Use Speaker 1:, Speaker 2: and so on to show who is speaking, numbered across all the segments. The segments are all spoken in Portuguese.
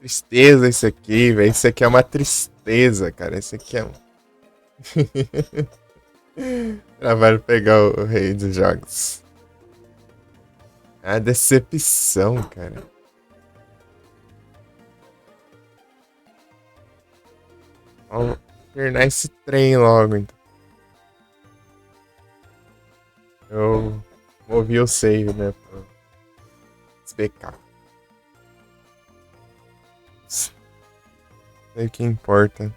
Speaker 1: Tristeza isso aqui, velho. Isso aqui é uma tristeza, cara. Isso aqui é um. Trabalho pegar o rei dos jogos. A decepção, cara. Vamos terminar esse trem logo, então. Eu movi o save, né? Pra desbecar. Isso é o que importa.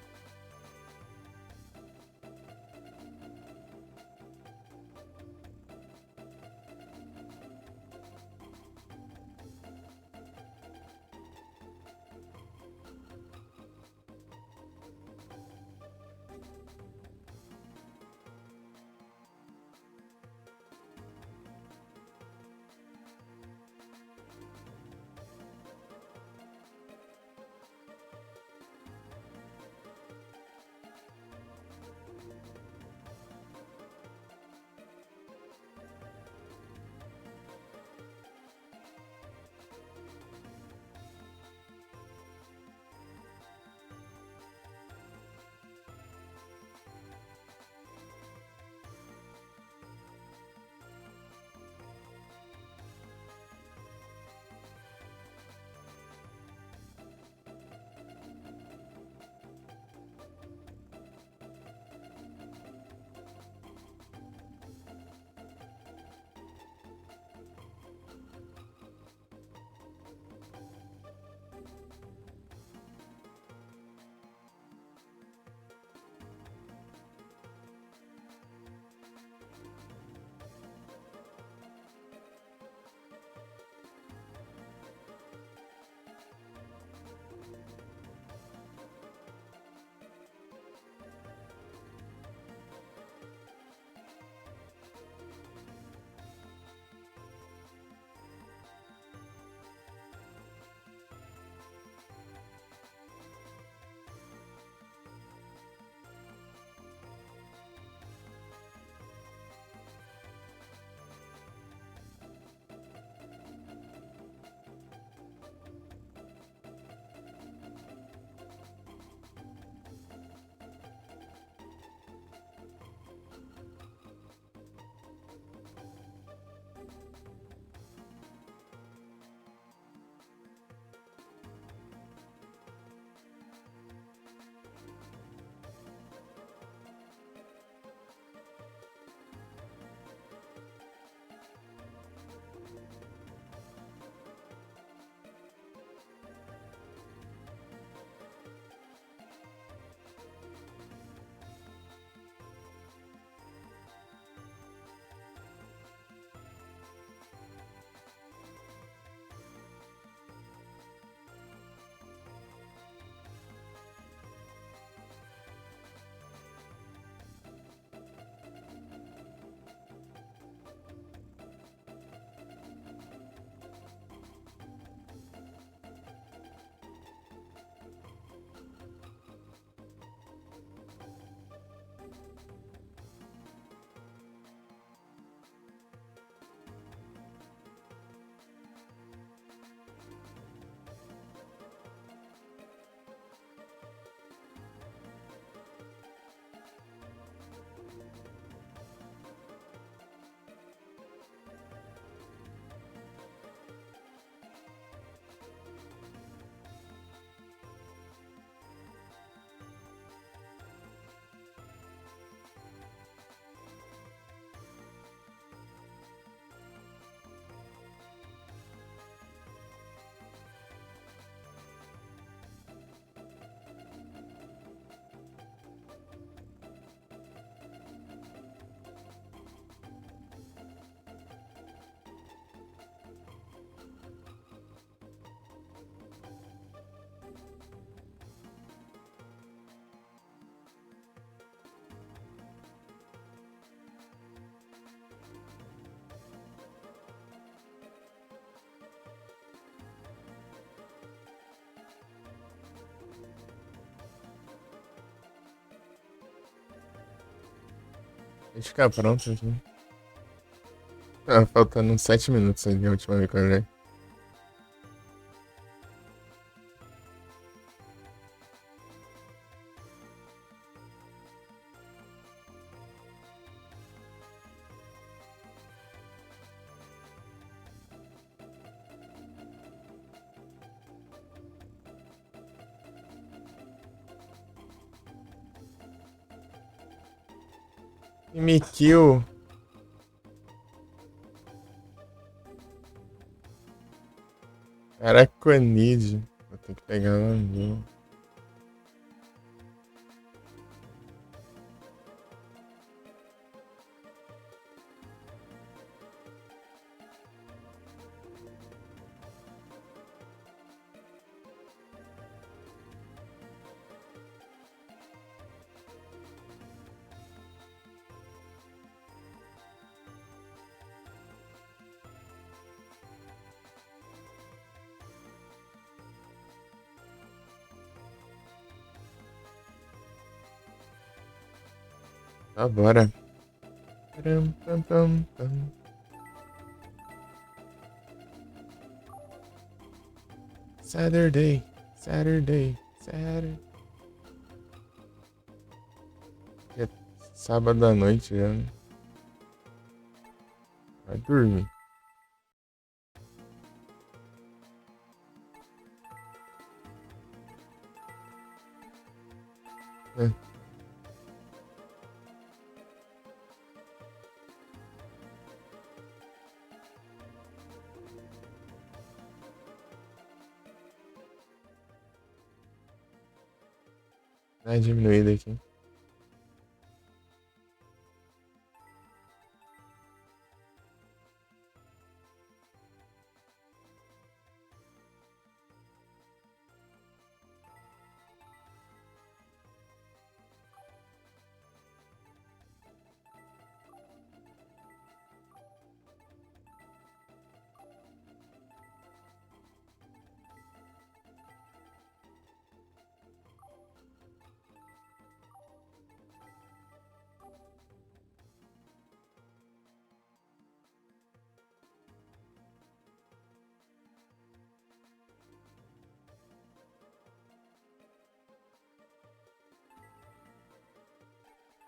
Speaker 1: Deixa eu ficar pronto aqui. Ah, faltando uns 7 minutos aí da última vez que eu olhei. E me kill. Araquanide. Vou ter que pegar ela viu? Tá, bora. Pam, pam, pam, pam. Saturday, Saturday, Saturday. É sábado à noite já, né? Vai dormir. É. Dá uma diminuída aqui.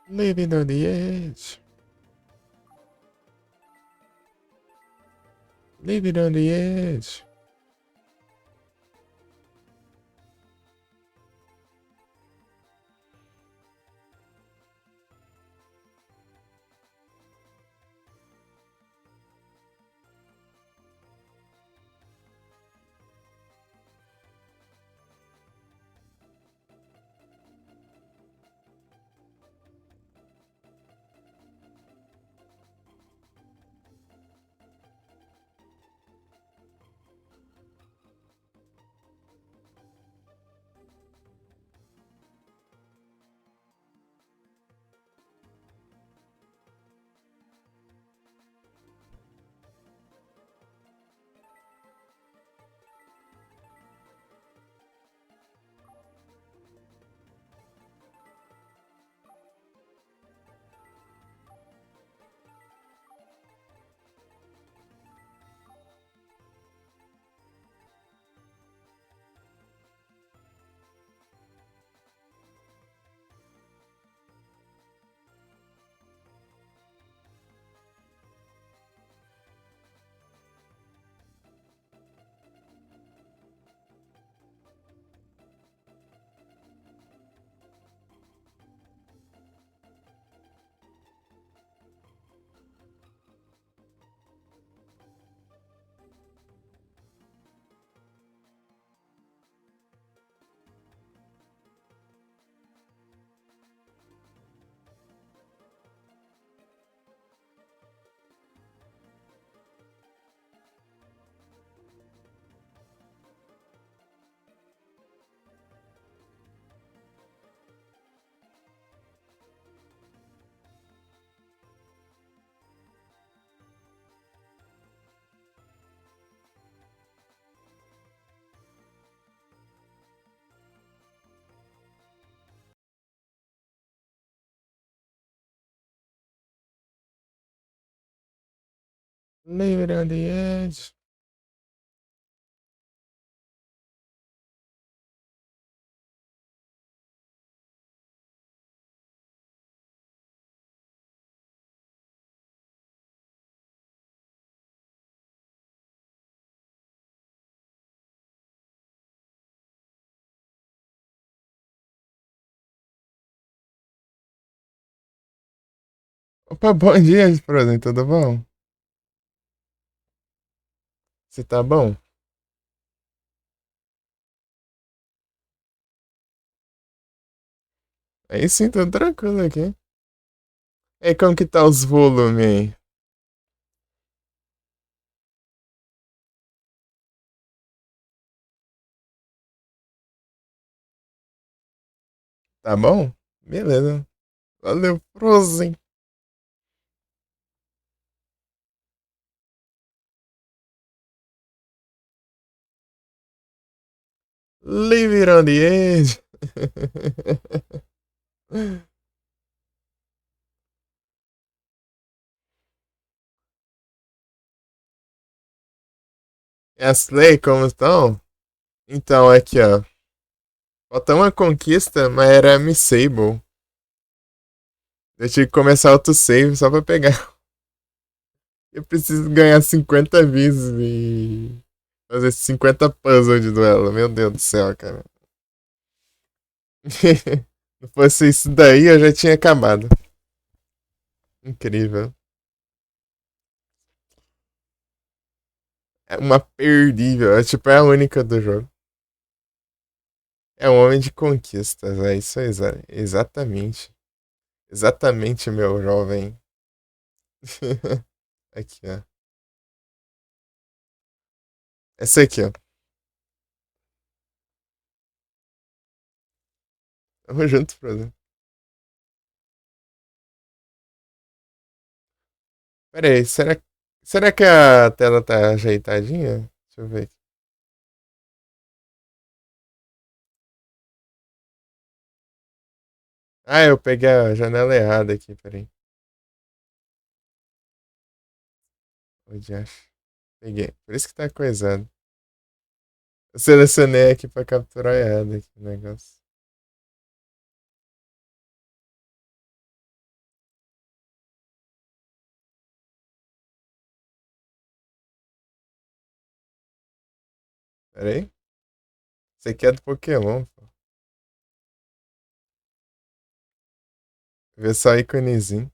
Speaker 1: Living on the edge. Living on the edge. Living on the edge. Opa, bom dia, Frozen, tudo bom? Você tá bom? Aí sim, tudo tranquilo aqui. E aí, como que tá os volumes aí? Tá bom? Beleza. Valeu, Frozen. Leave it on the edge. E as Slay, como estão? Então, aqui, ó. Falta uma conquista, mas era a Miss Sable. Eu tinha que começar autosave só pra pegar. Eu preciso ganhar 50 vezes e fazer 50 puzzles de duelo. Meu Deus do céu, cara. Se fosse isso daí, eu já tinha acabado. Incrível. É uma perdível. É tipo, é a única do jogo. É um homem de conquistas. É isso aí, exatamente. Exatamente, meu jovem. Aqui, ó. Essa aqui, ó. Tamo junto, brother. Pera aí, será que a tela tá ajeitadinha? Deixa eu ver aqui. Ah, eu peguei a janela errada aqui, peraí. Onde acho? Peguei. Por isso que tá coisado. Eu selecionei aqui pra capturar errado aqui o negócio. Pera aí. Esse aqui é do Pokémon, pô. Vê só íconezinho.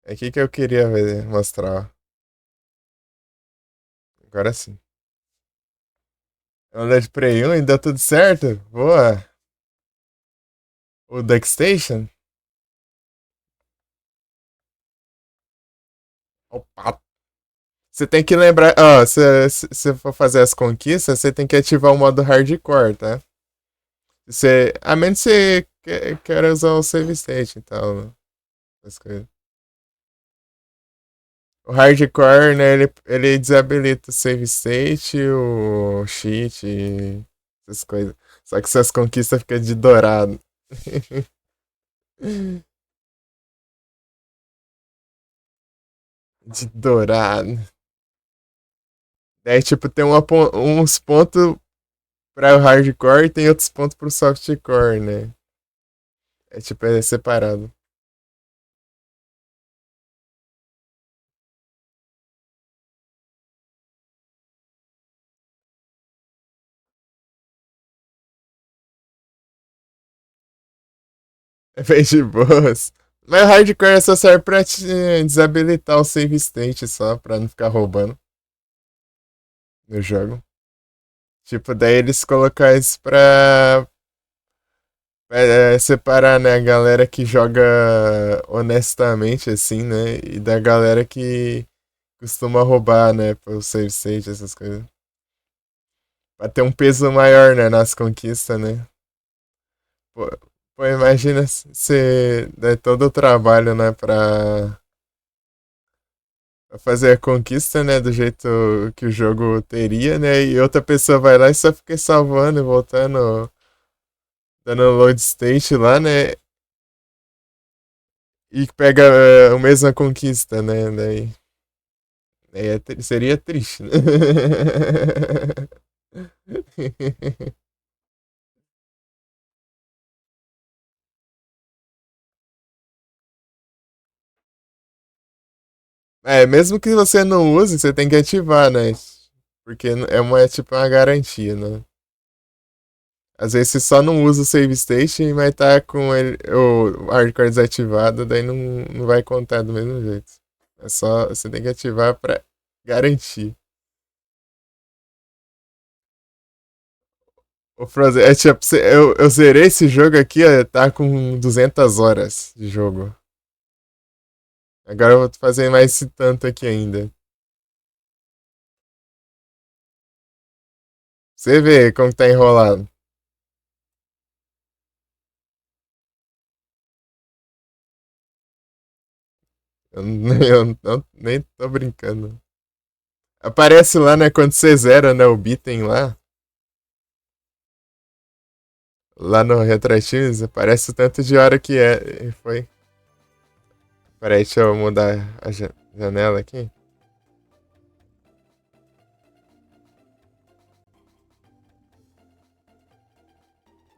Speaker 1: É aqui que eu queria mostrar, ó. Agora sim. Onda de Prey 1 e deu tudo certo? Boa. O Duckstation? Opa. Você tem que lembrar. Ó, se você for fazer as conquistas, você tem que ativar o modo hardcore, tá? A menos que você queira usar o save state e tal, né? As coisas. O hardcore, né, ele desabilita o save state, o cheat, essas coisas. Só que suas conquistas ficam de dourado. De dourado. Daí, tipo, tem uns pontos pra o hardcore e tem outros pontos pro softcore, né? É tipo, é separado. É bem de boas. Mas o hardcore só serve pra te desabilitar o save state só, pra não ficar roubando no jogo. Tipo, daí eles colocaram isso pra separar, né, a galera que joga honestamente, assim, né, e da galera que costuma roubar, né, pro save state, essas coisas. Pra ter um peso maior, né, nas conquistas, né. Pô, pô, imagina se der todo o trabalho, né, pra fazer a conquista, né, do jeito que o jogo teria, né, e outra pessoa vai lá e só fica salvando e voltando, dando load state lá, né, e pega a mesma conquista, né, daí seria triste, né. É, mesmo que você não use, você tem que ativar, né, porque é tipo uma garantia, né. Às vezes você só não usa o save station, mas tá com o hardcore desativado, daí não vai contar do mesmo jeito. É só, você tem que ativar pra garantir. Ô, Frozen, é tipo, eu zerei esse jogo aqui, ó, tá com 200 horas de jogo. Agora eu vou fazer mais esse tanto aqui ainda. Você vê como tá enrolado. Nem tô brincando. Aparece lá, né, quando você zera, né, o Beaten lá no Retroatives, aparece o tanto de hora que é, foi. Peraí, deixa eu mudar a janela aqui.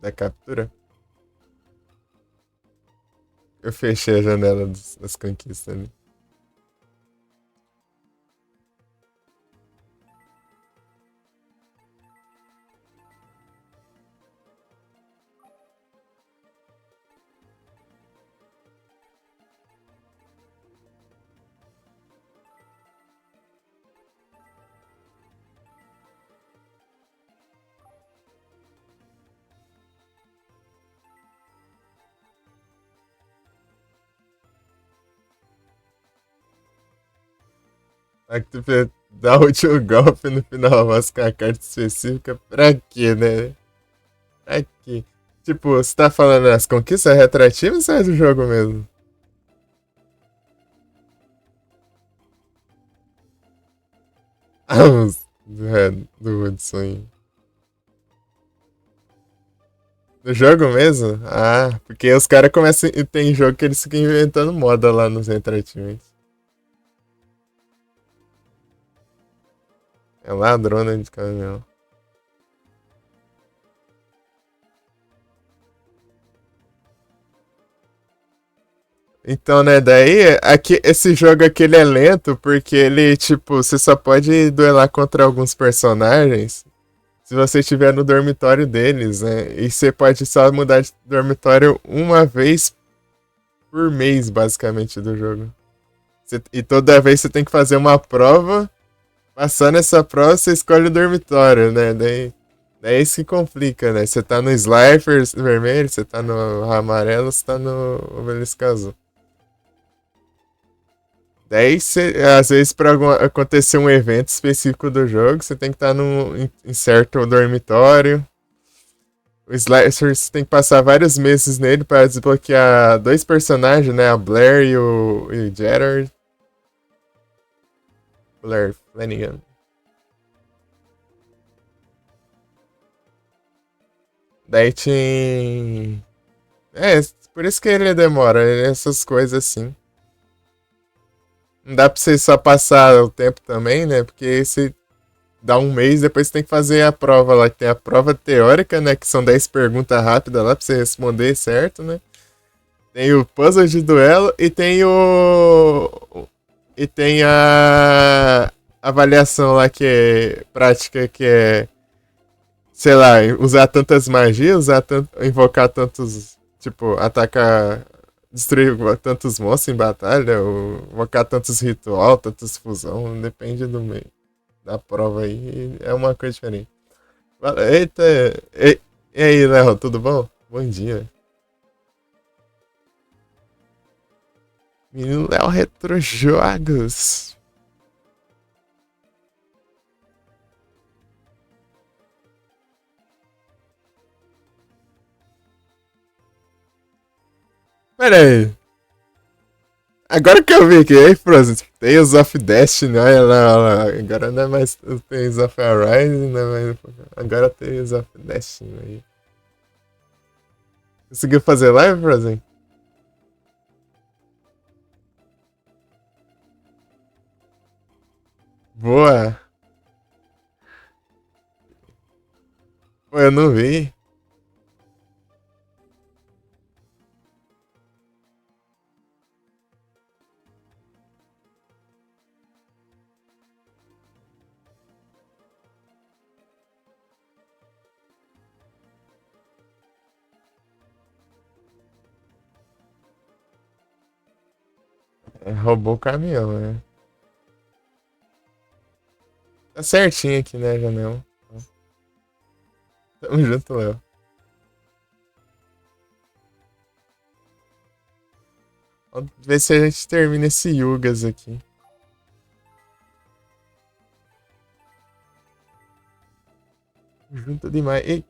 Speaker 1: Da captura. Eu fechei a janela das conquistas ali. Aí tu dá o último golpe no final, mas com a carta específica, pra quê, né? Pra quê? Tipo, você tá falando as conquistas retroativas ou é do jogo mesmo? Ah, do Hudson aí. Do jogo mesmo? Ah, porque os caras começam. E tem jogo que eles ficam inventando moda lá nos retroativos. É ladrona de caminhão. Então, né, daí, aqui, esse jogo aqui ele é lento porque ele, tipo, você só pode duelar contra alguns personagens se você estiver no dormitório deles, né? E você pode só mudar de dormitório uma vez por mês, basicamente, do jogo. E toda vez você tem que fazer uma prova. Passando essa prova, você escolhe o dormitório, né? Daí é isso que complica, né? Você tá no Slifer vermelho, você tá no amarelo, você tá no Obelisco azul. Daí, às vezes, para acontecer um evento específico do jogo, você tem que estar em certo dormitório. O Slicer você tem que passar vários meses nele para desbloquear dois personagens, né? A Blair e o Gerard. Blair Flanagan. Daí tinha. É, por isso que ele demora, essas coisas assim. Não dá pra você só passar o tempo também, né? Porque você dá um mês, depois você tem que fazer a prova lá, que tem a prova teórica, né? Que são 10 perguntas rápidas lá pra você responder certo, né? Tem o puzzle de duelo e tem o. E tem a avaliação lá que é prática, que é, sei lá, usar tantas magias, invocar tantos, tipo, atacar, destruir tantos monstros em batalha, ou invocar tantos ritual, tantos fusão, depende do meio da prova aí, é uma coisa diferente. Eita, e aí, Léo, tudo bom? Bom dia. Menino Léo Retrojogos. Pera aí. Agora que eu vi aqui, aí, Frozen, Tales of Destiny, olha lá, olha lá. Agora não é mais o Tales of Arise, não é mais. Agora é Tales of Destiny aí. Conseguiu fazer live, Frozen? Boa! Pô, eu não vi. Roubou o caminhão, né? Tá certinho aqui, né, janela? Tamo junto, Léo. Vamos ver se a gente termina esse Yugas aqui. Junto demais. Ei,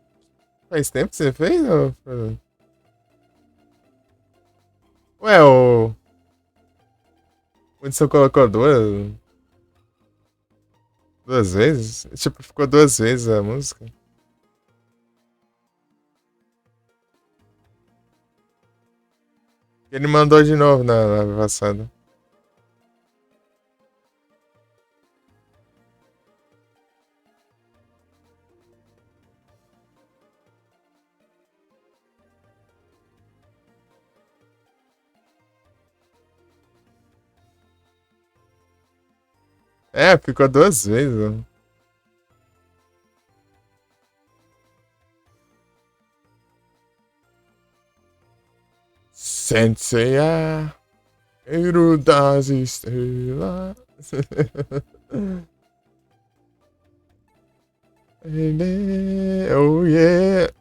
Speaker 1: faz tempo que você fez? Ué, o Hudson colocou duas vezes? Tipo, ficou duas vezes a música. Ele mandou de novo na passada. É, ficou duas vezes, ó. Sensei, Eiro das estrelas. Oh yeah.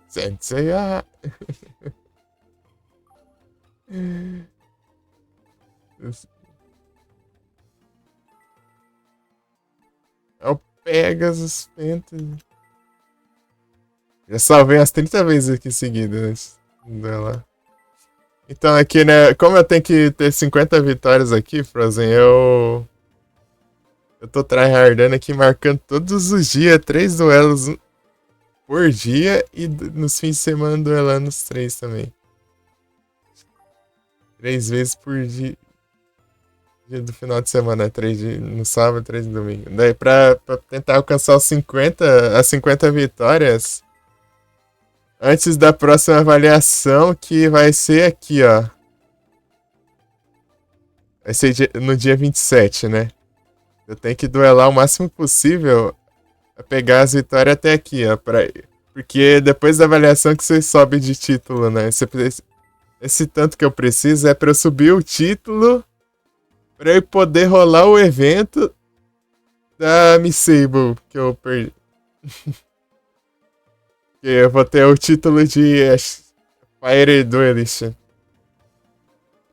Speaker 1: Sensei, É o Pegasus Fantasy. Já salvei umas 30 vezes aqui seguidas. Dela. Então aqui, né? Como eu tenho que ter 50 vitórias aqui, Frozen, eu tô tryhardando aqui, marcando todos os dias 3 duelos por dia e nos fins de semana duelando os 3 também. 3 vezes por dia do final de semana, 3 no sábado, 3 no domingo. Daí pra tentar alcançar as 50 vitórias antes da próxima avaliação, que vai ser aqui, ó. Vai ser no dia 27, né? Eu tenho que duelar o máximo possível a pegar as vitórias até aqui, ó. Porque depois da avaliação que você sobe de título, né? Esse tanto que eu preciso é pra eu subir o título pra eu poder rolar o evento da Miss Sable que eu perdi. Que eu vou ter o título de Fire Duelist.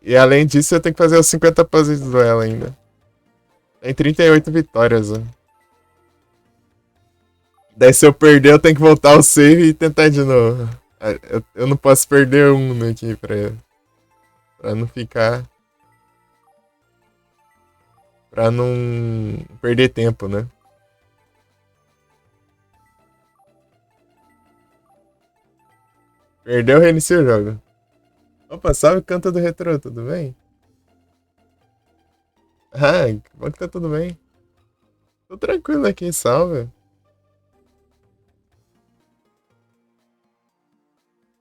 Speaker 1: E além disso, eu tenho que fazer os 50 puzzles do duelo ainda. Tem 38 vitórias, ó. Daí se eu perder, eu tenho que voltar ao save e tentar de novo. Eu não posso perder um aqui pra não ficar. Pra não perder tempo, né? Perdeu, reinicia o jogo. Opa, salve Canta do Retro, tudo bem? Ah, que bom que tá tudo bem. Tô tranquilo aqui, salve.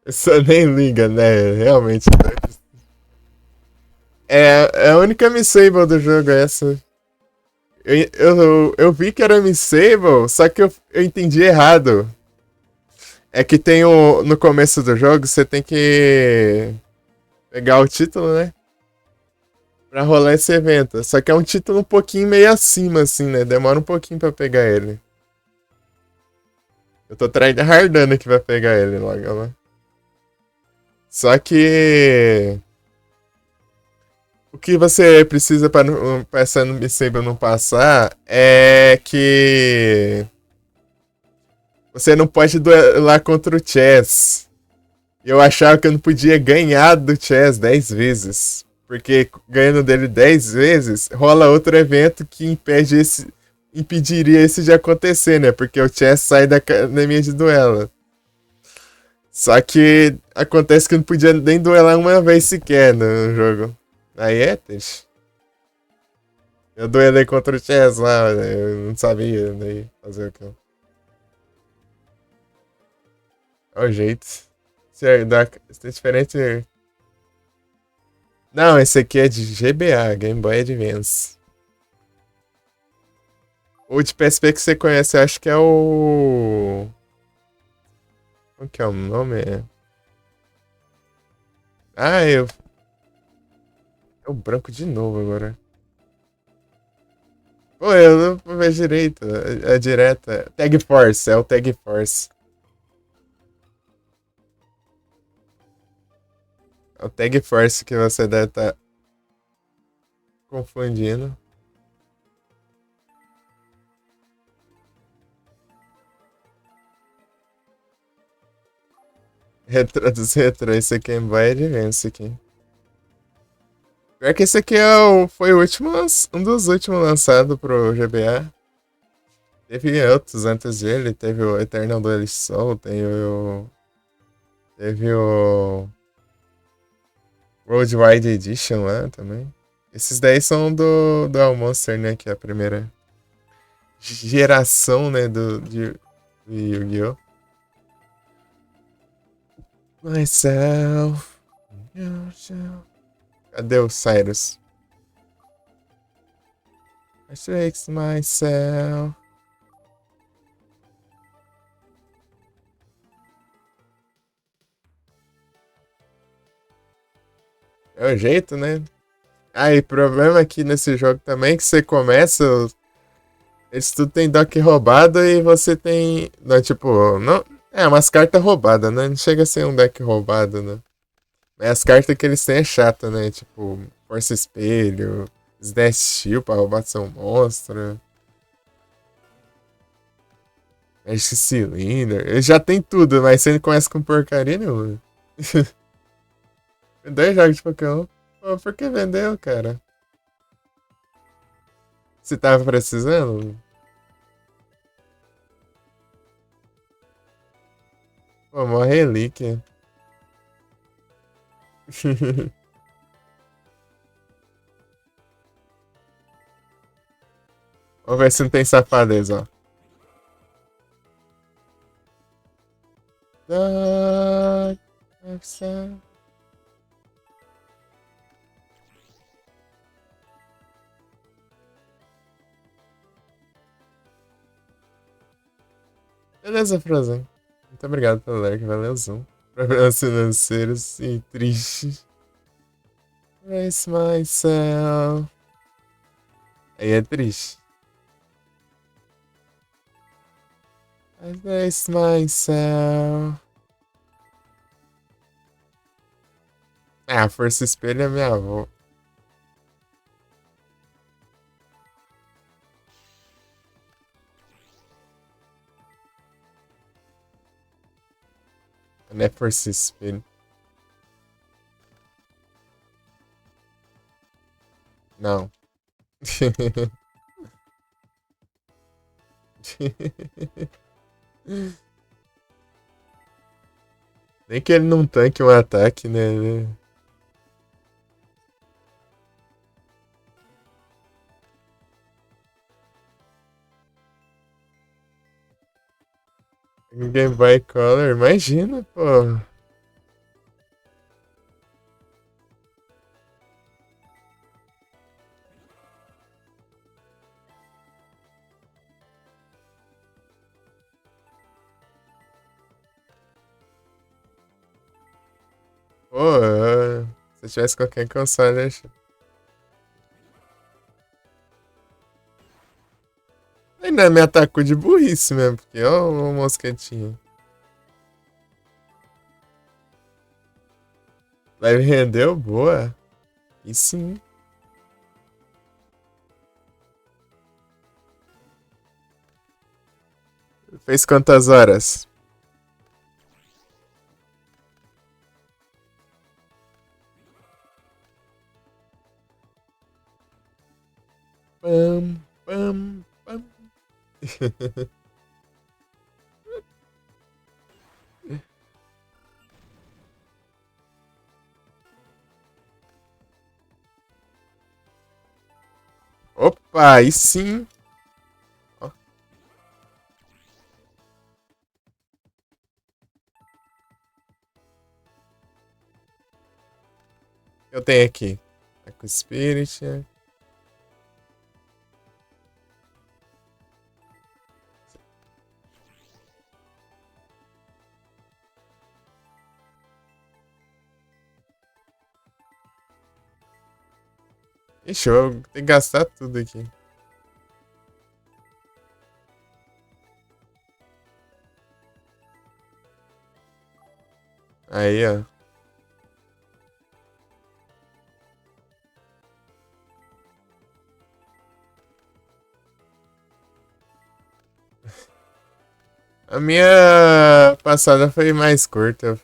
Speaker 1: Você nem liga, né? Realmente. É a única Missable do jogo, essa. Eu vi que era Missable, só que eu entendi errado. É que tem no começo do jogo, você tem que pegar o título, né? Pra rolar esse evento. Só que é um título um pouquinho meio acima, assim, né? Demora um pouquinho pra pegar ele. Eu tô tryhardando aqui pra pegar ele logo, né? Só que o que você precisa pra essa Missable não passar é que você não pode duelar contra o Chess. Eu achava que eu não podia ganhar do Chess 10 vezes. Porque ganhando dele 10 vezes, rola outro evento que impediria esse de acontecer, né? Porque o Chess sai da academia de duelo. Só que acontece que eu não podia nem duelar uma vez sequer no jogo. Aí é triste. Eu duelei contra o Chess lá, né? Eu não sabia daí fazer o que. Olha o jeito. Isso é diferente. Não, esse aqui é de GBA, Game Boy Advance. O de PSP que você conhece, eu acho que é o. Qual que é o nome? Ah, eu. É o branco de novo agora. Pô, eu não vejo direito. É direta. Tag Force, é o Tag Force. É o Tag Force que você deve estar confundindo. Retro dos retro, esse aqui é Boy Advance aqui. Pior que esse aqui foi o último, um dos últimos lançados pro GBA. Teve outros antes dele, teve o Eternal Duelist Soul, teve o Worldwide Edition lá também. Esses daí são do All Monster, né? Que é a primeira geração, né? De Yu-Gi-Oh! Myself. Yourself. Cadê o Cyrus? I fix myself. É o jeito, né? Ah, e problema aqui nesse jogo também é que você começa. Eles tudo tem dock roubado e você tem. Não, tipo, não. É, umas cartas roubadas, né? Não chega a ser um deck roubado, né? Mas as cartas que eles têm é chata, né? Tipo, Força Espelho, Sdash Shield pra roubar seu monstro, Magic Cylinder. Ele já tem tudo, mas você não começa com porcaria nenhuma. Dois jogos de Pokémon. Pô, por que vendeu, cara? Você tava precisando? Pô, uma relíquia. Vamos ver se não tem safadeza, ó. Dark Side. Beleza, Frozen. Muito obrigado pelo like, valeuzão. Problemas financeiros e tristes. Race myself. Aí é triste. I race myself. Ah, a Força Espelho é minha avó. Não é Força Espelho. Não. Nem que ele não tanque um ataque, né? Game Boy Color, imagina, pô. Pô, se eu tivesse qualquer console, ainda me atacou de burrice mesmo, porque ó, o mosquetinho. Live rendeu, boa. E sim. Fez quantas horas? Pam, pam, pam. Opa, aí sim. Ó, eu tenho aqui. Eco Spirit. Ixi, eu vou ter que gastar tudo aqui. Aí, ó. A minha passada foi mais curta. Eu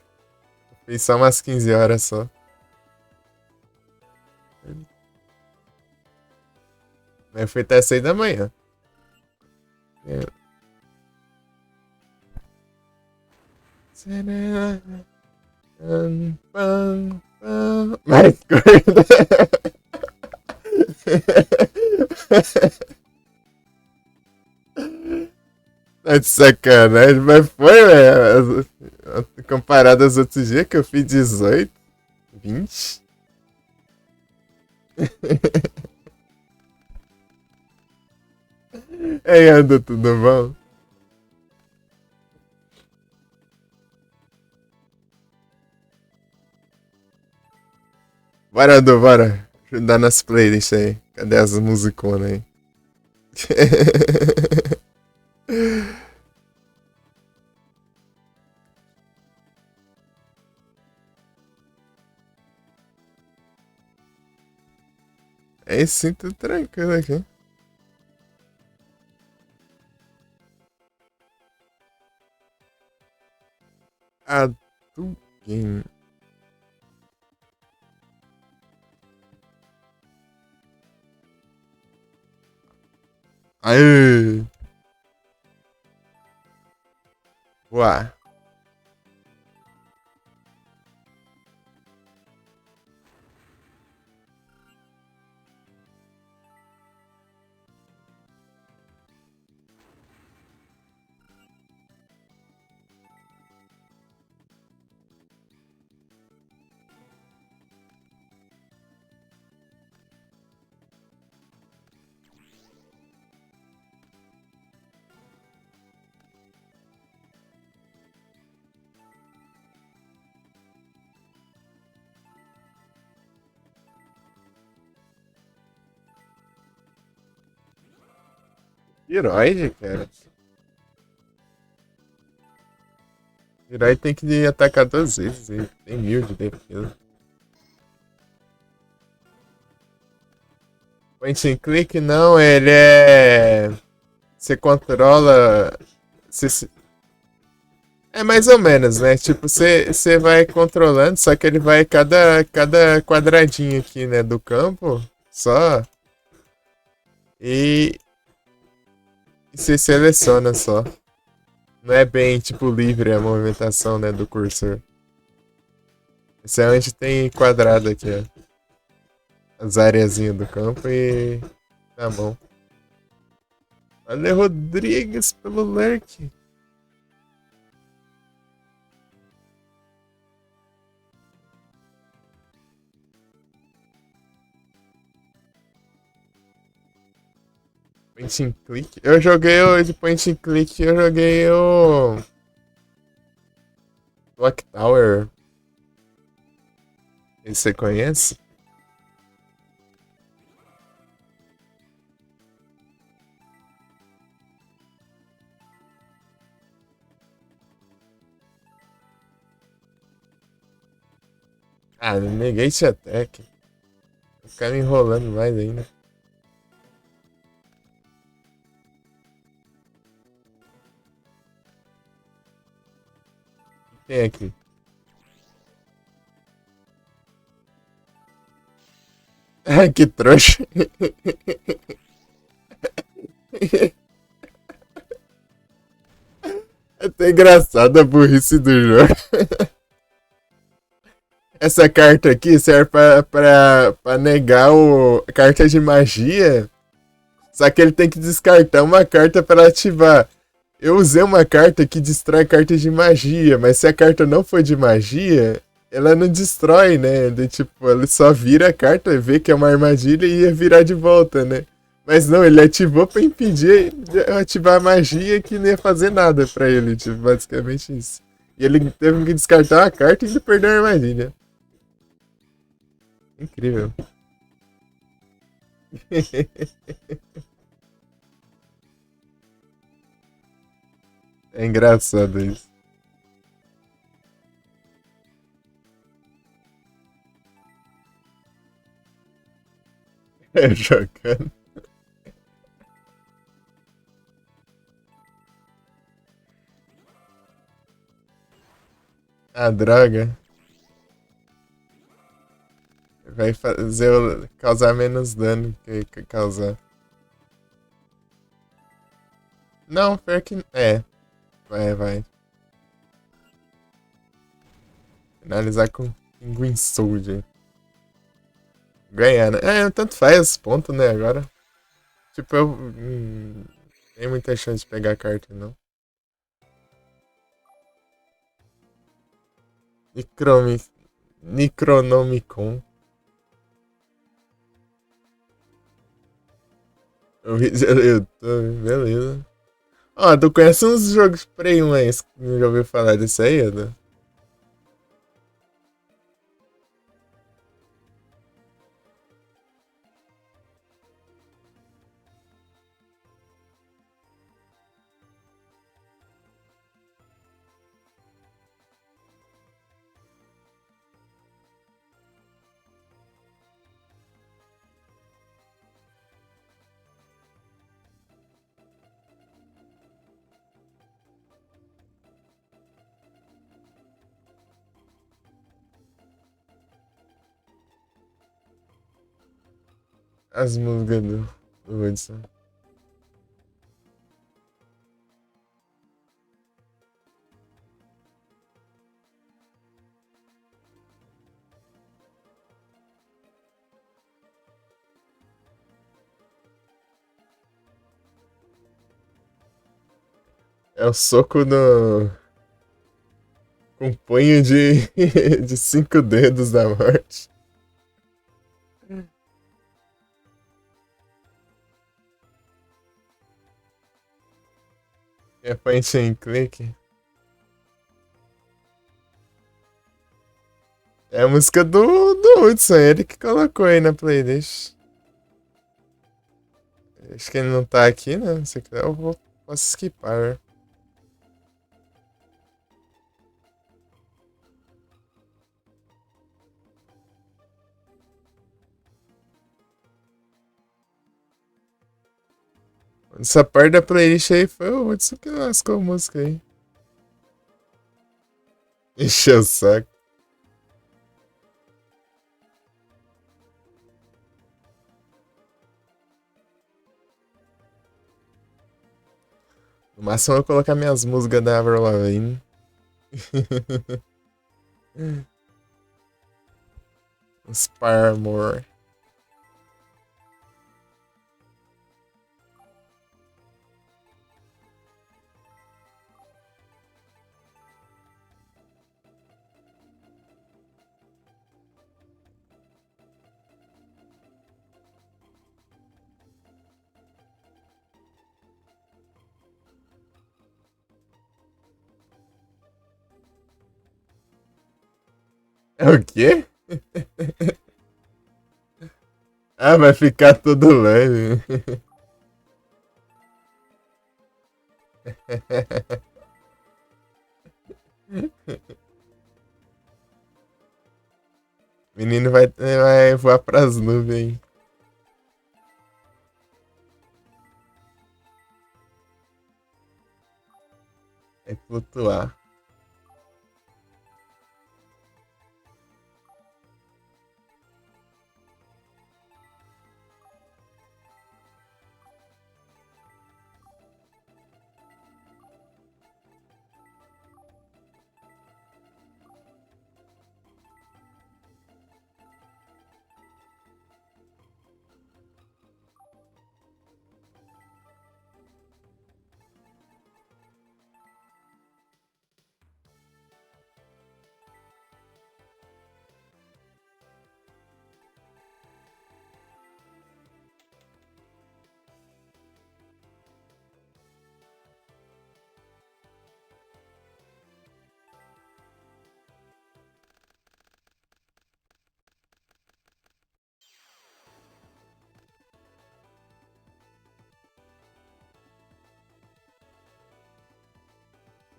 Speaker 1: fiz só umas 15 horas só. Mas foi até 6 da manhã. É. Mais curta. Tá de sacanagem, mas foi, velho. Comparado aos outros dias que eu fiz 18, 20. Aí anda tudo bom? Bora, Adu, bora. Ajudar nas playlists aí. Cadê as musiconas aí? É sim, tudo tranquilo aqui. A do game. Aê! Ué. Herói, cara. Herói tem que atacar 2 vezes. Ele tem 1000 de defesa. Point and click não, ele é. Você controla. É mais ou menos, né? Tipo, você vai controlando, só que ele vai cada quadradinho aqui, né, do campo, só. E você seleciona só. Não é bem, tipo, livre a movimentação, né, do cursor. Esse é onde tem quadrado aqui, ó. As areazinhas do campo e. Tá bom. Valeu, Rodrigues, pelo lurk. Point and click. Eu joguei o de point and click, eu joguei o. Clock Tower. Esse você conhece? Ah, Negate Attack. Vou ficar me enrolando mais ainda. O que tem aqui? Ai, que trouxa. É até engraçado a burrice do jogo. Essa carta aqui serve pra negar a carta de magia. Só que ele tem que descartar uma carta para ativar. Eu usei uma carta que destrói cartas de magia, mas se a carta não for de magia, ela não destrói, né? Tipo, ele só vira a carta, vê que é uma armadilha e ia virar de volta, né? Mas não, ele ativou pra impedir de ativar a magia que não ia fazer nada pra ele, tipo, basicamente isso. E ele teve que descartar a carta e ainda perdeu a armadilha. Incrível. É engraçado isso. É jogando. Ah, droga. Vai fazer causar menos dano que causar. Não, pior que. É, vai. Finalizar com Pinguim Soldier. Ganhar, né? É, tanto faz ponto, né, agora. Tipo, eu. Tem muita chance de pegar a carta, não. Necromi... Necronomicon. O vídeo no YouTube, beleza. Ó, tu conhece uns jogos Play 1 aí? Não já ouviu falar disso aí, Edu? As músicas do Hudson. É o soco no. Com punho de. de 5 dedos da morte. É point and click. É a música do Hudson, ele que colocou aí na playlist. Acho que ele não tá aqui, né? Se quiser, posso skipar. Essa parte da playlist aí foi o Hudson que lascou a música aí. Encheu o saco. No máximo eu vou colocar minhas músicas da Avril Lavigne. Os Paramore. É o quê? Ah, vai ficar tudo leve. Menino vai voar pras nuvens. É flutuar.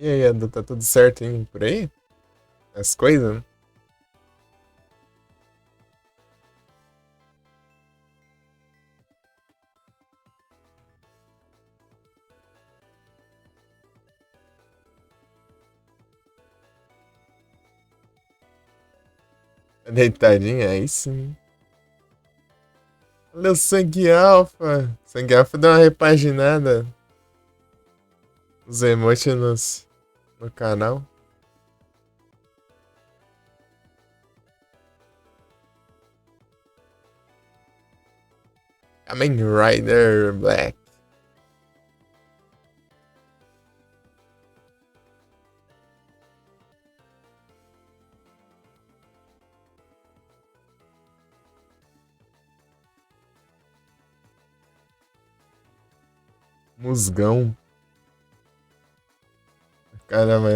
Speaker 1: E aí, Edu, tá tudo certo hein, por aí? As coisas? Né? Tá deitadinha? Aí sim. Olha o Sangue Alpha. Sangue Alpha deu uma repaginada. Os emotes no canal. Kamen Rider Black. Musgão. Caramba,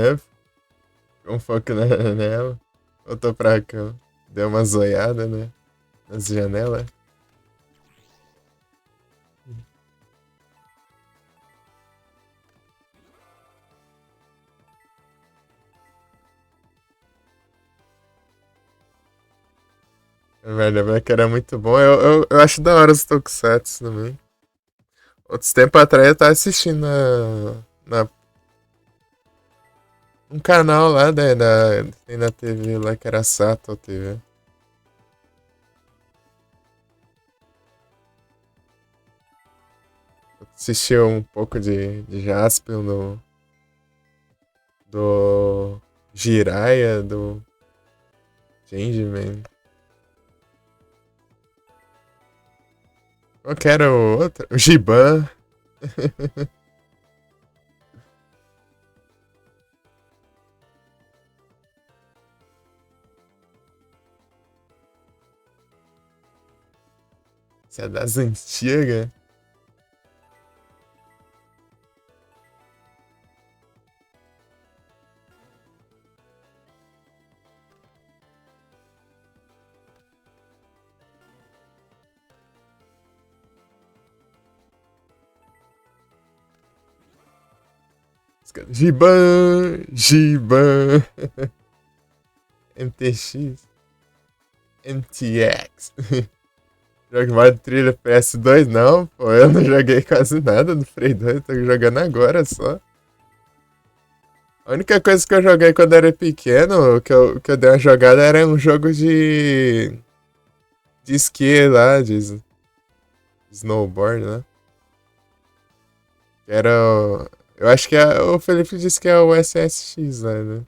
Speaker 1: um foco nela. Voltou pra cá. Deu uma zoiada, né? Nas janelas. Velho, o Black era muito bom. Eu acho da hora os Tokusatsu também. Outros tempos atrás eu tava assistindo um canal lá tem na TV lá que era Sato TV. Assisti um pouco de Jaspion, do Jiraiya, do Changeman. Qual que era o outro? O Giban. Você é das antigas. Giban! Giban! MTX. MTX. Jogo Mario Trilha PS2 não, pô, eu não joguei quase nada no Play 2, tô jogando agora só. A única coisa que eu joguei quando era pequeno, que eu dei uma jogada, era um jogo de esqui lá, de snowboard, né? Que era. Eu acho que o Felipe disse que é o SSX, né?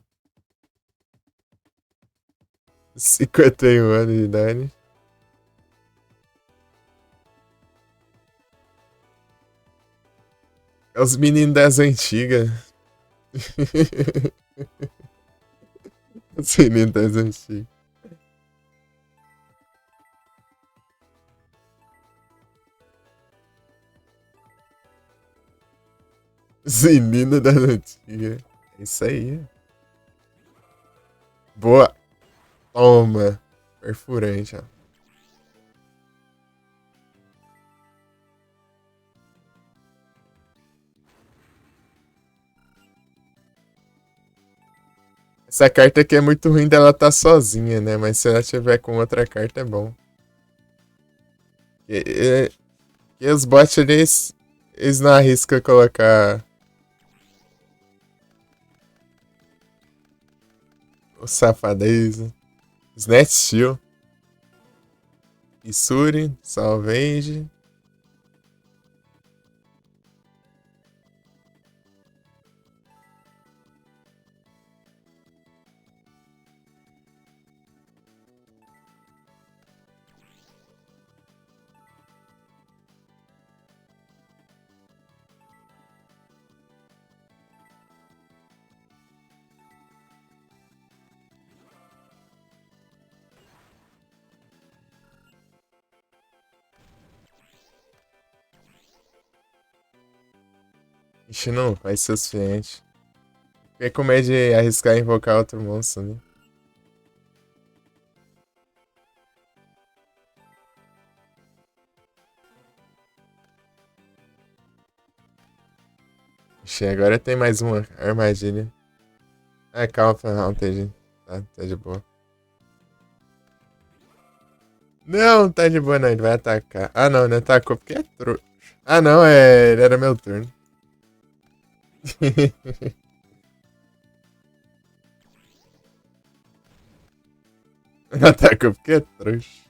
Speaker 1: 51 anos de idade. É os meninos das antigas. Os meninos das antigas. Os meninos das antigas. É isso aí. Boa. Toma. Perfurante, ó. Essa carta aqui é muito ruim dela tá sozinha, né? Mas se ela tiver com outra carta é bom. E os bots eles não arriscam colocar o safadez. Snatch Steel. Isuri. Salvage. Ixi, não vai ser o suficiente. Fiquei com medo de arriscar invocar outro monstro, né? Ixi, agora tem mais uma armadilha. Ah, calma, não, entendi. Tá de boa. Não, tá de boa não, ele vai atacar. Ah não, ele atacou porque é trouxa. Ah não, era meu turno. Atacou porque é trouxa.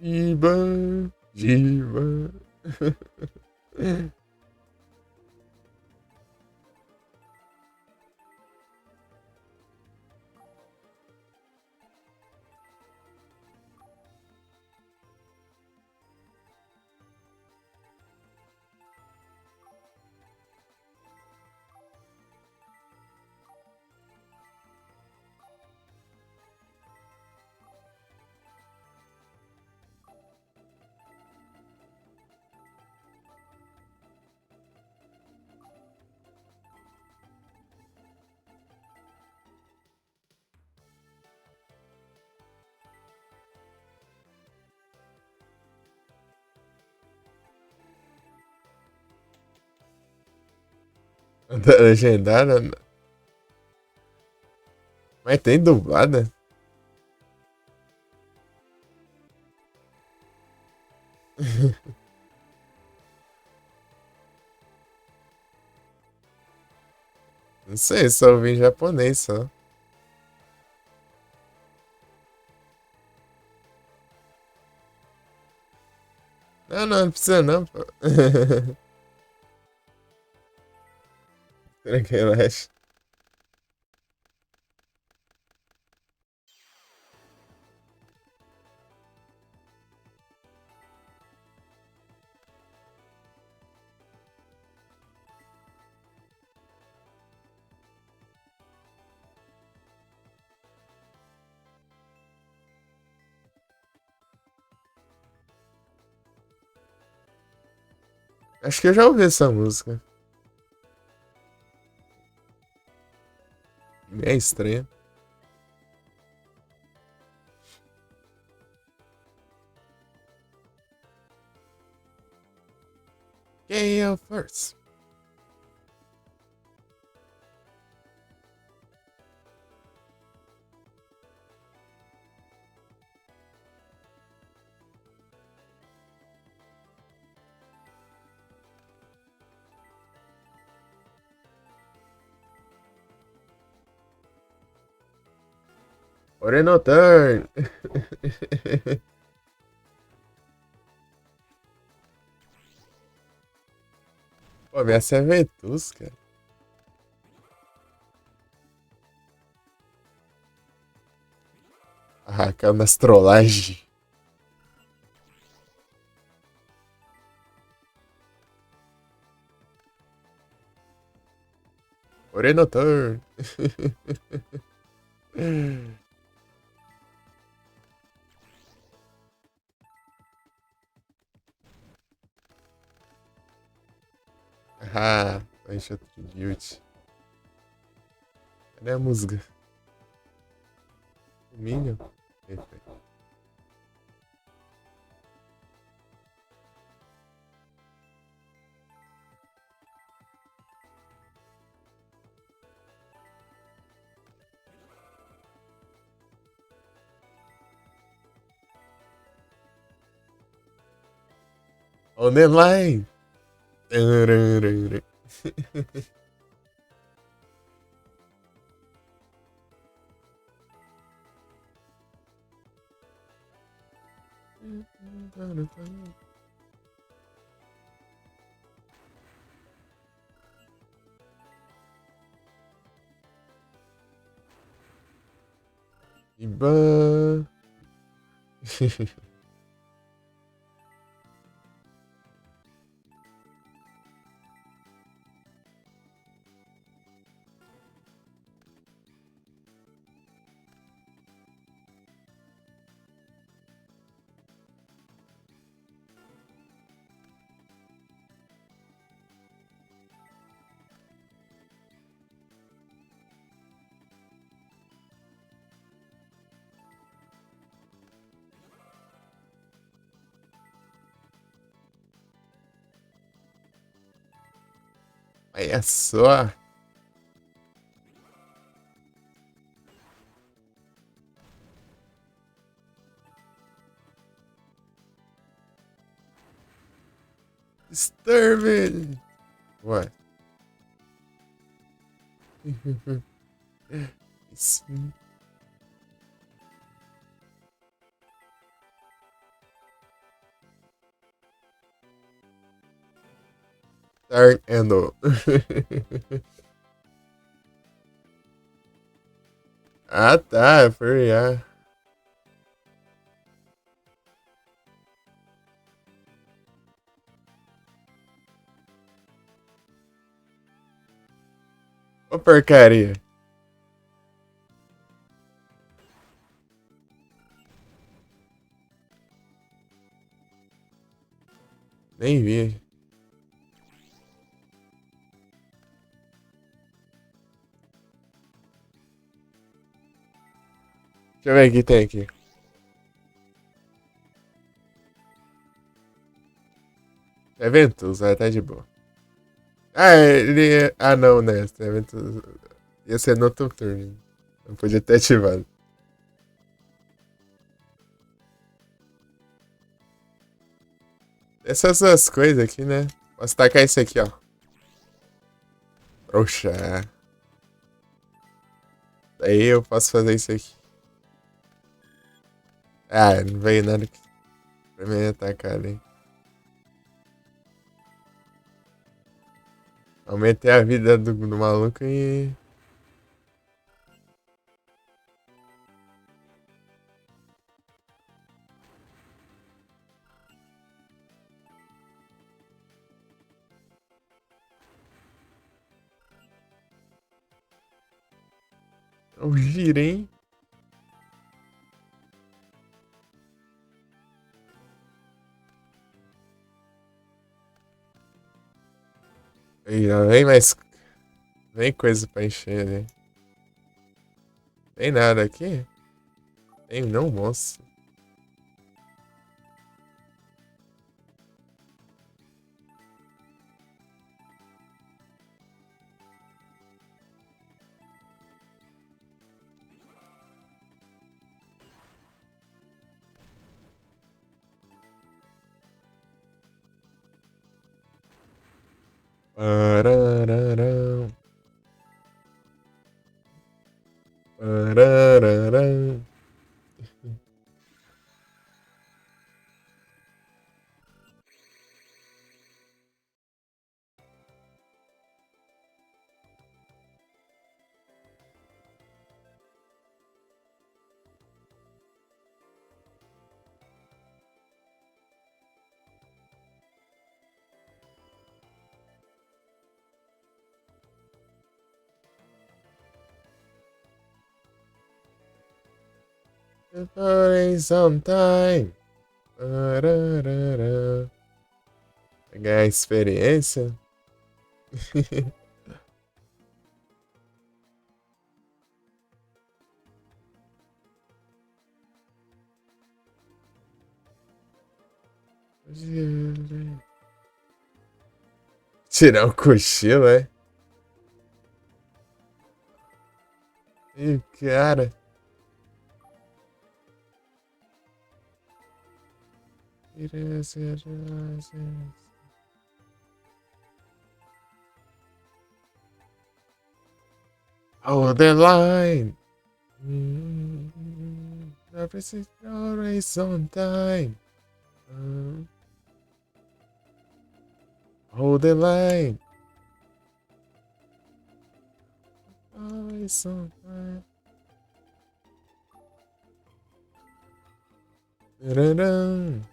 Speaker 1: Giba, Giba. Da legendada? Mas tem dublada? Não sei, só ouvi em japonês só. Não, não, não precisa não, pô. Relaxa. Acho que eu já ouvi essa música. É estranha. Gale first. Oreno turn. Pô, essa é Vetus, cara. Ah, cara, nas trollagens. Oreno turn. Ah, deixa eu tribute. Cadê a música? O Minion? Perfeito. On the line. Tararara. Iba. Olha só. Disturbing. What? Isso. Dark Handle. Ah, tá. Foi, ah. Ô, porcaria. Nem vi. Deixa eu ver o que tem aqui. É Ventus, tá de boa. Ah, ele. Ah, não, né? É Ventus. Ia ser Noturno. Não podia ter ativado. Essas duas coisas aqui, né? Posso tacar isso aqui, ó. Oxa. Daí eu posso fazer isso aqui. Ah, não veio nada pra me atacar ali. Aumentei a vida do maluco e. Eu girei. E já vem mais. Vem coisa pra encher ali. Tem nada aqui? Tem não, moço. Parararão. Parararão. Sometime. Parararão. Ganhar experiência. Tirar um cochilo, é? Ih, cara. Oh, the line. Everything's always on time. Hold the line. Always on time. Da-da-dum.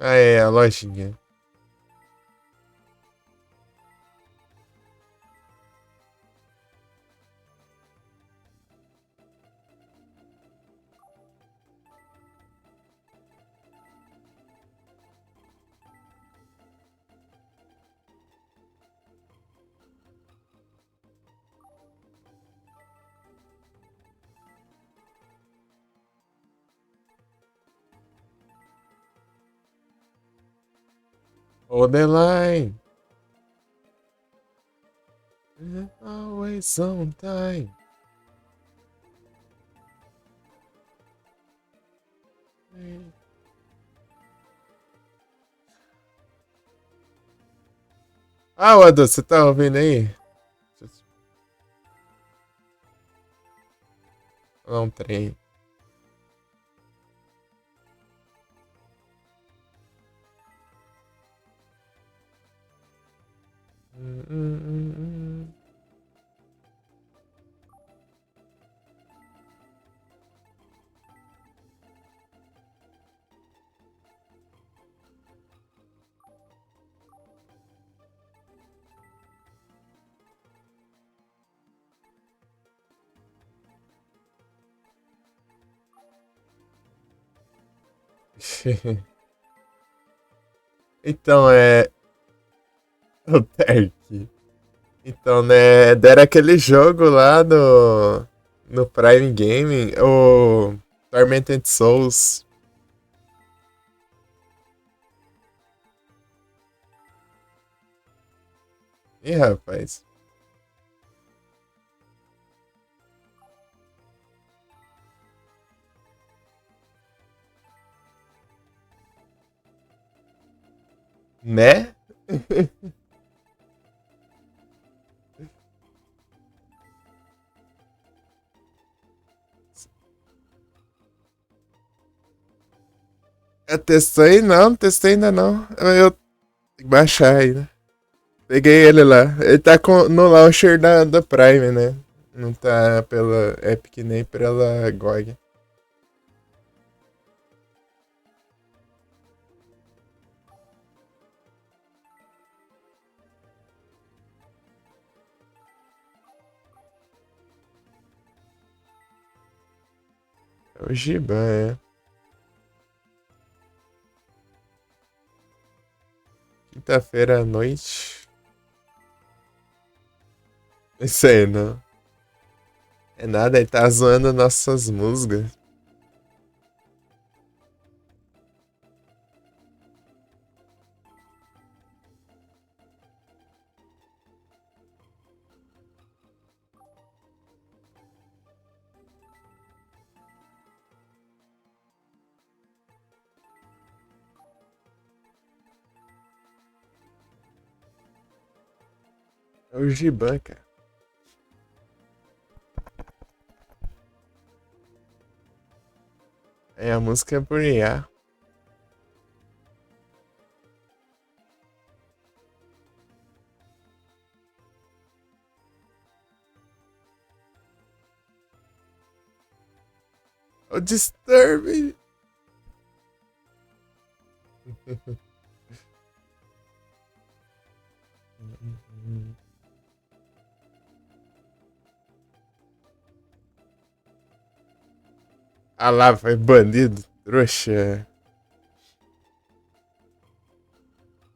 Speaker 1: Ah, é, a lojinha. Hold the line. Always on time. Ah, Wadu, você tá ouvindo aí? Não, um trem. Hum, hum, hum, hum. Então, o Terk. Então, né, deram aquele jogo lá no Prime Gaming, o Tormented Souls. Ih, rapaz. Né? Eu testei, não testei ainda não. Eu tenho que baixar ainda. Peguei ele lá. Ele tá no launcher da Prime, né? Não tá pela Epic nem pela GOG. É o Giban, é. Quinta-feira à noite. Isso aí, não. É nada, ele tá zoando nossas músicas. É o Giban, cara. É, a música é por IA. O Disturbed. Ah lá, foi banido. Trouxa.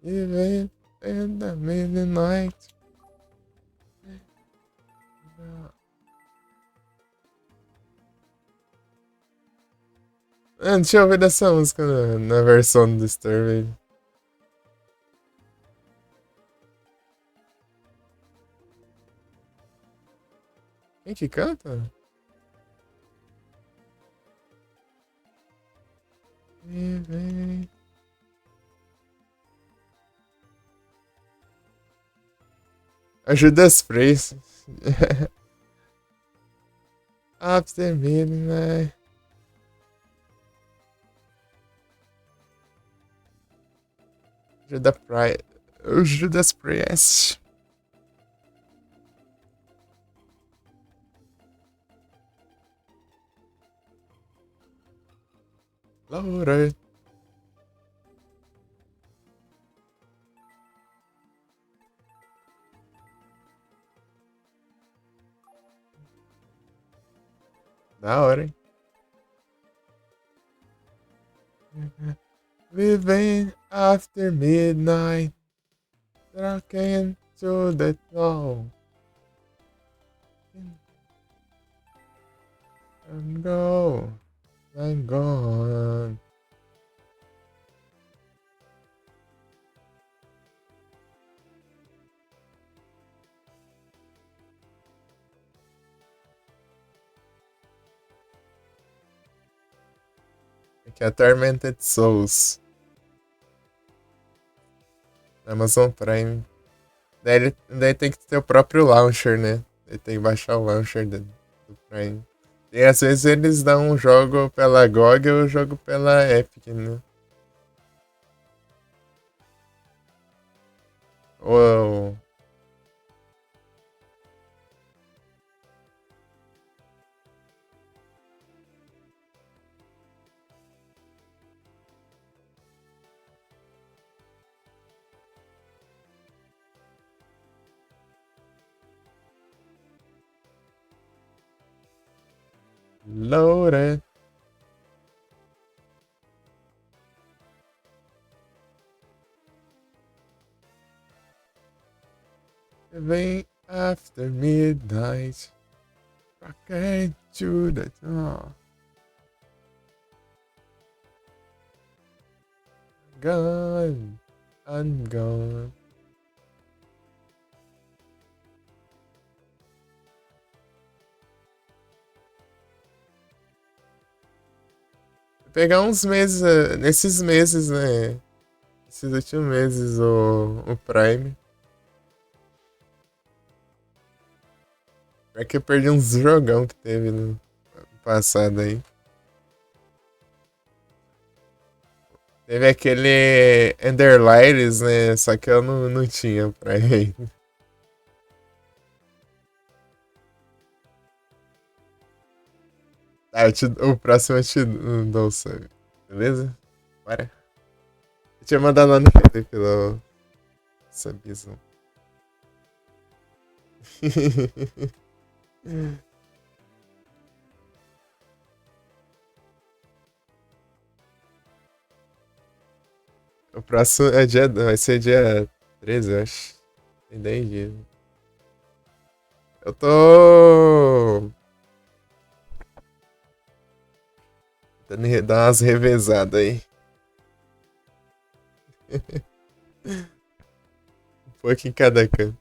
Speaker 1: Even in the midnight. Deixa eu ver dessa música na versão do Disturbed. Quem que canta? A Judas Priest. After midnight. O Judas Priest. Laura. Da hora, hein? Living after midnight. Tracking to the town. And go. I'm gone. Aqui é Tormented Souls. Amazon Prime. Daí tem que ter o próprio launcher, né? Daí tem que baixar o launcher do Prime. E às vezes eles dão um jogo pela GOG ou um jogo pela Epic, né? Ou. Loaded. Vem after midnight. Rocket to the dawn. Gone. I'm gone. Pegar uns meses, nesses meses, né? Esses últimos meses, o Prime. É que eu perdi uns jogão que teve no passado aí. Teve aquele Underlights, né? Só que eu não tinha Prime. Ah, o próximo eu te dou, sabe? Beleza? Bora. Eu tinha mandado lá no Felipe lá, sabia? O próximo vai ser dia 13, eu acho. Tem 10 dias. Eu tô. Dar umas revezadas aí. Um pouco em cada canto.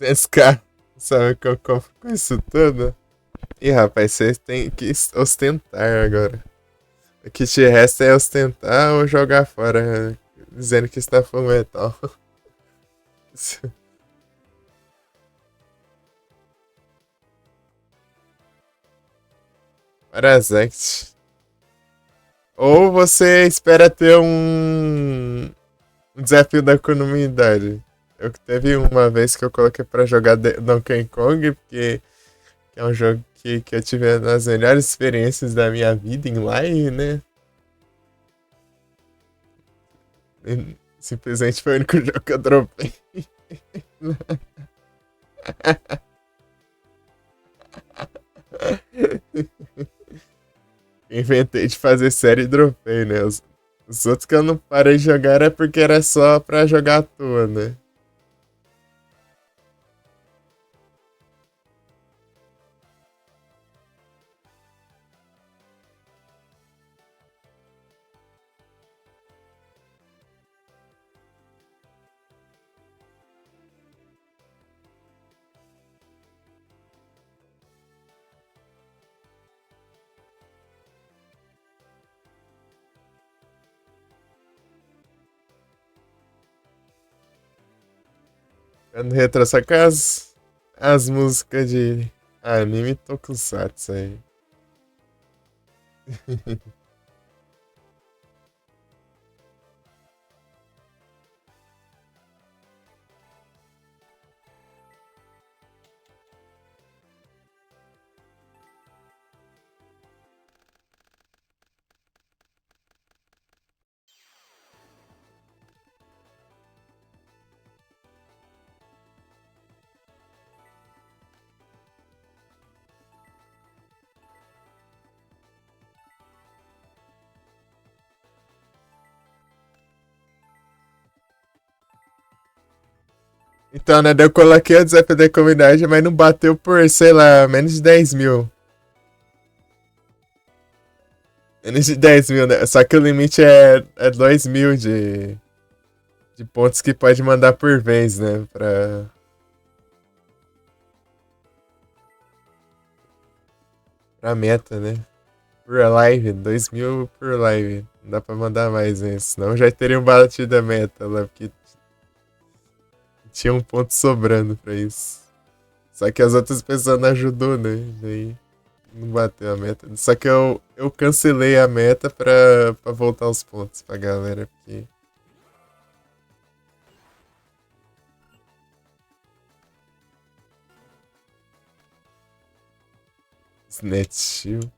Speaker 1: SK, sabe o que eu compro com isso tudo? Ih, rapaz, você tem que ostentar agora. O que te resta é ostentar ou jogar fora, dizendo que está full metal. Parasect. Ou você espera ter um desafio da comunidade. Eu teve uma vez que eu coloquei pra jogar Donkey Kong, porque é um jogo que eu tive as melhores experiências da minha vida em live, né? E simplesmente foi o único jogo que eu dropei. Inventei de fazer série e dropei, né? Os outros que eu não parei de jogar era porque era só pra jogar à toa, né? Quando retro só com as músicas de anime tokusatsu aí. Então, né, daí eu coloquei o desafio da comunidade, mas não bateu por, sei lá, menos de 10 mil. Menos de 10 mil, né? Só que o limite é 2 mil de pontos que pode mandar por vez, né? Pra meta, né? Por live, 2 mil por live. Não dá pra mandar mais, né? Senão já teriam batido a meta lá, porque tinha um ponto sobrando pra isso. Só que as outras pessoas não ajudou, né? Daí não bateu a meta. Só que eu cancelei a meta pra voltar os pontos pra galera, porque. Snatch Shield.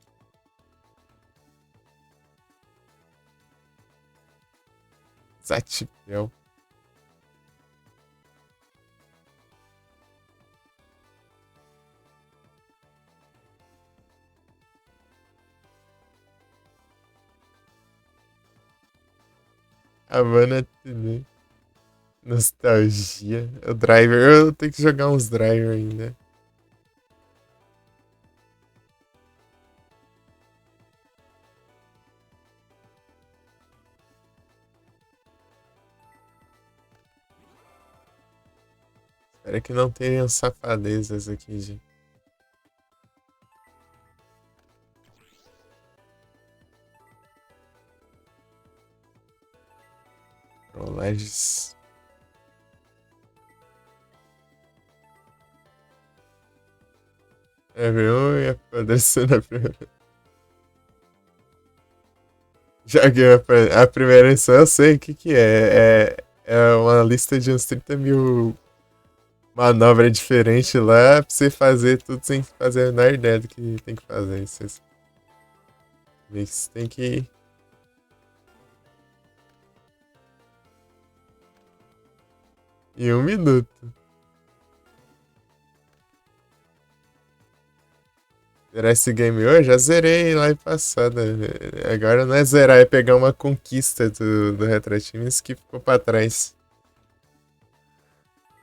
Speaker 1: Zatipel. Havana TV. Nostalgia. O driver. Eu tenho que jogar uns driver ainda. Espero que não tenham safadezas aqui de trollagens. É, viu? E apodrecendo a primeira. Joguei a primeira edição, eu sei o que que é. É uma lista de uns 30 mil manobras diferentes lá pra você fazer tudo sem fazer a menor ideia do que tem que fazer. Você meio que você tem que ir em 1 minuto. Zerar esse game hoje? Já zerei live passada. Agora não é zerar, é pegar uma conquista do Retro Times que ficou pra trás.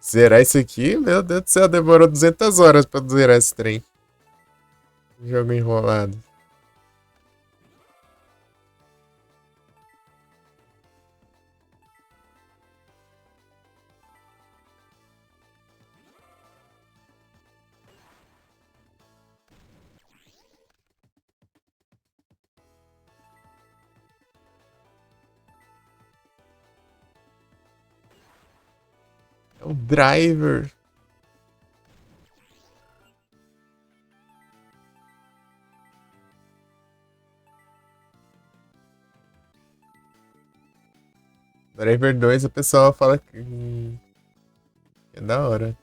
Speaker 1: Zerar isso aqui, meu Deus do céu, demorou 200 horas pra zerar esse trem. Jogo enrolado. É um driver. Forever 2 a pessoa fala que é da hora.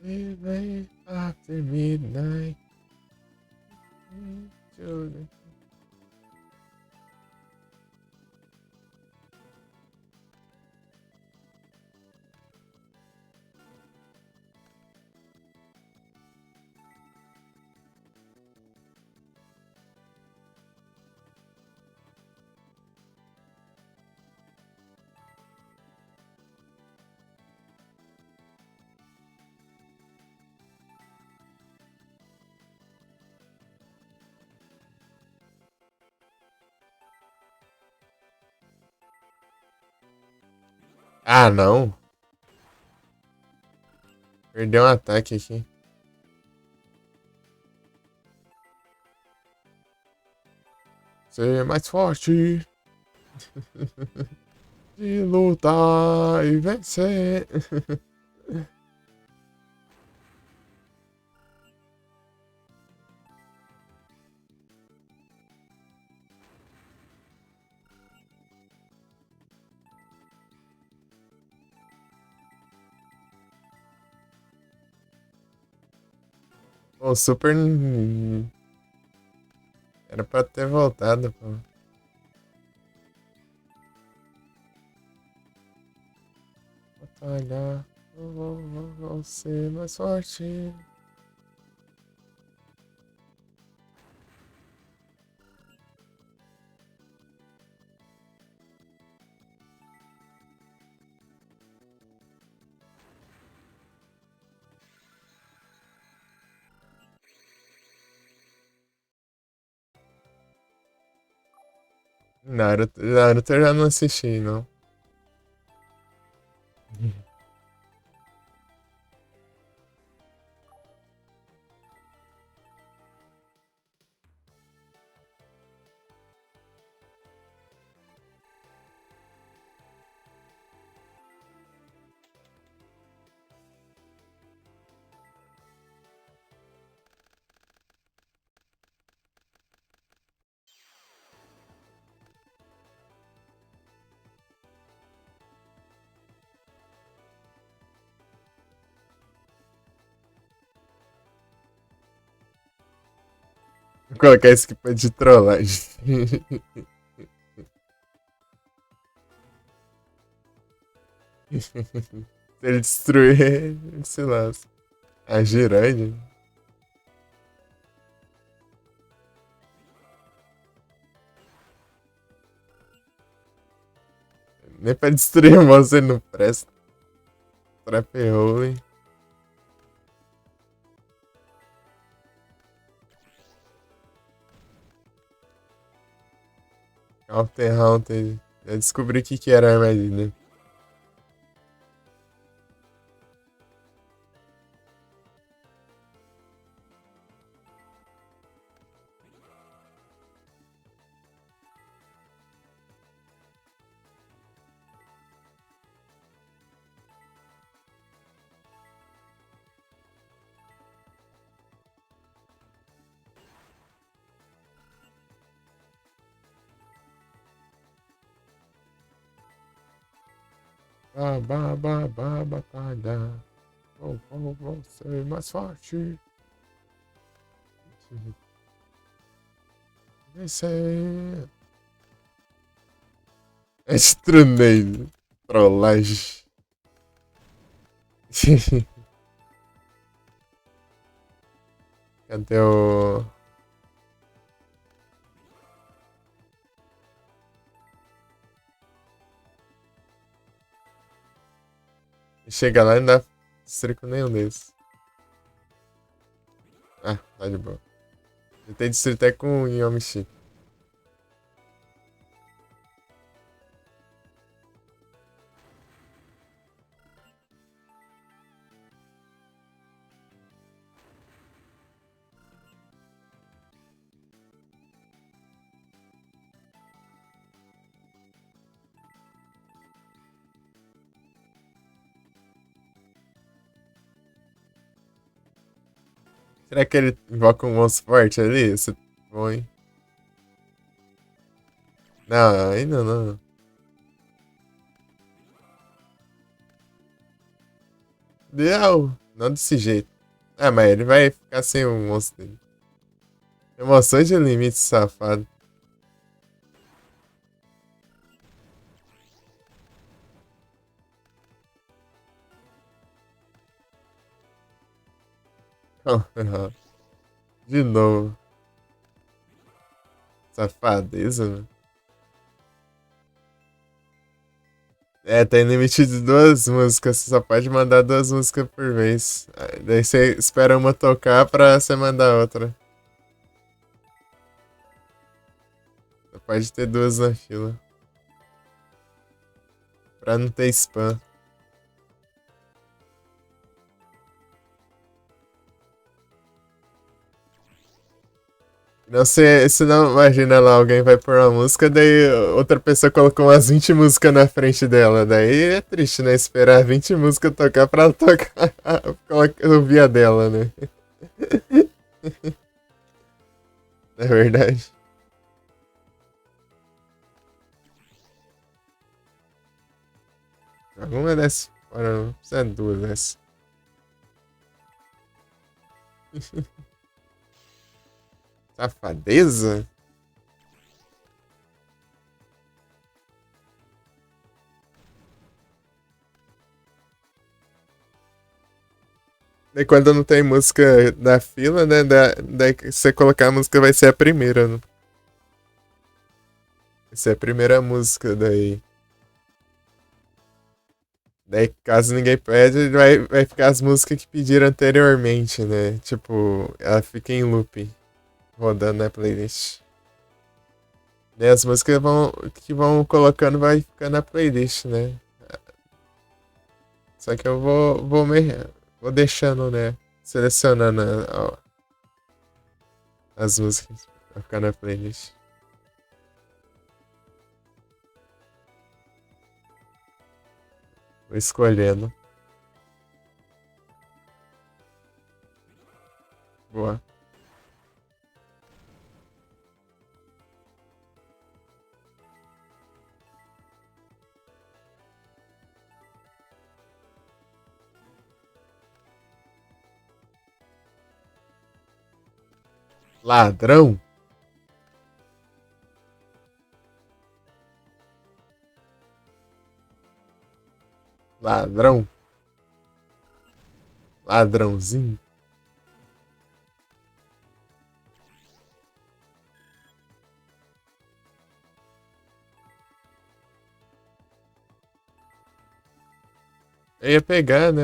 Speaker 1: Midnight after midnight. Ah, não. Perdeu um ataque aqui. Ser mais forte. De lutar e vencer. O Super. Era pra ter voltado, pô. Batalhar. Vou ser mais forte. Naruto eu já não assisti, não. Vou colocar esse aqui de trollagem. Se ele destruir, ele se lasca. A Jiraiya. Nem pra destruir o mouse ele não presta. Trap Hole. Counter Haunted. Já descobri o que era a armadilha. Batalha. Vou ser mais forte. Vencer. Estranei. Trollagem. Cadê o. Chega lá e não dá destruir com nenhum desses. Ah, tá de boa. Eu tenho destruído até com o Yomichi. Será que ele invoca um monstro forte ali? Isso é bom, hein? Não, ainda não. Não, não desse jeito. Ah, mas ele vai ficar sem o monstro dele. Emoções de limite, safado. De novo. Safadeza, mano. É, tem limite de duas músicas. Você só pode mandar duas músicas por vez. Daí você espera uma tocar pra você mandar outra. Só pode ter duas na fila. Pra não ter spam. Não sei, se não, imagina lá, alguém vai pôr uma música, daí outra pessoa colocou umas 20 músicas na frente dela. Daí é triste, né? Esperar 20 músicas tocar pra ela tocar ouvir a dela, né? É verdade. Alguma dessas. Ora, não precisa de duas dessas. Safadeza? Daí quando não tem música na fila, né? Daí que você colocar a música vai ser a primeira, né? Vai ser a primeira música daí. Daí, caso ninguém pede, vai ficar as músicas que pediram anteriormente, né? Tipo, ela fica em loop, rodando na playlist. Daí as músicas que vão colocando vai ficar na playlist, né? Só que eu vou deixando, né? Selecionando as músicas pra ficar na playlist. Vou escolhendo. Boa. Ladrão? Ladrão? Ladrãozinho? Eu ia pegar, né?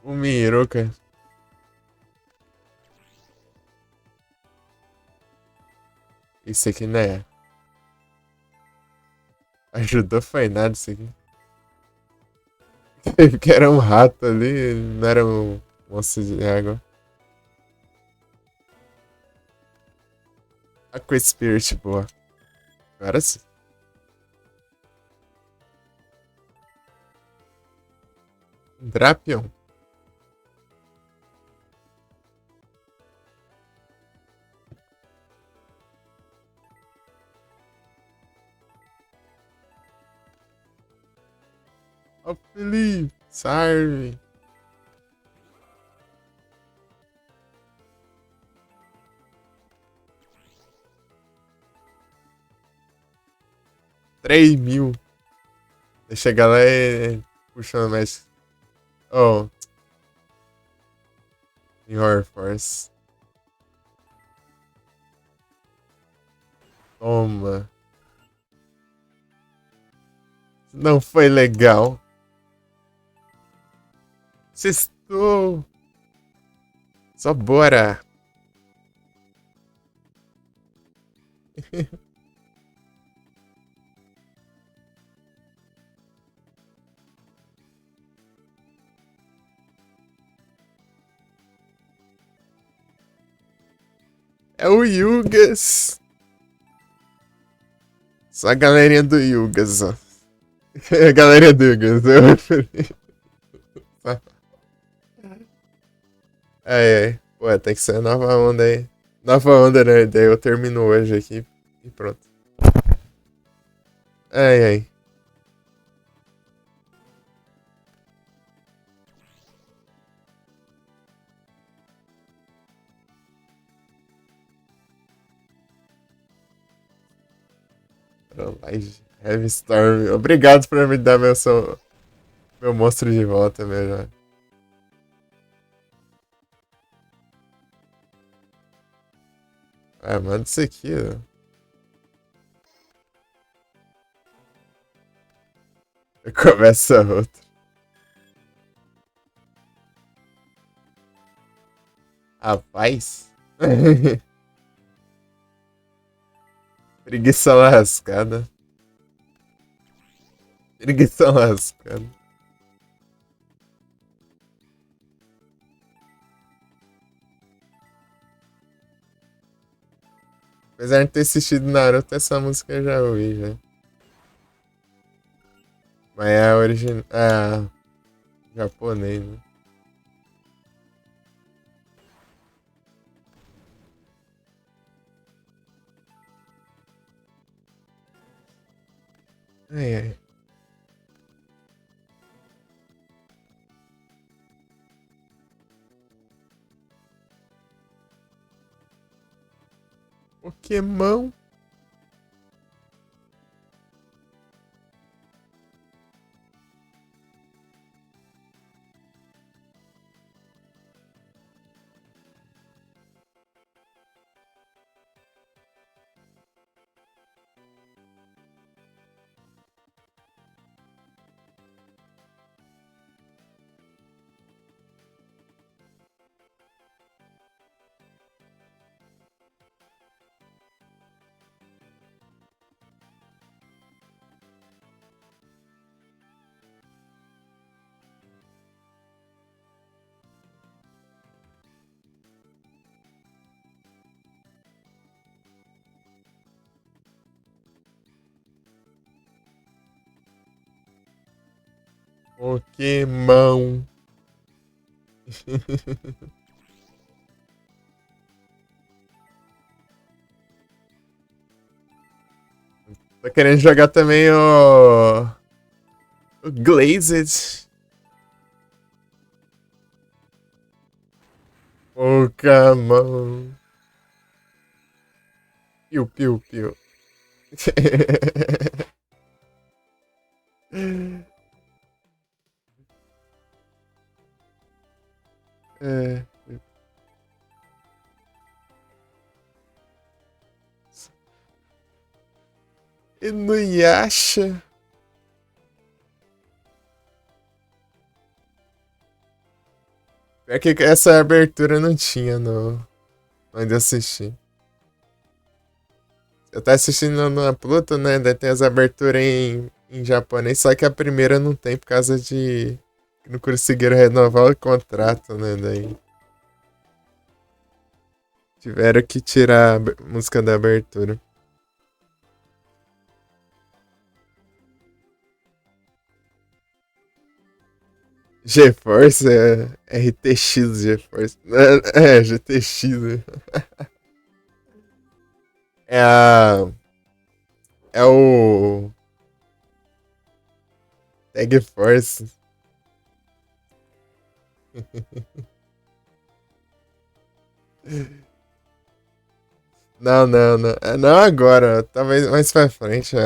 Speaker 1: O Miroca. Isso aqui, né? Ajudou foi nada isso aqui. Que era um rato ali, não era um monstro de água. Aqua Spirit, boa. Agora sim. Drapion. Ó, Felipe. Sarve. 3.000. Deixa chegar lá e puxa mais. Oh, em Horror Force. Toma. Não foi legal. Sextou. Só bora. É o Yugas. Só a galerinha do Yugas, ó. A galerinha do Yugas, eu referi. Ai, ai. Pô, tem que ser nova onda aí. Nova onda, né? Daí eu termino hoje aqui e pronto. Ai, ai. Live Heavy Storm. Obrigado por me dar meu monstro de volta, melhor. Ah, manda isso aqui, ó. Começa outra. Rapaz. Preguiça lascada. Preguiça lascada. Apesar de não ter assistido Naruto, essa música eu já ouvi, já. Mas é a original. Ah, japonês, né? Ai, ai. Pokémon. Pokémon. Tô querendo jogar também o Glazed. Pokémon. Piu, piu, piu. É. Inuyasha. É que essa abertura não tinha no. Onde assisti. Eu tava assistindo na Pluto, né? Daí tem as aberturas em japonês, só que a primeira não tem por causa de. Que não conseguiram renovar o contrato, né? Daí. Tiveram que tirar a música da abertura. GeForce é RTX GeForce. É, GTX. Né? É a. É o. Tag Force. Não, não, não. Não agora. Talvez mais pra frente.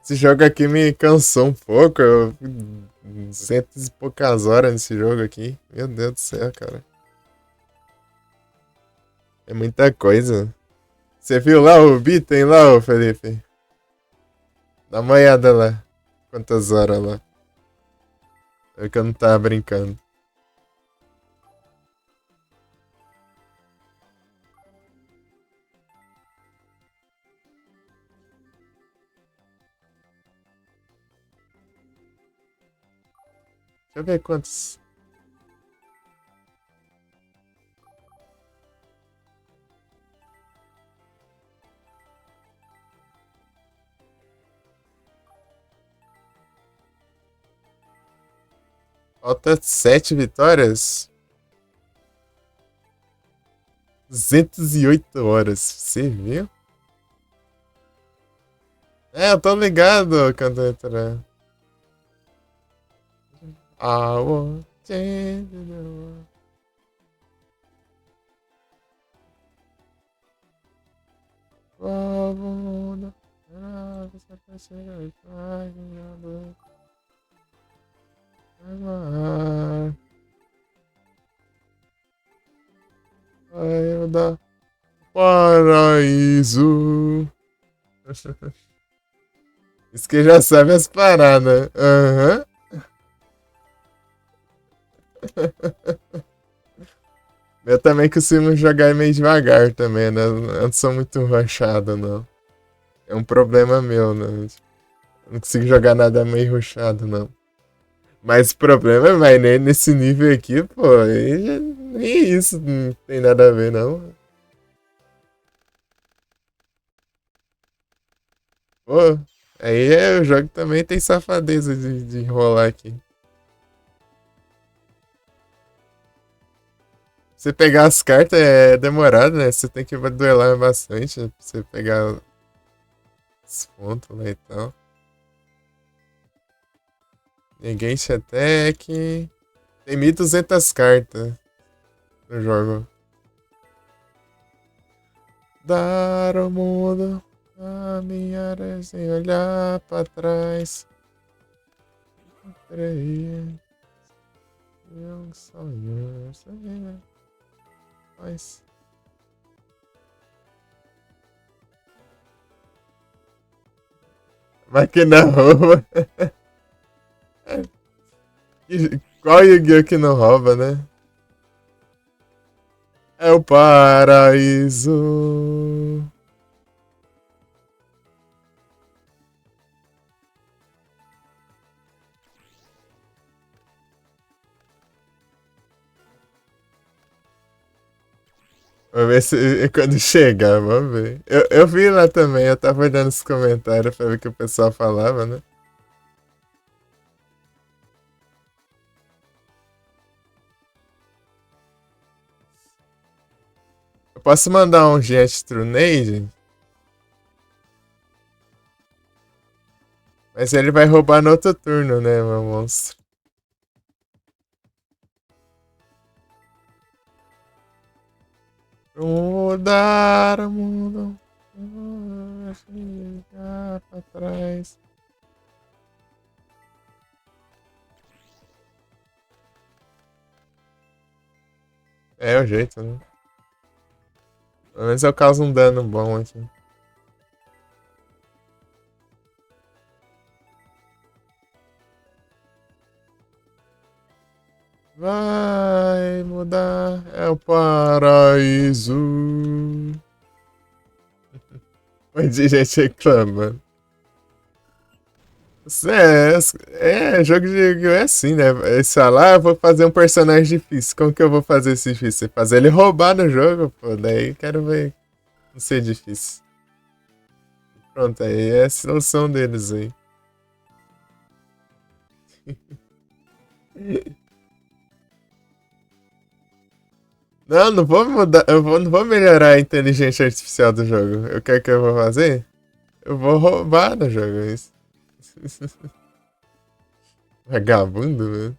Speaker 1: Esse jogo aqui me cansou um pouco. Eu... Cento e poucas horas nesse jogo aqui. Meu Deus do céu, cara. É muita coisa. Você viu lá o Bitem lá, ô Felipe? Dá uma olhada lá. Quantas horas lá. É que eu não tava brincando. Deixa eu ver quantos. Falta 7 vitórias. 208 horas. Você viu? É, eu tô ligado, cantora. I want change the world. O mundo. Ah, você vai chegar e vai ganhando. Vai dar paraíso. Isso que já sabe as paradas. Aham. Eu também costumo jogar meio devagar também, né? Eu não sou muito rushado, não. É um problema meu, né? Eu não consigo jogar nada meio rushado, não. Mas o problema é, mas nesse nível aqui, pô, nem isso não tem nada a ver, não. Pô, aí o jogo também tem safadeza de enrolar aqui. Você pegar as cartas é demorado, né? Você tem que duelar bastante pra você pegar os pontos lá e tal. Ninguém attack. Tem 1.200 cartas no jogo. Dar o mundo a minha área sem olhar pra trás. Entrei. Eu sonho, sonho. Mas. Mas que não. Qual Yu-Gi-Oh! Que não rouba, né? É o paraíso. Vamos ver se quando chegar, vamos ver. Eu vi lá também, eu tava olhando os comentários pra ver o que o pessoal falava, né? Eu posso mandar um Jet Trunade, mas ele vai roubar no outro turno, né, meu monstro? Mudar o mundo. Ficar pra trás. É o jeito, né? Pelo menos eu causo um dano bom aqui. Vai mudar, é o paraíso. Mas de gente reclamando. Jogo de Yu-Gi-Oh! É assim, né? Esse lá, eu vou fazer um personagem difícil. Como que eu vou fazer esse difícil? Fazer ele roubar no jogo, pô. Daí quero ver não ser difícil. Pronto, aí é a solução deles aí. Não, não vou mudar, não vou melhorar a inteligência artificial do jogo. Eu quero que eu vou fazer? Eu vou roubar no jogo, é isso. Vagabundo, mano.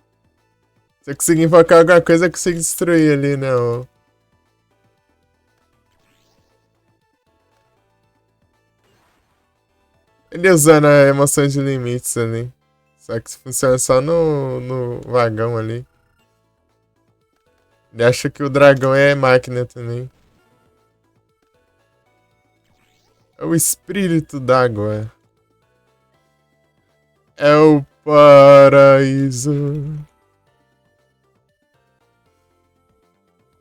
Speaker 1: Se eu conseguir invocar alguma coisa, eu consigo destruir ali, não. Ele usando a emoção de limites ali. Só que funciona só no vagão ali. Ele acha que o dragão é máquina também. É o espírito d'água. É o paraíso.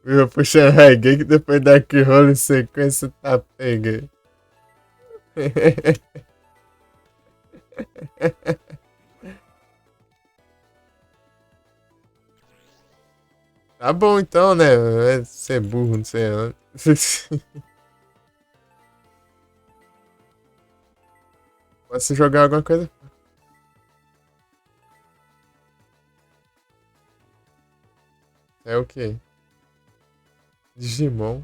Speaker 1: Viu? Puxando reggae que depois da que rola em sequência tá pega. Tá bom então, né? É ser burro, não sei. Não. Posso jogar alguma coisa? É o quê? Digimon?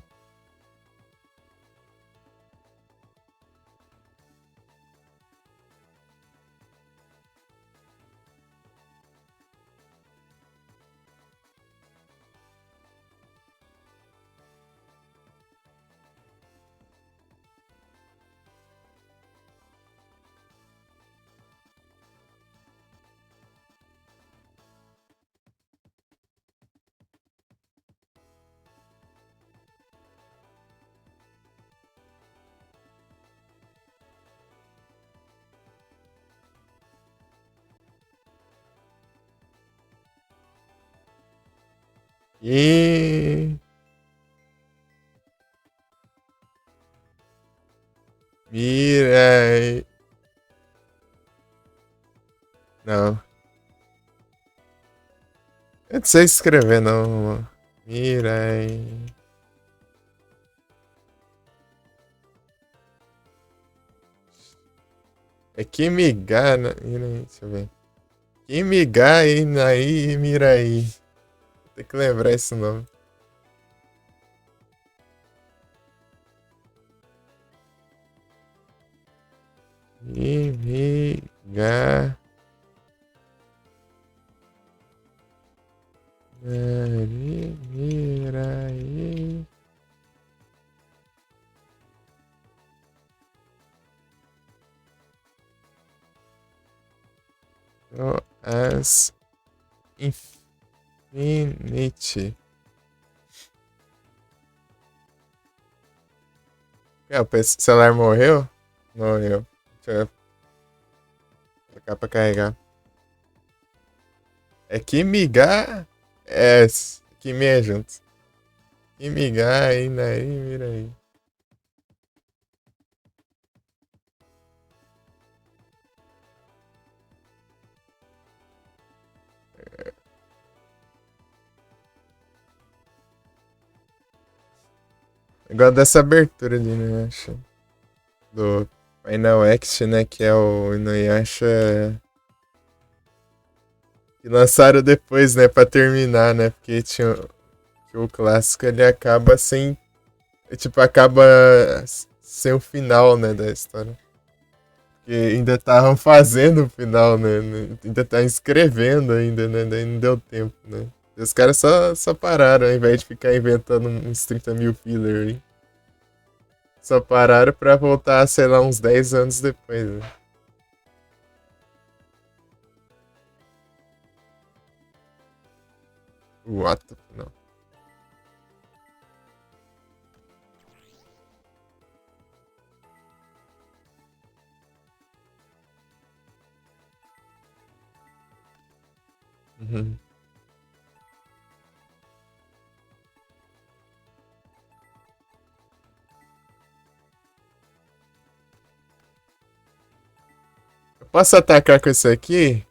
Speaker 1: E Mirai. Não. Eu não sei escrever, não. Mirai. É Kimiga. Deixa eu ver. Kimiga Inai Mirai. Tem que lembrar esse nome. Kimiga Mirai. No as Infinity. É, o celular morreu? Morreu. Deixa eu colocar pra carregar. É Kimiga. É. Kimi é junto. Kimiga Inai Mirai. Eu gosto dessa abertura de Inuyasha. Do Final Act, né? Que é o Inuyasha. Que lançaram depois, né? Pra terminar, né? Porque tinha, que o clássico ele acaba sem. Tipo, acaba sem o final, né? Da história. Porque ainda estavam fazendo o final, né? Ainda tá escrevendo ainda, né? Daí não deu tempo, né? E os caras só pararam, ao invés de ficar inventando uns 30 mil filler aí. Só pararam pra voltar, sei lá, uns 10 anos depois, né? What? Não. Uhum. Eu posso atacar com isso aqui?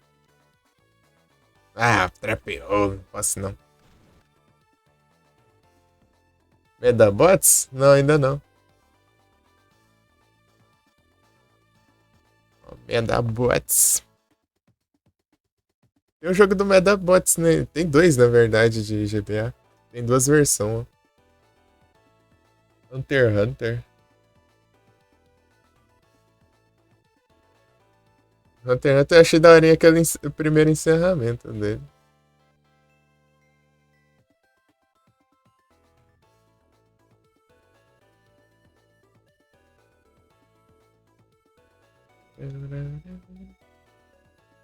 Speaker 1: Ah, trapeou. Não posso não. Medabots? Não, ainda não. Ó, Medabots. Tem o jogo do Medabots, né? Tem dois, na verdade, de GBA. Tem duas versões. Ó. Hunter x Hunter. Hunter x Hunter eu achei daorinha aquele o primeiro encerramento dele.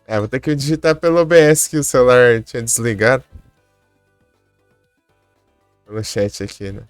Speaker 1: É, vou ter que digitar pelo OBS que o celular tinha desligado. Pelo chat aqui, né?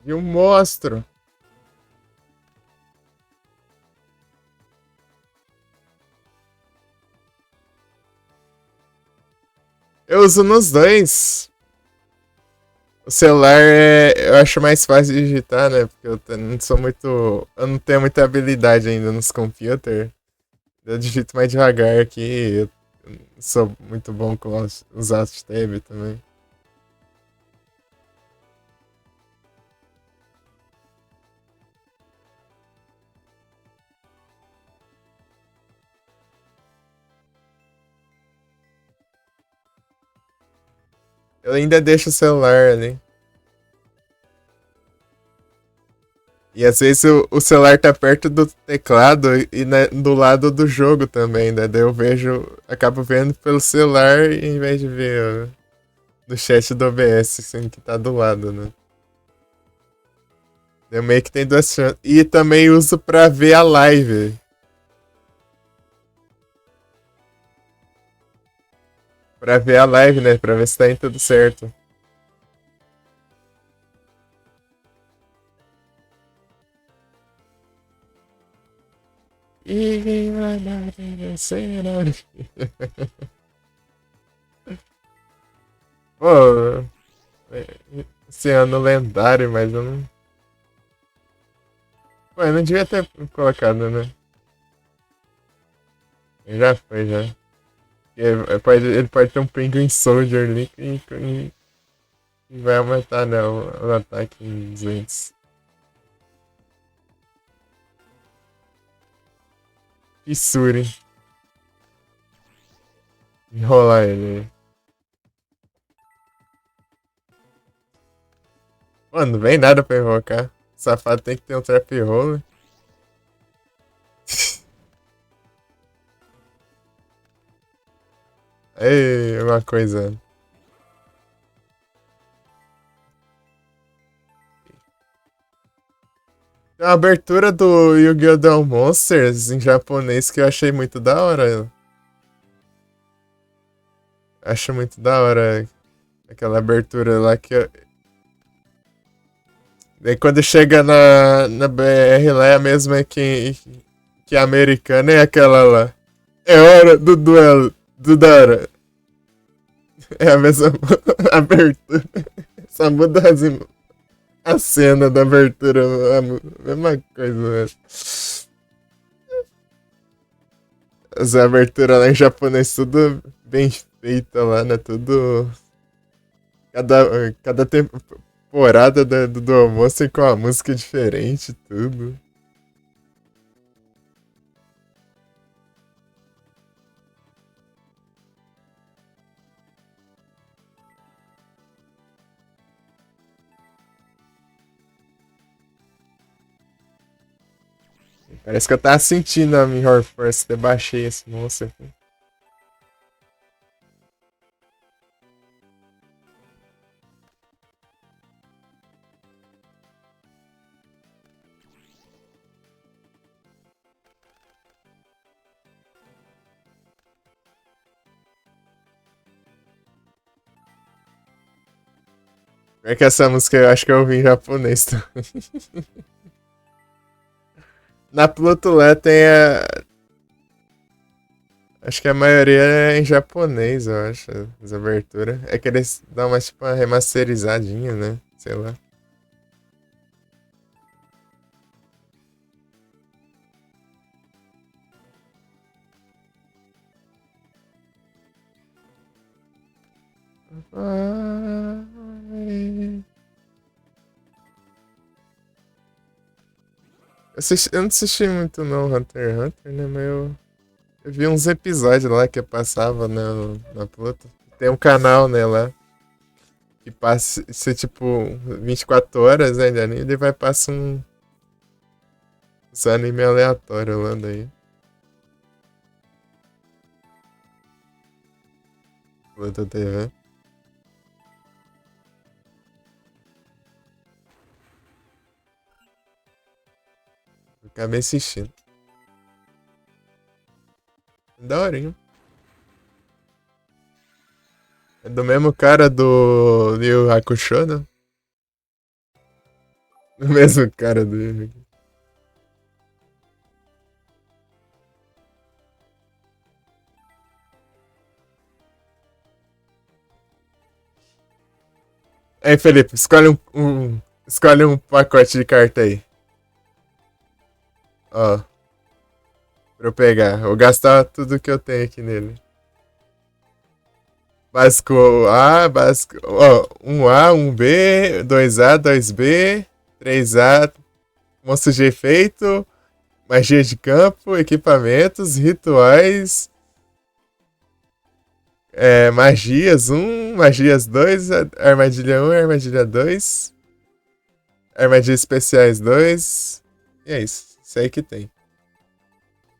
Speaker 1: E um monstro. Eu uso nos dois. O celular eu acho mais fácil de digitar, né? Porque não sou muito. Eu não tenho muita habilidade ainda nos computers. Eu digito mais devagar aqui. Eu sou muito bom com os alt tab também. Eu ainda deixo o celular ali. E às vezes o celular tá perto do teclado e do lado do jogo também, né? Daí eu vejo, acabo vendo pelo celular em vez de ver no chat do OBS, assim, que tá do lado, né? Eu meio que tem duas chances. E também uso pra ver a live. Pra ver a live, né? Pra ver se tá indo tudo certo. E vai dar vencer. Pô, esse ano lendário, mas eu não. Pô, eu não devia ter colocado, né? Já foi, já. Ele pode ter um Penguin Soldier ali e vai aumentar, né, o ataque em 200. Fissure. Enrolar ele. Mano, não vem nada pra invocar. O safado tem que ter um trap roll. Ei, uma coisa. Tem uma abertura do Yu-Gi-Oh! Duel Monsters em japonês que eu achei muito da hora. Acho muito da hora aquela abertura lá que. Daí quando chega na BR lá é a mesma que a americana, é aquela lá. É hora do duelo. Do Dara. É a mesma abertura. Só muda a cena da abertura. A mesma coisa, velho. As aberturas lá em japonês, tudo bem feita lá, né? Tudo. Cada temporada do almoço com uma música diferente, tudo. Parece que eu tava sentindo a Mirror Force, eu baixei esse monstro aqui. É que essa música eu acho que eu ouvi em japonês também. Na Pluto lá tem a. Acho que a maioria é em japonês, eu acho, as aberturas. É que eles dão uma, tipo, uma remasterizadinha, né? Sei lá. Ai. Eu não assisti muito não, Hunter x Hunter, né? Mas eu vi uns episódios lá que eu passava na Pluto. Tem um canal, né, lá. Que passa, se tipo, 24 horas, né, de anime, ele vai passar uns anime aleatórios lá daí. Pluto TV. Eu acabei assistindo. Daorinha. É do mesmo cara do Yu Hakusho, né? Do mesmo cara do Yu Hakusho. Aí, Felipe, escolhe um pacote de carta aí. Ó, pra eu pegar. Vou gastar tudo que eu tenho aqui nele. Básico A, básico. Ó, 1A, 1B, 2A, 2B, 3A, monstro de efeito, magia de campo, equipamentos, rituais, magias 1, magias 2, armadilha 1, armadilha 2, armadilhas especiais 2. E é isso. Isso aí que tem.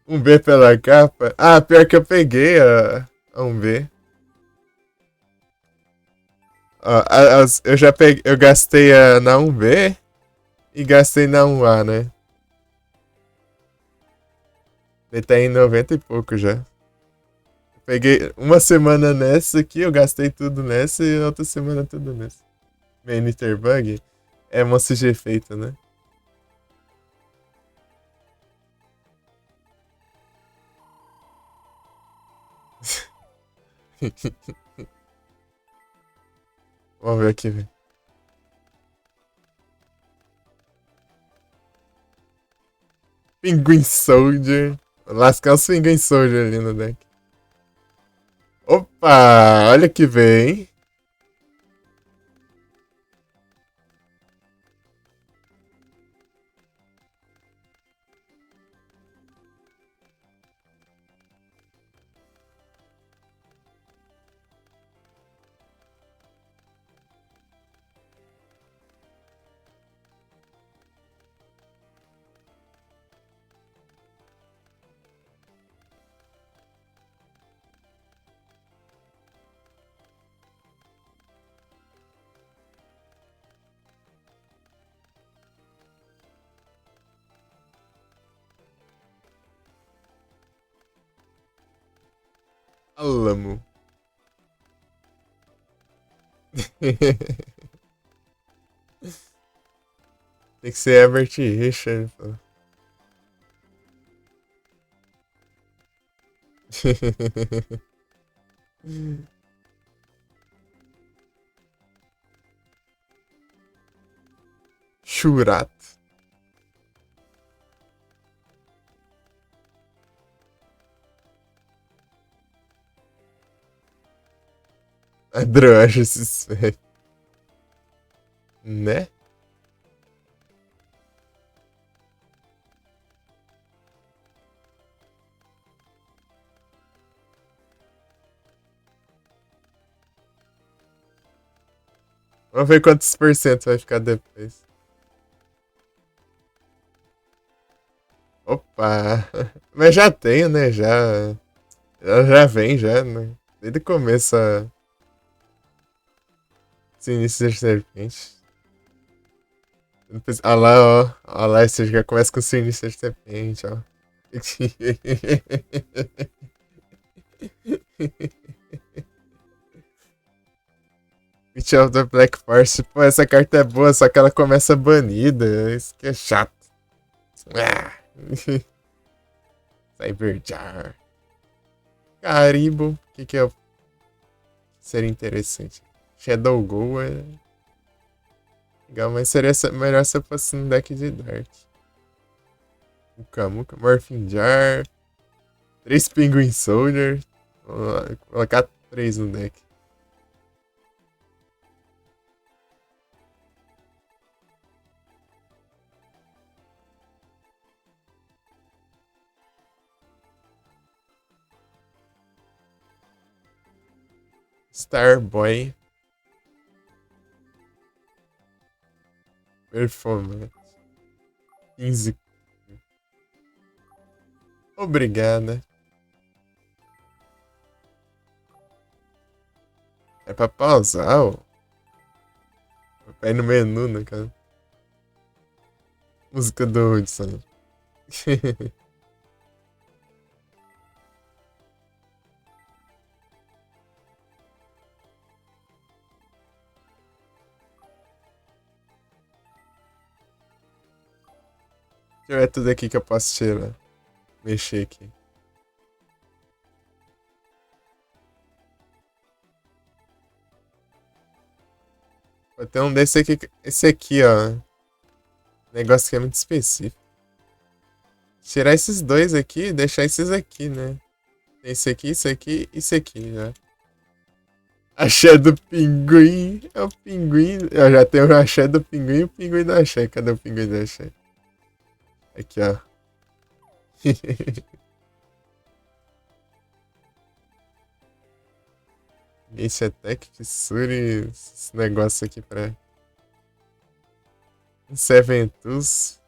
Speaker 1: Um B pela capa. Ah, pior que eu peguei a um B. Ó, eu já peguei. Eu gastei na um B e gastei na um A, né? Ele tá em 90 e pouco já. Eu peguei uma semana nessa aqui, eu gastei tudo nessa e outra semana tudo nessa. Meio Bug é monstro de efeito, né? Vamos ver aqui, velho. Pinguim Soldier. Vou lascar os Pinguim Soldier ali no deck. Opa! Olha que vem. Alamo. Tem que ser Herbert Richard, pô. Churat. Adoro, acho esses velhos. Né? Vamos ver quantos por cento vai ficar depois. Opa! Mas já tenho, né? Já vem, já, né? Desde o começo a Sinistro Serpente. Olha lá, ó. Olha lá, você já começa com Sinistro Serpente, ó. Witch of the Black Force. Pô, essa carta é boa, só que ela começa banida. Isso que é chato. Ah. Cyberjar. Caribou. O que é seria interessante? Shadow Go é legal, mas seria melhor se eu fosse no deck de Dark. Muka Morphin Jar. 3 Penguin Soldier. Vou colocar 3 no deck. Starboy. Performance. 15. Obrigada. É pra pausar, ó. Vai no menu, né, cara? Música do Hudson. Deixa eu ver tudo aqui que eu posso tirar. Mexer aqui. Vou ter um desse aqui. Esse aqui, ó. Negócio que é muito específico. Tirar esses dois aqui e deixar esses aqui, né? Esse aqui, esse aqui e esse aqui já. Axé do pinguim. É o pinguim. Eu já tenho o axé do pinguim e o pinguim do axé. Cadê o pinguim do axé? Aqui, ó. Esse Attack Fissure. Esse negócio aqui pra. Seventus.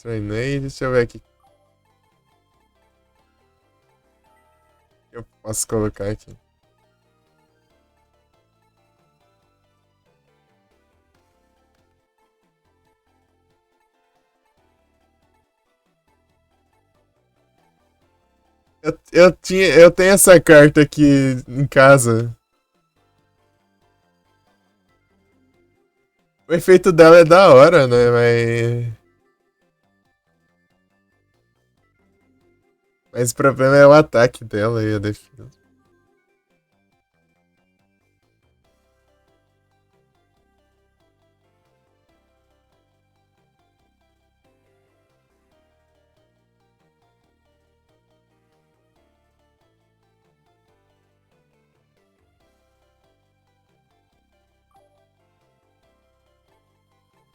Speaker 1: Treinei. Deixa eu ver aqui. Eu posso colocar aqui. Eu tenho essa carta aqui em casa. O efeito dela é da hora, né? Mas o problema é o ataque dela e a defesa.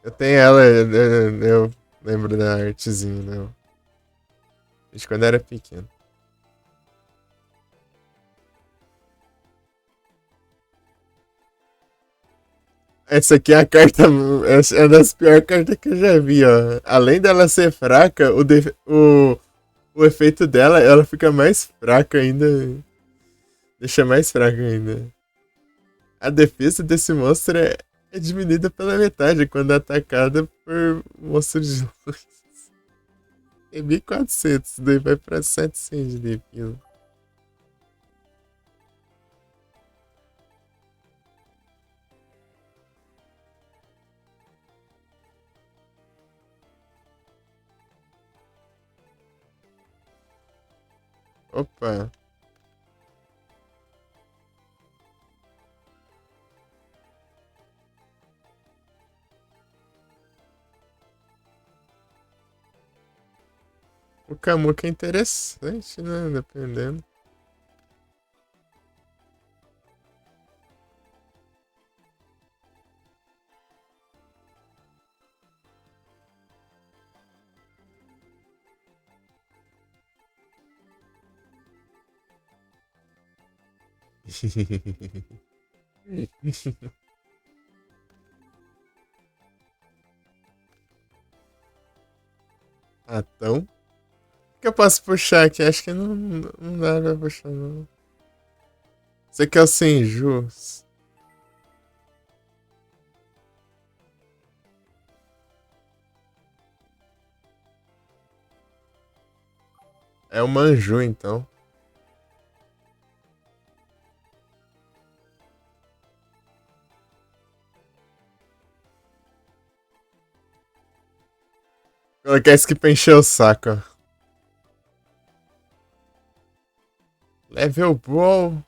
Speaker 1: Eu tenho ela, eu lembro da artezinha, né? Desde quando eu era pequeno. Essa aqui é a carta. Essa é uma das piores cartas que eu já vi, ó. Além dela ser fraca, o efeito dela, ela fica mais fraca ainda. Deixa mais fraca ainda. A defesa desse monstro é diminuída pela metade quando é atacada por monstros de luz. É 1400, daí vai pra 700 de defesa. Opa. O Kamuka é interessante, né? Dependendo. Ratão? O que eu posso puxar aqui? Acho que não dá pra puxar, não. Esse aqui é o Senjus. É o Manju, então. Colocar esse aqui pra encher o saco, ó. Level Ball.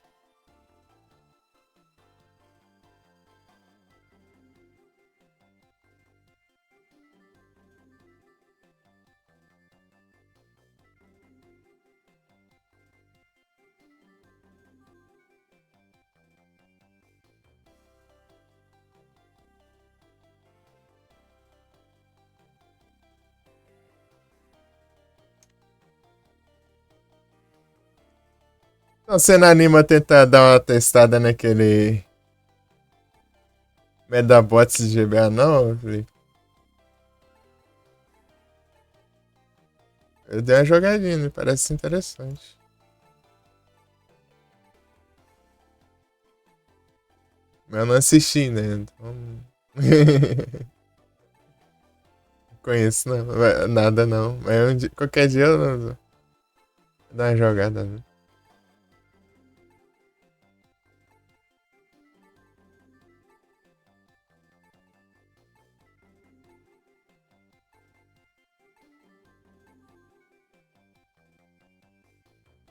Speaker 1: Então você não anima a tentar dar uma testada naquele Medabots de GBA, não, Felipe? Eu dei uma jogadinha, me parece interessante. Mas eu não assisti, né? Então. Não conheço, não. Nada, não. Mas qualquer dia eu dou uma jogada, né?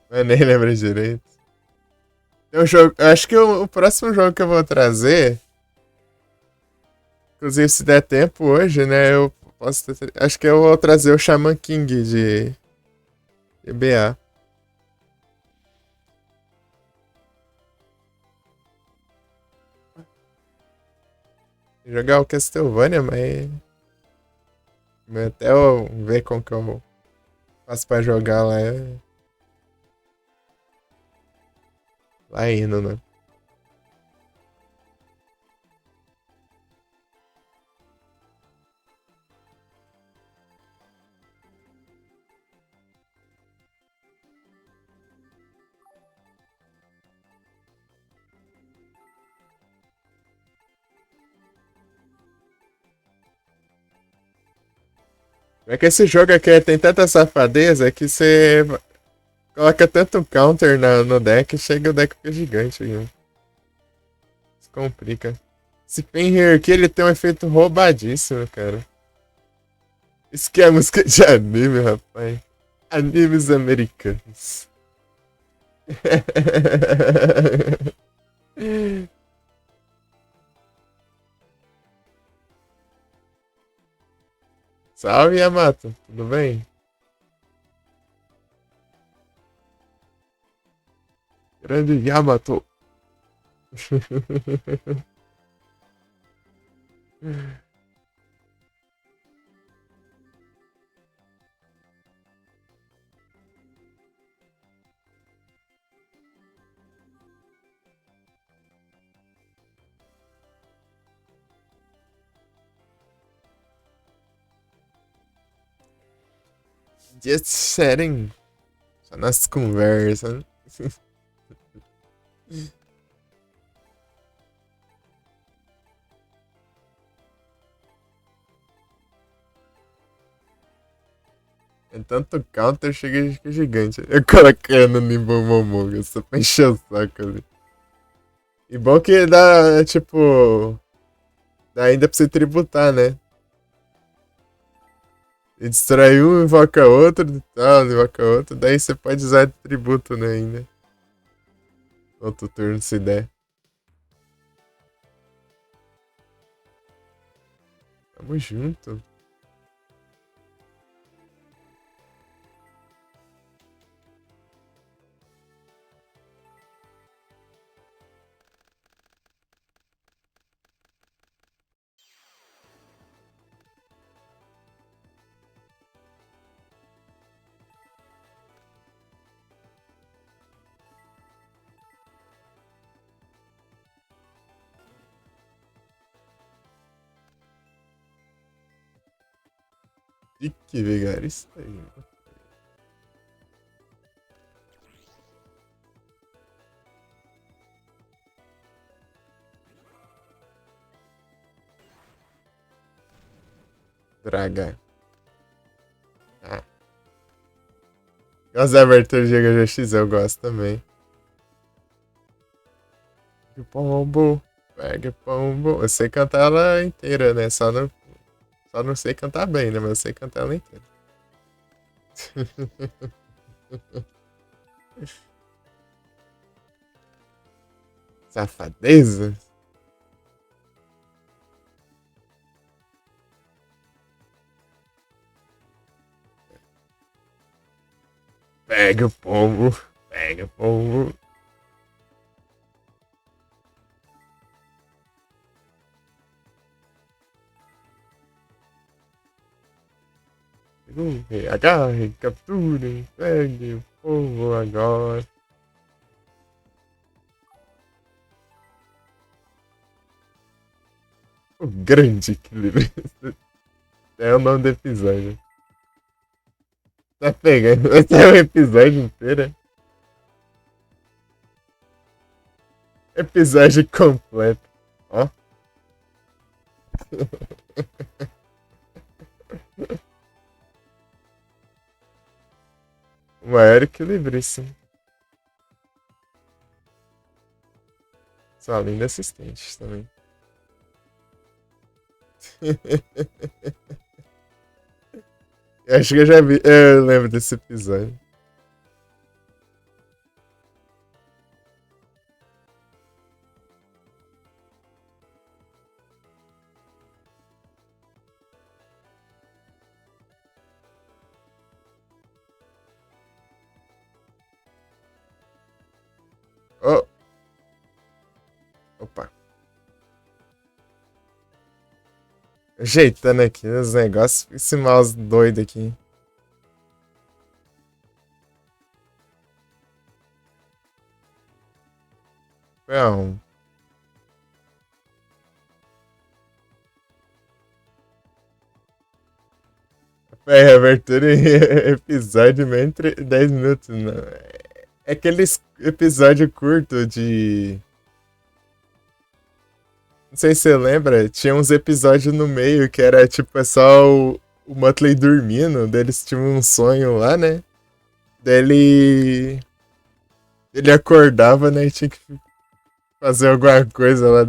Speaker 1: Eu nem lembro direito. Tem um jogo. Eu acho que o próximo jogo que eu vou trazer. Inclusive, se der tempo hoje, né? Eu posso acho que eu vou trazer o Shaman King de EBA. Jogar o Castlevania, mas até eu ver como que eu faço pra jogar lá, lá indo, né? É que esse jogo aqui tem tanta safadeza que você coloca tanto counter no deck, chega o deck fica gigante, viu? Se complica. Esse Fenrir aqui, ele tem um efeito roubadíssimo, cara. Isso que é música de anime, rapaz. Animes americanos. Salve, Yamato. Tudo bem? Grande Yamato. Just setting. Só nas conversas. É tanto counter, chega gigante. Eu coloquei no Nimble Momoga, só pra encher o saco ali. E bom que dá, tipo. Dá ainda pra você tributar, né? E distrai um, invoca outro, e tal, invoca outro. Daí você pode usar tributo, né, ainda. Outro turno se der. Tamo junto. E que vigarista aí. Draga. Ah. As aberturas de HGX eu gosto também. Que pombo. Pega pombo. Eu sei cantar ela inteira, né? Só não sei cantar bem, né? Mas eu sei cantar ela inteira. Safadeza. Pega o pombo. Pega o pombo. Agarre, capture, pegue o pombo agora. O grande equilíbrio. É o nome do episódio. Tá pegando. Esse é o episódio inteiro. Episódio completo. Ó. O maior equilibríssimo. Sua linda assistente também. Eu acho que eu já vi. Eu lembro desse episódio. Oh, opa. Ajeitando aqui os negócios. Esse mouse doido aqui. Não. É, abertura em episódio meio entre 10 minutos. Não. É aquele episódio curto de. Não sei se você lembra, tinha uns episódios no meio que era tipo é só o Muttley dormindo, daí eles tinham um sonho lá, né? Daí ele acordava, né? E tinha que fazer alguma coisa lá,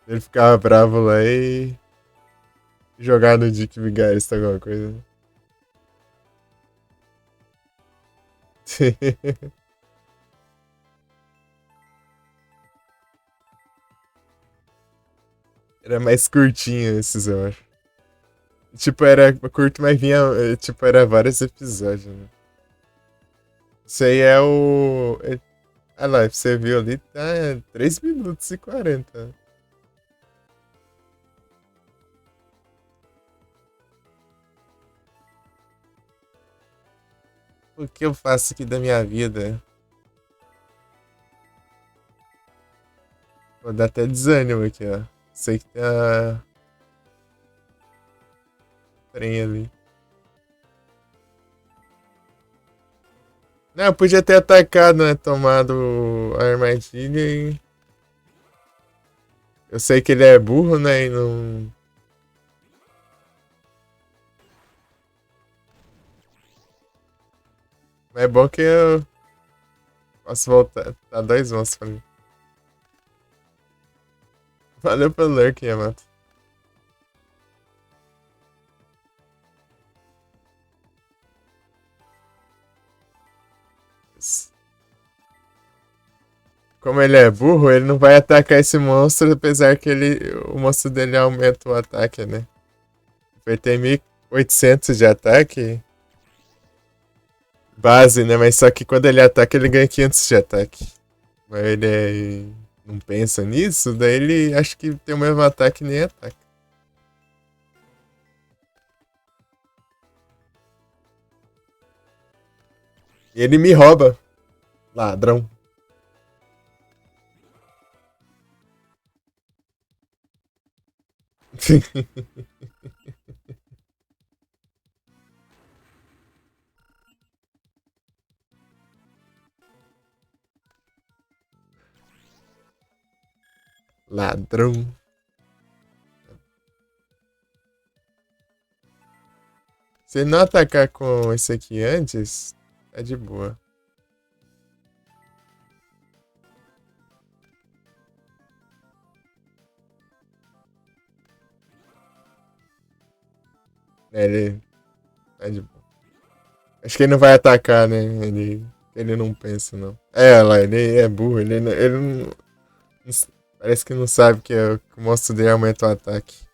Speaker 1: ele ficava bravo lá e jogar no Dick Vigarista alguma coisa. Era mais curtinho esses, eu acho. Tipo, era curto, mas vinha. Tipo, era vários episódios, né? Isso aí é o. Ah lá, você viu ali, tá 3 minutos e 40. O que eu faço aqui da minha vida? Vou dar até desânimo aqui, ó. Sei que tem a trem ali. Não, eu podia ter atacado, né? Tomado a armadilha e. Eu sei que ele é burro, né? E não. Mas é bom que eu posso voltar. Tá 2 monstros pra mim. Valeu pelo lurk, Yamato. Como ele é burro, ele não vai atacar esse monstro, apesar que o monstro dele aumenta o ataque, né? Ele tem 1800 de ataque, base, né? Mas só que quando ele ataca, ele ganha 500 de ataque. Mas não pensa nisso, daí ele acha que tem o mesmo ataque e nem ataca. E ele me rouba, ladrão. Ladrão. Se ele não atacar com esse aqui antes, é de boa. Ele é de boa. Acho que ele não vai atacar, né? Ele não pensa, não. É, lá, ele é burro, ele não, parece que não sabe que o monstro dele aumenta o ataque.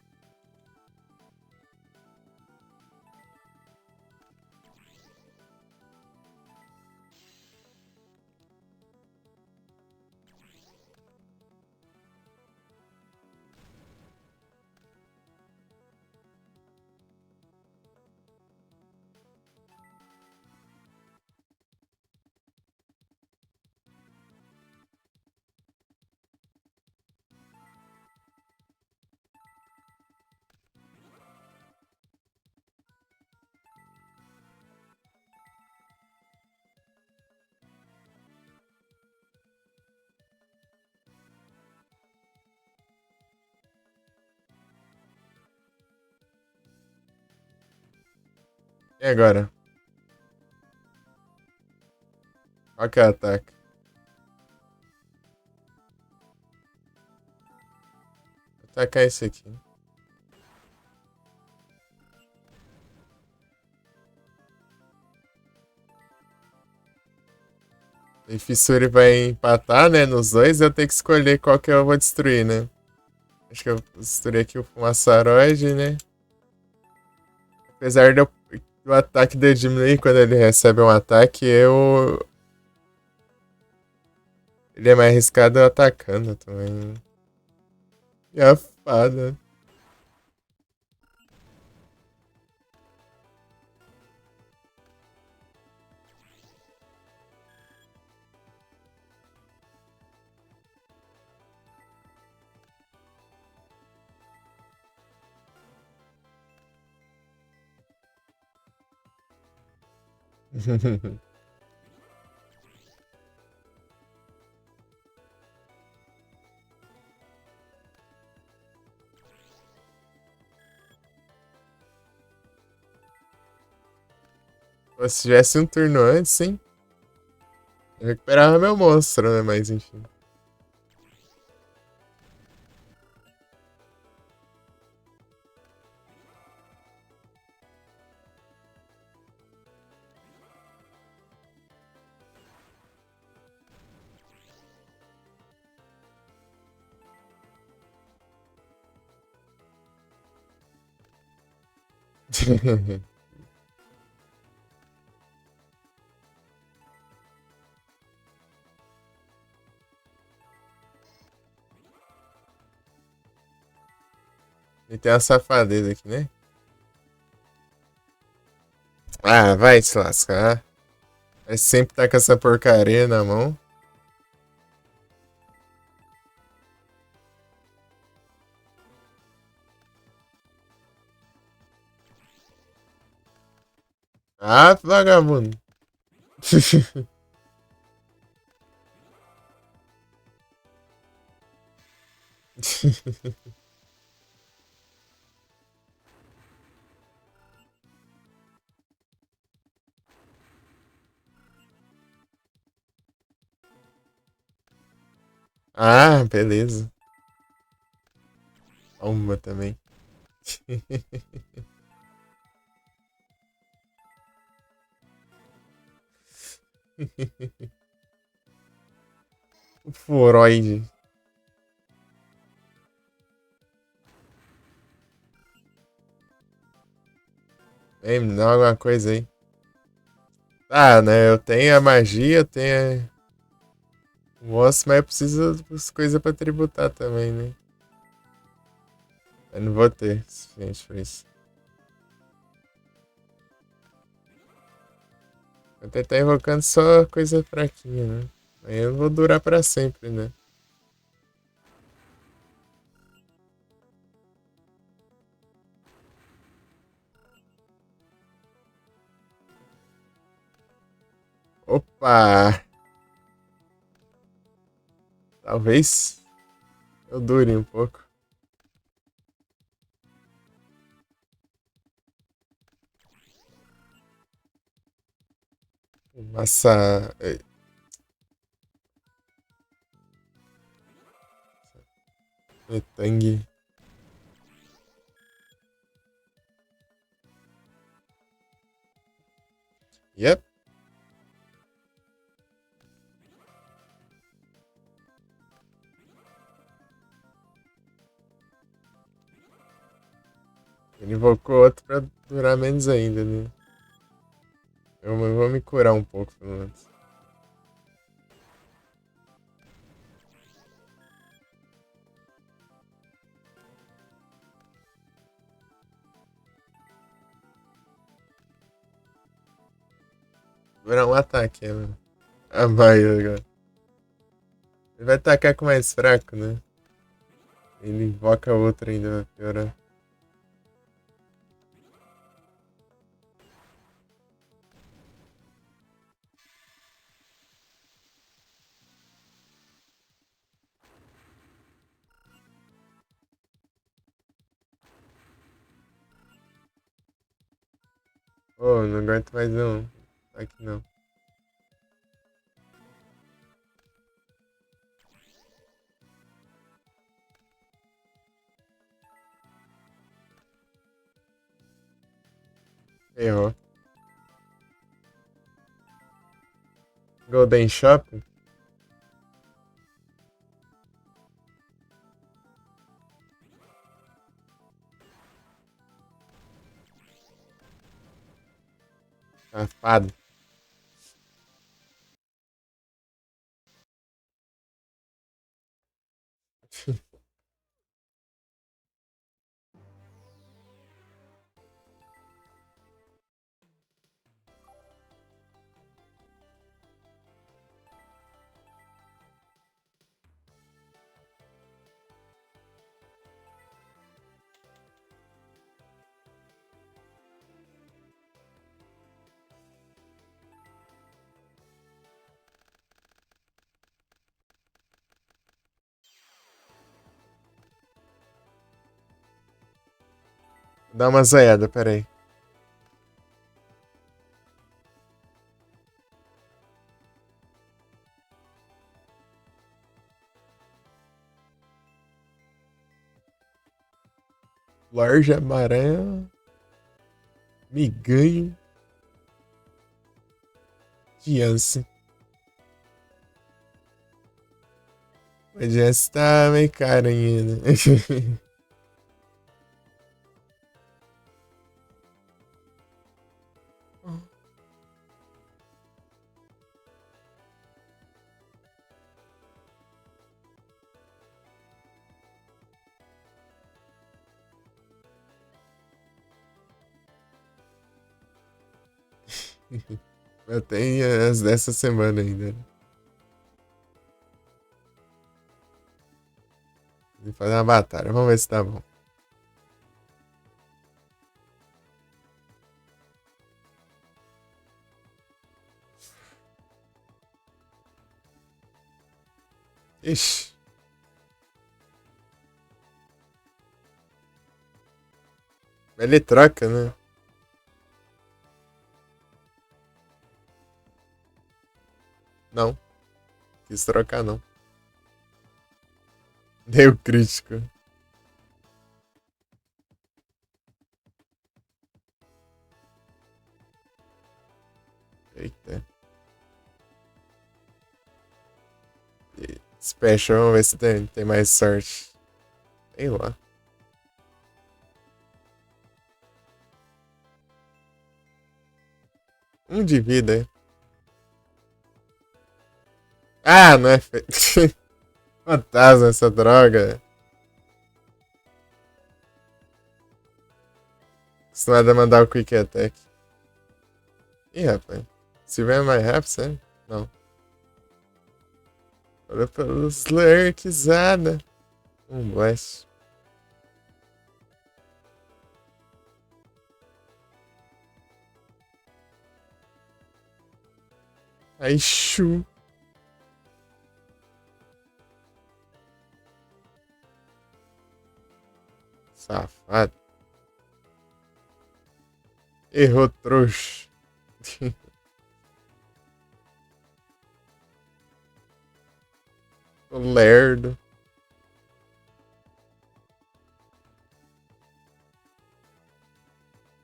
Speaker 1: E agora? Qual que é o ataque? Vou atacar esse aqui. E Fissure vai empatar, né? Nos dois, eu tenho que escolher qual que eu vou destruir, né? Acho que eu destruí aqui o Fumaçaroide, né? Apesar do ataque dele diminuir quando ele recebe um ataque, ele é mais arriscado atacando também. E a fada. Pô, se tivesse um turno antes, hein? Eu recuperava meu monstro, né? Mas enfim. E tem uma safadeza aqui, né? Ah, vai se lascar. Vai sempre tá com essa porcaria na mão. Ah, vagabundo. Ah, beleza. Uma também. O Foroide. Vem, me dá alguma coisa aí. Ah, né? Eu tenho a magia, eu tenho o monstro, mas eu preciso das coisas pra tributar também, né? Eu não vou ter suficiente pra isso. Vou tentar invocando só coisa fraquinha, né? Aí eu vou durar pra sempre, né? Opa! Talvez eu dure um pouco. Massa. Tang. Yep. Ele invocou outro pra durar menos ainda, né? Eu vou me curar um pouco, pelo menos. Virar um ataque, né? Ah, vai agora. Ele vai atacar com mais fraco, né? Ele invoca outro ainda, vai piorar. Pô, não aguento mais não. Aqui não. Errou. Golden Shopping? Safado. Dá uma zoiada, peraí. Large amarelo. Me ganho. Chance. Mas Jance tá meio caro ainda. Eu tenho as dessa semana ainda. Vou fazer uma batalha. Vamos ver se tá bom. Ixi. Ele troca, né? Não. Quis trocar, não. Deu crítico. Eita. Special, vamos ver se tem mais sorte. Sei lá. Um de vida, hein? Ah, não é feio. Fantasma essa droga. Acostumado a mandar o Quick Attack. Ih, rapaz. Se vier mais rápido, sério? Não. Olha pelos lurkzada. Um blast. Aí, chu. Safado. Errou, trouxa. O lerdo.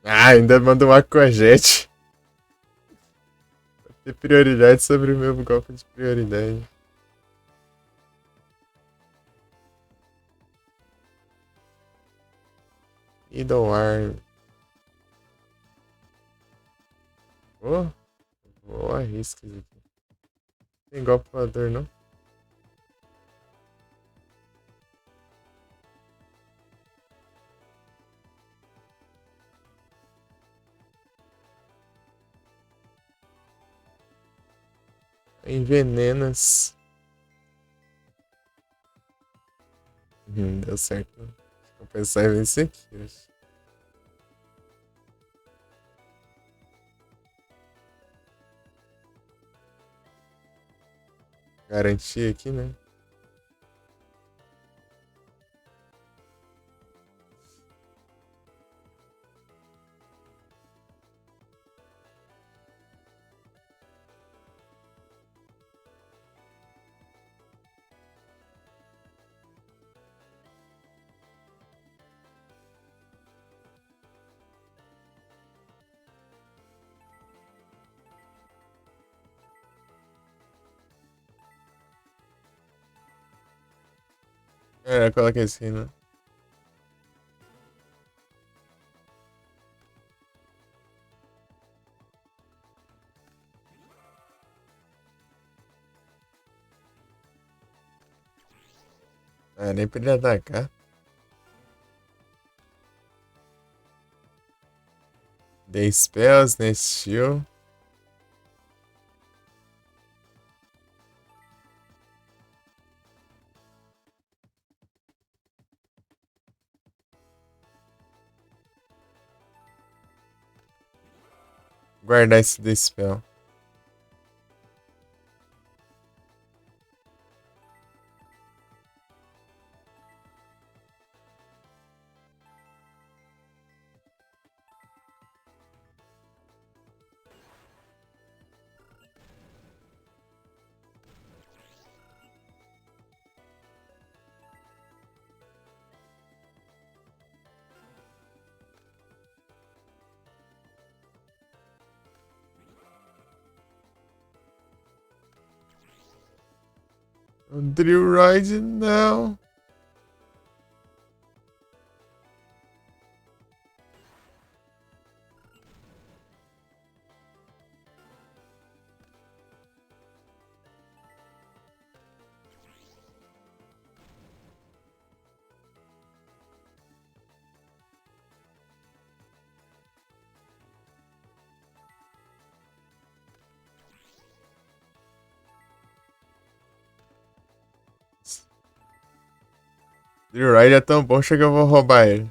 Speaker 1: Ah, ainda manda um Aquajet. Ter prioridade sobre o meu golpe de prioridade. Idle Arm. Oh, vou arriscar isso aqui. Tem golpe voador, não? Envenenas. Deu certo. Vou pensar em vencer aqui hoje. Garantia aqui, né? Pera, coloca esse, né? Ah, nem pra ele atacar. Dei spells nesse shield. Guardar esse Dispel. O Drill Ride não. Drill Ride é tão bom, chega eu vou roubar ele.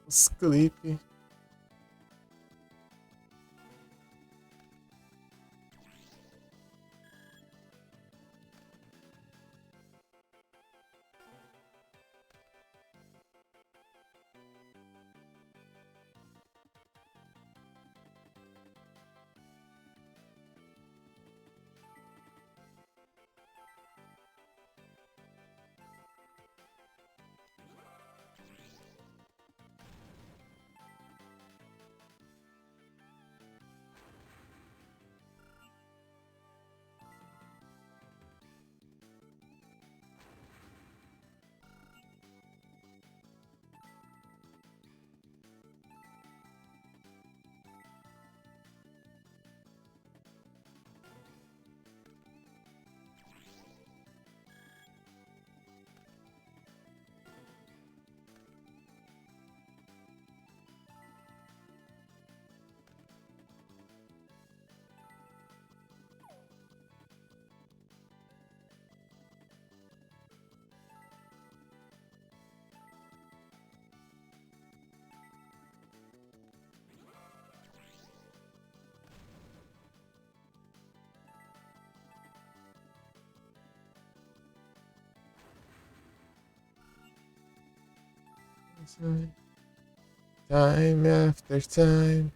Speaker 1: Os clipes. Time after time.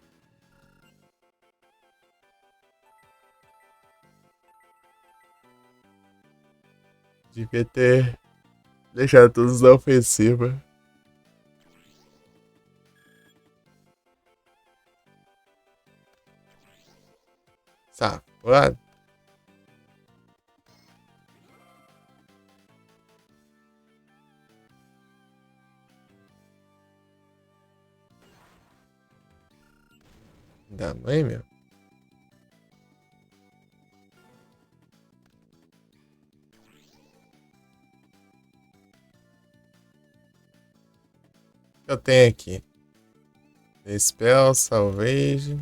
Speaker 1: Devia ter deixado todos na ofensiva. Safado. Da mãe, meu. O que eu tenho aqui? Spell, Salvage.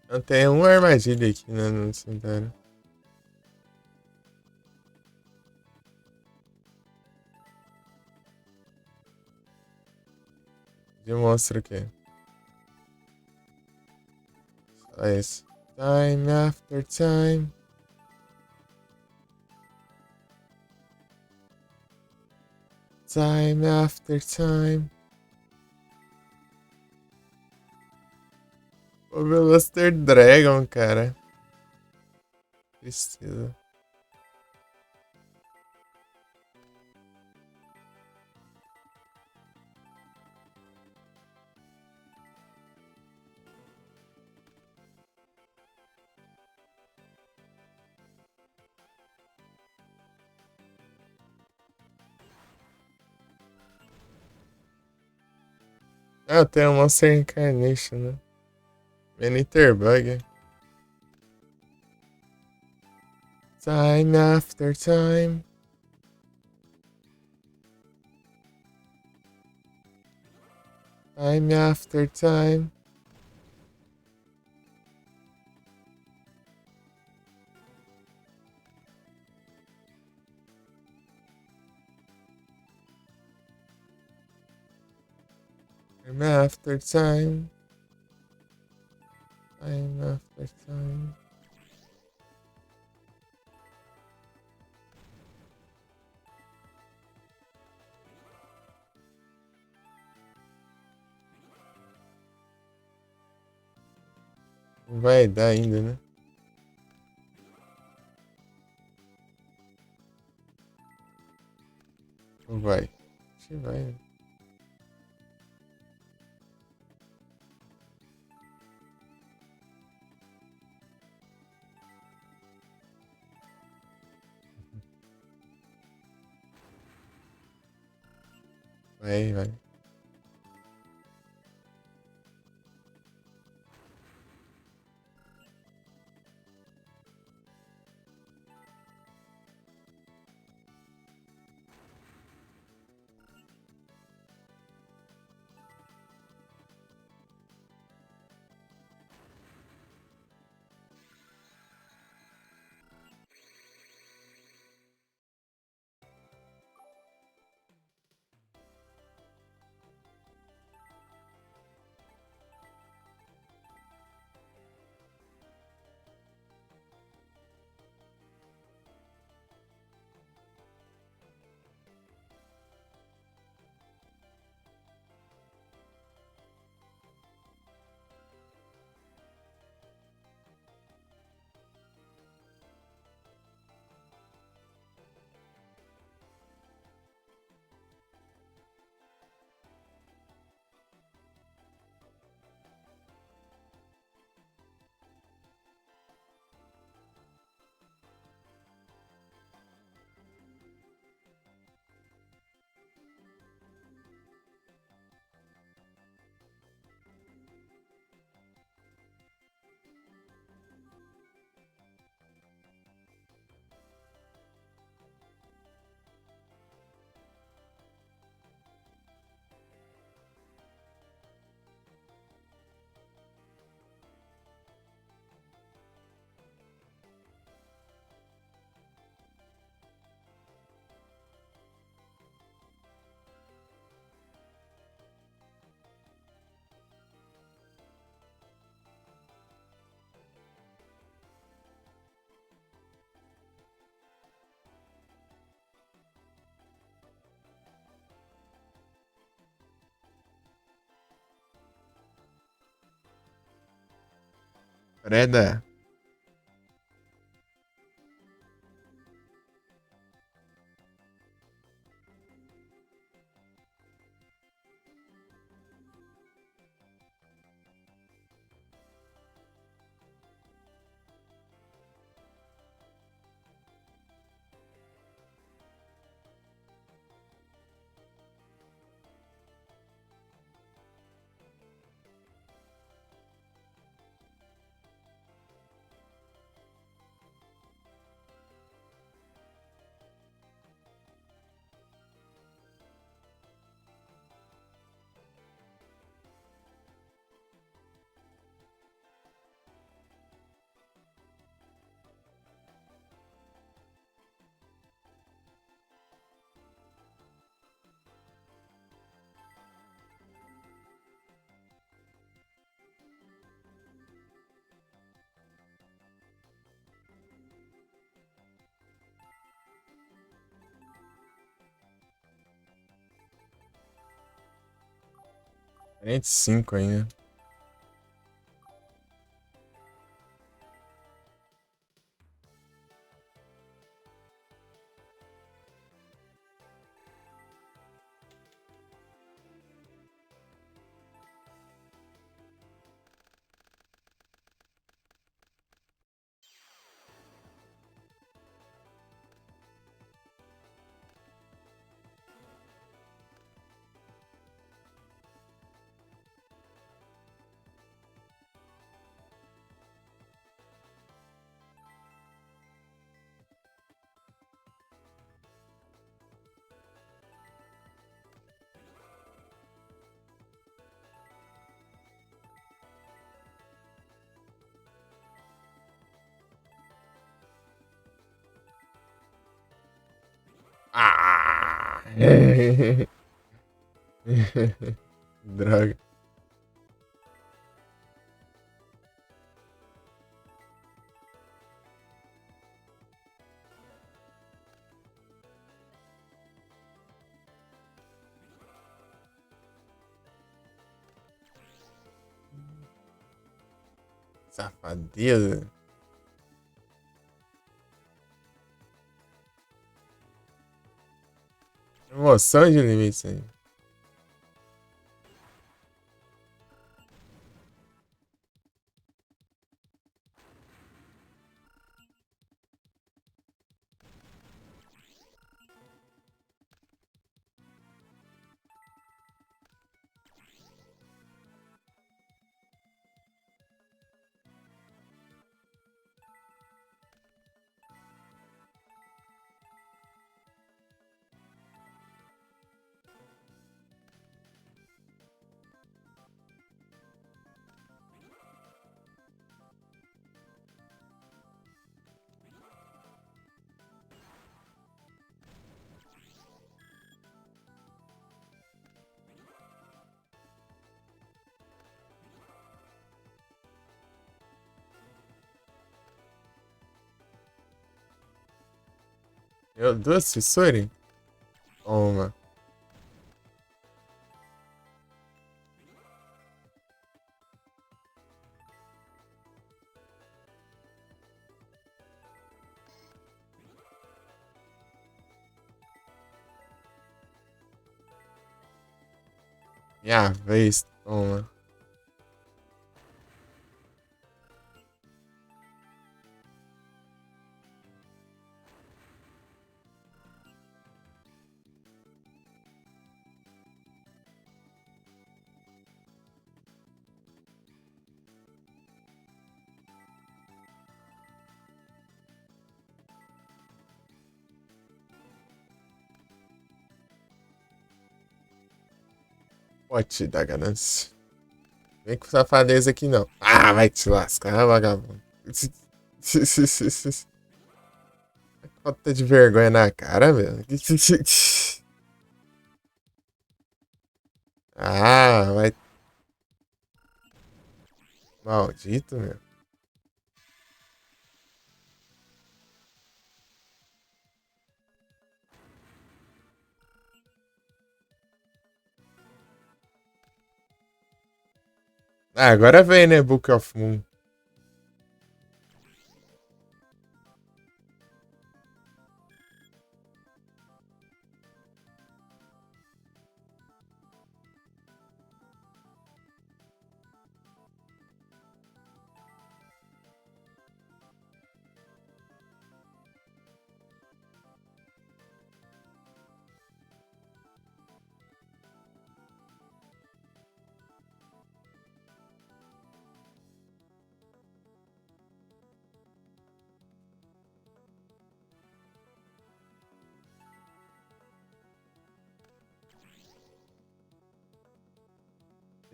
Speaker 1: Eu tenho uma armadilha aqui, né, no cemitério. Demonstra o quê? Só isso. Time after time. Time after time. O Veloster Dragon, cara. Precisa. Ah, tem um Monster Incarnation, né? Maniterbug. Time after time. Time after time. Time after time. Time after time. Não vai dar ainda, né? Não vai. Acho que vai, né? Vai, vai. Preda. 45 ainda. Ah! Droga. Safadeza. Emoção de limites aí. Eu, duas fissuras? Toma. Minha vez, toma. Pote da ganância. Vem com safadeza aqui não. Ah, vai te lascar, vagabundo. Falta de vergonha na cara, meu. Ah, vai. Maldito, meu. Ah, agora vem, né, Book of Moon.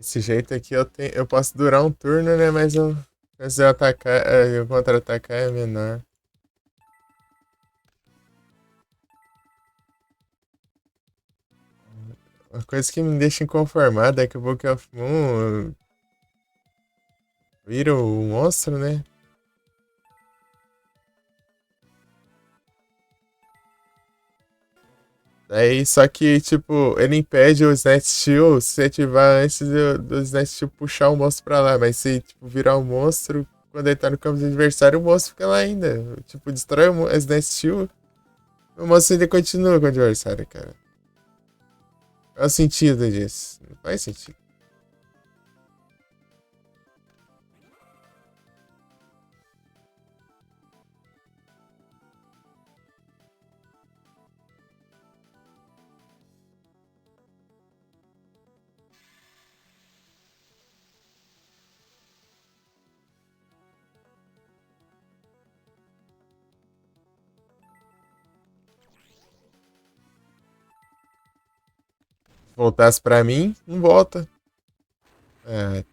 Speaker 1: Desse jeito aqui eu posso durar um turno, né? Mas eu atacar, eu contra-atacar é menor. Uma coisa que me deixa inconformado é que o Book of Moon vira o monstro, né? Aí, só que, tipo, ele impede o Snatch Steel se você ativar antes do Snatch Steel puxar o monstro pra lá. Mas se, tipo, virar o monstro, quando ele tá no campo do adversário, o monstro fica lá ainda. Tipo, destrói o Snatch Steel, o monstro ainda continua com o adversário, cara. Qual é o sentido disso? Não faz sentido. Se voltasse pra mim, não volta. É,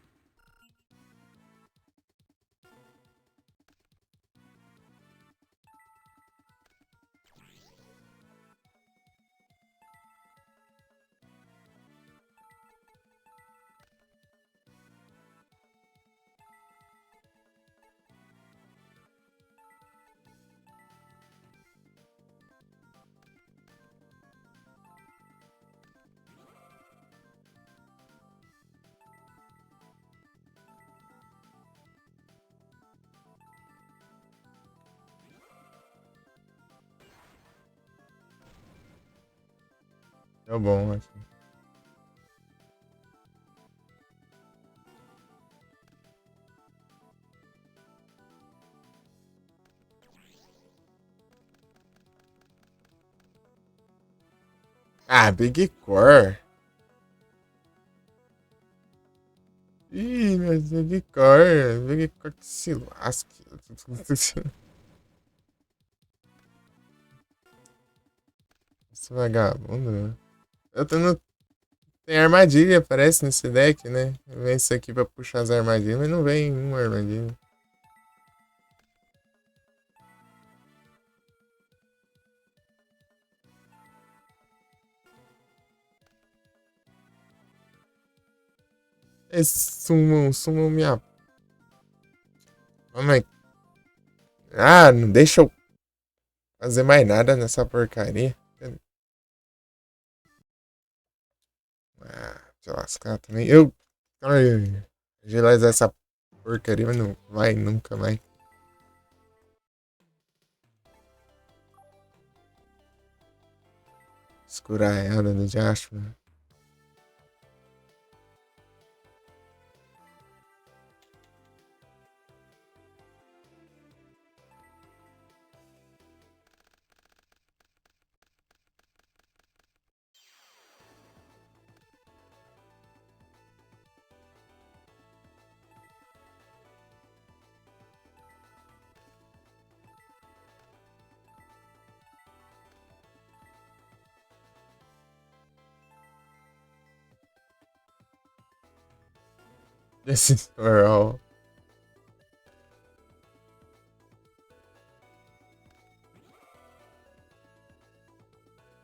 Speaker 1: é bom, acho. Ah, Big Core. Ih, mas Big Core. Big Core que se lasque. Esse vagabundo, né? Eu tô no. Tem armadilha, parece, nesse deck, né? Vem isso aqui pra puxar as armadilhas, mas não vem uma armadilha. Esse sumam minha. Mas... Ah, não deixa eu fazer mais nada nessa porcaria. Ah, deixa eu lascar também. Ai, agilizar essa porcaria, mas não vai nunca mais. Escurar ela no diacho, né? Esse oral.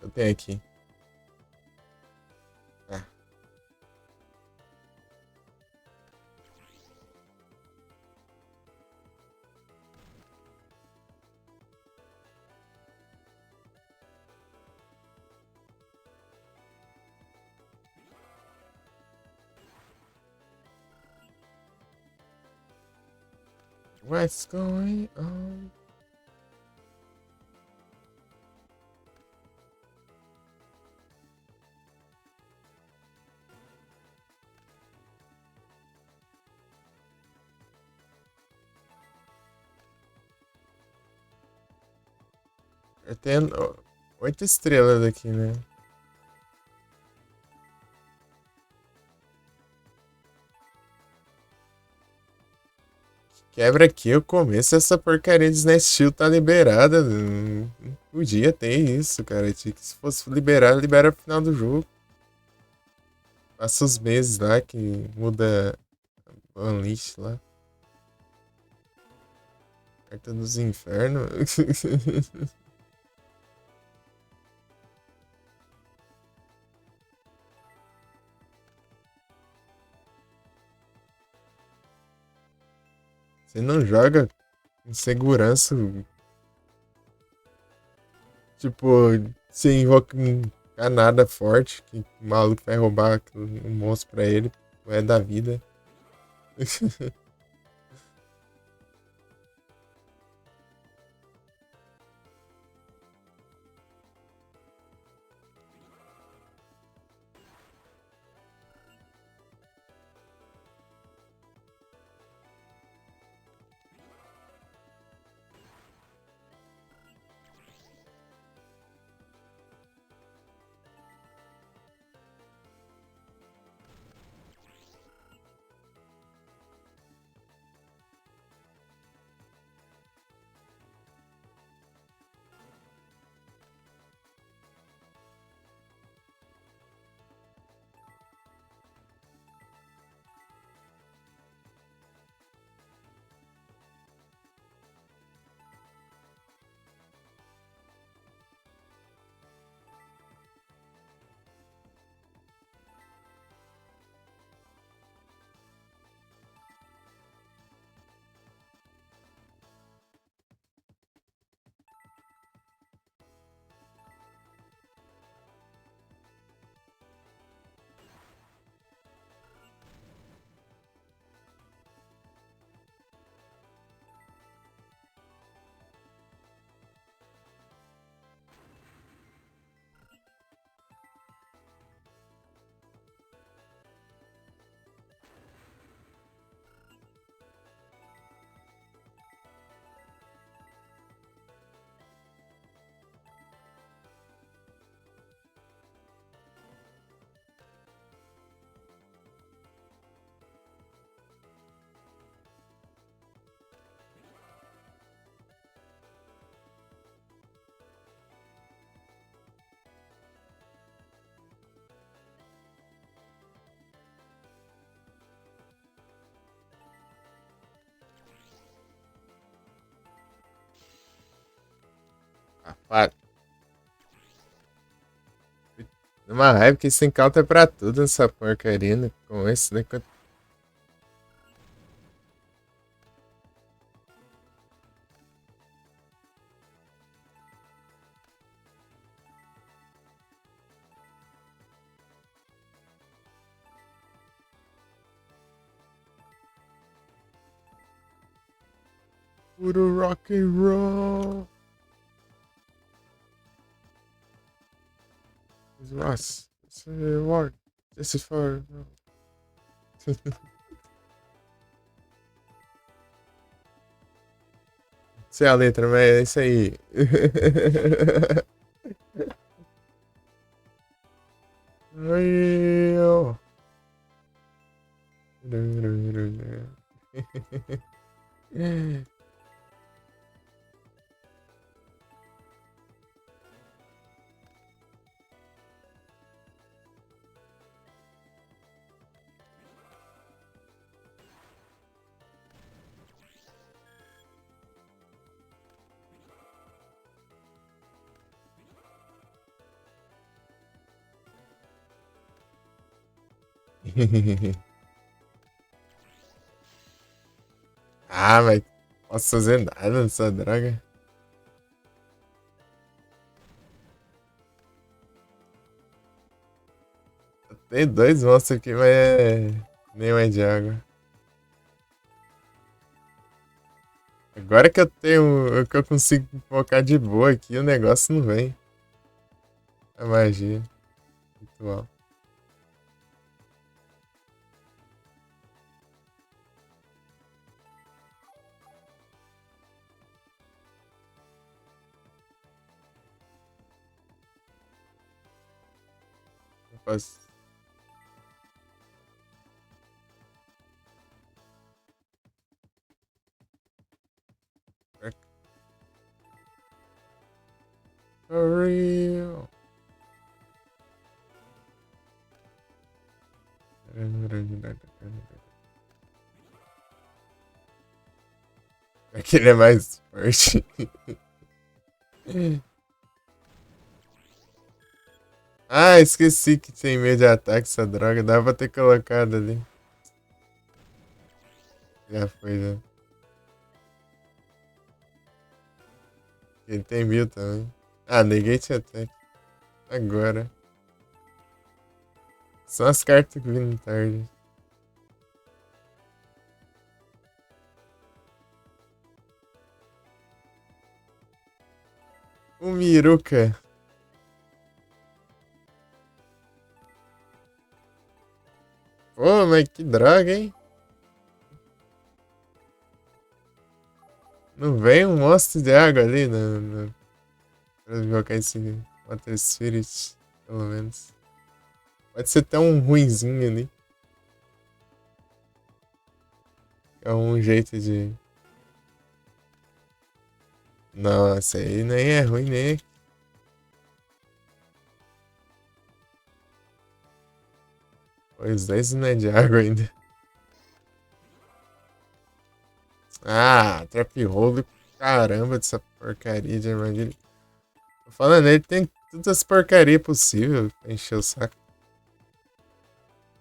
Speaker 1: Eu tenho aqui. Ah, what's going on? Eu tenho 8 estrelas aqui, né? Quebra aqui o começo essa porcaria de Snatch Shield tá liberada. Não podia ter isso, cara. Tinha que, se fosse liberado, libera no final do jogo. Passa os meses lá que muda o Unleash lá. Carta dos Infernos. Você não joga com segurança. Tipo, você invoca um nada forte, que o maluco vai roubar um monstro pra ele. É da vida. Ah, para. Numa raiva que sem counter pra tudo nessa porcaria, né? Com esse, né? Puro rock and roll. Ross, war. This is for. Sei a letra, mas é isso aí. Real. Ah, mas posso fazer nada nessa droga. Tem dois monstros aqui, mas nenhum é de água. Agora que eu tenho. Que eu consigo focar de boa aqui, o negócio não vem. A magia. Ritual. Não posso. For real. que ele é mais forte. Ah, esqueci que tem meio de ataque essa droga. Dava pra ter colocado ali. Já foi, já. Ele tem 1000 também. Ah, Negate Attack. Agora. Só as cartas que vindo tarde. O Miruka. Pô, mas que droga, hein? Não vem um monstro de água ali pra invocar esse Water Spirit, pelo menos. Pode ser tão ruinzinho ali. É um jeito de. Nossa, aí nem é ruim, nem é. Os dois não é de água ainda. Ah, Trap Hole, caramba, dessa porcaria de armadilha. Tô falando, ele tem todas as porcarias possíveis pra encher o saco.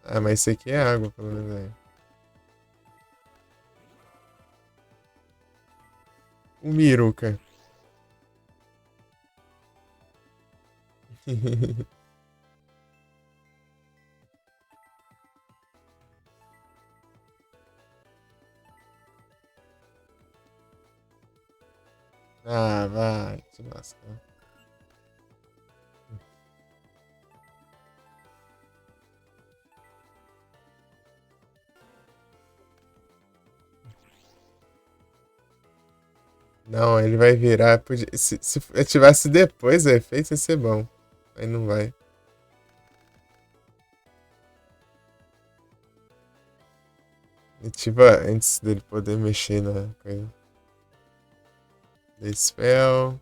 Speaker 1: Ah, mas esse aqui é água, pelo menos. O Miruka. Ah, vai, te lascar. Não, ele vai virar. Se eu tivesse depois o efeito, ia ser bom. Aí não vai. Ativa antes dele poder mexer na coisa. The Spell.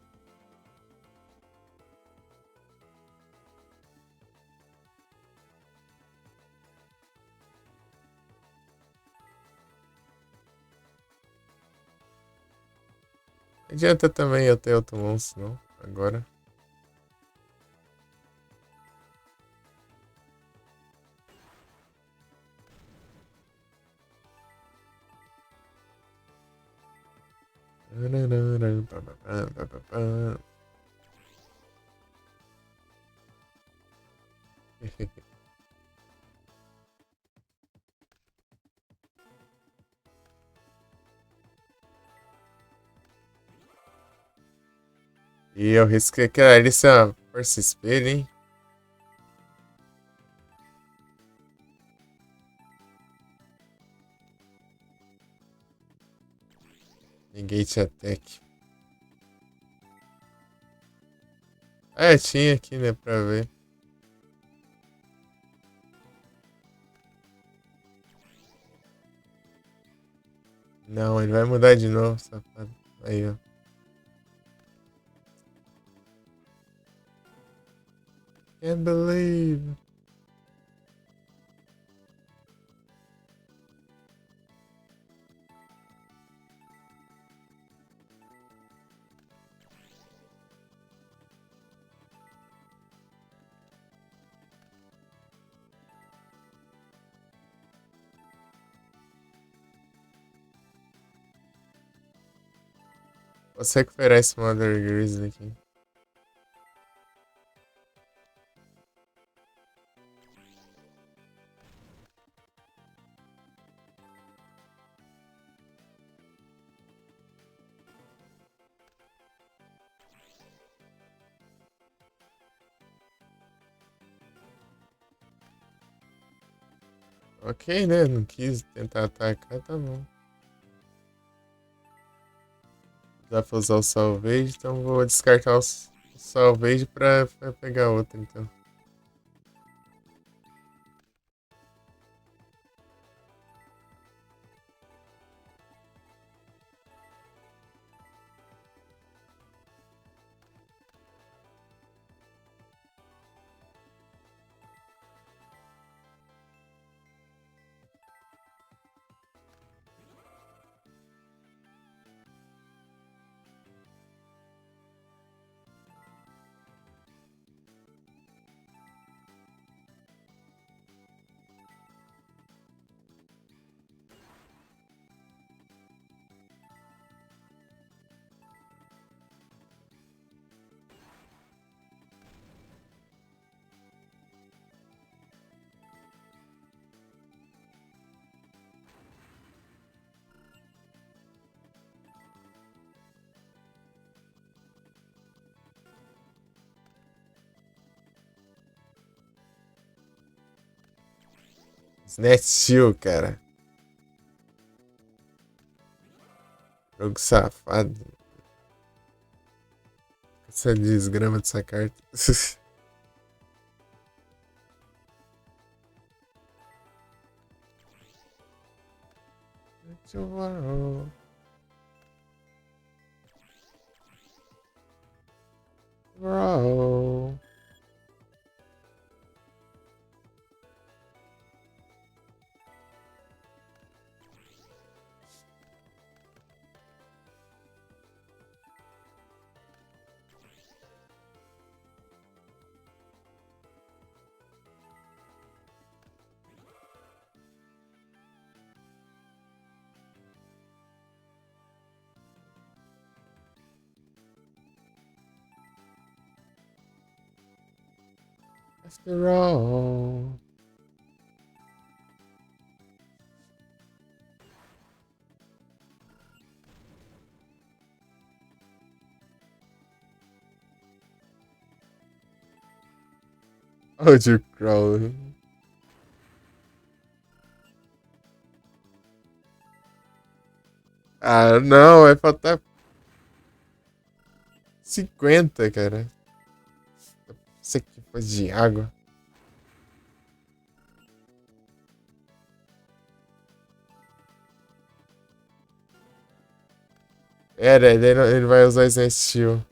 Speaker 1: Não adianta também eu ter outro monstro, não. Agora. E eu risquei que ali ser uma força espelho, hein? Negate Attack. É, tinha aqui, né, pra ver. Não, ele vai mudar de novo, safado. Aí, ó. Can't believe. Posso recuperar esse Mother Grizzly aqui. Ok, né? Não quis tentar atacar, tá bom. Dá pra usar o Salvage, então vou descartar o Salvage pra pegar outro, então. Snatch Steel, cara. Jogo safado. Essa desgrama dessa carta. Tomorrow. Bro. After all. Oh, you crawl. Ah, não, vai faltar 50, cara. Isso aqui foi de água. Era, ele vai usar esse estilo.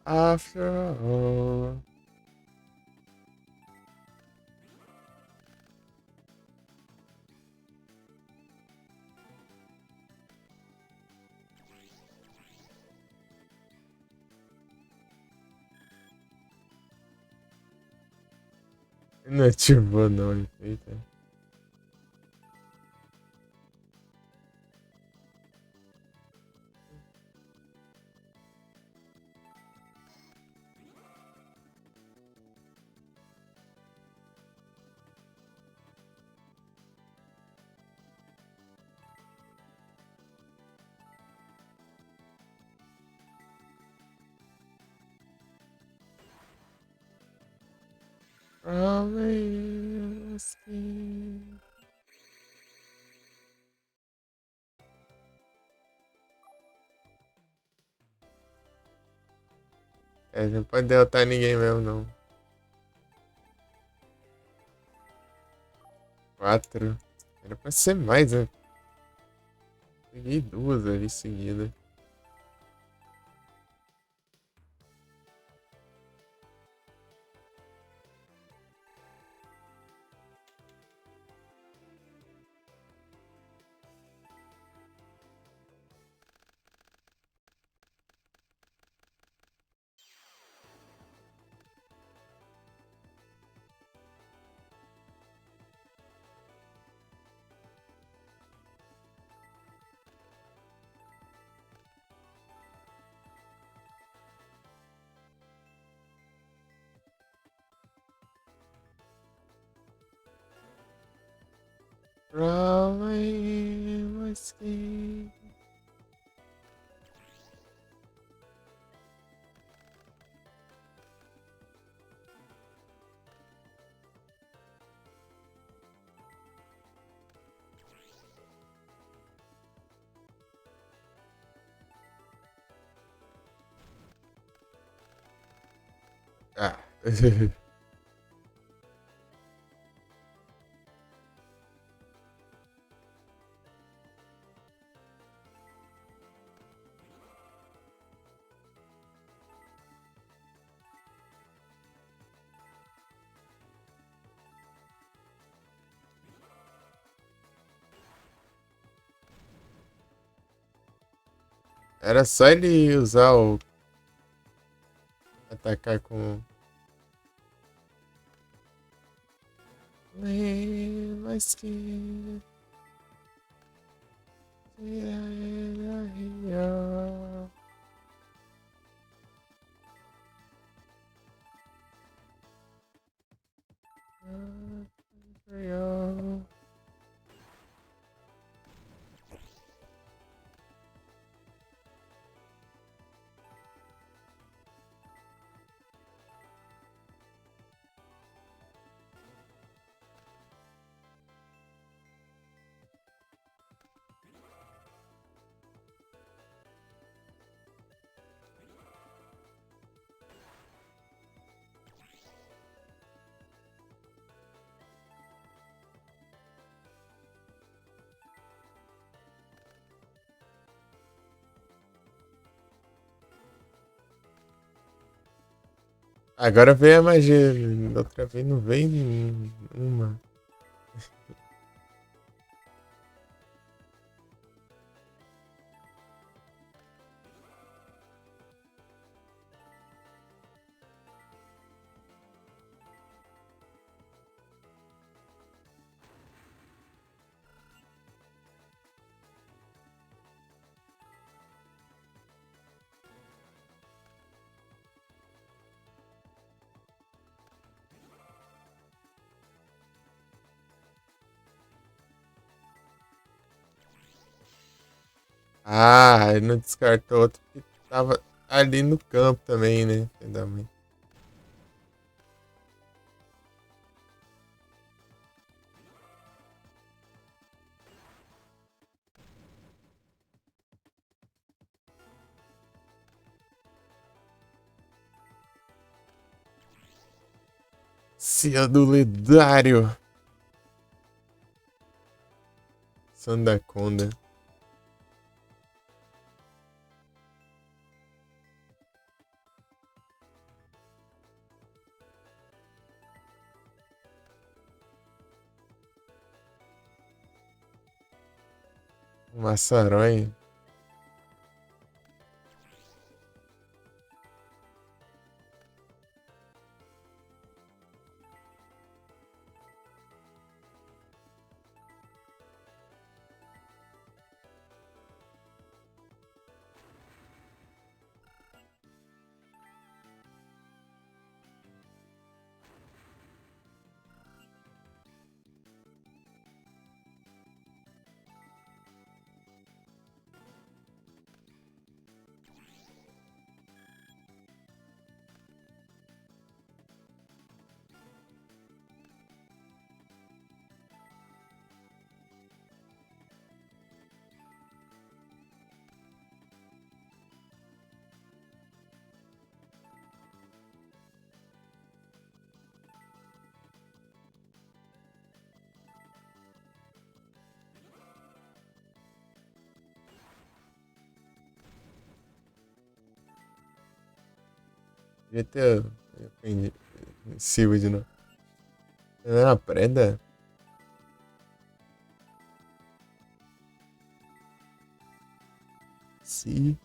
Speaker 1: After all. Não ativou, não, efeito. Promise me. É, não pode derrotar ninguém mesmo, não. 4. Era pra ser mais, né? Peguei duas ali seguidas. Promise me. Ah. Era só ele usar o. Atacar com. Mas que. Agora veio a magia. Da outra vez não veio uma. Ah, ele não descartou outro que tava ali no campo também, né? Filho da mãe. Cia do lendário. Sandaconda. Massarói. Devia ter. Aprendi. Silva de novo. Não era preda? Sim.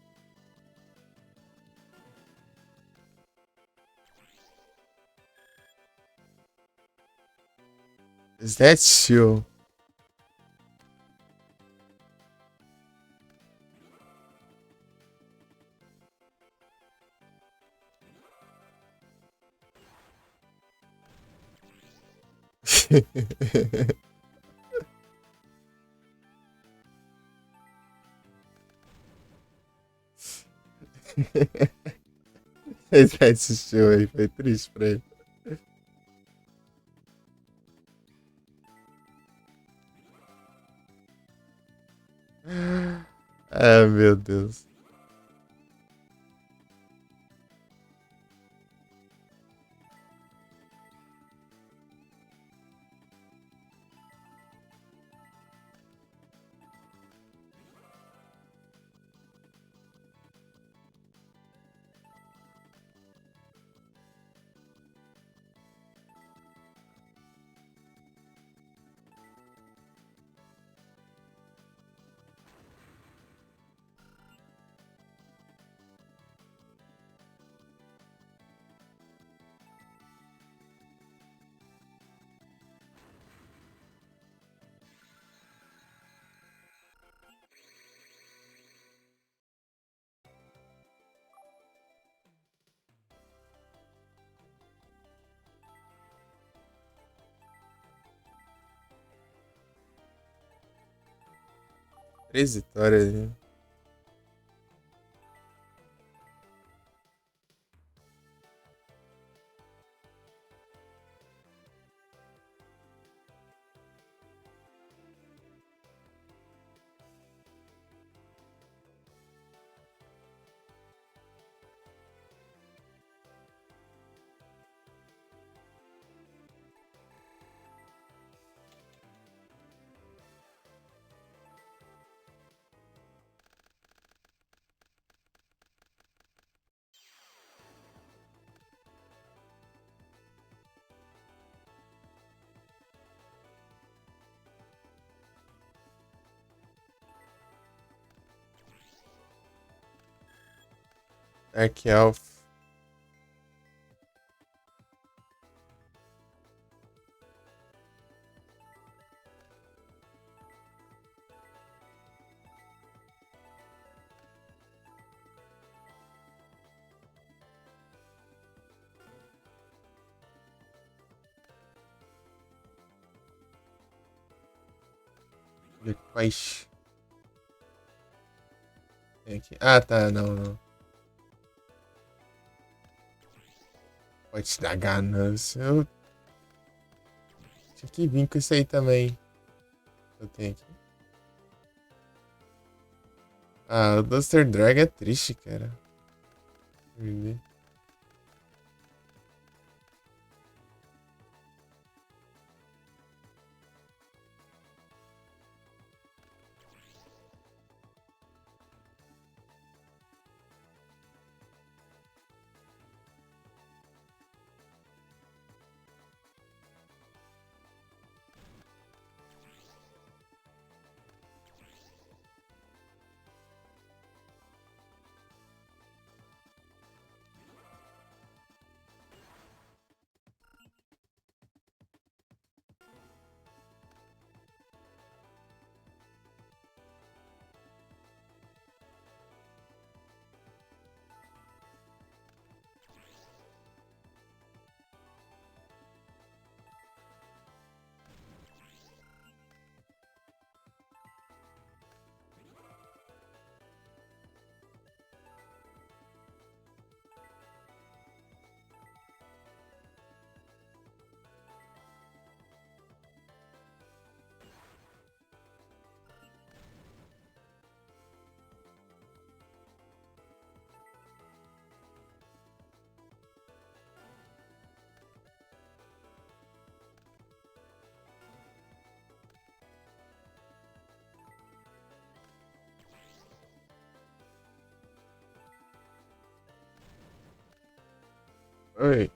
Speaker 1: Zetio. Ele já assistiu aí, foi triste pra ele. Ah, meu Deus. Três vitórias, né? Dark Elf. Depois. Tem aqui. Ah, tá, não, não. Pode te dar ganância. Eu tinha que vir com isso aí também. Eu tenho aqui. Ah, o Duster Drag é triste, cara. Perder. Oi.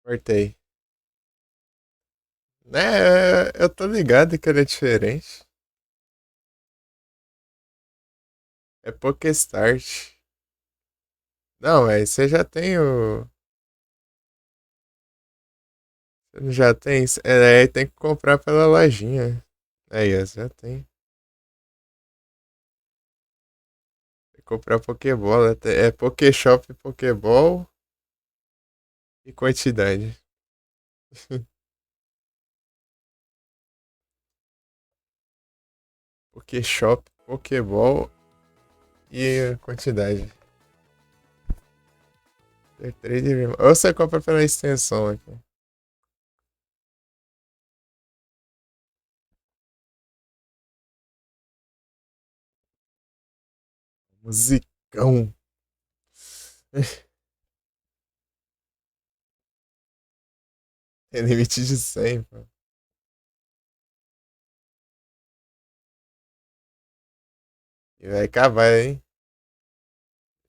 Speaker 1: Cortei. Né, eu tô ligado que ele é diferente. É Pokestart. Não, mas você já tem o. Você não já tem. É, aí tem que comprar pela lojinha. Aí, ó, já tem. Tem que comprar Pokébola. É Pokéshop, Pokéball e quantidade. Pokéshop, Pokéball e quantidade. Ter três de... Ou você compra pela extensão aqui. Musicão. Tem limite de 100, pô. E vai acabar, hein?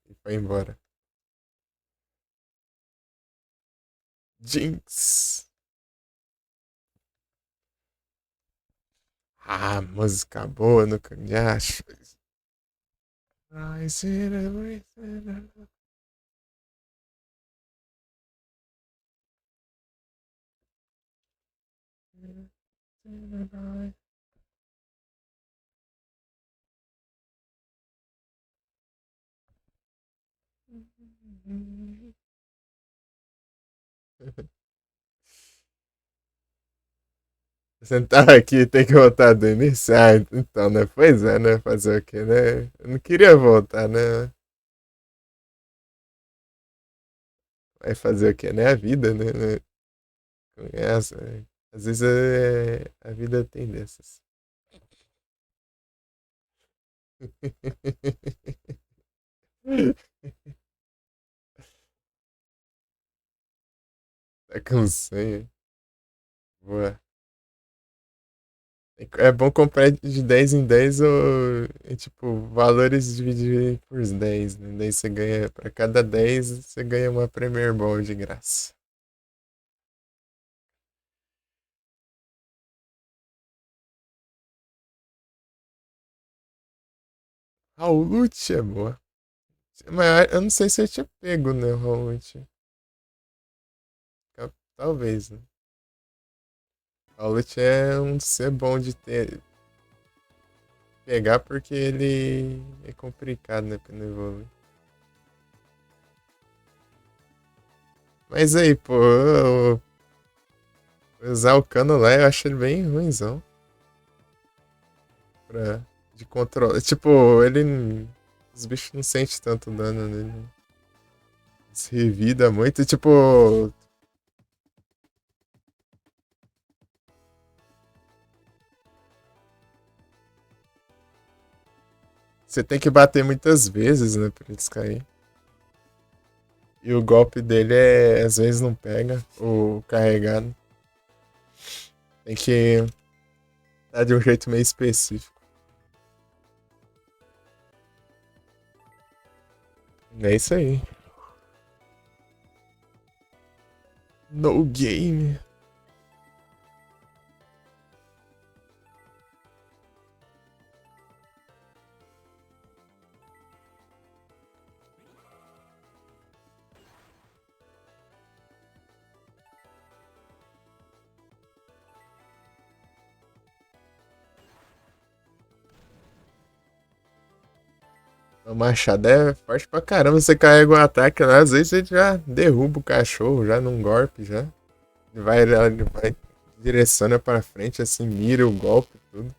Speaker 1: E foi embora. Jinx. Ah, música boa no canhaço. I see everything. Sentar aqui tem que voltar do início. Ah, então, né? Pois é, né? Fazer o quê, né? Eu não queria voltar, né? Vai fazer o quê, né? A vida, né? Essa, né? Às vezes a vida tem dessas. Tá com senha. Boa. É bom comprar de 10 em 10 ou, tipo, valores divididos por 10, né? Daí você ganha, pra cada 10, você ganha uma Premier Ball de graça. Rowlet é boa. Mas eu não sei se eu tinha pego, né, Rowlet. Talvez, né? Rowlet é um ser bom de ter, pegar porque ele é complicado, né, pra não evoluir. Mas aí, pô, usar o cano lá eu acho ele bem ruimzão. Pra, de controle. Tipo, ele. Os bichos não sentem tanto dano nele. Se revida muito. Tipo, você tem que bater muitas vezes, né, pra eles cair. E o golpe dele é. Às vezes não pega. O carregado. Tem que dar de um jeito meio específico. É isso aí. No game. O machado é forte pra caramba. Você carrega um ataque lá, às vezes você já derruba o cachorro, já num golpe, já. Ele vai direciona pra frente, assim, mira o golpe e tudo.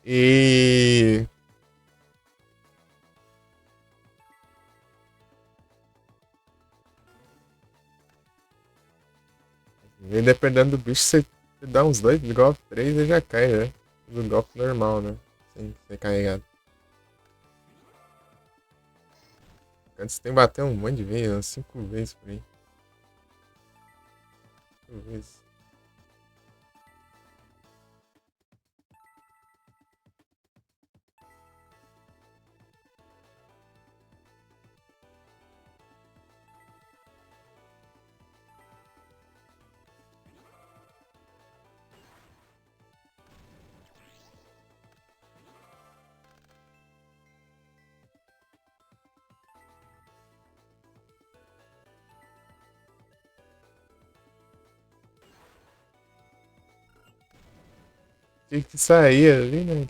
Speaker 1: E. E dependendo do bicho, você dá uns dois golpes, três e já cai, né? Do golpe normal, né? Sem ser carregado. Antes tem que bater um monte de vezes, umas 5 vezes por aí. 5 vezes. Tinha que sair ali, né?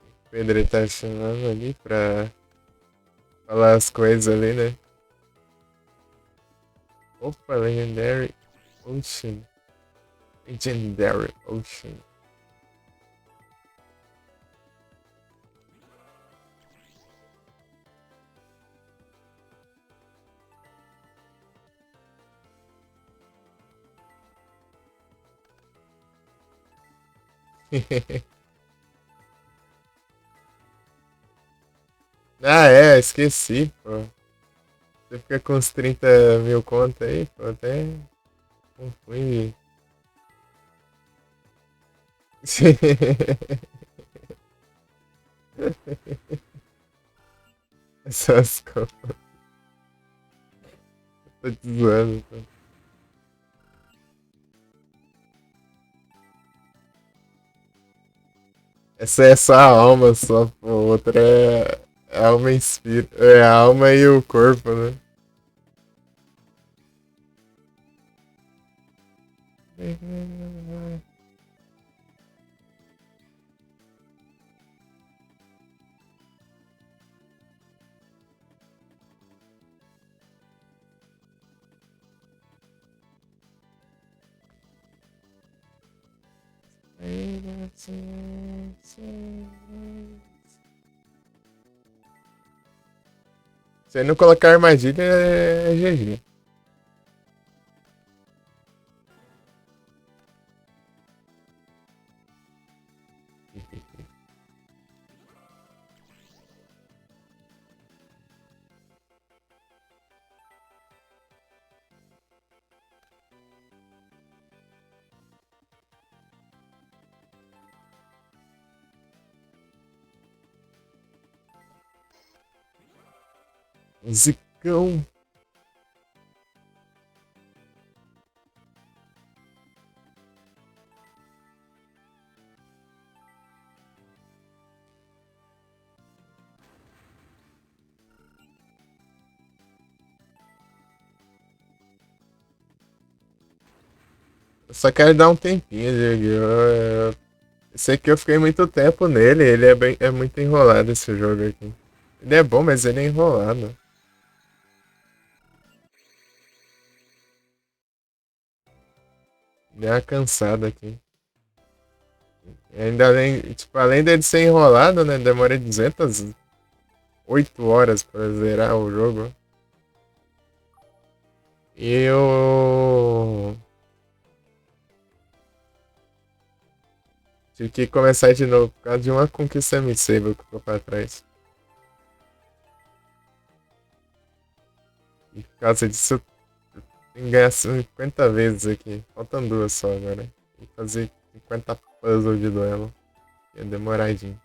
Speaker 1: O Pedro tá chamando ali pra falar as coisas ali, né? Opa, Legendary Ocean. Legendary Ocean. Ah, é, esqueci, pô. Você fica com uns 30 mil conto aí, pô, até confunde. Essas coisas. Tô te zoando, pô. Essa é só a alma, só, pô. Outra é alma e espírito. É a alma e o corpo, né? Se não colocar armadilha, é GG. Zicão. Eu só quero dar um tempinho, Diego. Sei que eu fiquei muito tempo nele. Ele é, bem, é muito enrolado esse jogo aqui. Ele é bom, mas ele é enrolado. Deu uma cansada aqui. E ainda além, tipo, além dele ser enrolado, né? Demorei 208 horas pra zerar o jogo. E eu tive que começar de novo por causa de uma conquista missable que ficou pra trás. E por causa disso, eu tenho que ganhar 50 vezes aqui. Faltam duas só agora. Tem que fazer 50 puzzles de duelo. É demoradinho.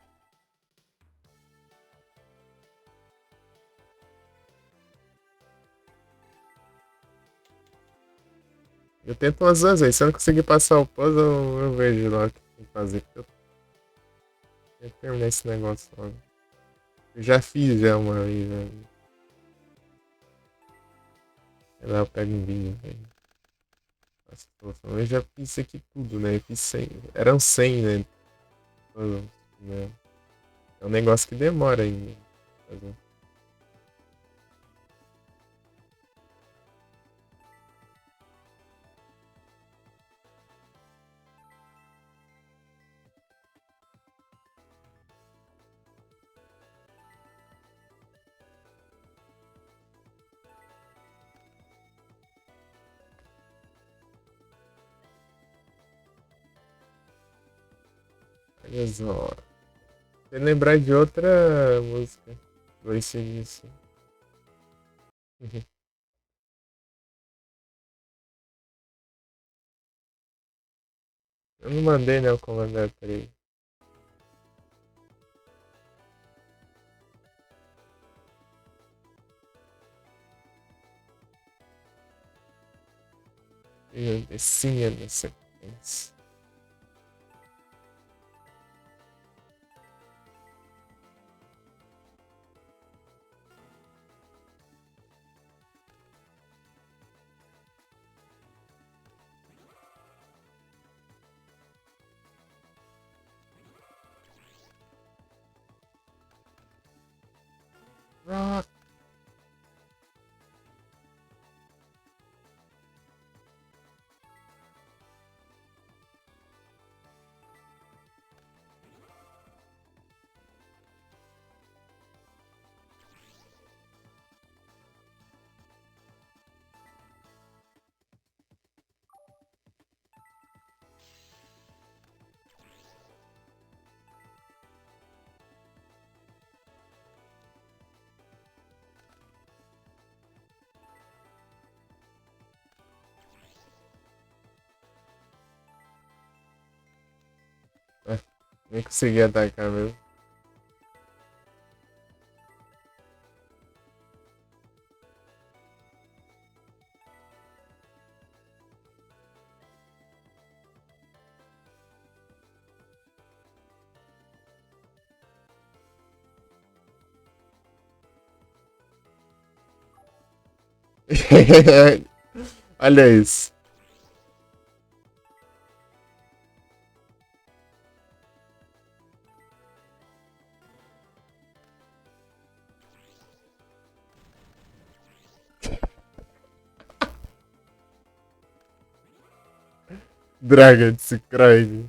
Speaker 1: Eu tento umas duas vezes. Se eu não conseguir passar o puzzle, eu vejo lá o que tem que fazer. Porque eu tenho que terminar esse negócio logo. Eu já fiz já uma vez, né? Sei lá, eu pego um vídeo, velho. Nossa, tô falando, eu já fiz isso aqui tudo, né? Eu fiz 100. Eram 100, né? Puzzles, né? É um negócio que demora ainda. Fazer. Olha só. Se lembrar de outra música do AC/DC. Eu não mandei, né, o comandante aí. Eu descia na sequência. Rock. Nem consegui atacar mesmo. Olha isso. Dragon de Secroid.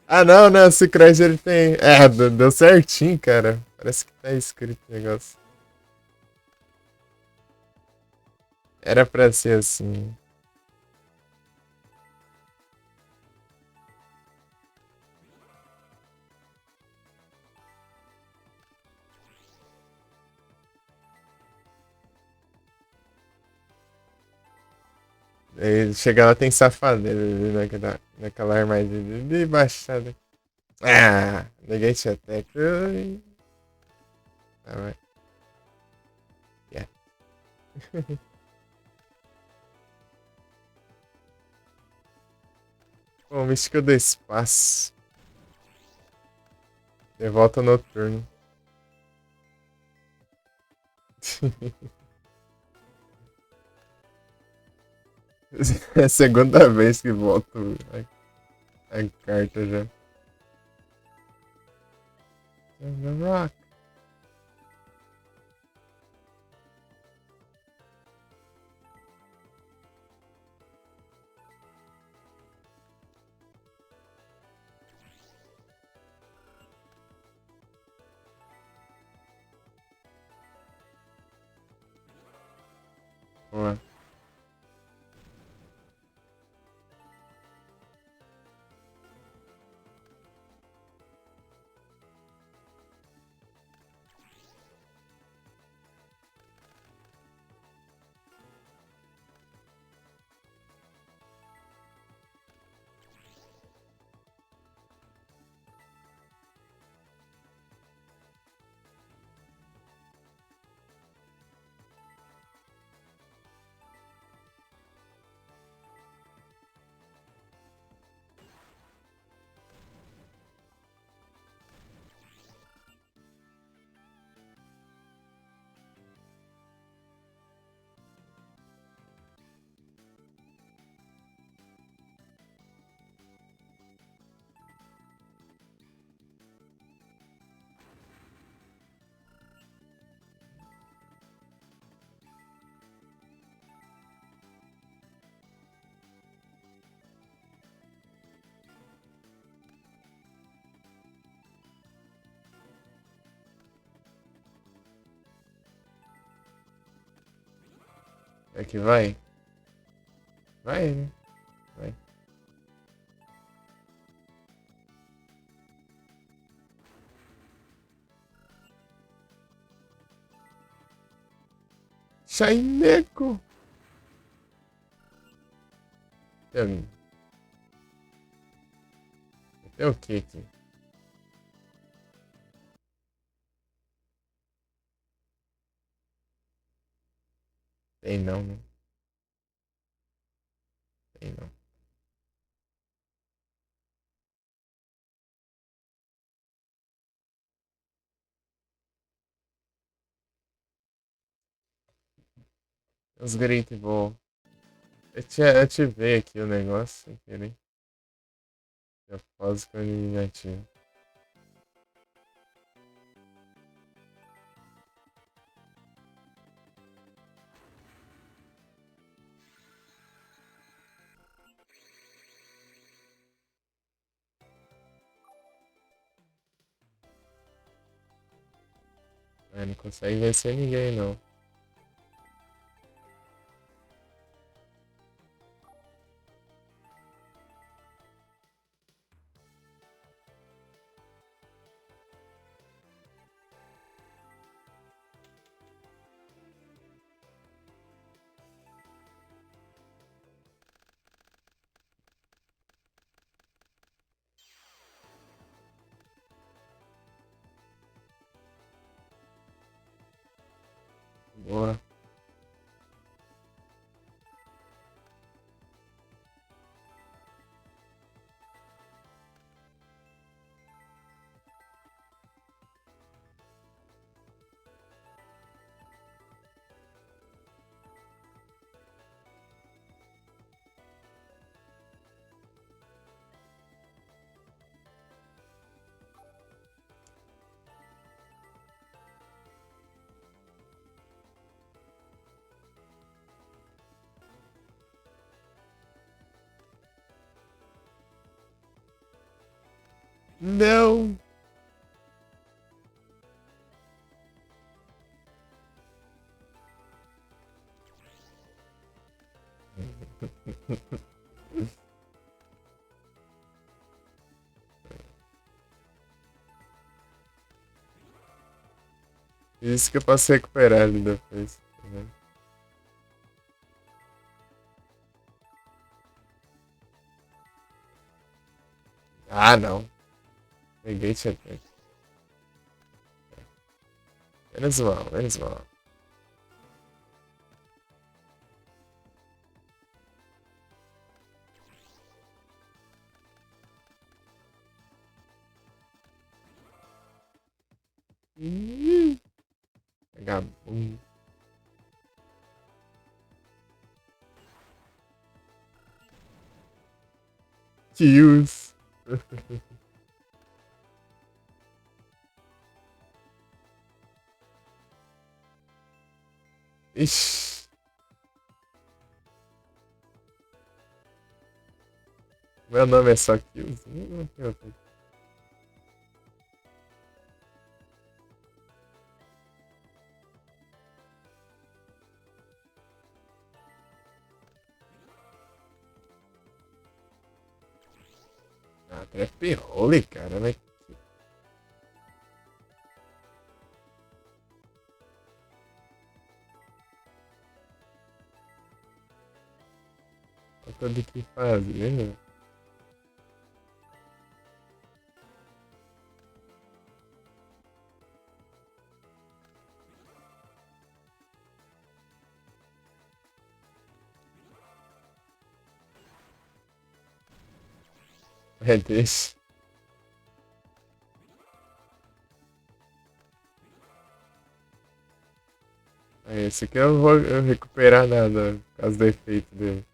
Speaker 1: Ah, não, não, o Secroid ele tem. É, deu certinho, cara. Parece que tá escrito o negócio. Era pra ser assim. Aí chega lá, tem safadeira ali naquela armadilha de baixada. Ah, Negate Attack. Ui. Ah, vai. Yeah. Pô, Mística do Espaço. Revolta Noturno. É a segunda vez que volto a carta já. The Rock. Boa. É que vai? Vai, né? Vai. Shaineco! Tem, tem o que aqui? Tem não, né? Tem não. Os Great Ball. Eu ativei aqui o negócio sem querer. Já quase que eu ativo. É, não consegue vencer ninguém, não. Boa. Não! Isso que eu posso recuperar ali depois. Tá vendo? Ah, não. Peguei checkmate. Menos mal, menos mal. Vagabundo. Tios. Ixi. Meu nome é só Kills. Não tem outro. Ah, Trap Holy, cara, né? Falta de que fazer, né? É, deixa. Aí, esse aqui eu não vou recuperar nada por causa do efeito dele.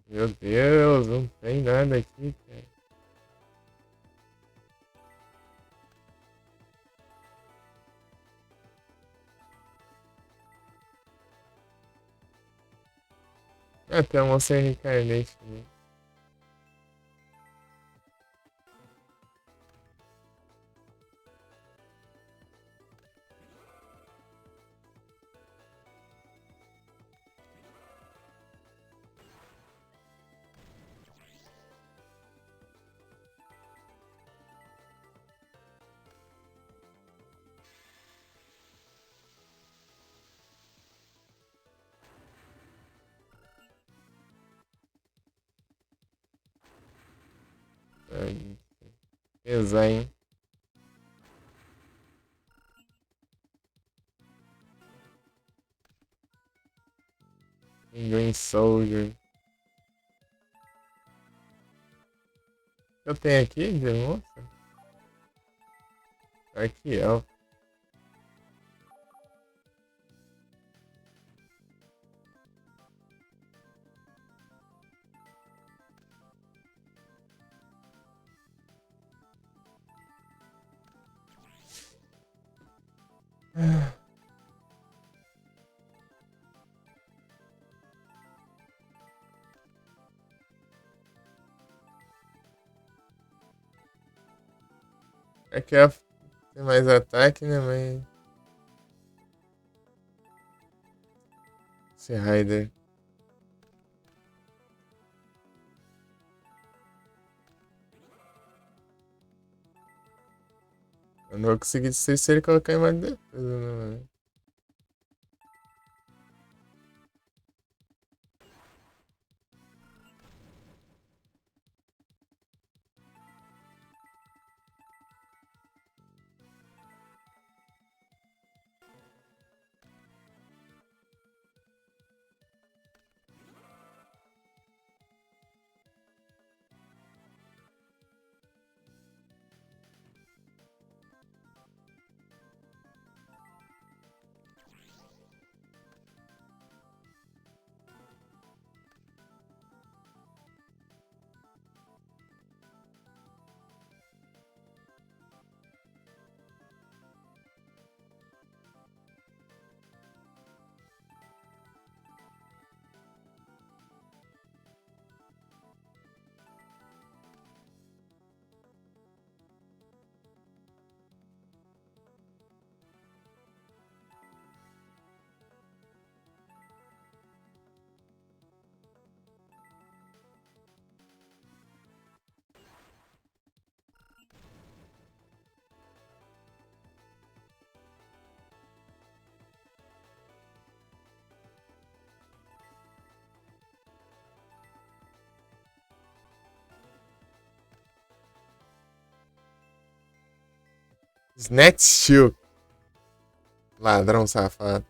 Speaker 1: Meu Deus, não tem nada aqui, cara. Ah, tem uma Monster Reincarnation, né? Ai, pesar, hein? Green Soldier. Eu tenho aqui, de moça? Aqui, ó. É que tem mais ataque, né? Mas. Esse Raider. Eu não vou conseguir destruir se ele colocar em mais defesa, né, mano? Snatch Shield. Ladrão safado.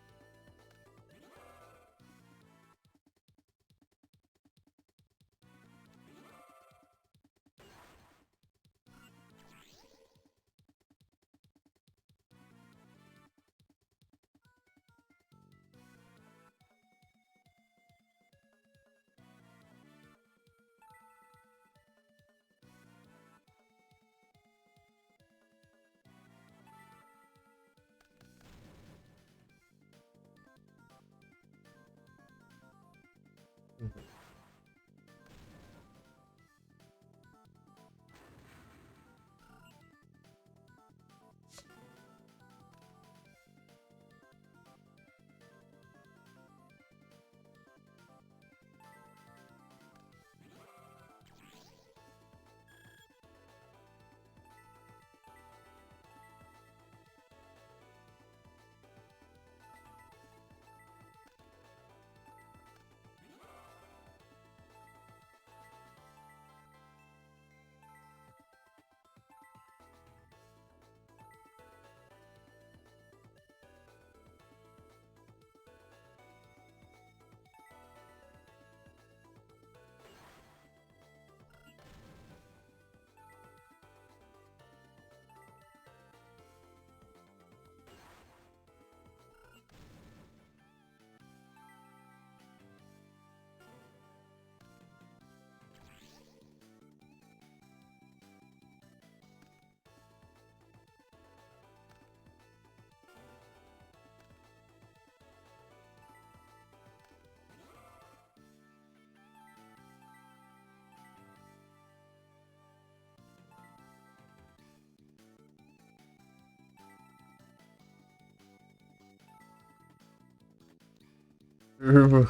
Speaker 1: Turbo.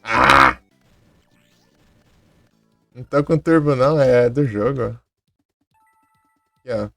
Speaker 1: Ah! Não tô com turbo, não. É do jogo, ó. Aqui, ó.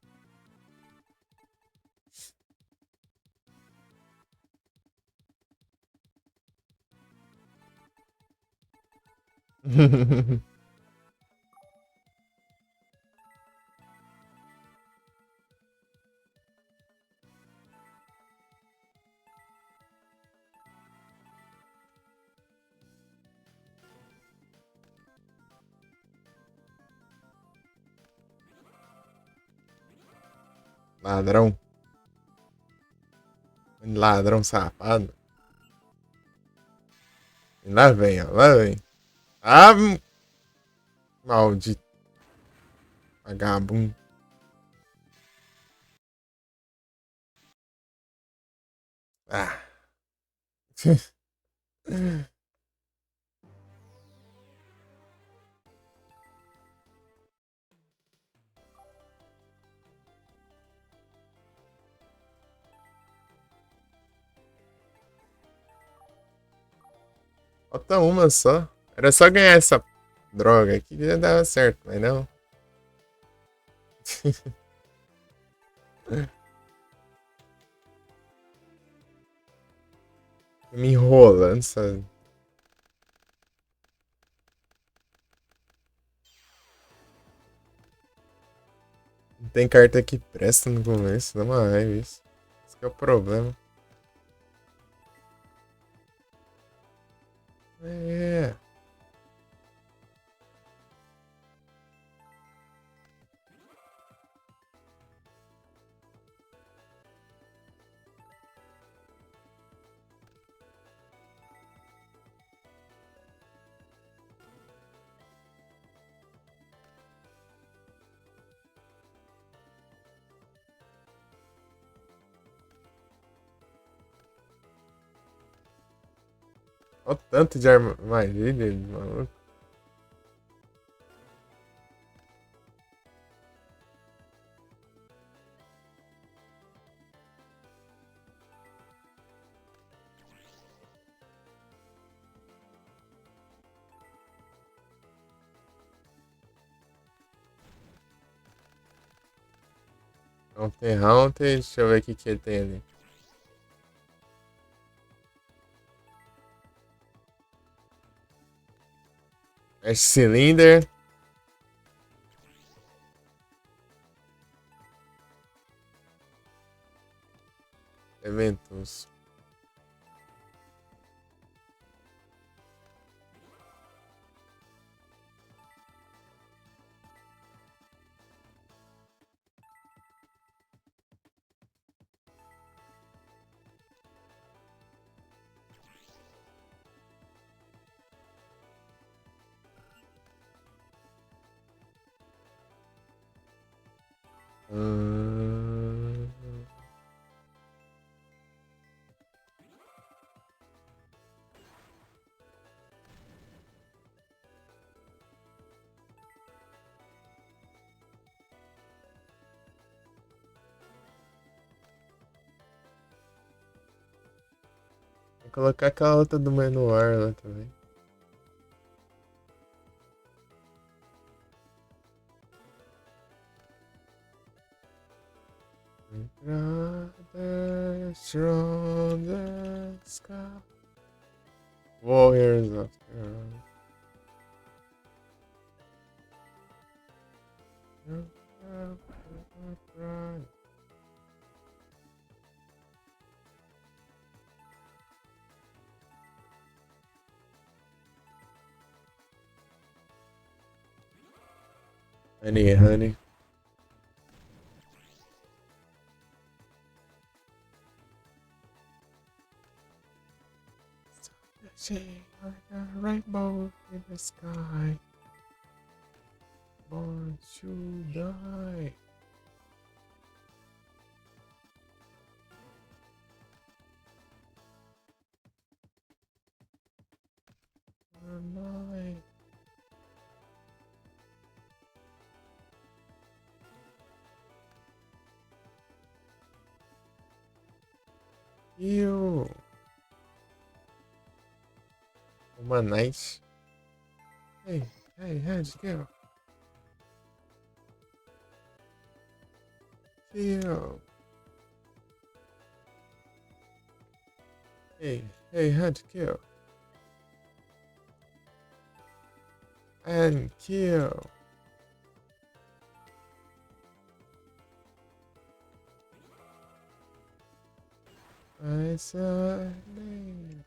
Speaker 1: Ladrão. Ladrão safado. E lá vem, ó. Lá vem. Ah, maldito. Vagabundo. Ah. Falta uma só. Era só ganhar essa droga aqui que já dava certo, mas não. Me enrolando, sabe? Não tem carta que presta no começo, dá uma raiva isso. Esse que é o problema. É. Olha o tanto de armadilha, maluco. Haunter Haunter, deixa eu ver o que que ele tem ali. Ash Cylinder. Eventos. Hum... Vou colocar aquela outra do Manoir lá também. Brothers from the sky. Warriors of the Honey, honey. Shine like a rainbow in the sky. Born to die. Night. You. Uma night. Hey, hey, heads, go. Kill. Hey, hey, head, kill. And kill. I saw name.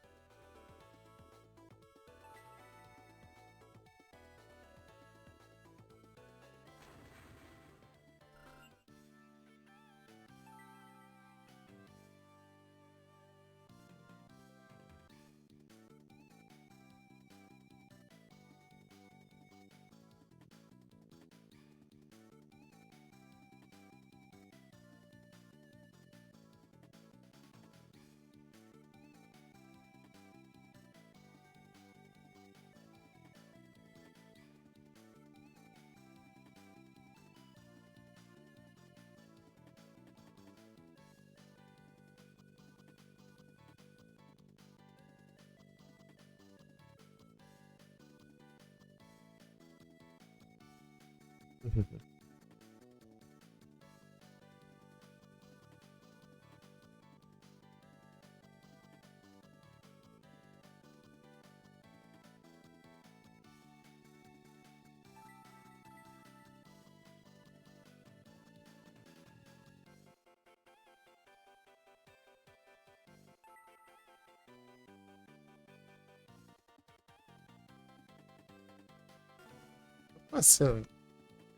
Speaker 1: Nossa,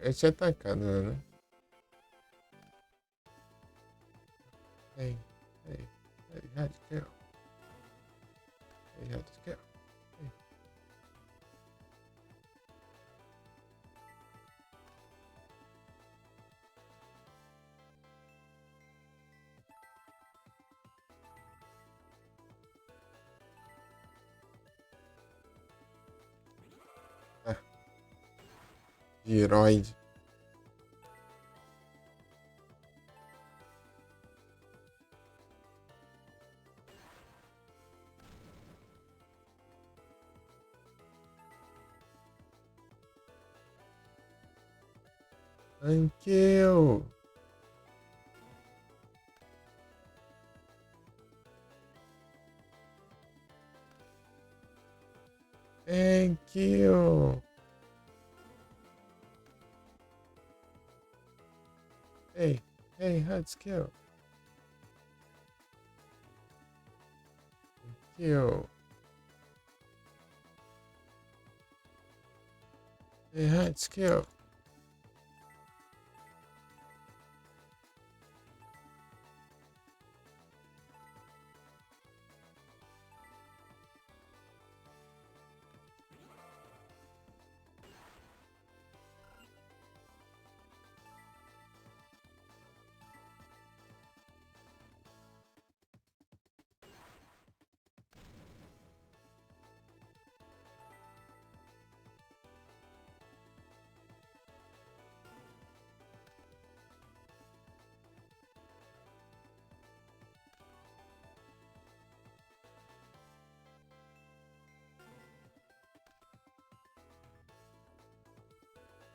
Speaker 1: eu tinha atacado, né? Ei, ei, ei, radical. Ei, radical. Ei. Ah, Giroid. Ankill. Thank you. Hey, hey, hard skill. Thank you. Hey, hard skill.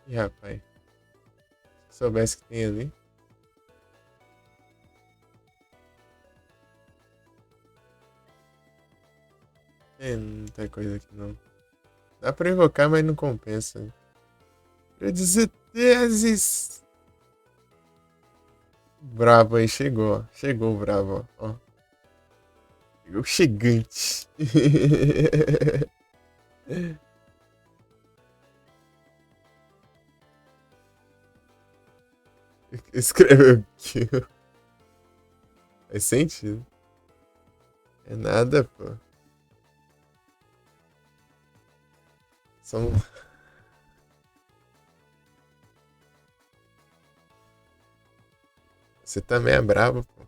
Speaker 1: Ih, rapaz. Se soubesse que tem ali. Tem muita coisa aqui não. Dá pra invocar, mas não compensa. Quer dizer, teses. Brabo aí, chegou, ó. Chegou o brabo, ó. Chegou chegante. Escreveu aqui. Faz sentido. É nada, pô. São... Você também é brabo, pô.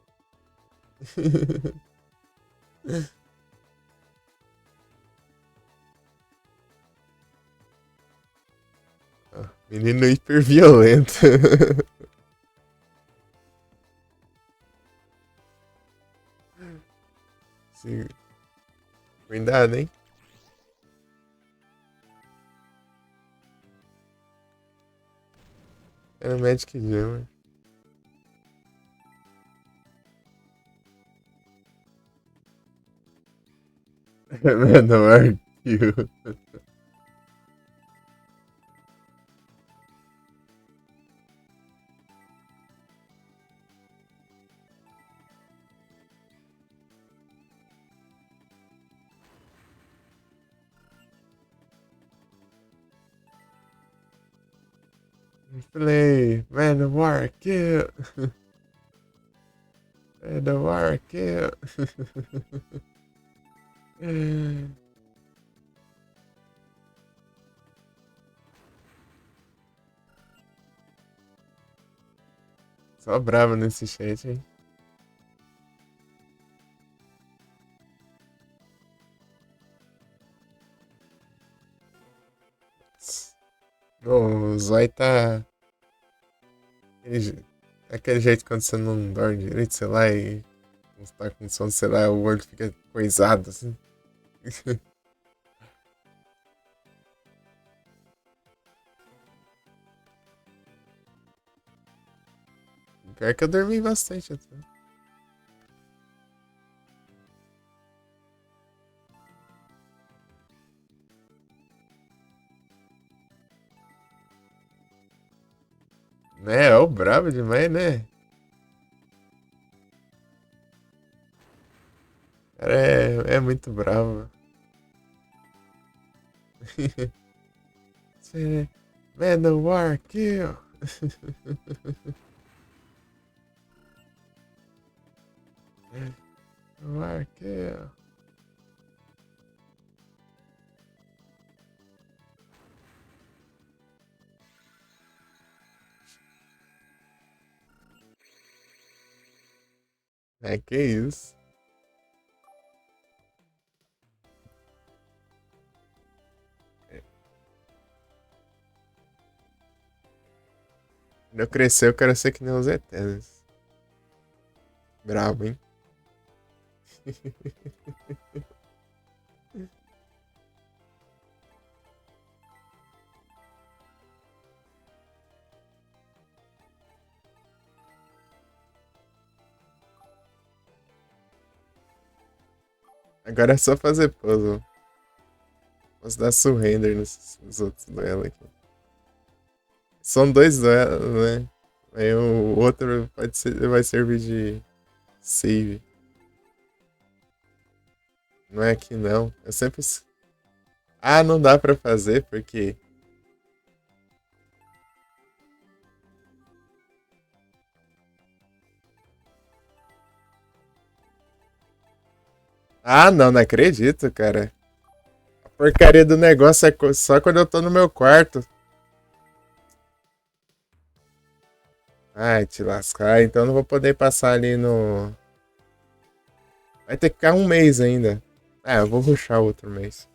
Speaker 1: Ó, menino hiper violento. Sim. Cuidado, hein? Era Magic Jam. Mano, arquivo. Play, man of war, kill. Man of war, kill. Só bravo nesse chat, hein? O Zói tá. Aquele jeito quando você não dorme direito, sei lá, e você tá com sono, sei lá, o olho fica coisado assim. pior que eu dormi bastante até. Né, ó, brabo demais, né? Cara, é muito bravo. Manowar kill. Manowar kill. É que isso. Quando eu crescer, eu quero ser que nem os Eternos. Bravo, hein? Agora é só fazer puzzle. Posso dar surrender nos outros duelos aqui. São dois duelos, né? Aí o outro pode ser, vai servir de save. Não é aqui não. Eu sempre. Ah, não dá pra fazer porque. Ah, não, não acredito, cara. A porcaria do negócio é só quando eu tô no meu quarto. Ai, te lascar. Então eu não vou poder passar ali no. Vai ter que ficar um mês ainda. Ah, eu vou rushar outro mês.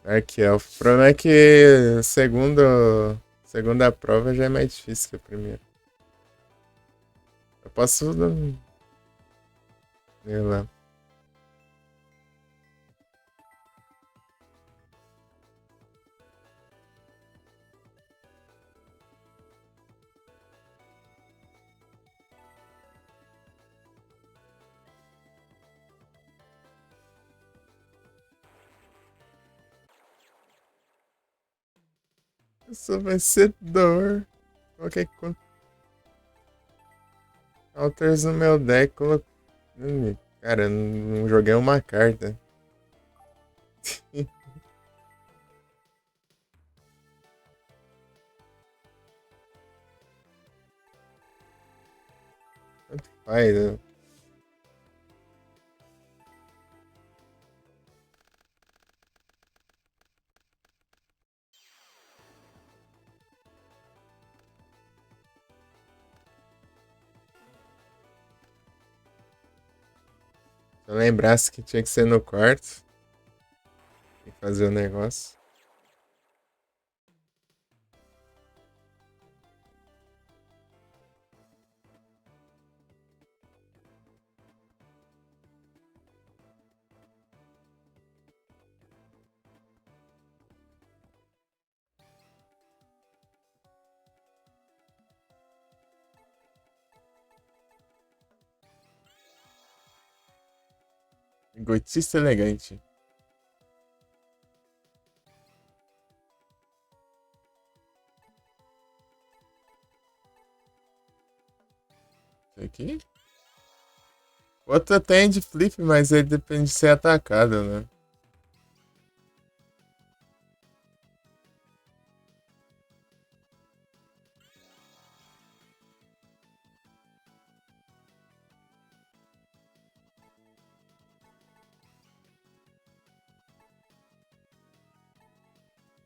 Speaker 1: Aqui, ó. O problema é que segunda prova já é mais difícil que a primeira. Eu posso. Sei lá. Eu sou vencedor. Coloquei counters no meu deck. Cara, eu não joguei uma carta. Tanto faz, né? Se eu lembrasse que tinha que ser no quarto e fazer o negócio. Gotista elegante. Isso aqui? Outra tem de flip, mas ele depende de ser atacado, né?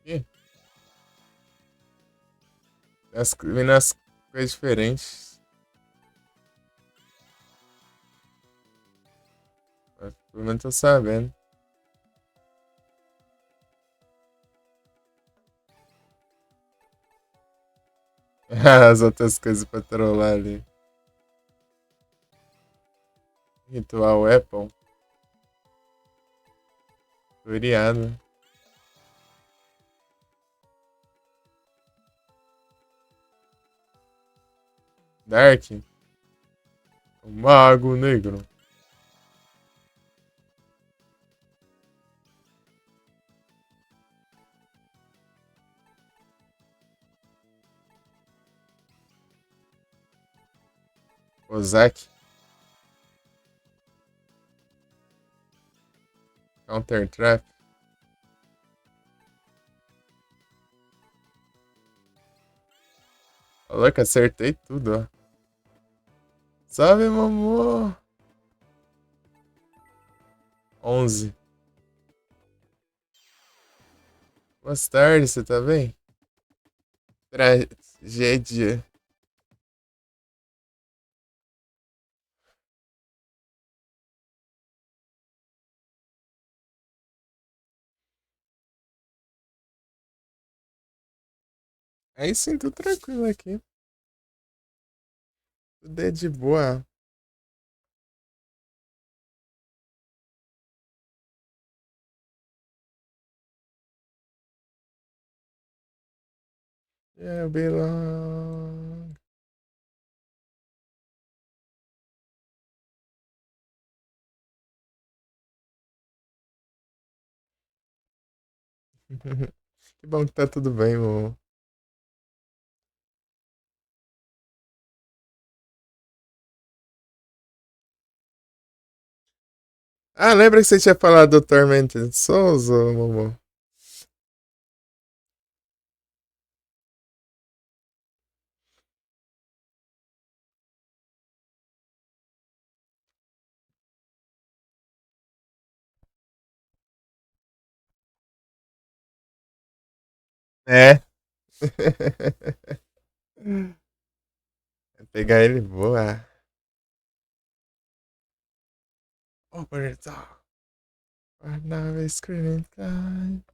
Speaker 1: Ih, vendo as coisas diferentes. Mas pelo menos tô sabendo. As outras coisas pra trollar ali. Ritual Apple. Furiado. Dark. O Mago Negro. Ozaki. Counter Trap. Olha que acertei tudo, ó. Salve, mamô! 11. Boa tarde, você tá bem? Tragédia. Aí sim, tudo tranquilo aqui. Tudo é de boa. Yeah, belong. Que bom que tá tudo bem, mamô. Ah, lembra que você tinha falado do Tormented Souls, ô, mamô? É. Vai pegar ele boa. Open it up. Right now it's screaming time.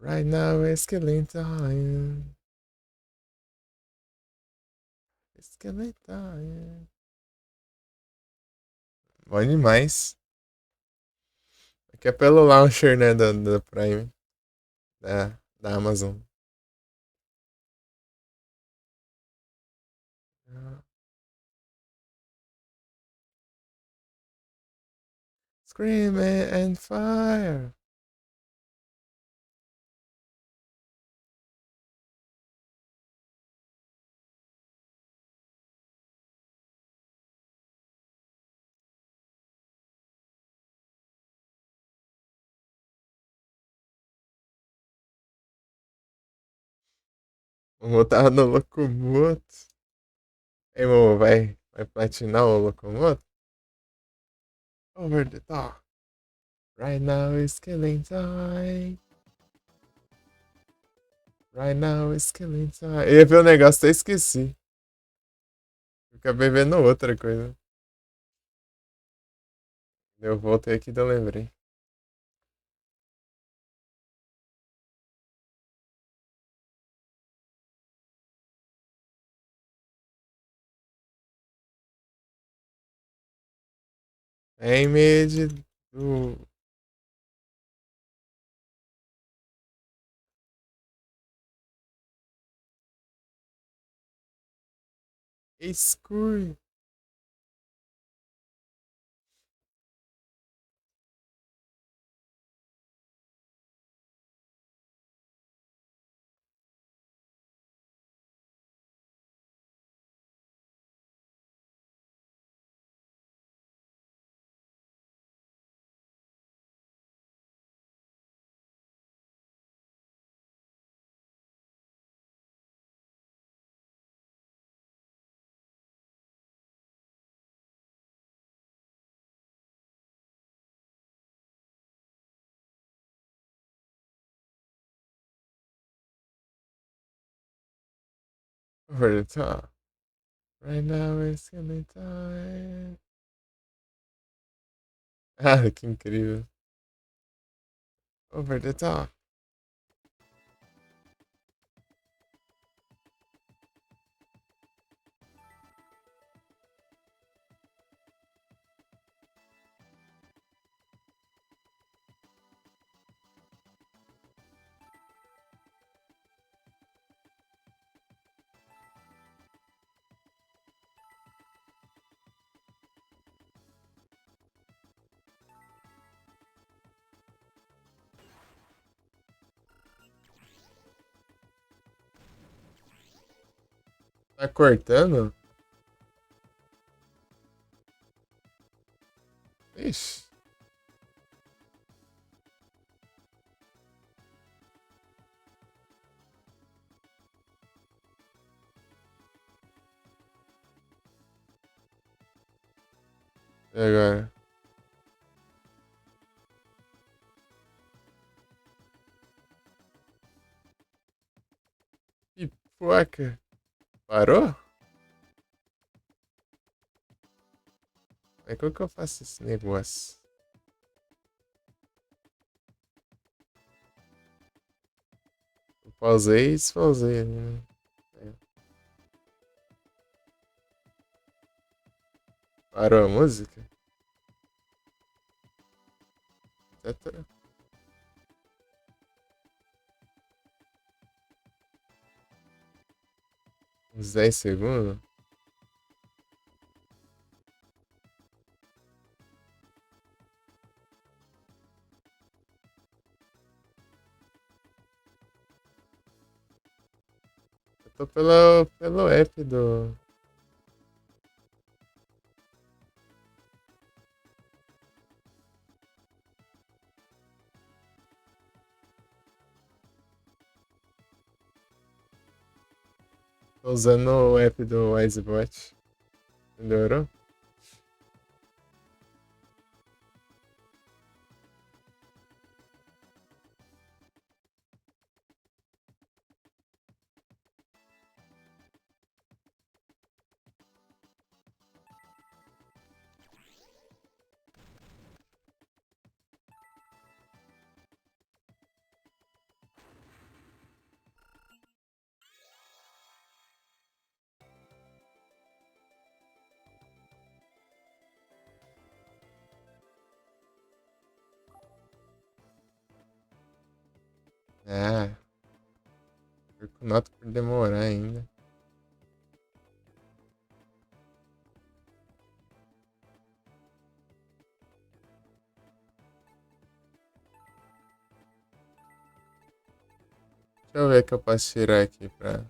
Speaker 1: Right now it's killing time. It's killing time. Bom demais. Aqui é pelo launcher, né, da Prime. Da Amazon. Screaming and fire. O Mo tava no Locomoto. Ei, Mo, vai platinar o Locomoto? Over the top. Right now is killing time. Right now is killing time. Eu ia ver o negócio, até esqueci. Eu acabei vendo outra coisa. Eu voltei aqui e eu lembrei. É em meio do escuro. Over the top. Right now is killing time. Ah, que incrível. Over the top. Tá cortando? Ixi. E agora? Que placa. Parou? Mas como que eu faço esse negócio? Eu pausei e despausei, né? É. Parou a música? Até uns 10 segundos? Eu tô pelo app do. Tô usando o app do Wisebot. Melhorou? Ah, fico nota por demorar ainda. Deixa eu ver o que eu posso tirar aqui pra.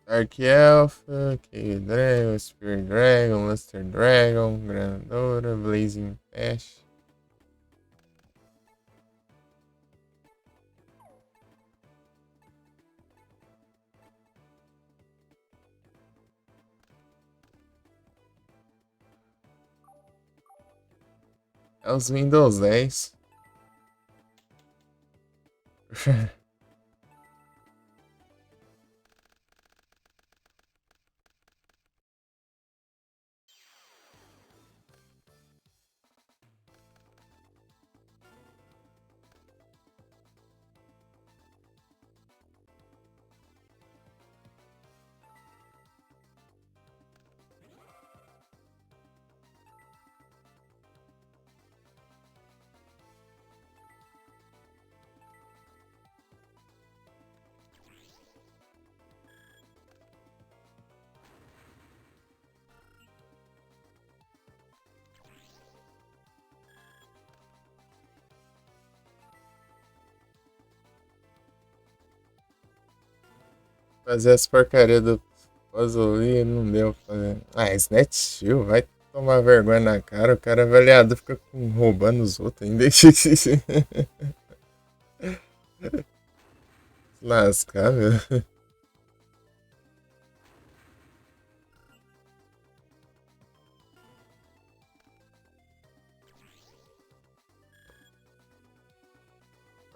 Speaker 1: Dark Elf, Cave Dragon, Spirit Dragon, Luster Dragon, Grandora, Blazing Ash. É os Windows 10. Fazer as porcarias do puzzle ali não deu pra fazer. Ah, Snatch Steel, vai tomar vergonha na cara. O cara avaliado fica roubando os outros ainda. Lascar, meu.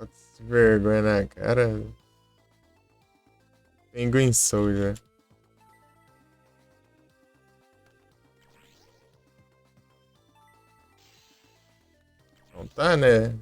Speaker 1: Putz, vergonha na cara. Penguin Soldier. Não tá, né?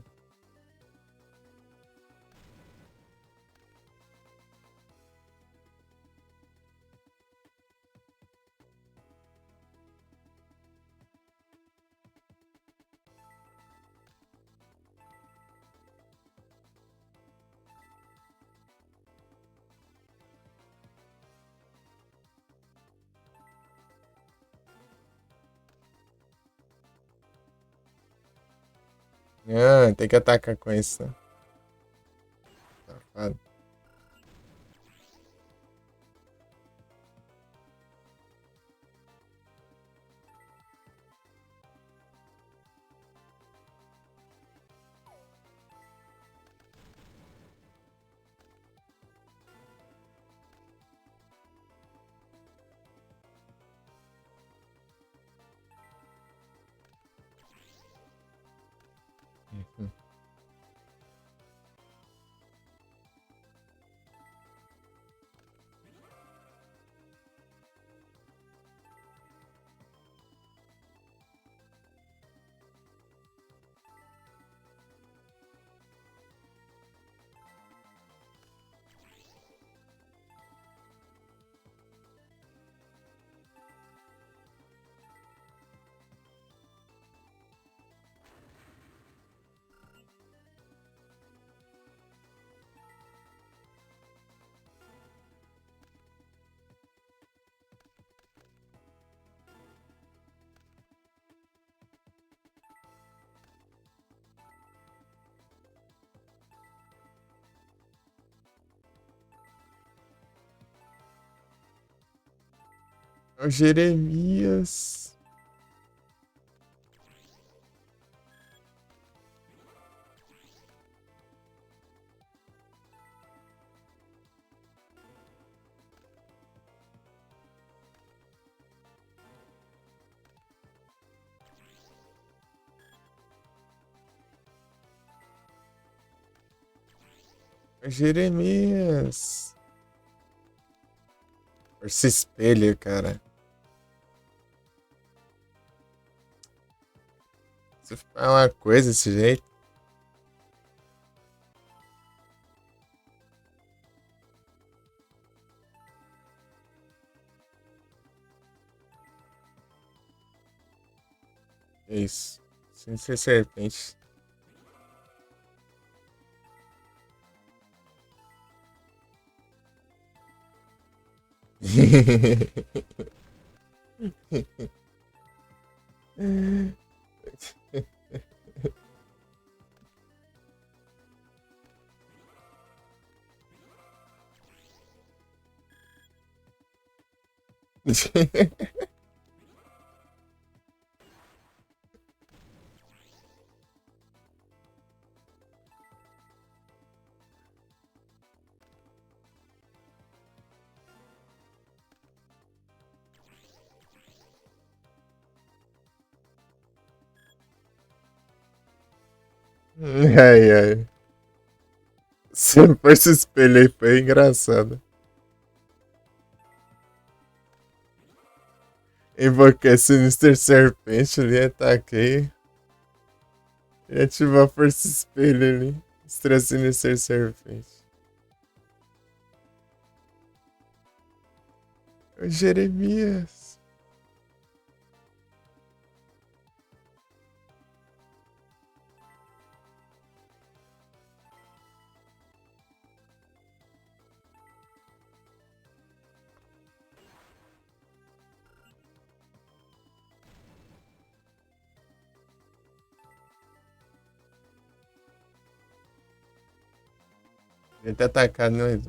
Speaker 1: Ah, tem que atacar com isso. Safado. O Jeremias. O Jeremias. Força espelho, cara. Se falar uma coisa desse jeito. É isso. Sem ser serpente. Ai, ai. Se força espelho aí foi engraçado. Invoquei Sinister Serpente ali, ataquei. E ativar a força espelho ali. Extra Sinister Serpente. O Jeremias. Ele tá atacado nós.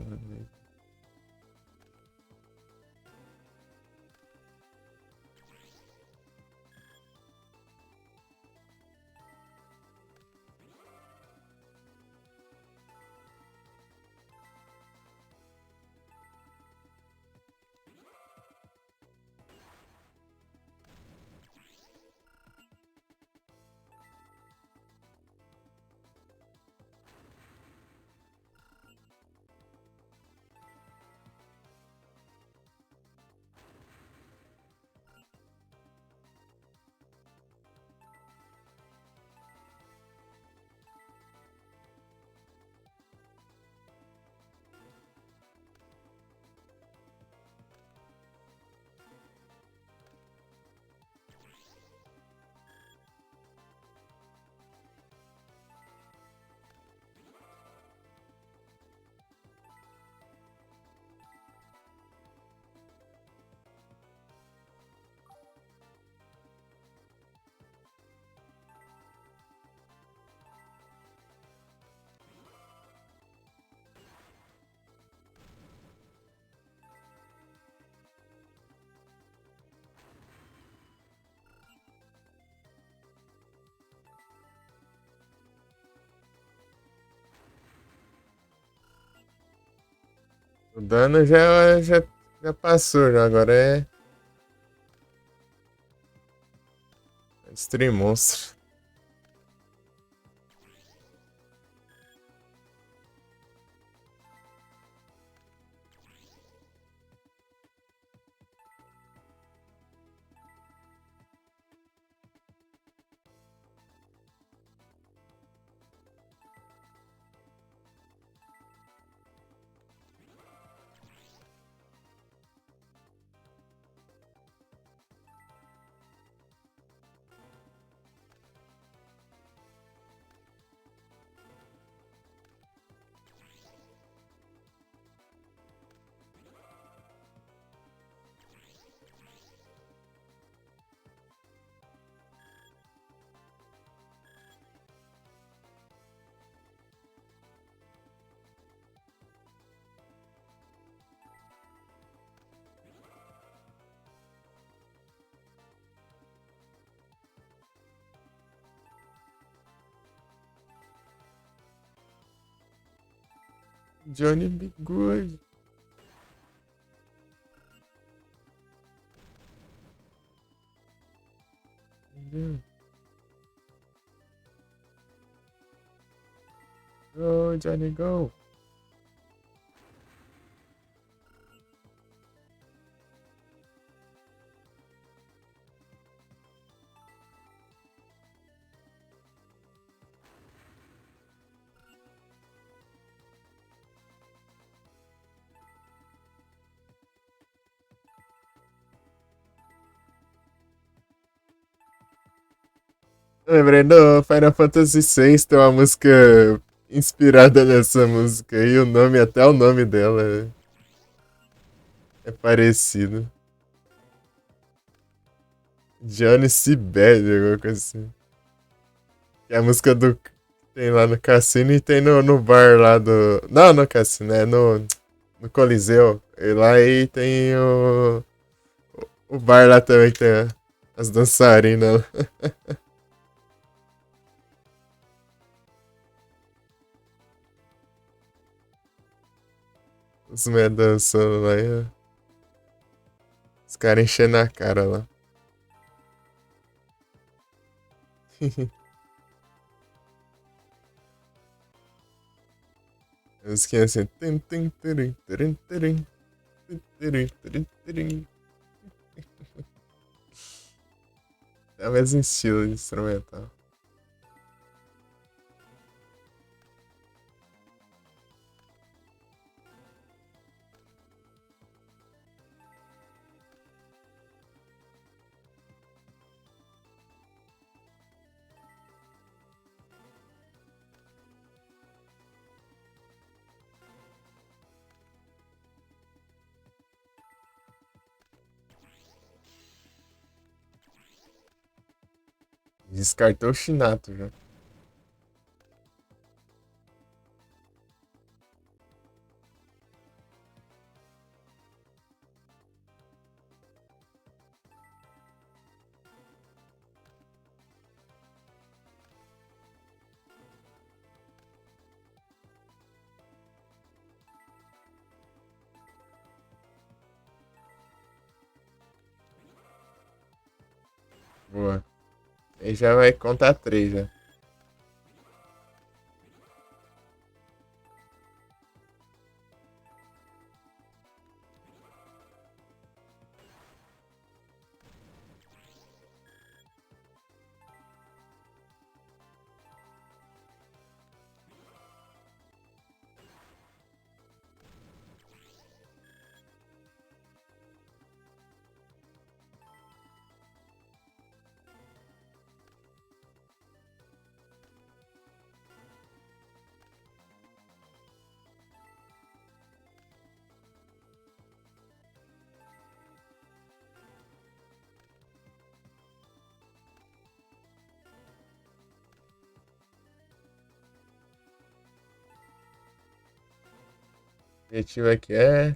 Speaker 1: O dano já passou, já. Agora é destruir monstro. Johnny B. Good. Entendeu? Go, Johnny, go. Lembrei do Final Fantasy VI, tem uma música inspirada nessa música e o nome, até o nome dela é parecido. Johnny C. Bad, alguma coisa assim. Que é a música do. Tem lá no cassino e tem no bar lá do. Não, no cassino, é no Coliseu. E lá aí tem o bar lá também que tem as dançarinas lá. Os meia dançando lá e os caras enchendo a cara lá. A musiquinha assim. Tum, tum, turum, turum, turum, turum, turum, turum. É o mesmo estilo de instrumental. Descartou o Chinato já. Boa. Aí já vai contar três já. O objetivo aqui é.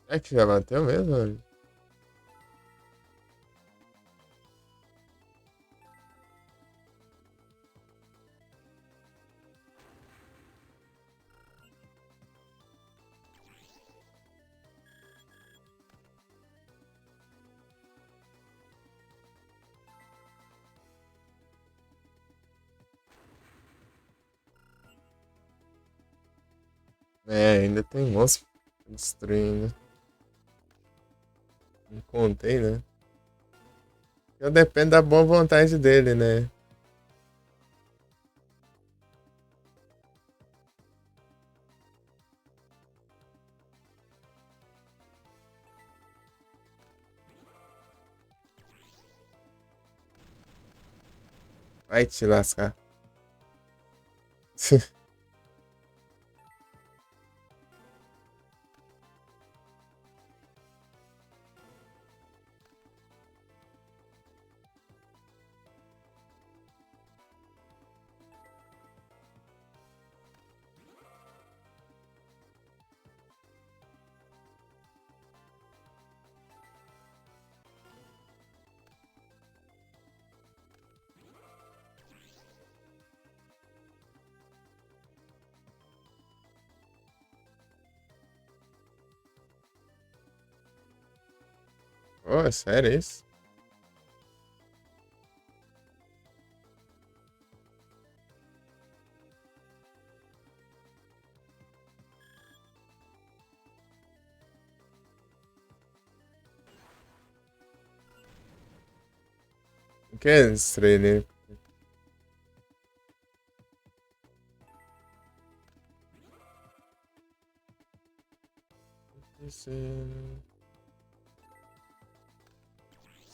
Speaker 1: É que já bateu mesmo, velho? É, ainda tem monstro destruindo. Não contei, né? Eu dependo da boa vontade dele, né? Vai te lascar. Pô, é sério isso? O que é destruir ele?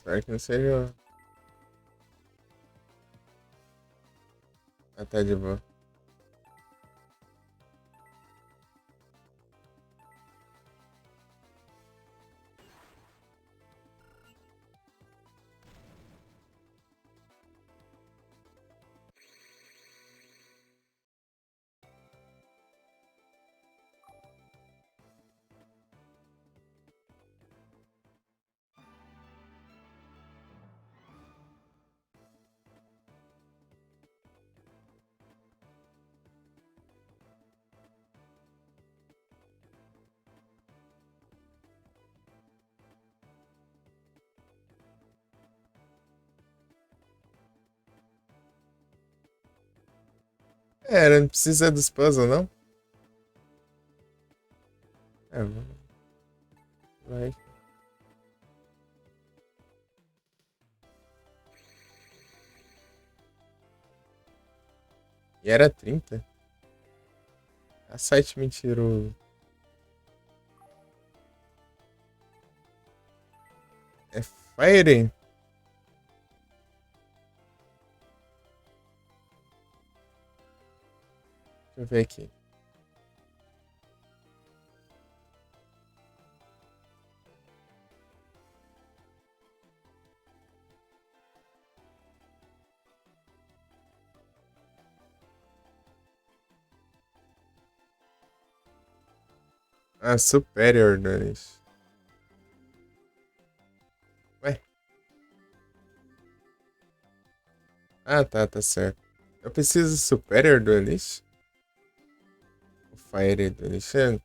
Speaker 1: Espero que não seja. Até de boa. É, não precisa dos puzzles, não? É, vai. E era 30. A site mentiroso. É Fire? Deixa eu ver aqui. Ah, Superior, Danis. Ué? Ah, tá, tá certo. Eu preciso de Superior do Elish? O Fire do Elish é...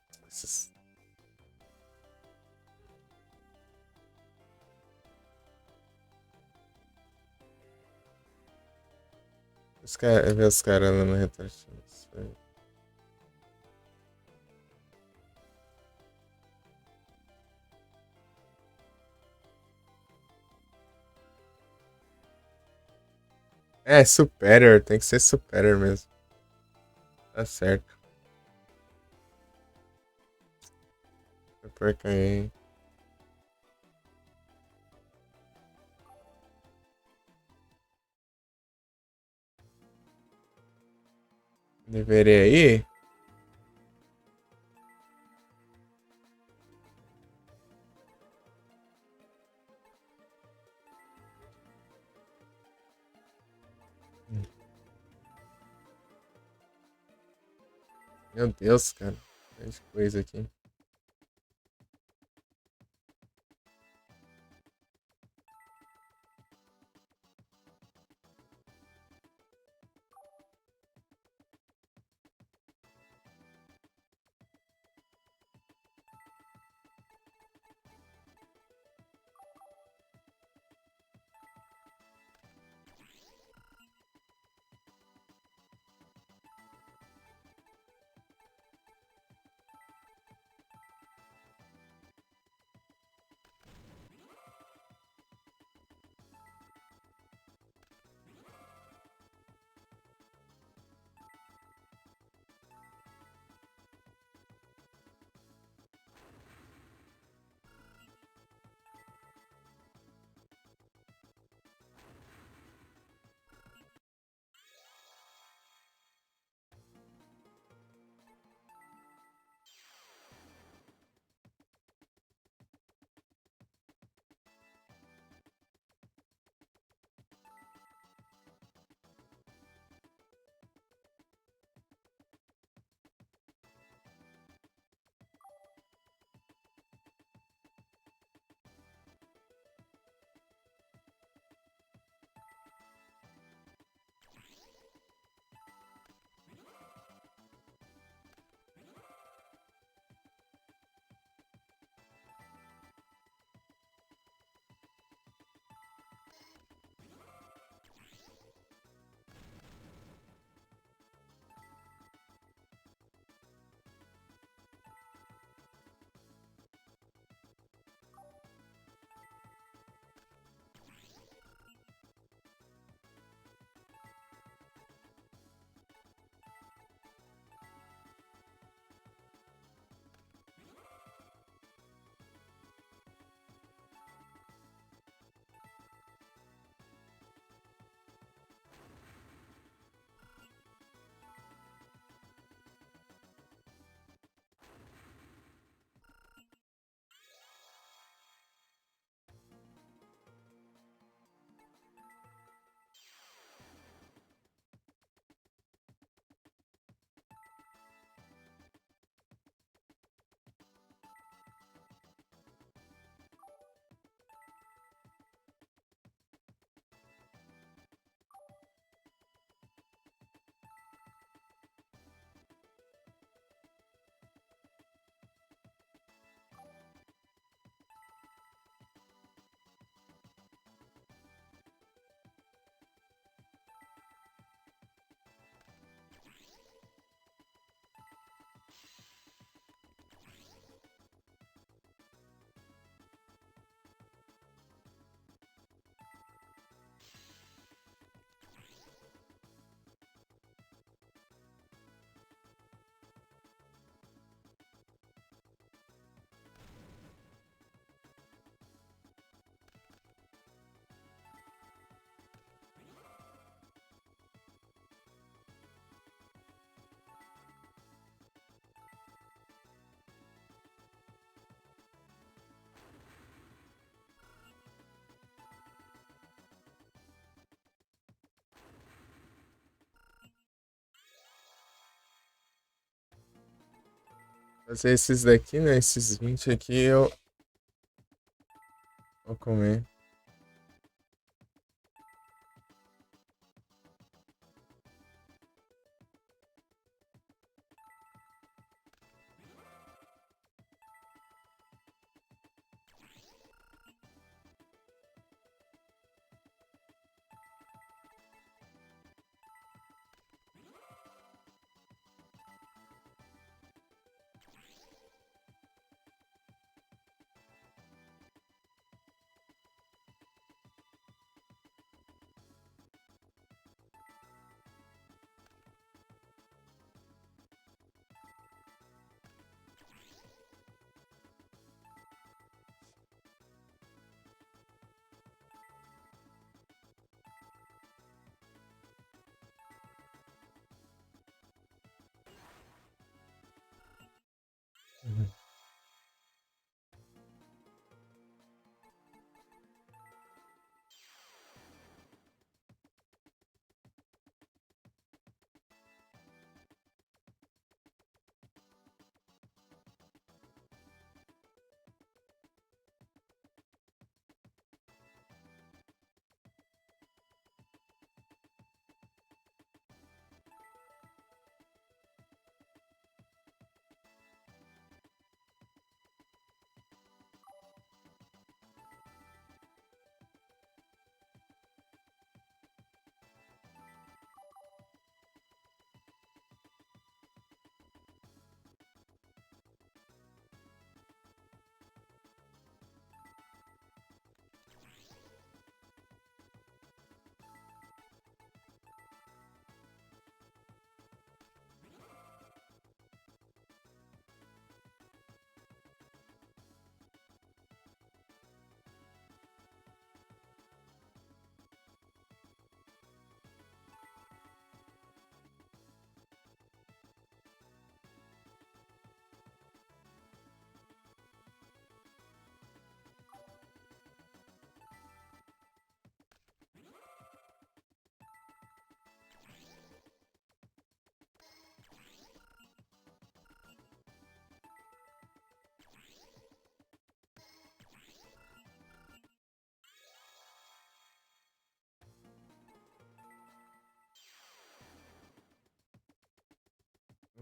Speaker 1: Ver os caras lá no retratinho. É, Superior, tem que ser Superior mesmo. Tá certo. Porque aí. Deveria ir? Meu Deus, cara. Tem coisa aqui. Fazer esses daqui, né? Esses 20 aqui eu vou comer. Uhum.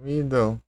Speaker 1: Middle.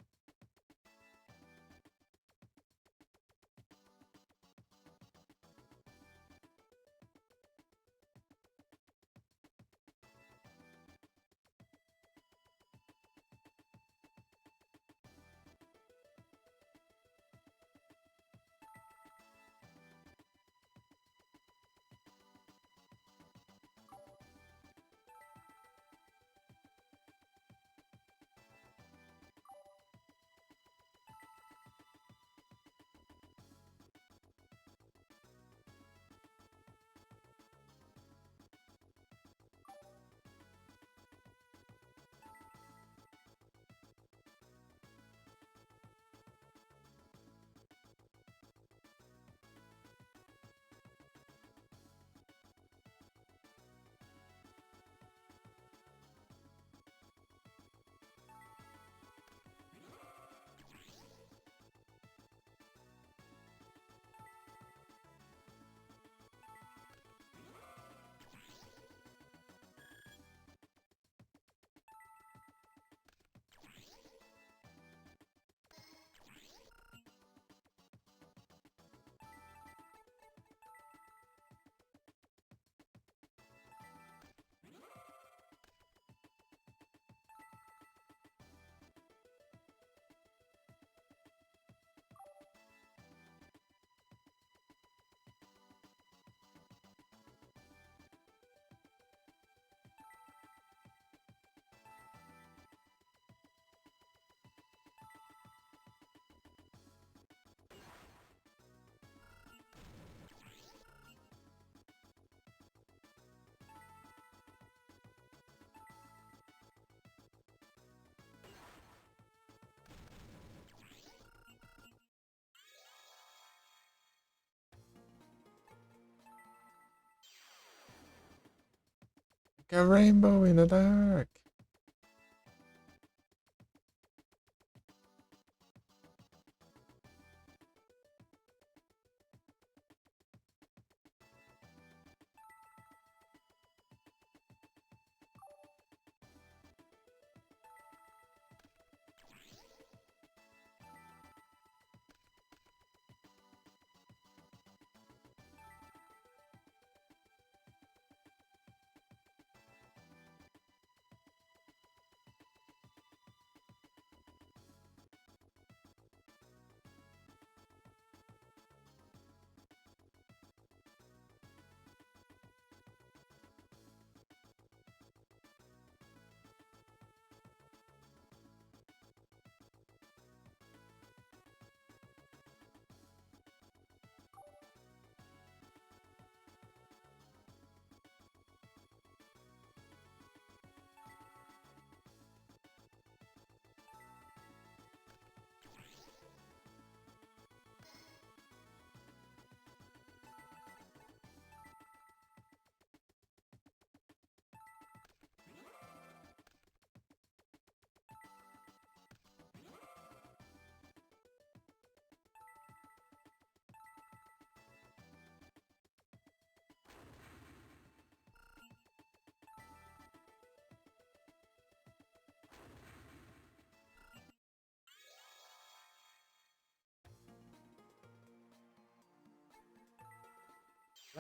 Speaker 1: Like a rainbow in the dark.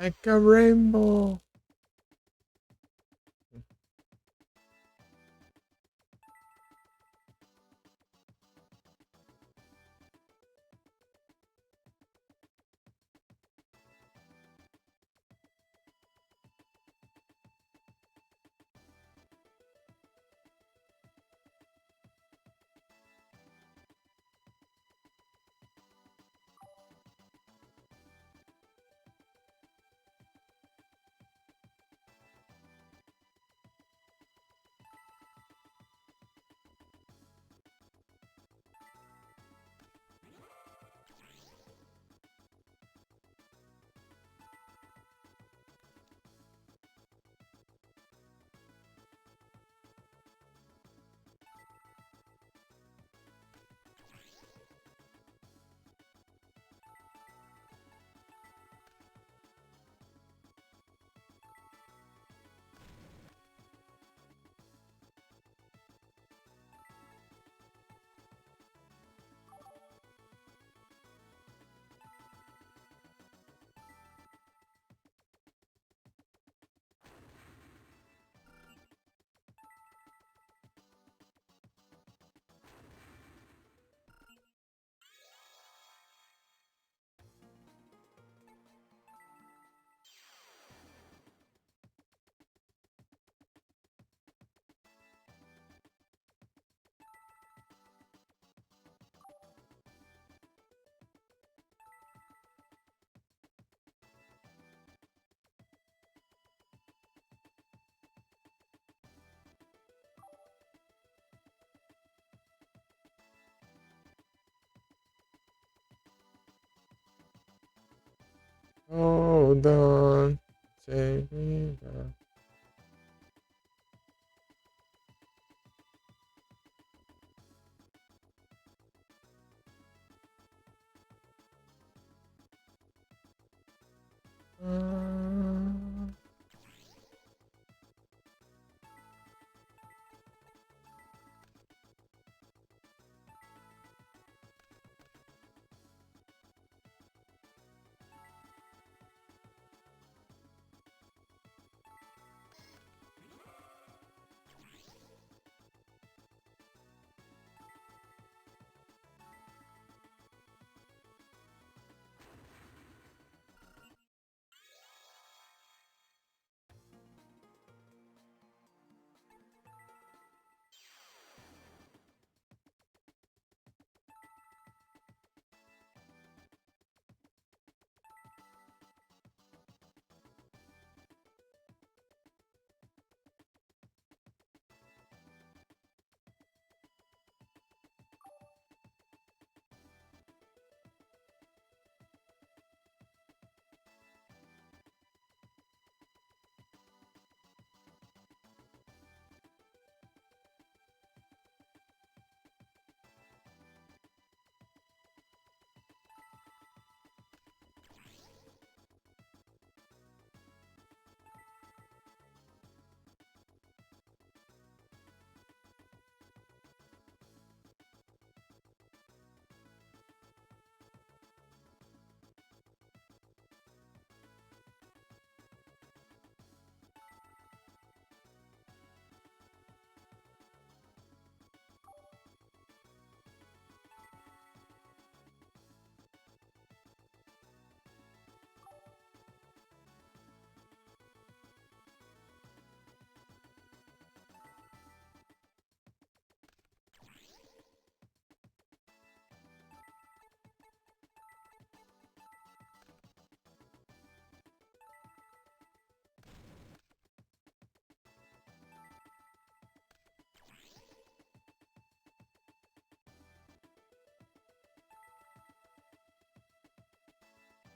Speaker 1: Like a rainbow. Hold on. Take me back.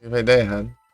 Speaker 1: Vai dar errado.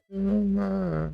Speaker 1: Uma-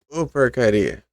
Speaker 1: Ô, porcaria.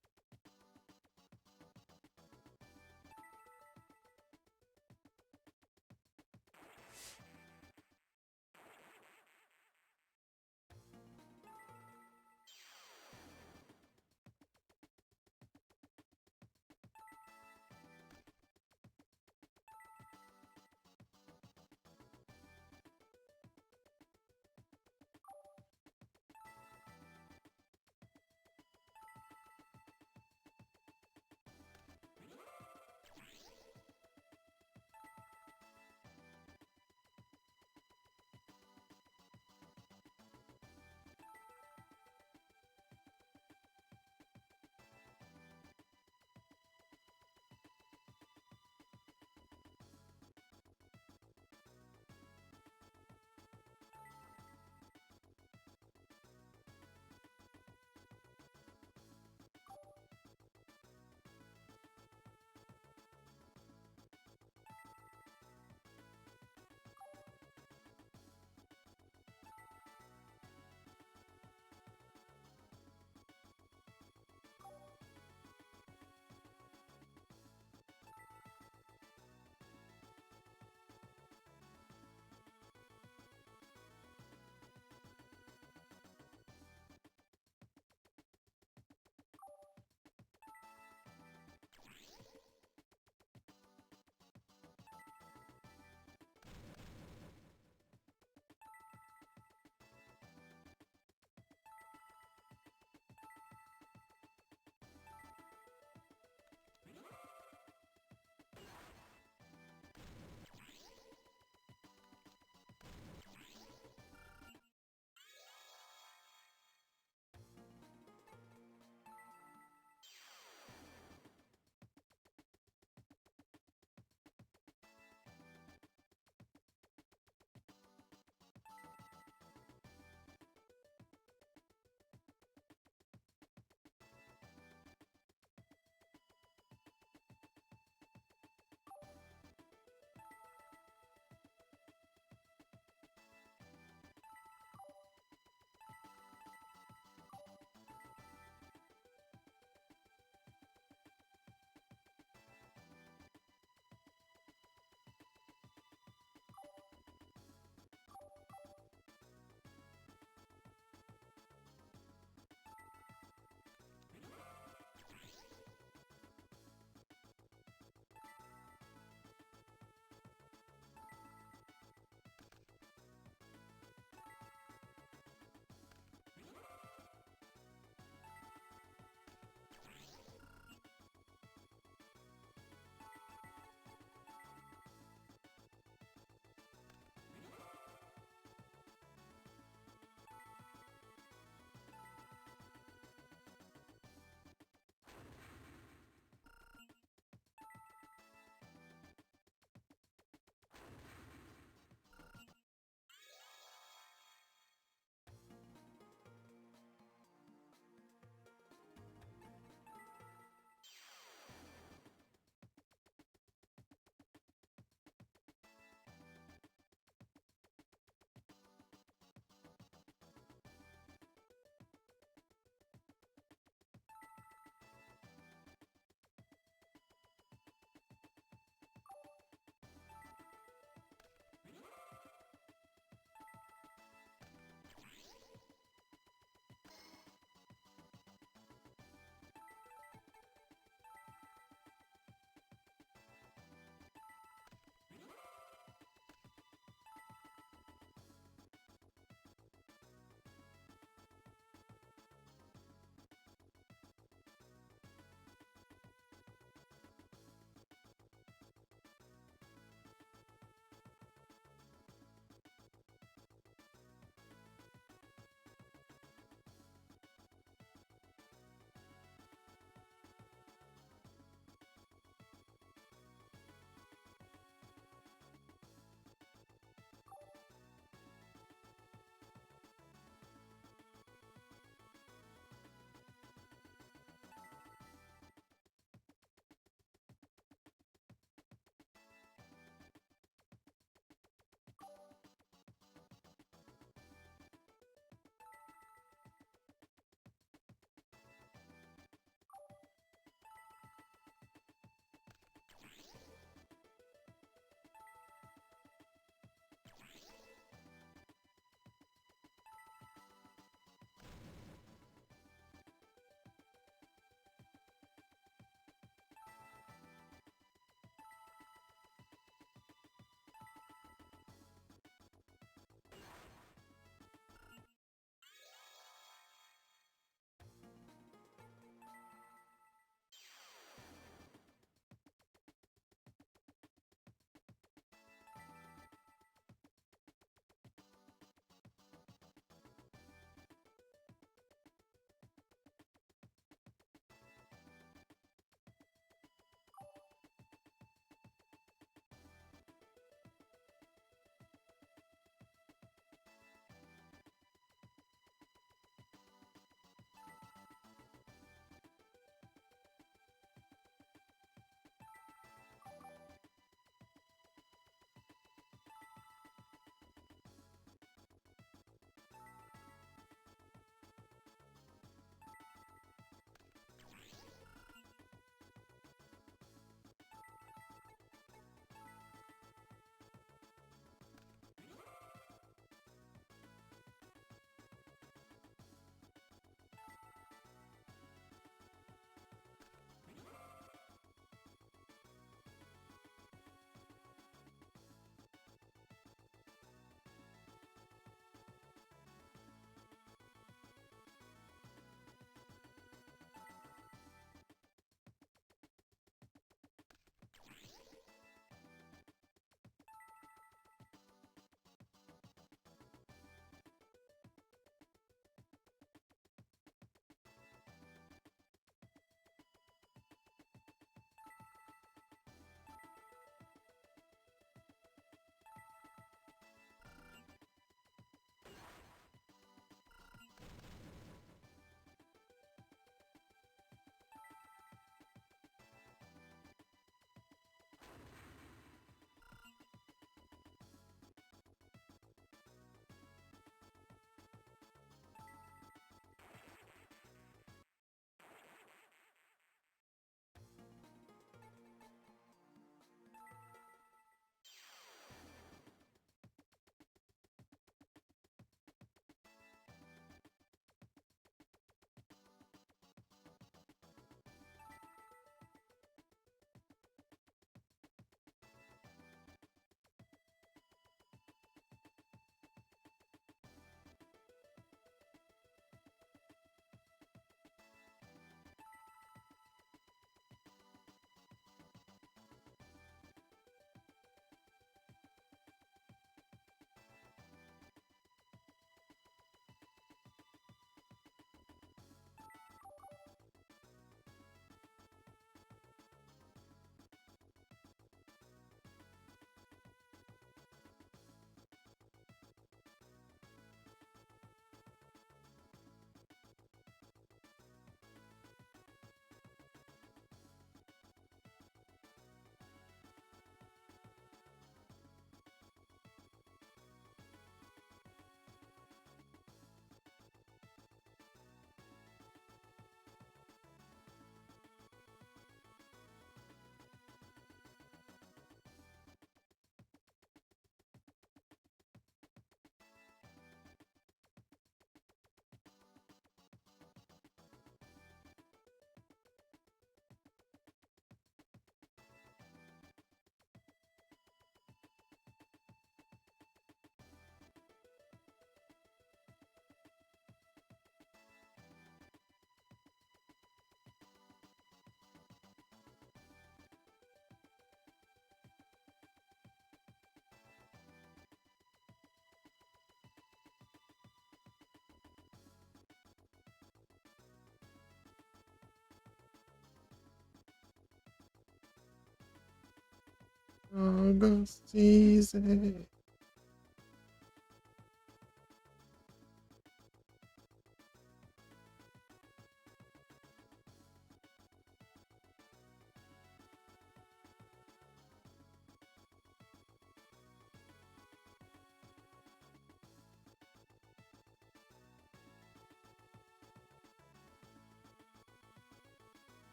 Speaker 1: August season.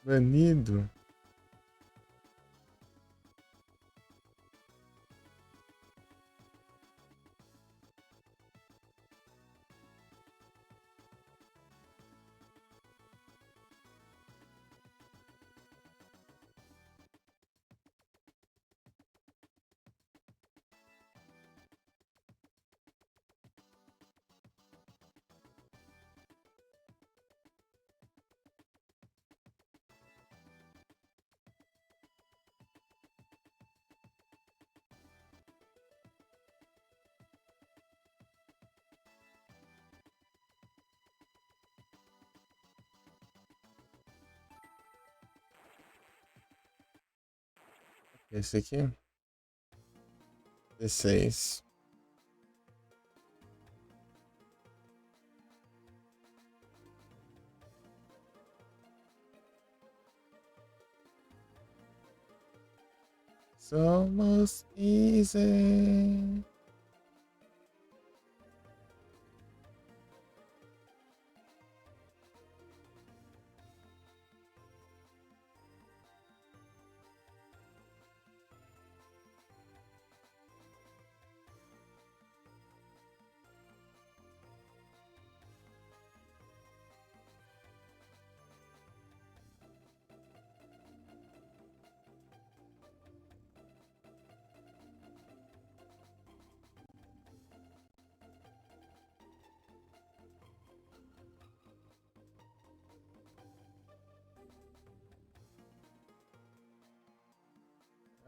Speaker 1: Banido. Esse aqui. 16. Somos easy.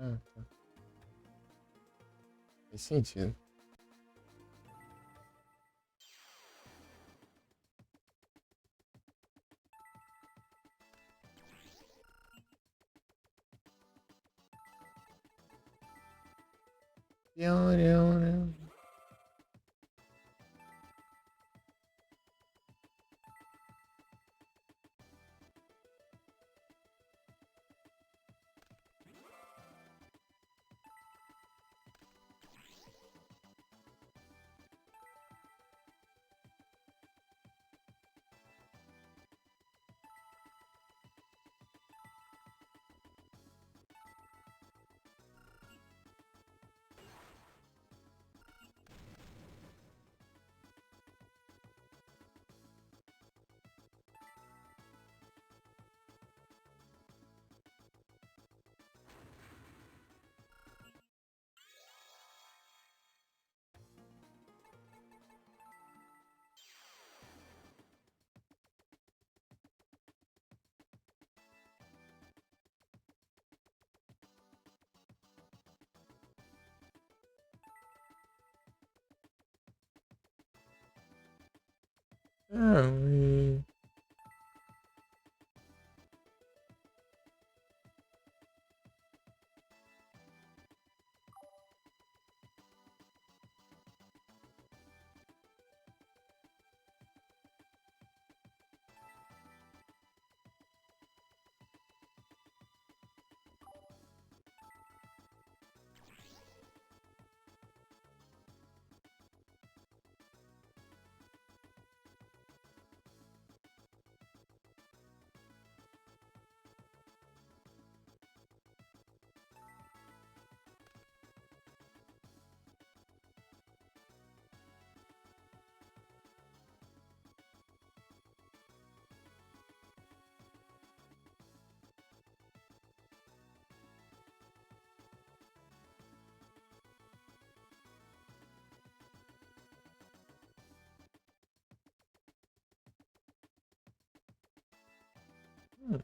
Speaker 1: Ah, tá. Faz sentido. Ah, Hum.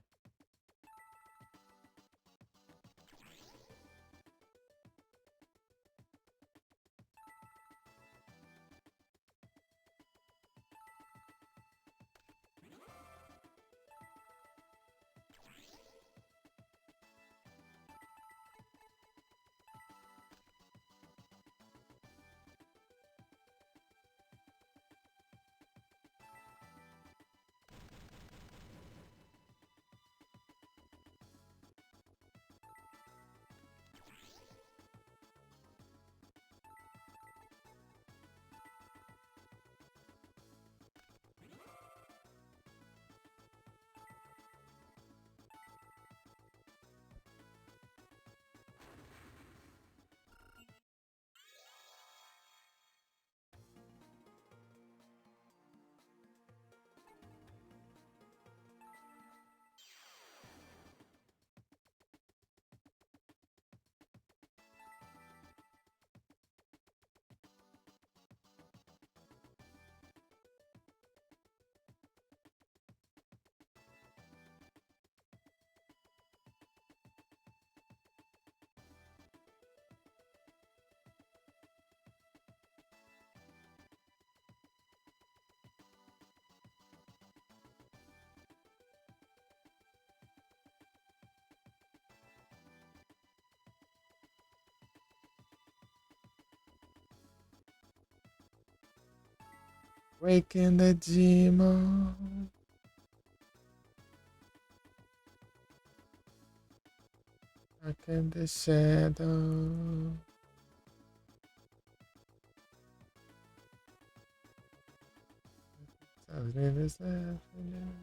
Speaker 1: Waking the demon. Back in the shadow. Something is happening.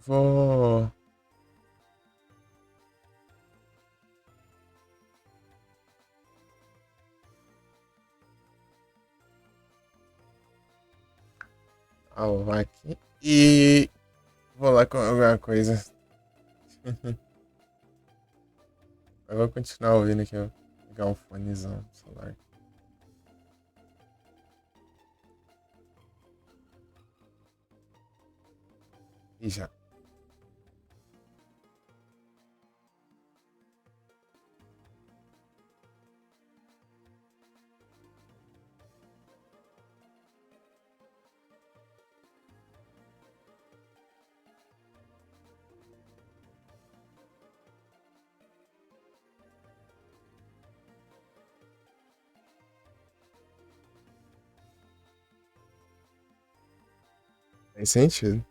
Speaker 1: Vou. Salvar aqui. E vou lá com alguma coisa. Eu vou continuar ouvindo aqui. Eu vou pegar um fonezão no celular. E já. Faz sentido.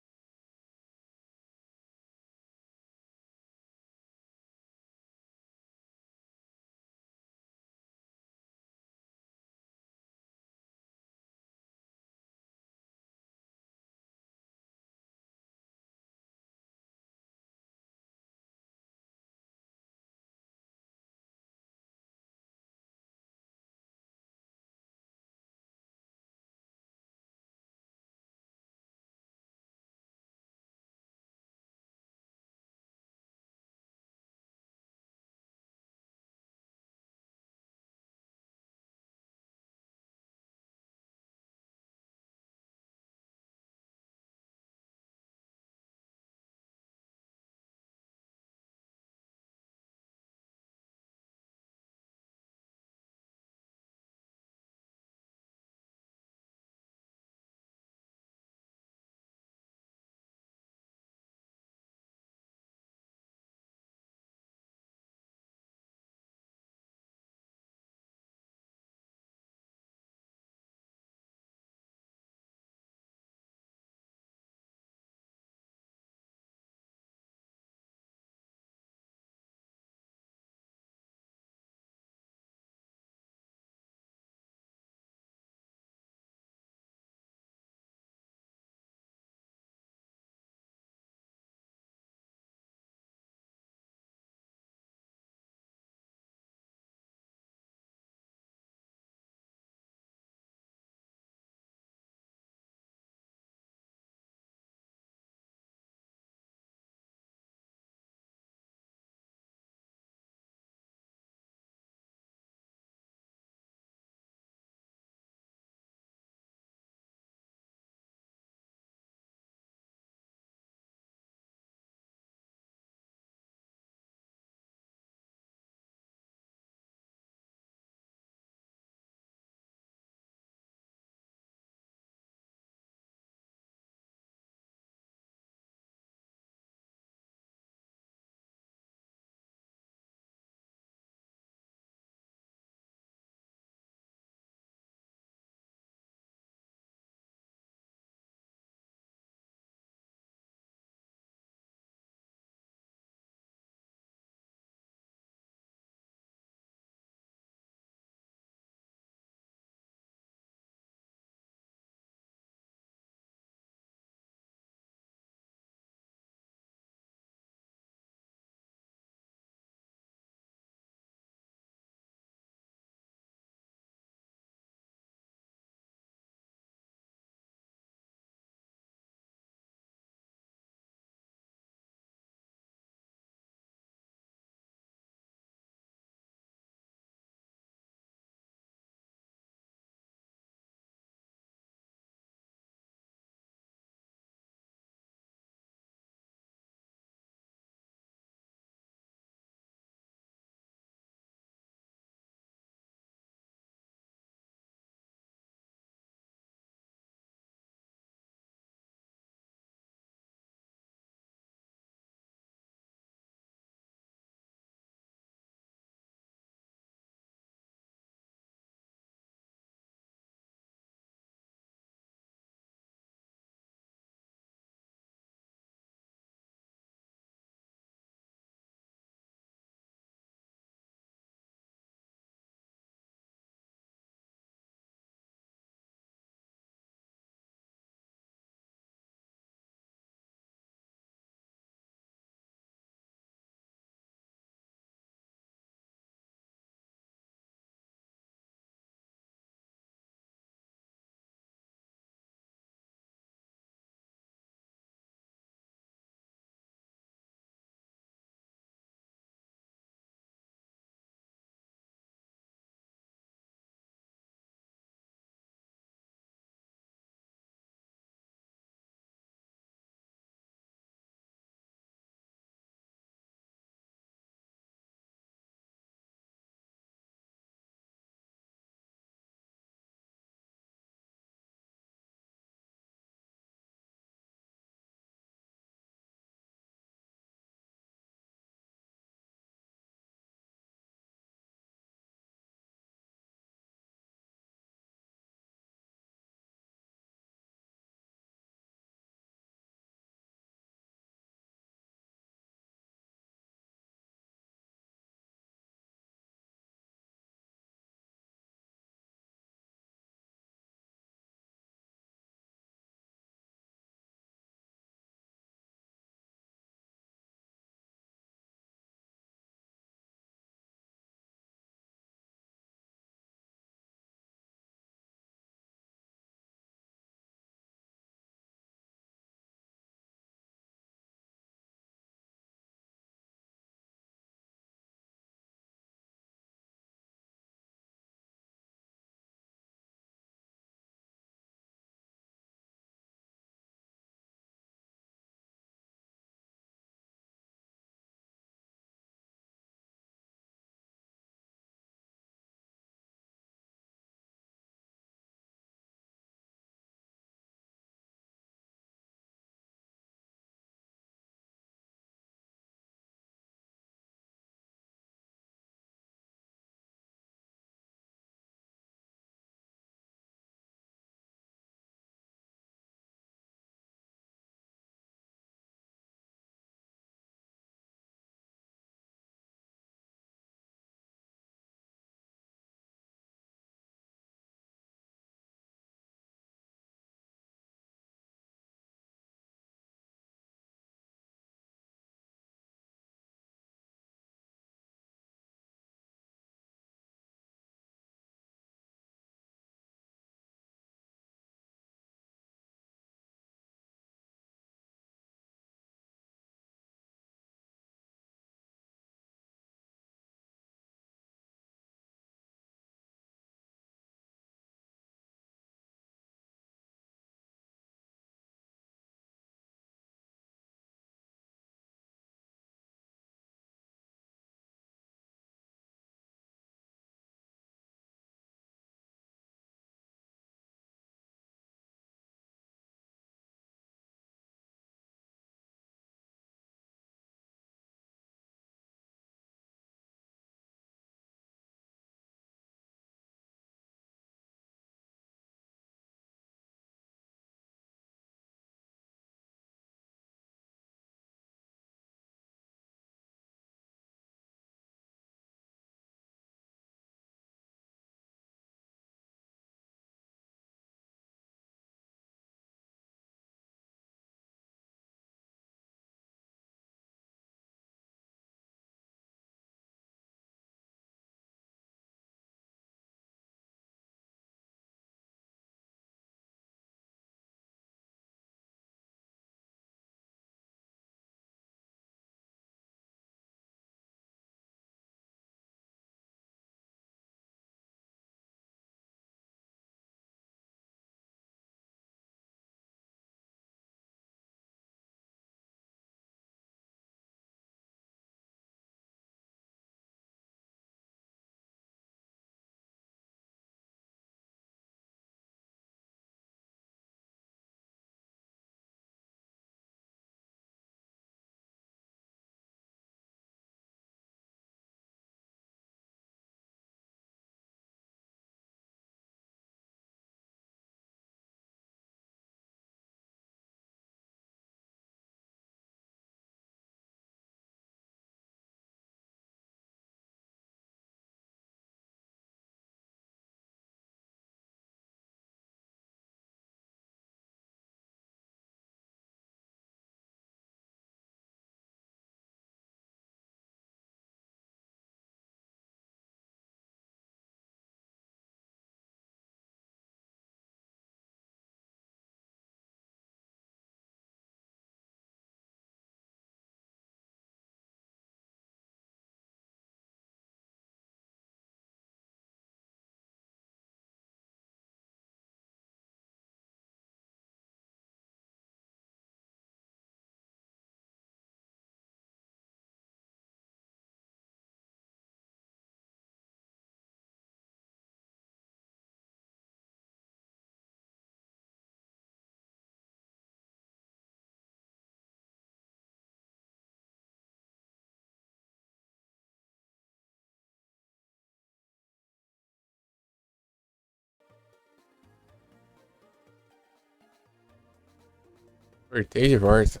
Speaker 1: Cortei de volta.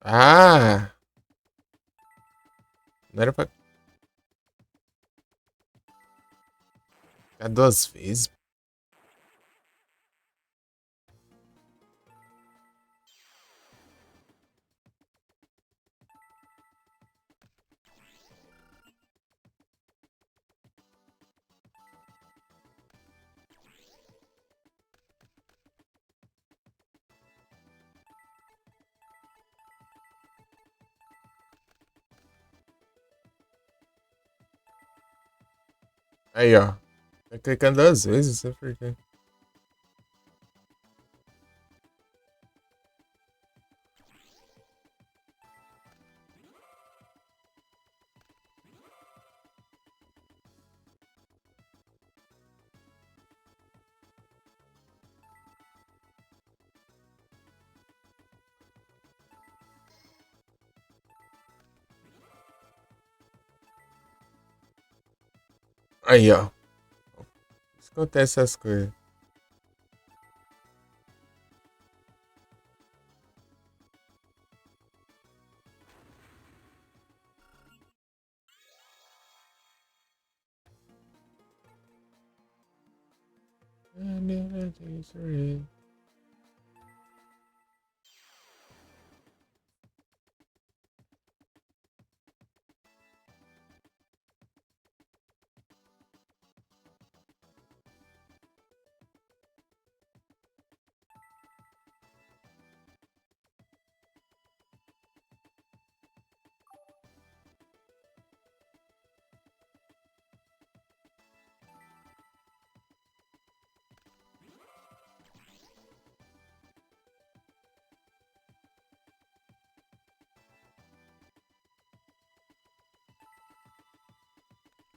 Speaker 1: Ah! Não era pra ficar duas vezes. Aí, ó. Tá clicando duas vezes, não sei por quê. Aí, ó. Acontece essas coisas.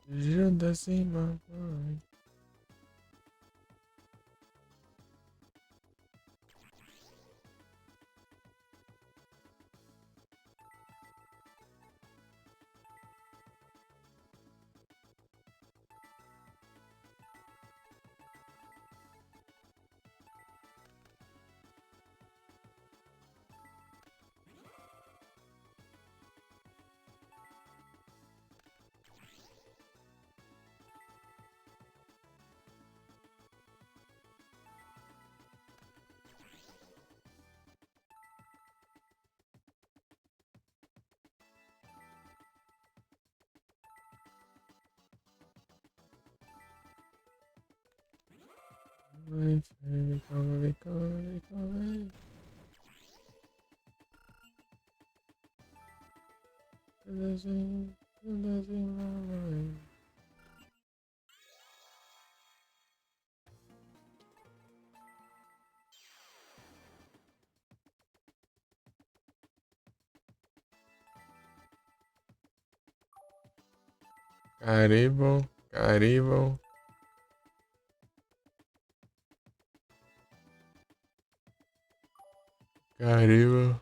Speaker 1: Judas e mamãe. Vem, vem, calma, vem, calma, vem, calma, vem. Judas e mamãe. Caribou, caribou. Caribou.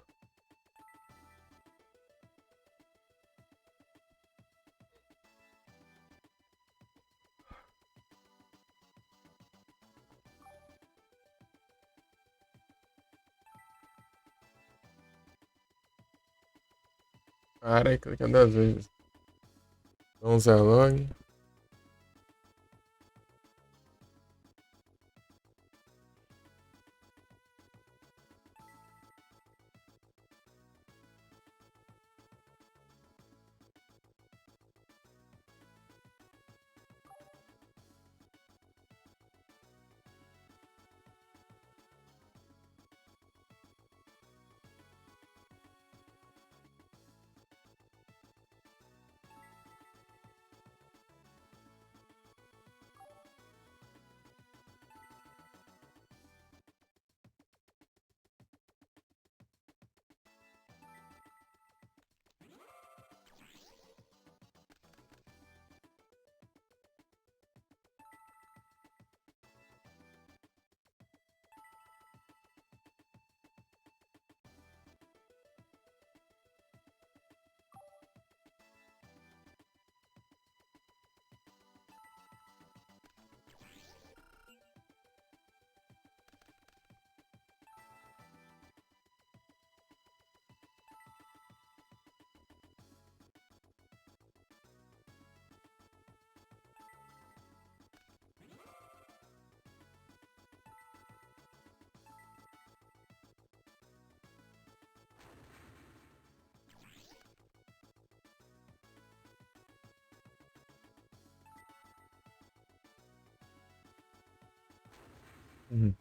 Speaker 1: Para, clica duas vezes. Vamos a log. Uhum.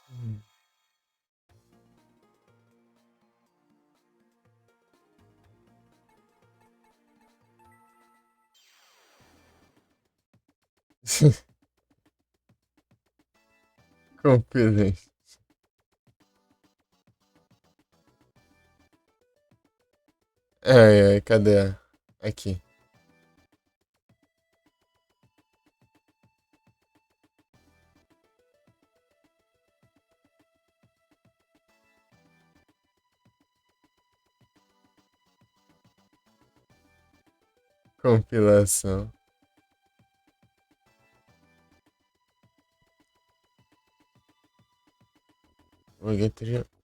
Speaker 1: Uhum. Compilei. Ai, ai, cadê? Aqui. Compilação. Logotipo.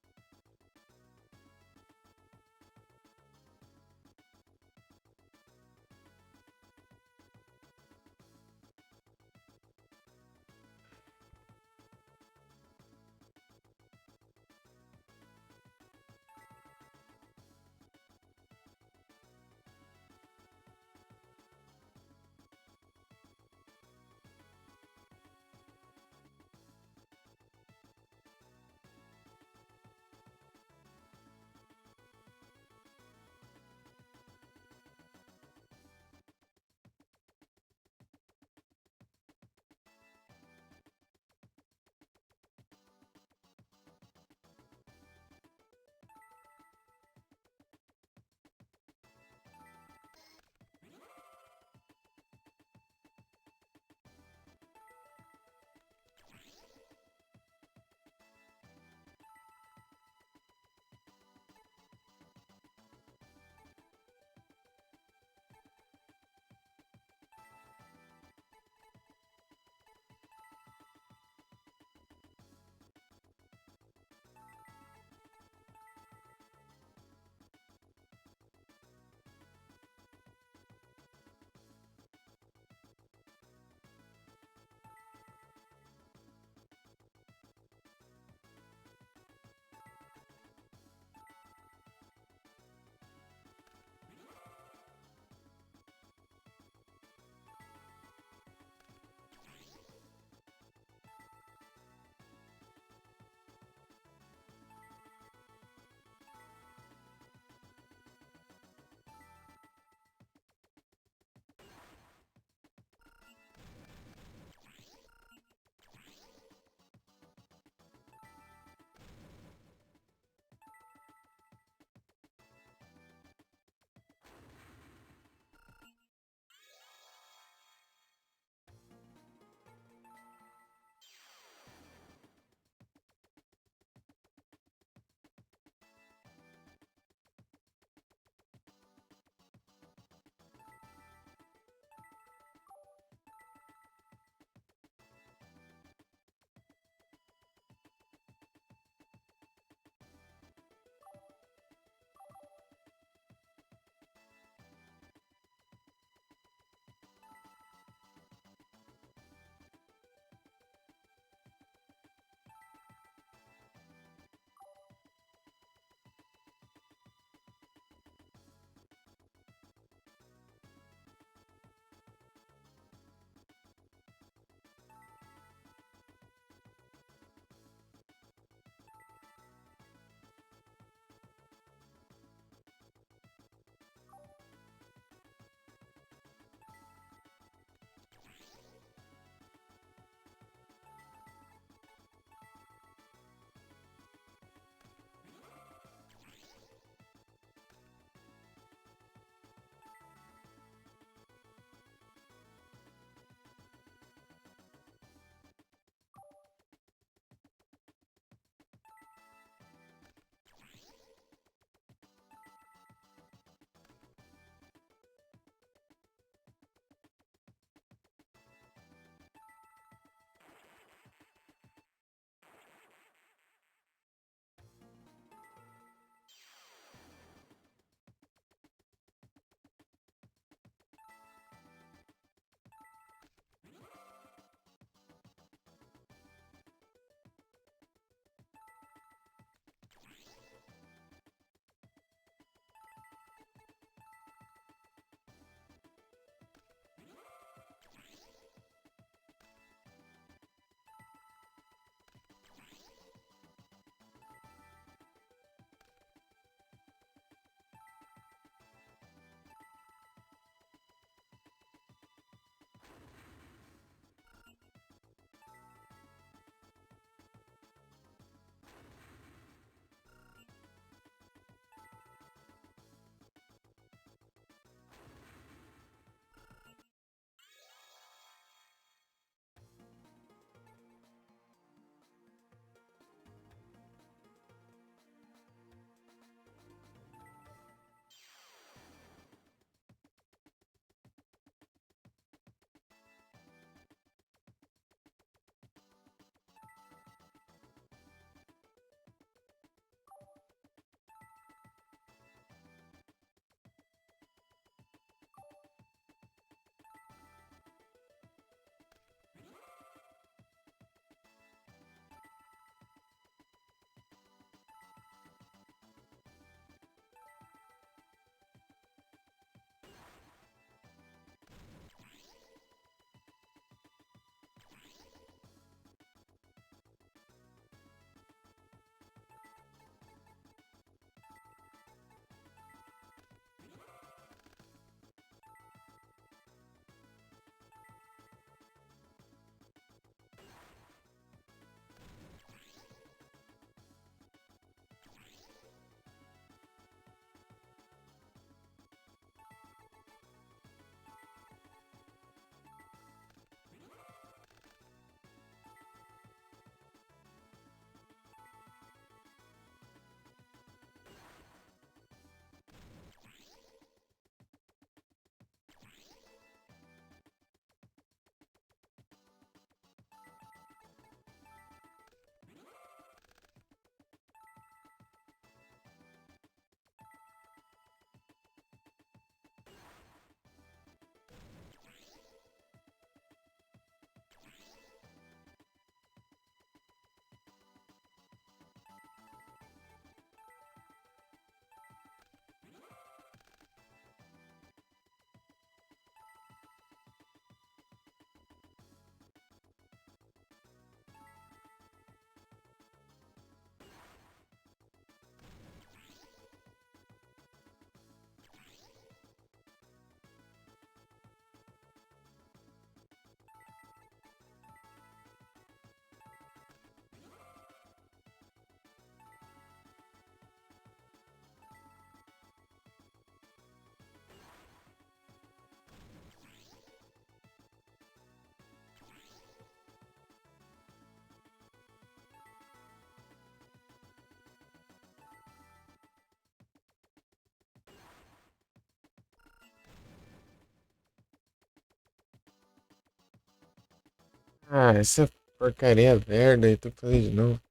Speaker 1: Ah, essa porcaria merda aí, tô fazendo de novo.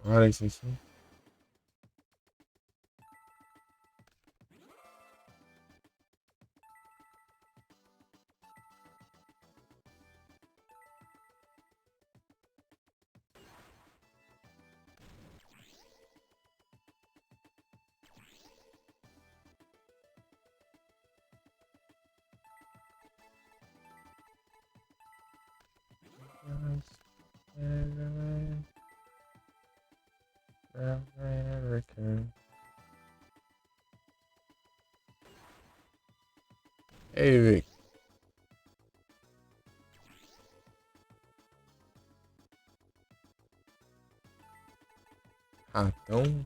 Speaker 1: Olha isso aqui. American. Ei, Vic. Ratão?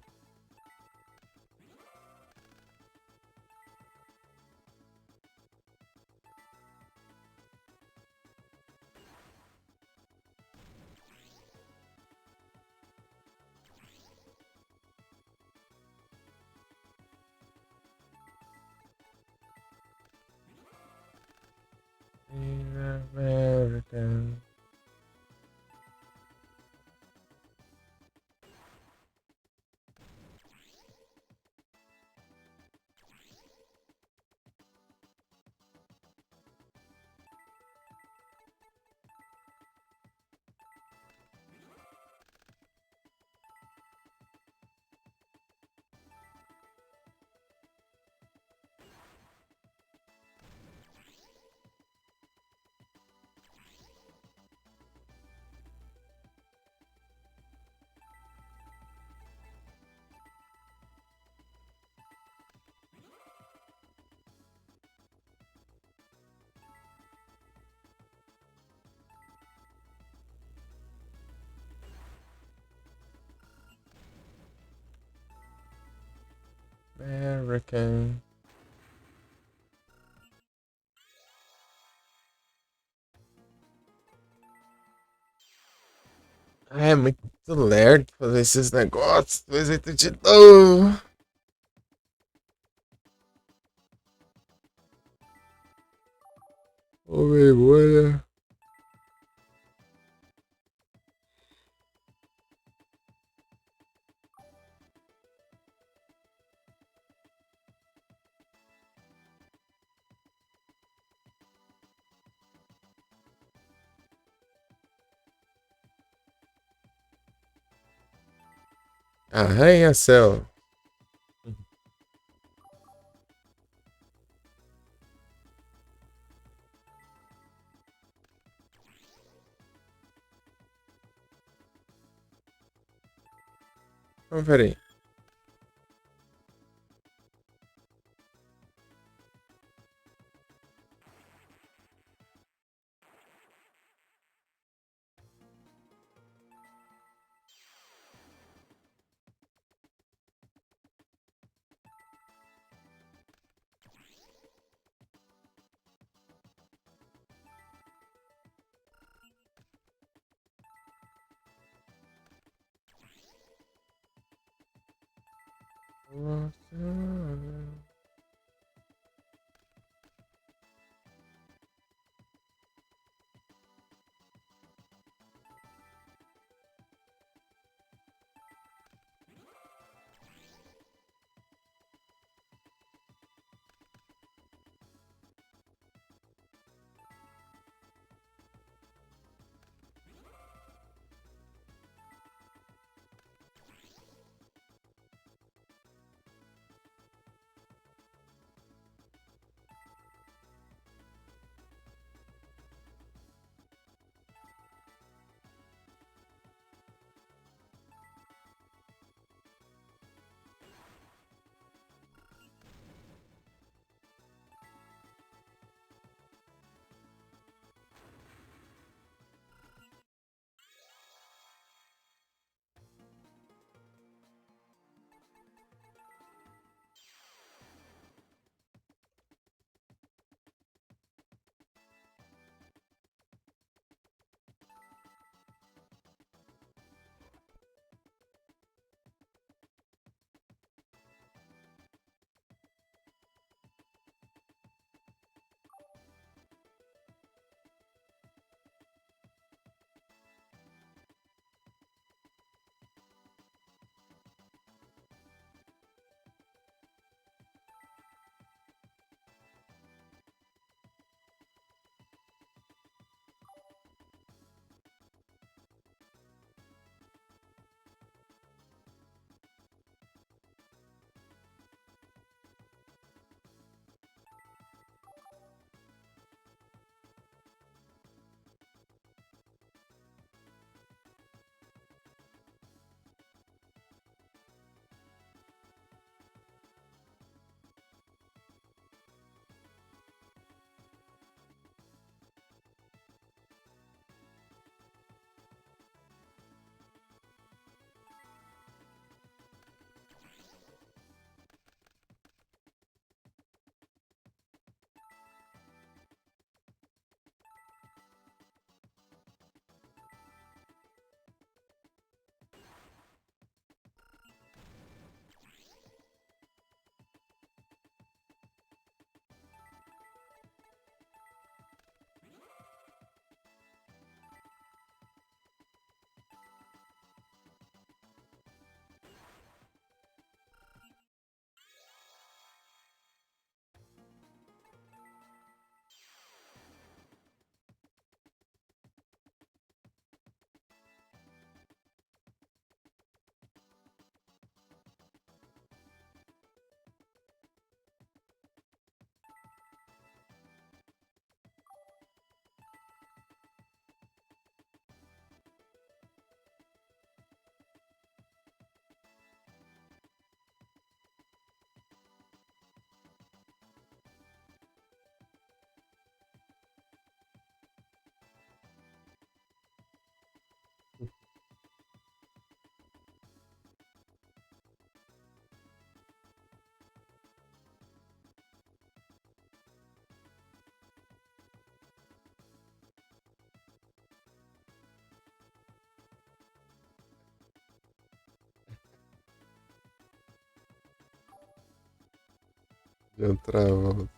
Speaker 1: American. American. Ah, é muito lerdo fazer esses negócios. Depois eu de novo. Ô, memória. Arranha-céu. Confere aí. John Travolta.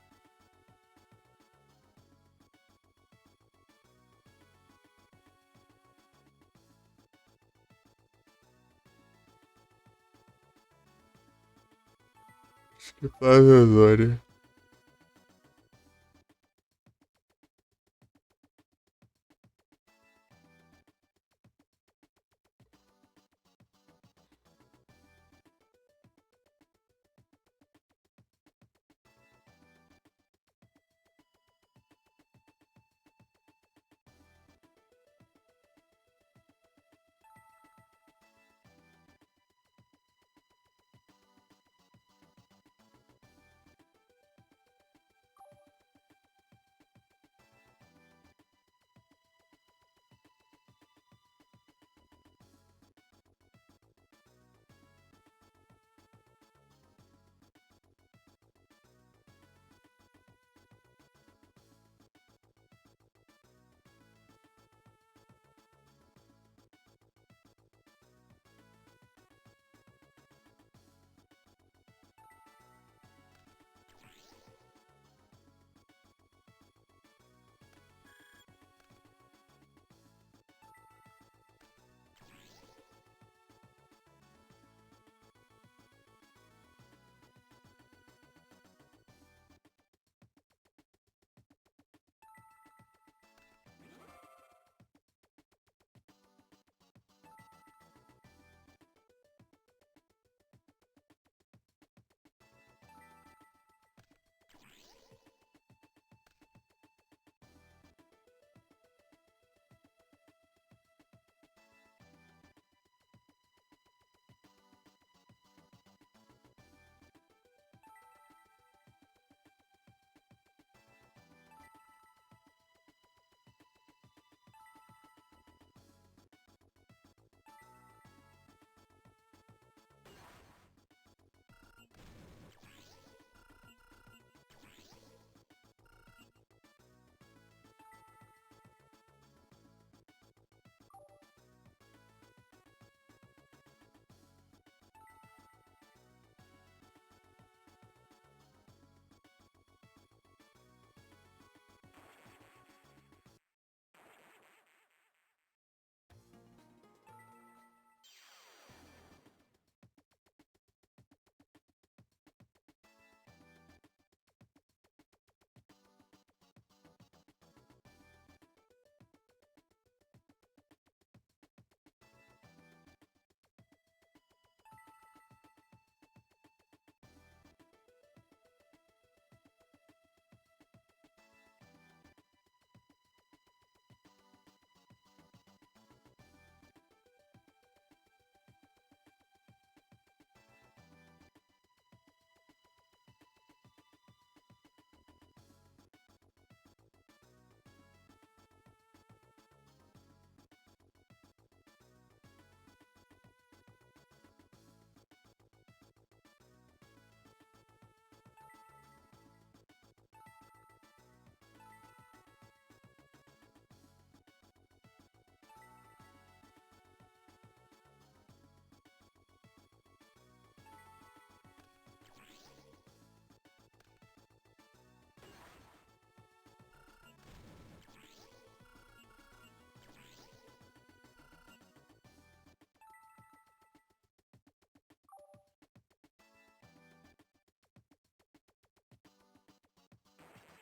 Speaker 1: Acho que Flávio Osório.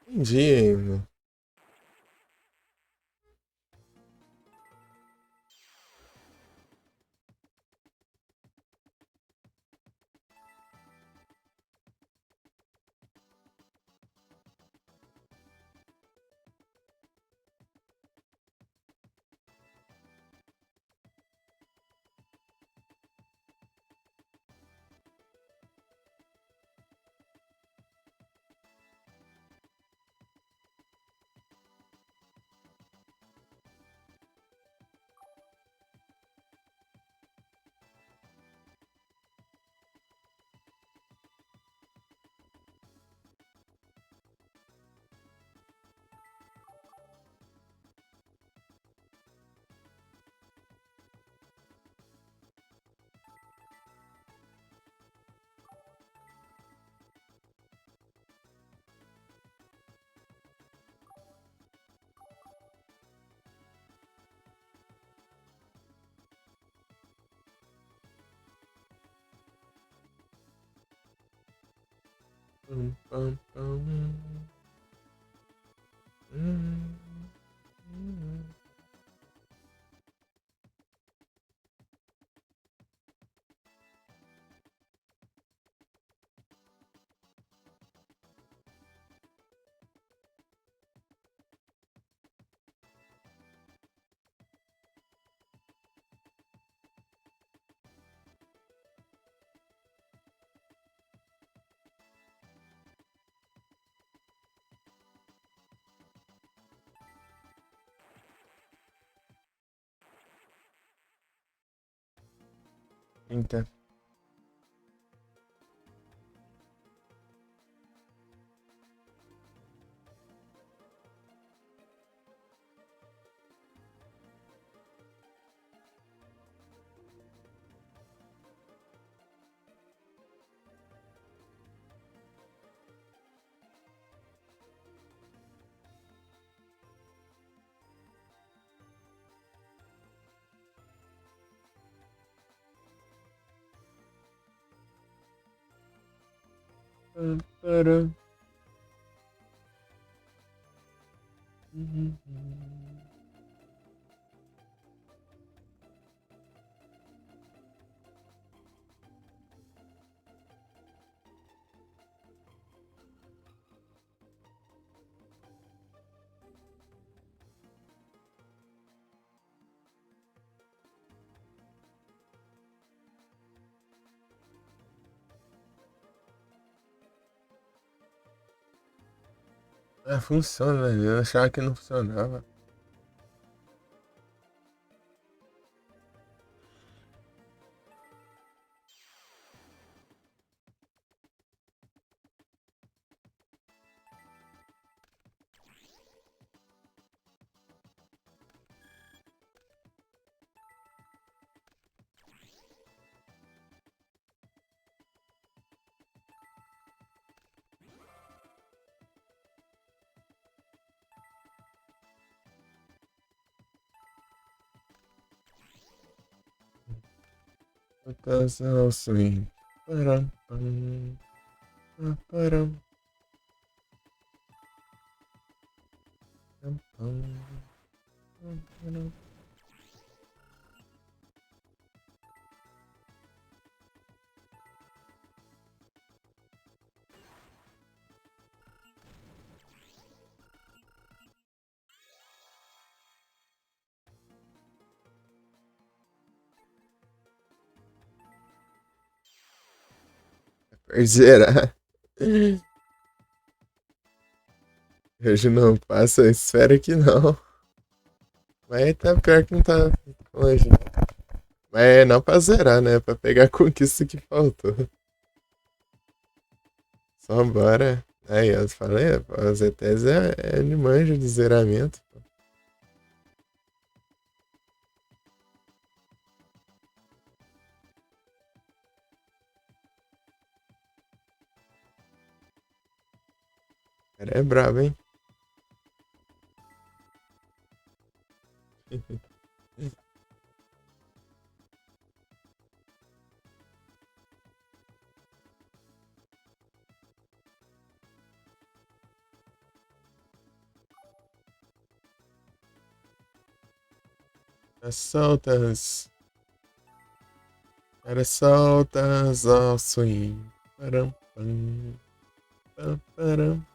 Speaker 1: Entendi ainda. Pam, pam, pam. Hum. Então. Pam, param. Ah, funciona, né? Eu achava que não funcionava. Rotação swing. Param, pam, pam, param, pam, pam, pam, param. Perderá. Hoje não passa, eu espero que não. Mas tá pior que não tá longe, né? Mas é não pra zerar, né? Pra pegar a conquista que faltou. Só bora. Aí, eu falei, pô, o ZTS é de manjo de zeramento. O cara é brabo, hein? As soltas. Era soltas ao swing. Param, pam, pam, param.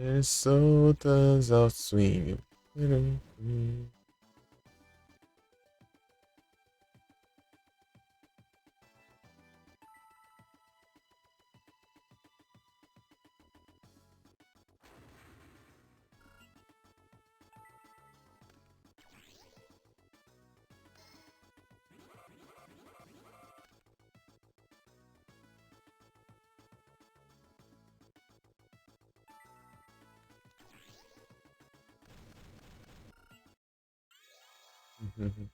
Speaker 1: É soltas ao swing. Param, pam. Uhum.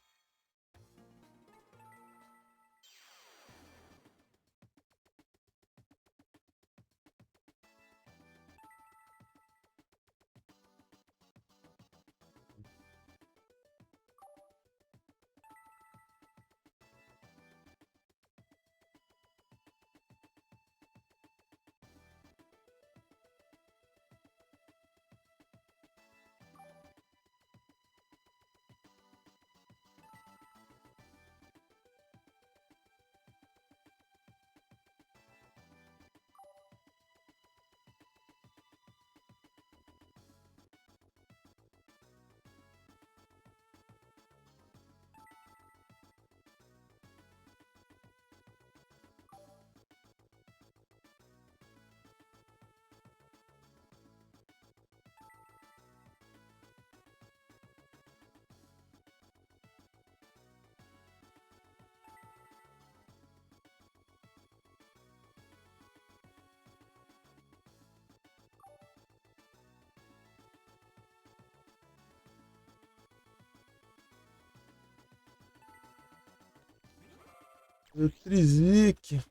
Speaker 1: O Trizik.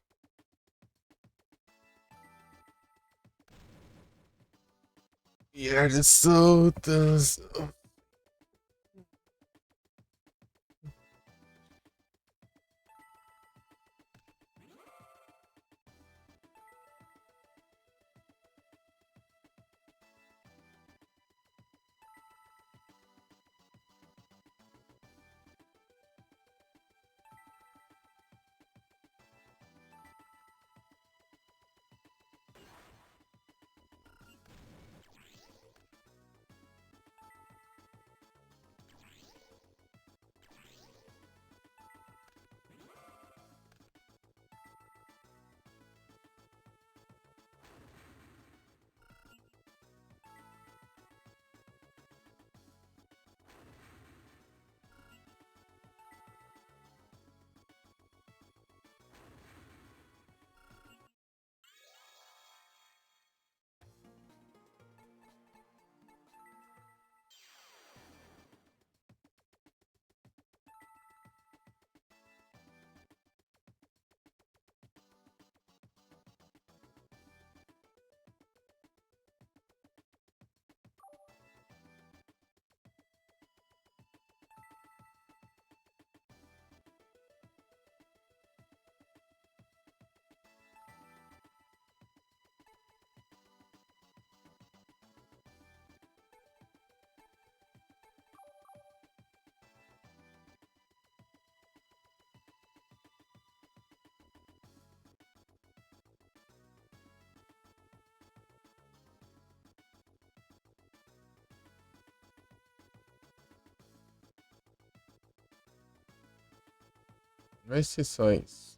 Speaker 1: E as soltas. Exceções.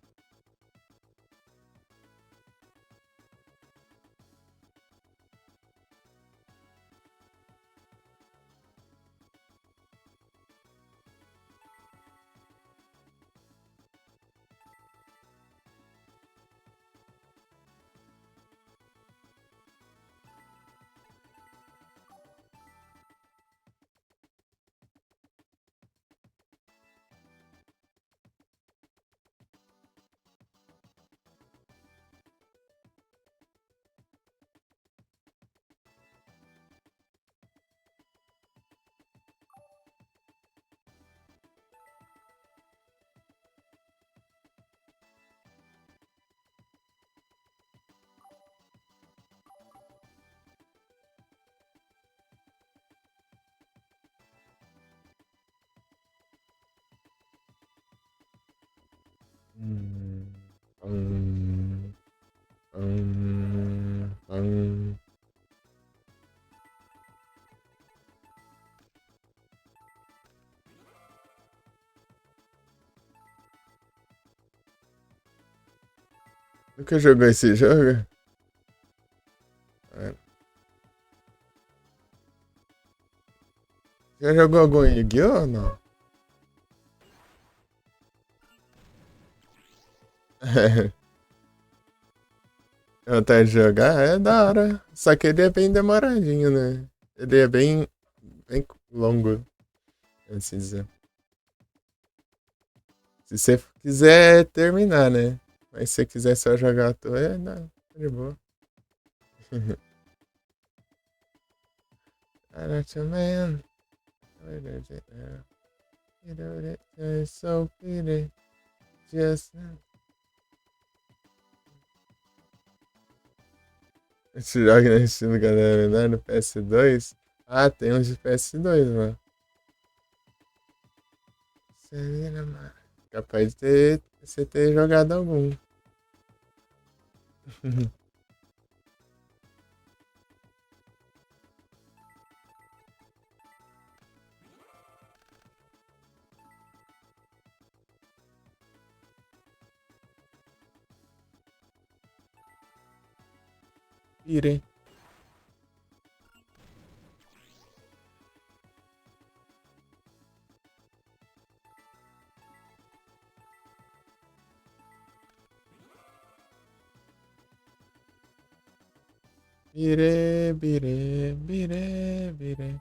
Speaker 1: Hum, hum, hum, hum. Nunca jogou esse jogo? É. Já jogou algum Yu-Gi-Oh ou não? Vontade de jogar? É da hora. Só que ele é bem demoradinho, né? Ele é bem longo, assim dizer. Se você quiser terminar, né? Mas se você quiser só jogar à toa, não, tá de boa. I'm not your man. You know that it's so pretty. Just. Esse jogo no estilo galera, né? No PS2. Ah, tem uns de PS2, mano. Serena, mano. Capaz de você ter jogado algum. Irei. Bire, bire, bire, bire.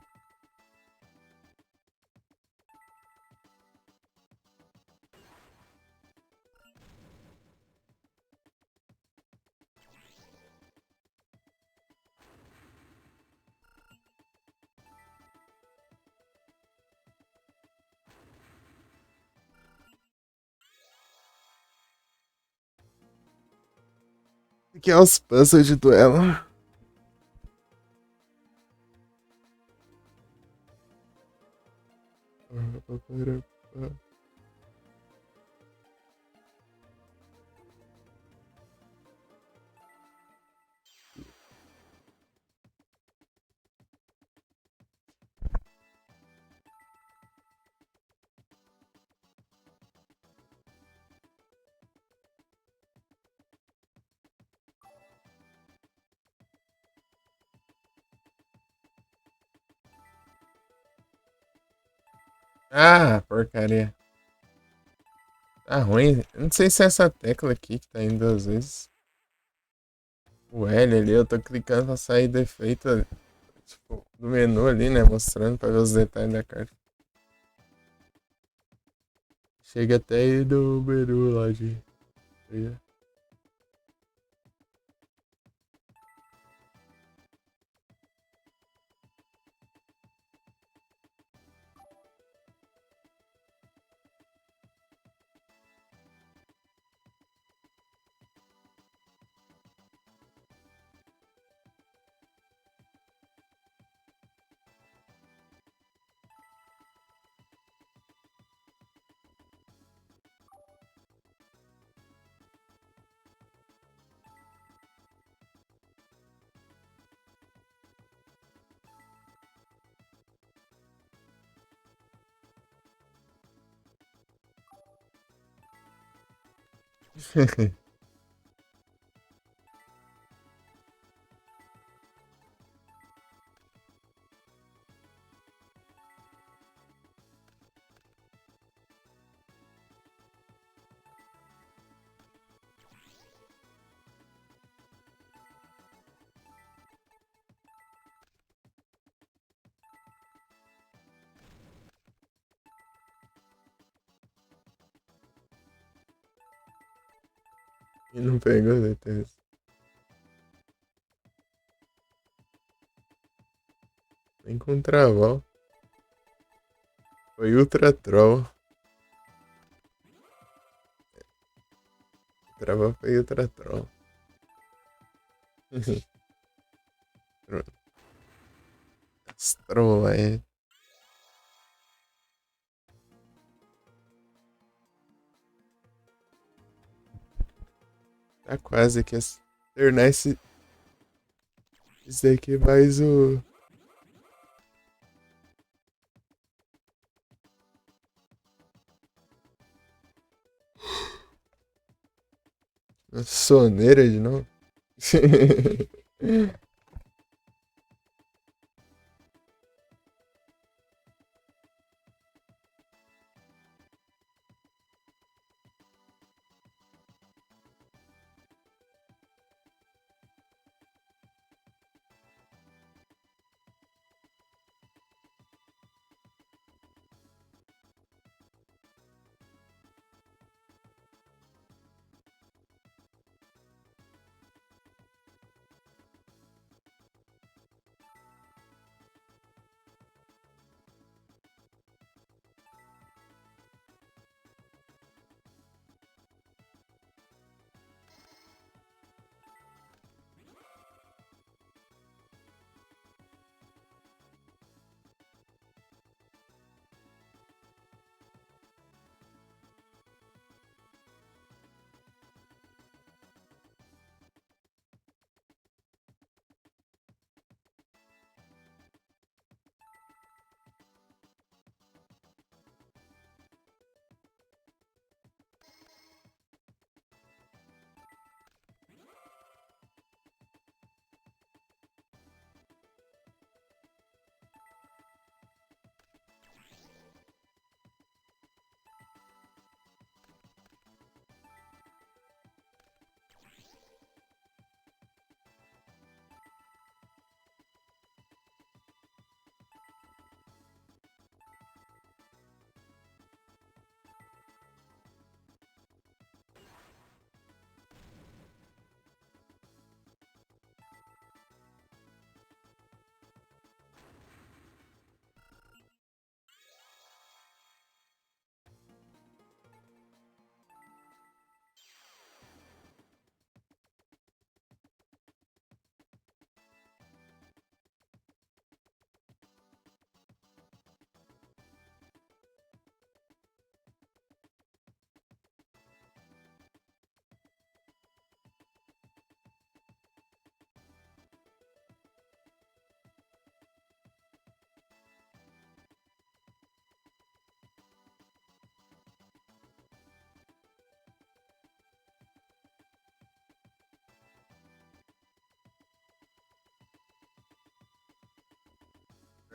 Speaker 1: O que é os puzzles de duelo? Ah, porcaria. Tá ruim. Eu não sei se é essa tecla aqui que tá indo às vezes. O L ali, eu tô clicando pra sair defeito, tipo, do menu ali, né? Mostrando pra ver os detalhes da carta. Chega até aí do menu lá de. E não pegou, certeza. Nem com travão. Foi Ultra Troll. Travão foi Ultra Troll. Troll aí. Tá quase que terminar esse daqui mais o. A soneira de novo.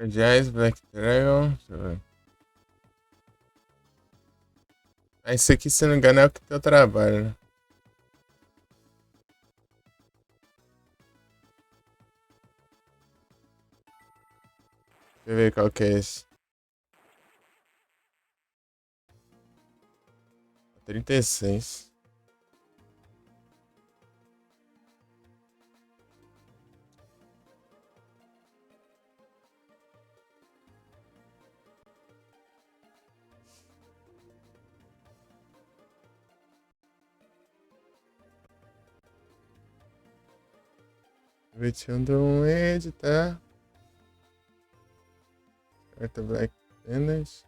Speaker 1: Jazz, Black Dragon. Deixa eu ver. Ah, esse aqui, se não me engano, é o que teu trabalho, né? Deixa eu ver qual que é esse. 36. Vestindo um Ed, tá? Carta Black Tennis.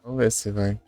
Speaker 1: Vamos ver se vai.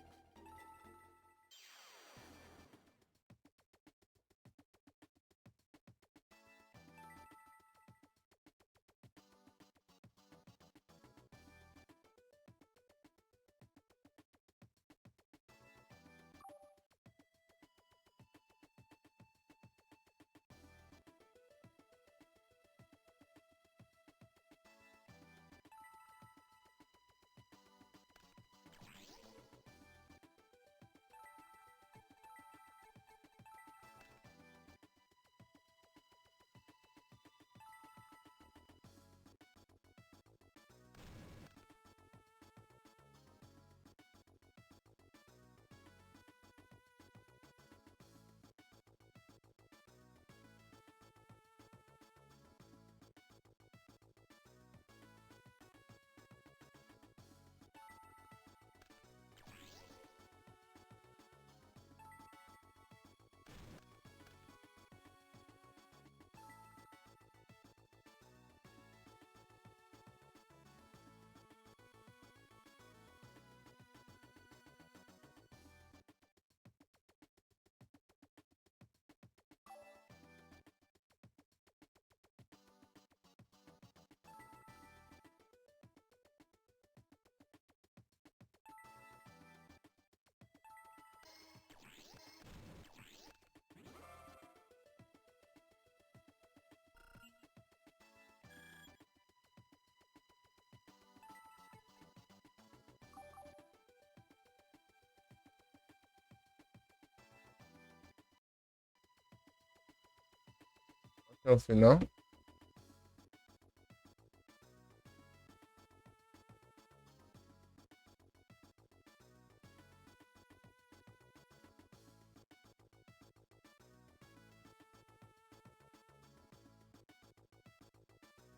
Speaker 1: Até o final.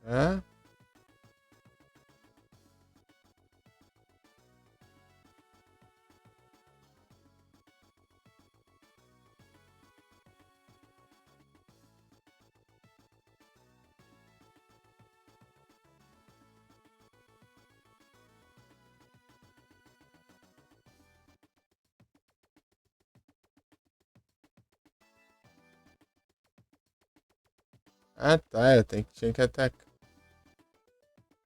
Speaker 1: É? Ah, tá. Tinha que atacar.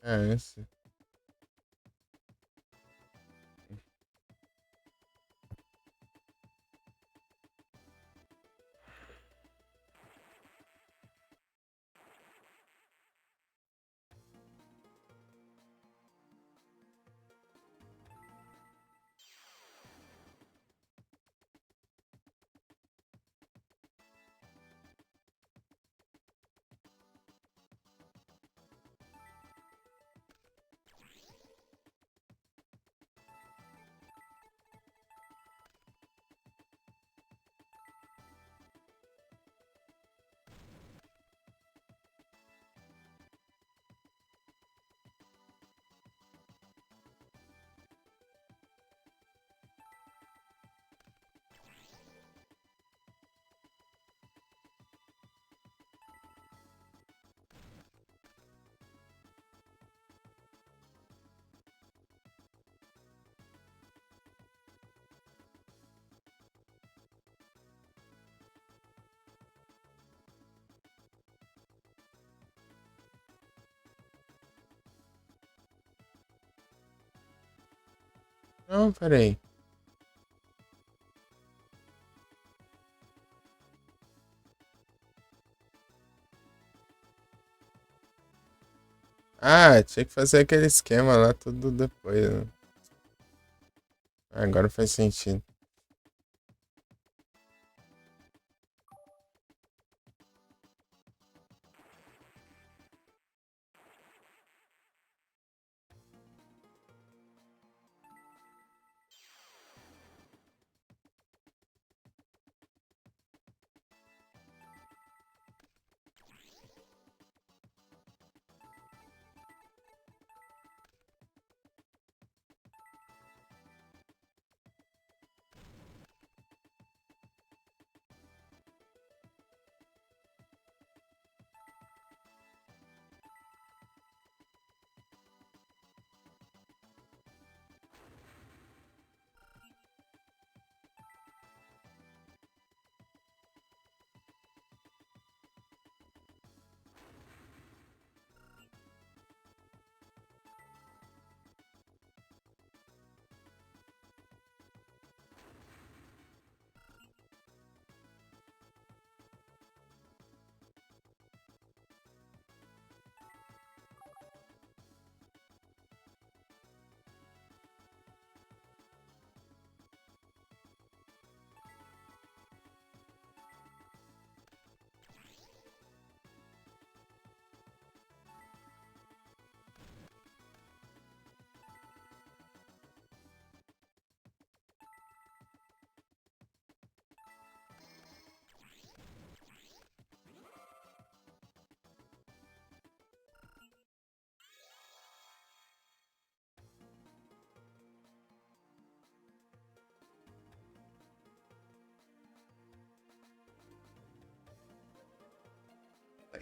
Speaker 1: É, esse. Não, peraí. Ah, tinha que fazer aquele esquema lá tudo depois, né? Agora faz sentido.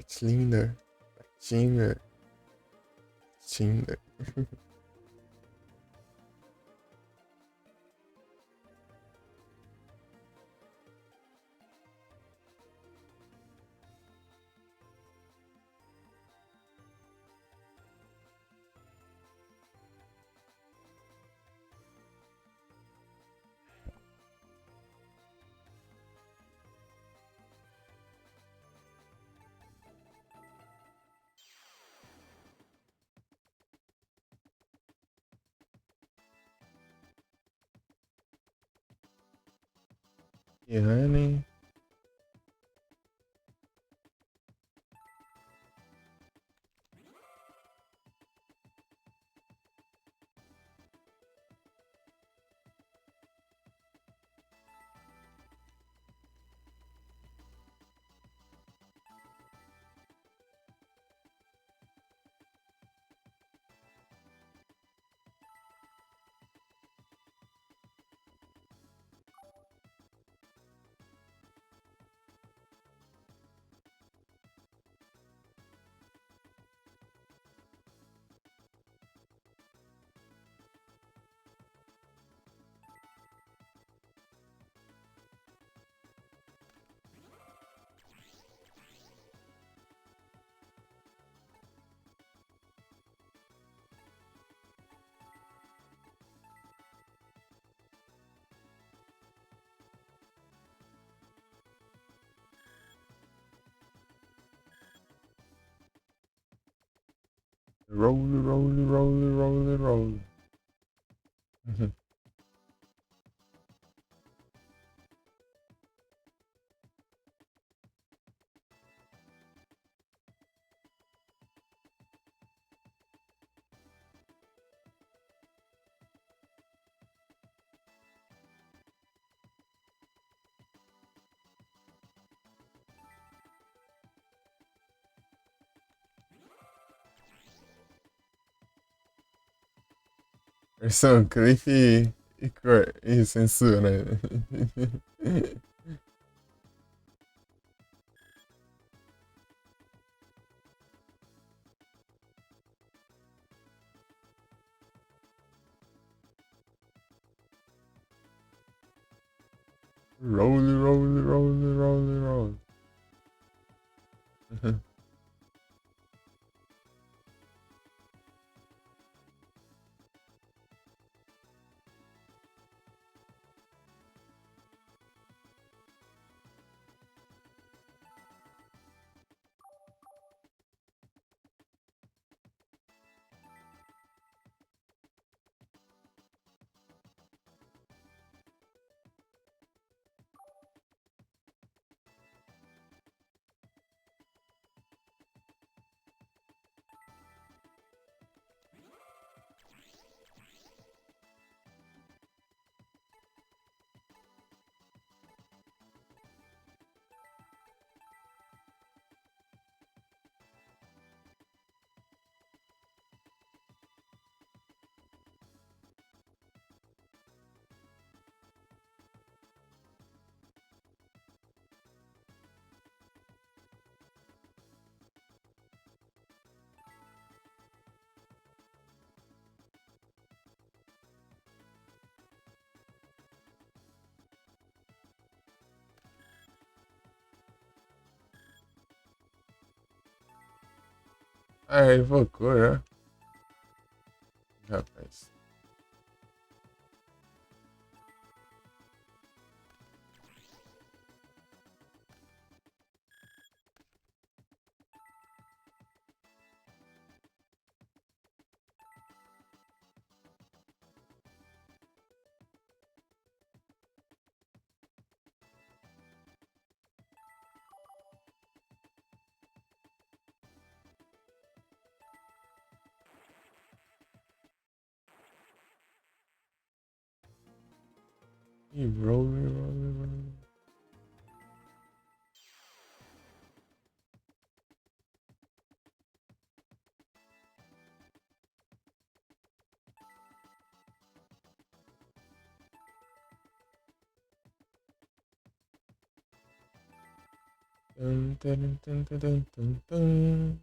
Speaker 1: Tinder, Tinder, Tinder. Honey. Roll, roll, roll, roll, roll. Versão Cliff e censura. Roll, roll, roll, roll, roll. Ah, invocou já. Rapaz. E roll, roll, roll. Tum, tum, tum, tum, tum, tum, tum.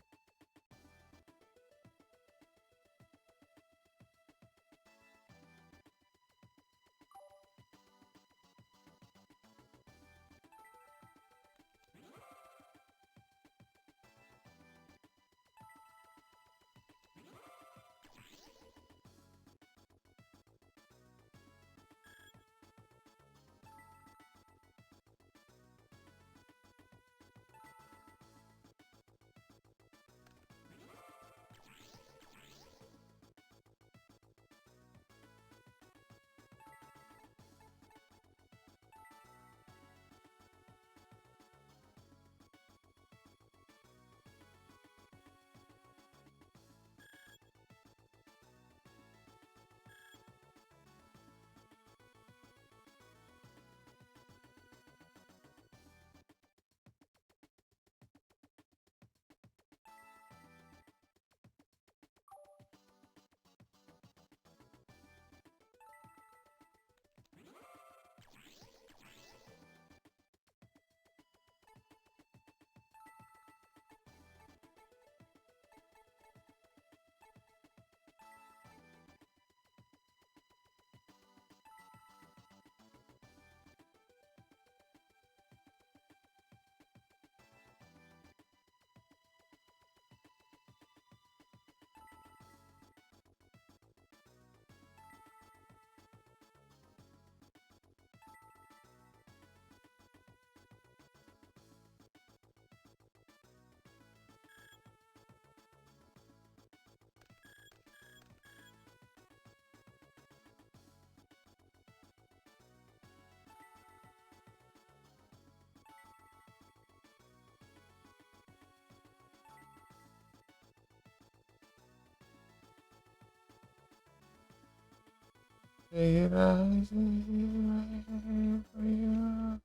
Speaker 1: Take it out, take it right for you.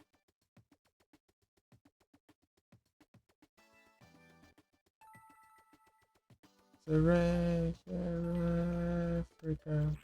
Speaker 1: Surrender, Africa.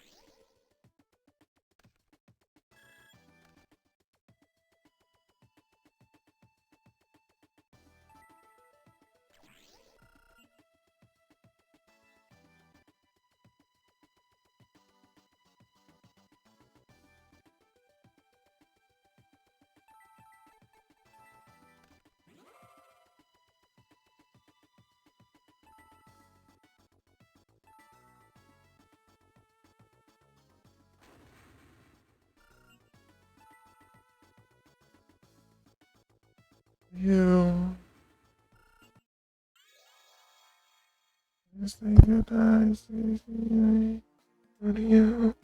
Speaker 1: You just think you die, see, what do you?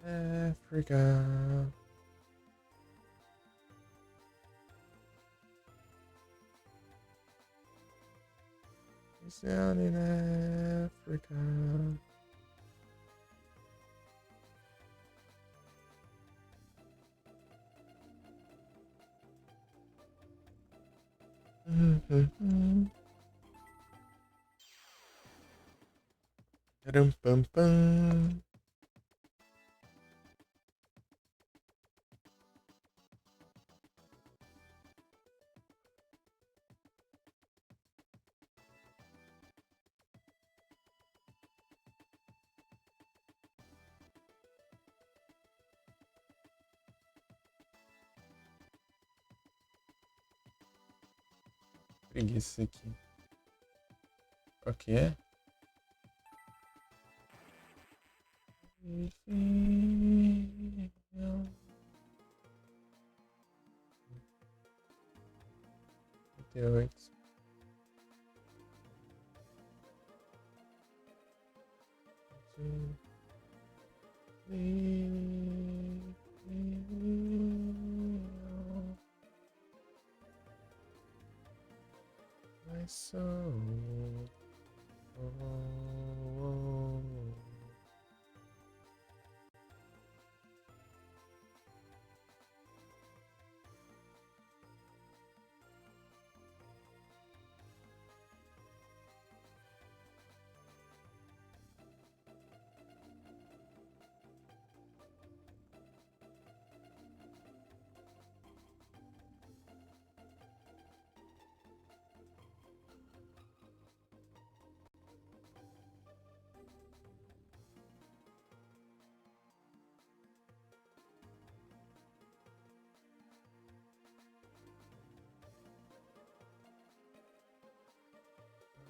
Speaker 1: Africa. It's down in Africa. Mm-hmm. Pum pum. preguiça aqui. O que é? Deu. My soul. Oh.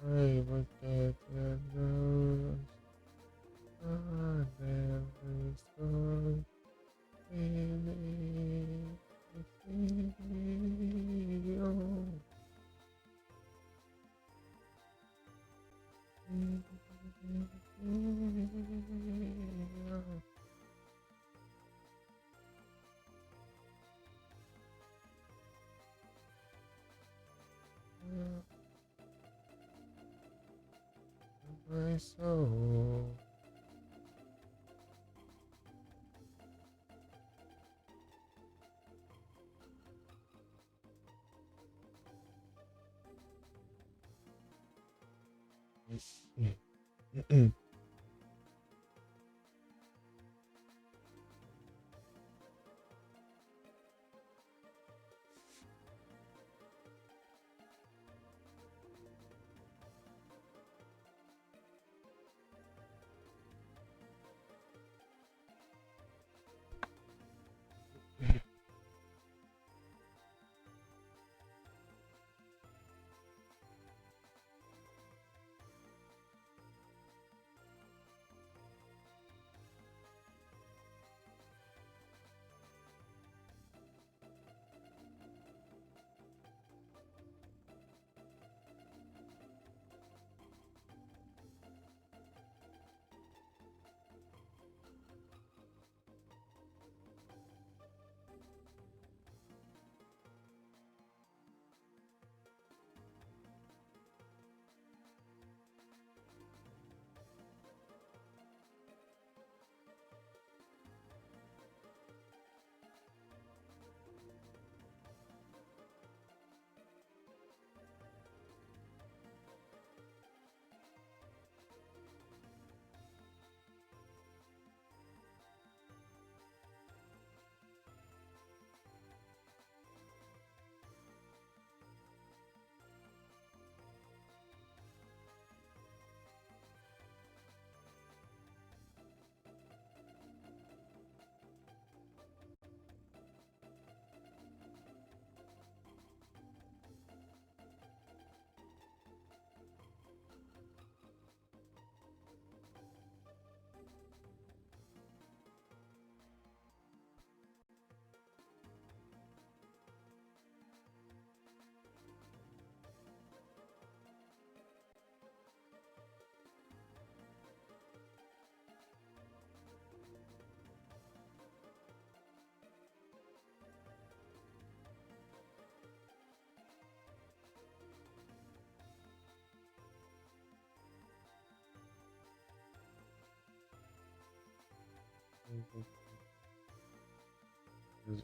Speaker 1: I would get the news. I never saw my soul.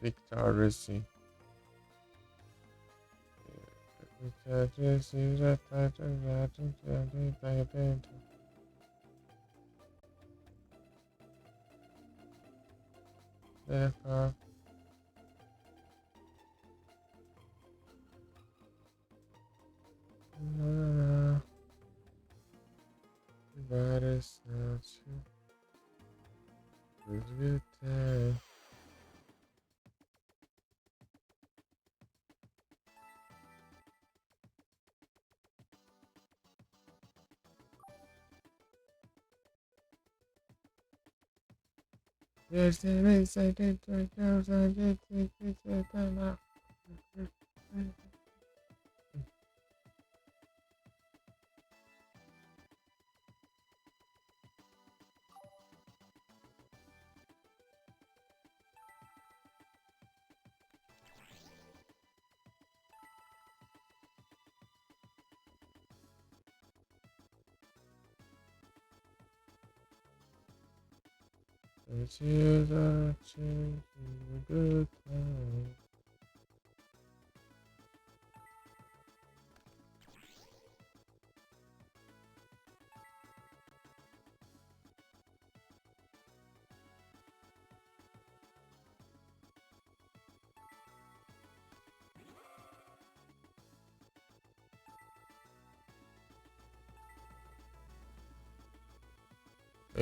Speaker 1: Victorious. Várias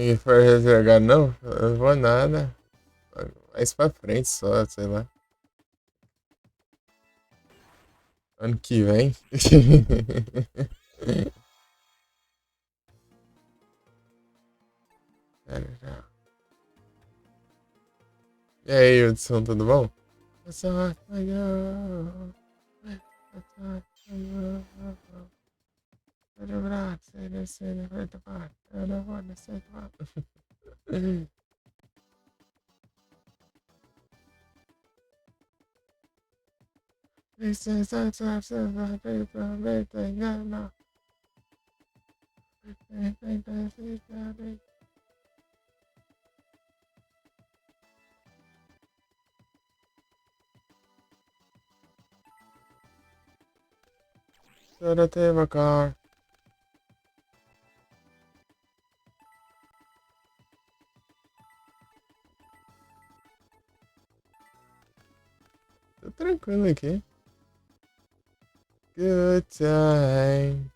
Speaker 1: E for reservar, não? Eu não vou nada. Mais pra frente só, sei lá. Ano que vem. E aí, Hudson, tudo bom? Tô tranquilo aqui. Good time.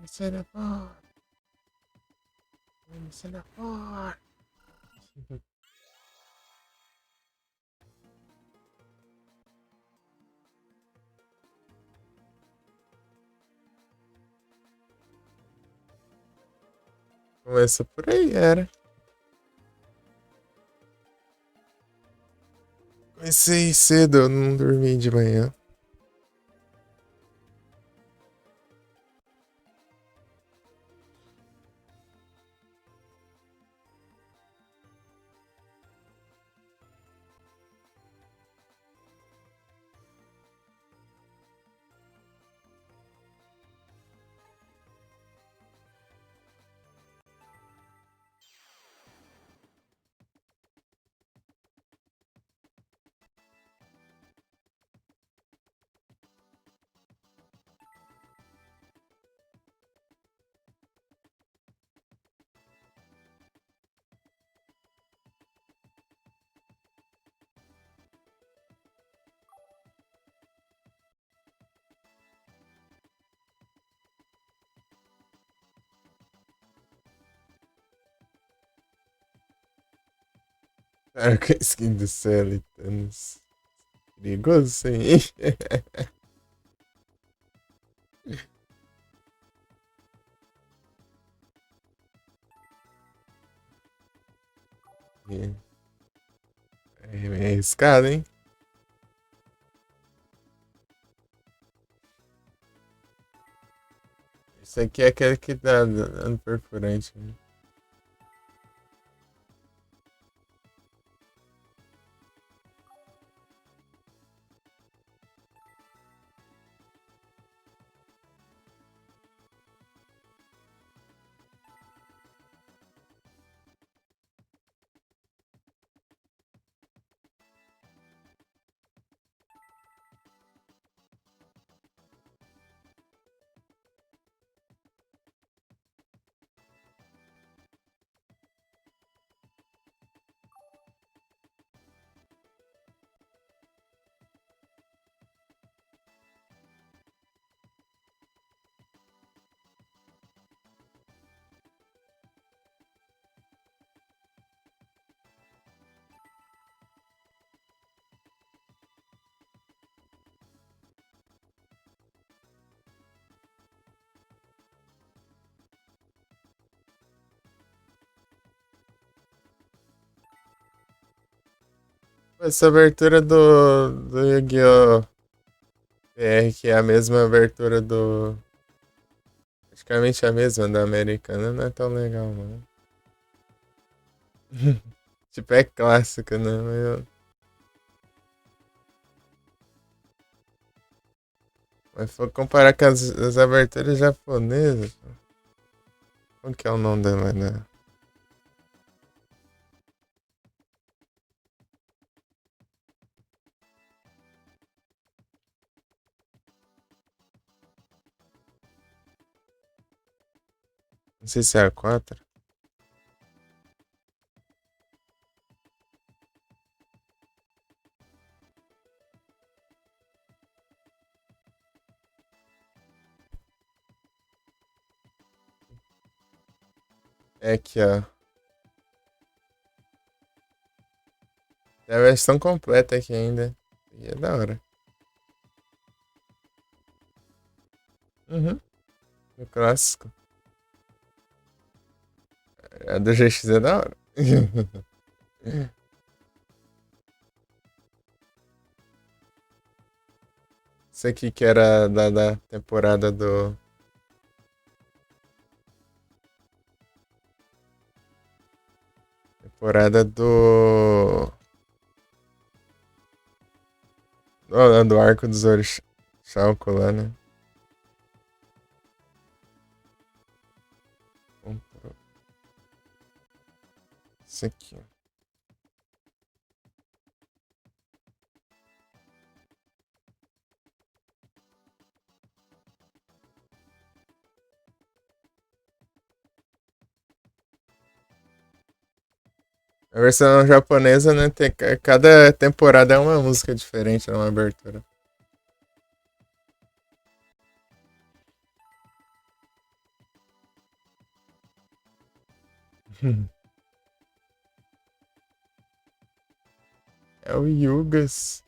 Speaker 1: Sai da porta. Sai da porta. Começa por aí, era. Comecei cedo, eu não dormi de manhã. Cara, com a skin do Celitanos. Perigoso, sim. É meio arriscado, hein? Esse aqui é aquele que dá dano perfurante, né? Essa abertura do Yu-Gi-Oh! PR, que é a mesma abertura do. Praticamente a mesma da americana, não é tão legal, mano. Tipo, é clássica, né? Mas se for comparar com as aberturas japonesas, qual que é o nome dela, né? Não sei se é a 4. É aqui, ó. É a versão completa aqui ainda. E é da hora. Uhum. O clássico. A do GX é da hora. Isso aqui que era da temporada do. Temporada do. Do Arco dos Orixalco lá, né? Isso aqui. A versão japonesa, né? Cada temporada é uma música diferente, é uma abertura. É o Yugas.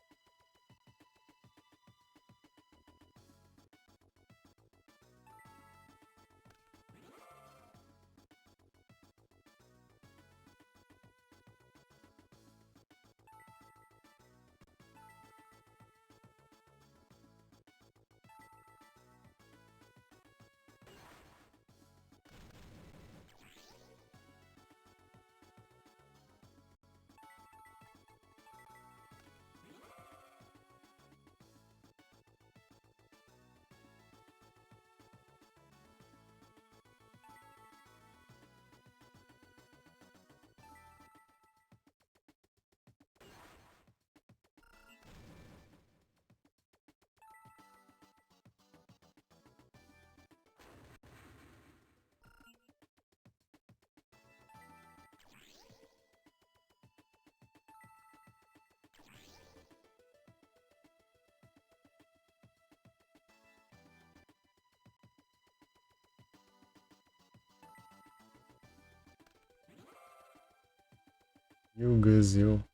Speaker 1: Yugas, Yu.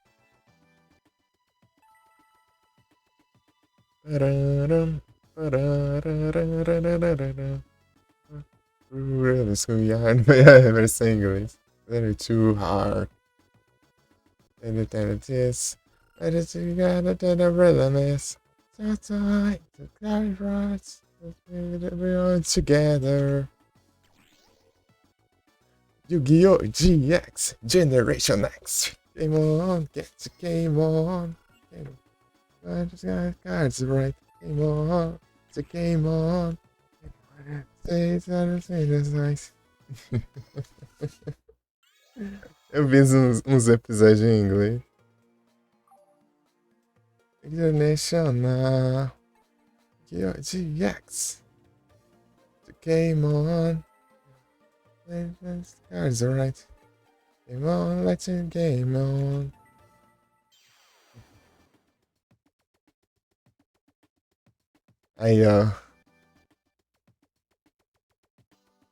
Speaker 1: Pararam, parararararararara. Really so hard. Yeah, versão em inglês. Little too hard. And it is. But it's you gotta do the rhythm is. So tight. The guy rides. Everyone together. Yu-Gi-Oh! GX Generation X. Game on, get the game on. Game on. I just got cards right. Game on, it's a game on. Say it's nice. Eu vi uns episódios em inglês. International. Yu-Gi-Oh! GX. The game on. Cards right. Game on, let's game on. Aí, ó.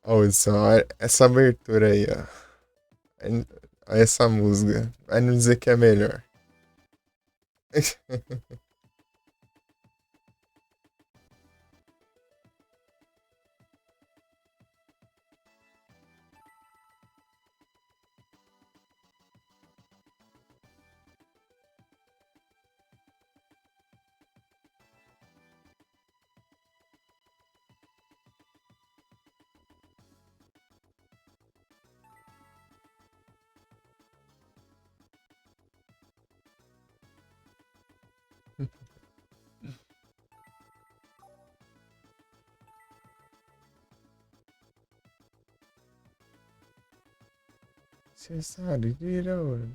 Speaker 1: Ó, só essa abertura aí, ó. Olha essa música. Vai não dizer que é melhor. Você sabe de onde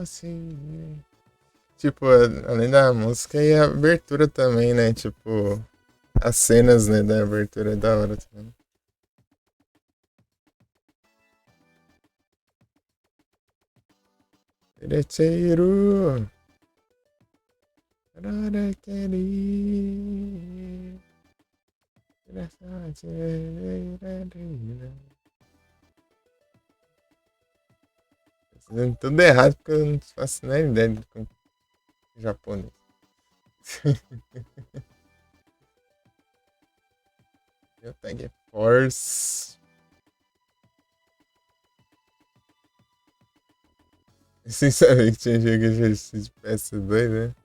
Speaker 1: assim. Tipo, além da música e a abertura também, né? Tipo, as cenas, né, da abertura é da hora também. Direiteiro. Agora querer. Fazendo tudo errado porque eu não faço nem ideia de japonês. Eu peguei Force. Sem saber que tinha jogo de exercício de PS2, né?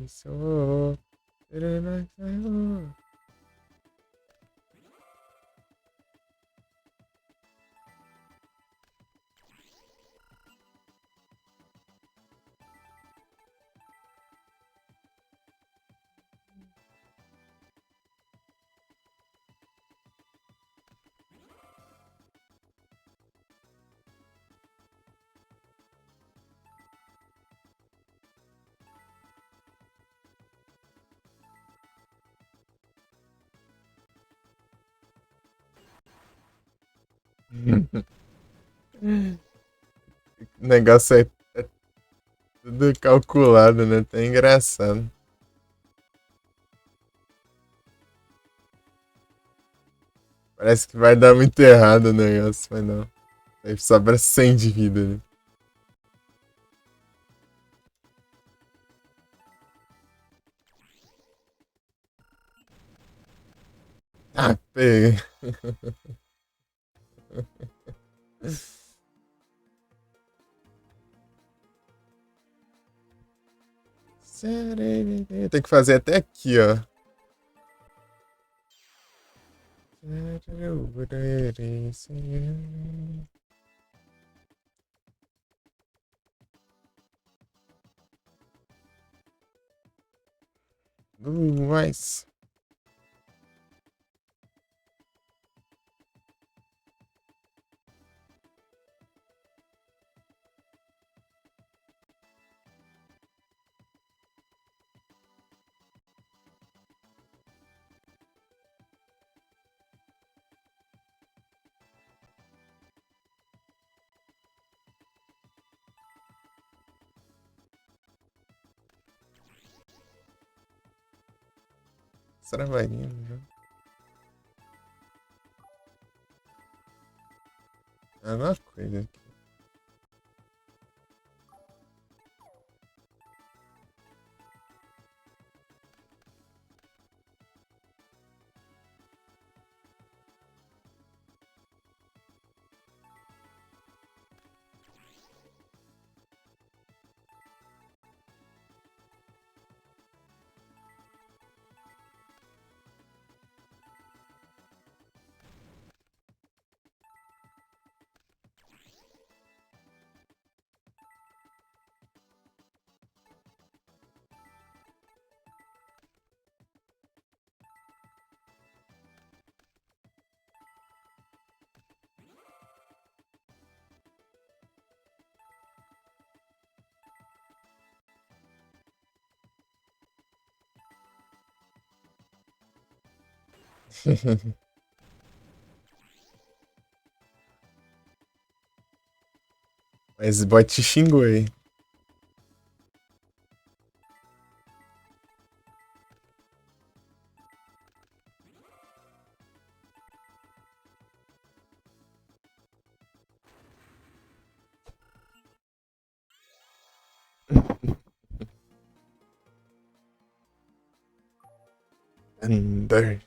Speaker 1: So, o negócio é tudo calculado, né? Tá engraçado. Parece que vai dar muito errado o negócio, mas não. Aí sobra 100 de vida, né? Ah, pega. Tem que fazer até aqui, ó. Mas. Travaguinho, né? É uma coisa aqui. Mas o bot te xingou aí. Thunder.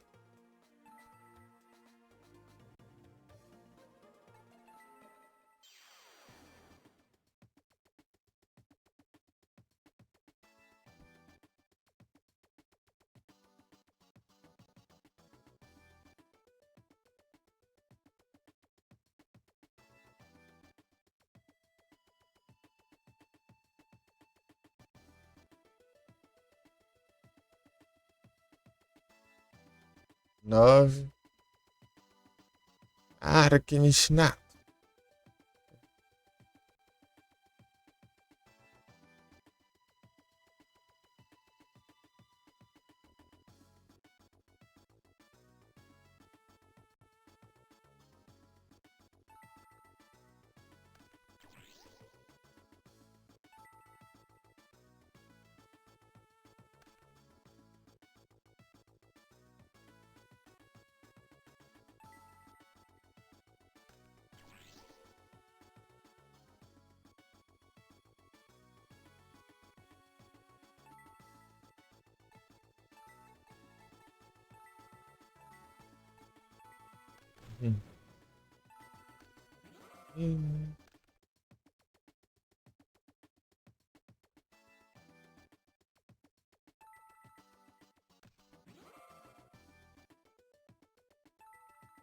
Speaker 1: Nove. Arakenishina.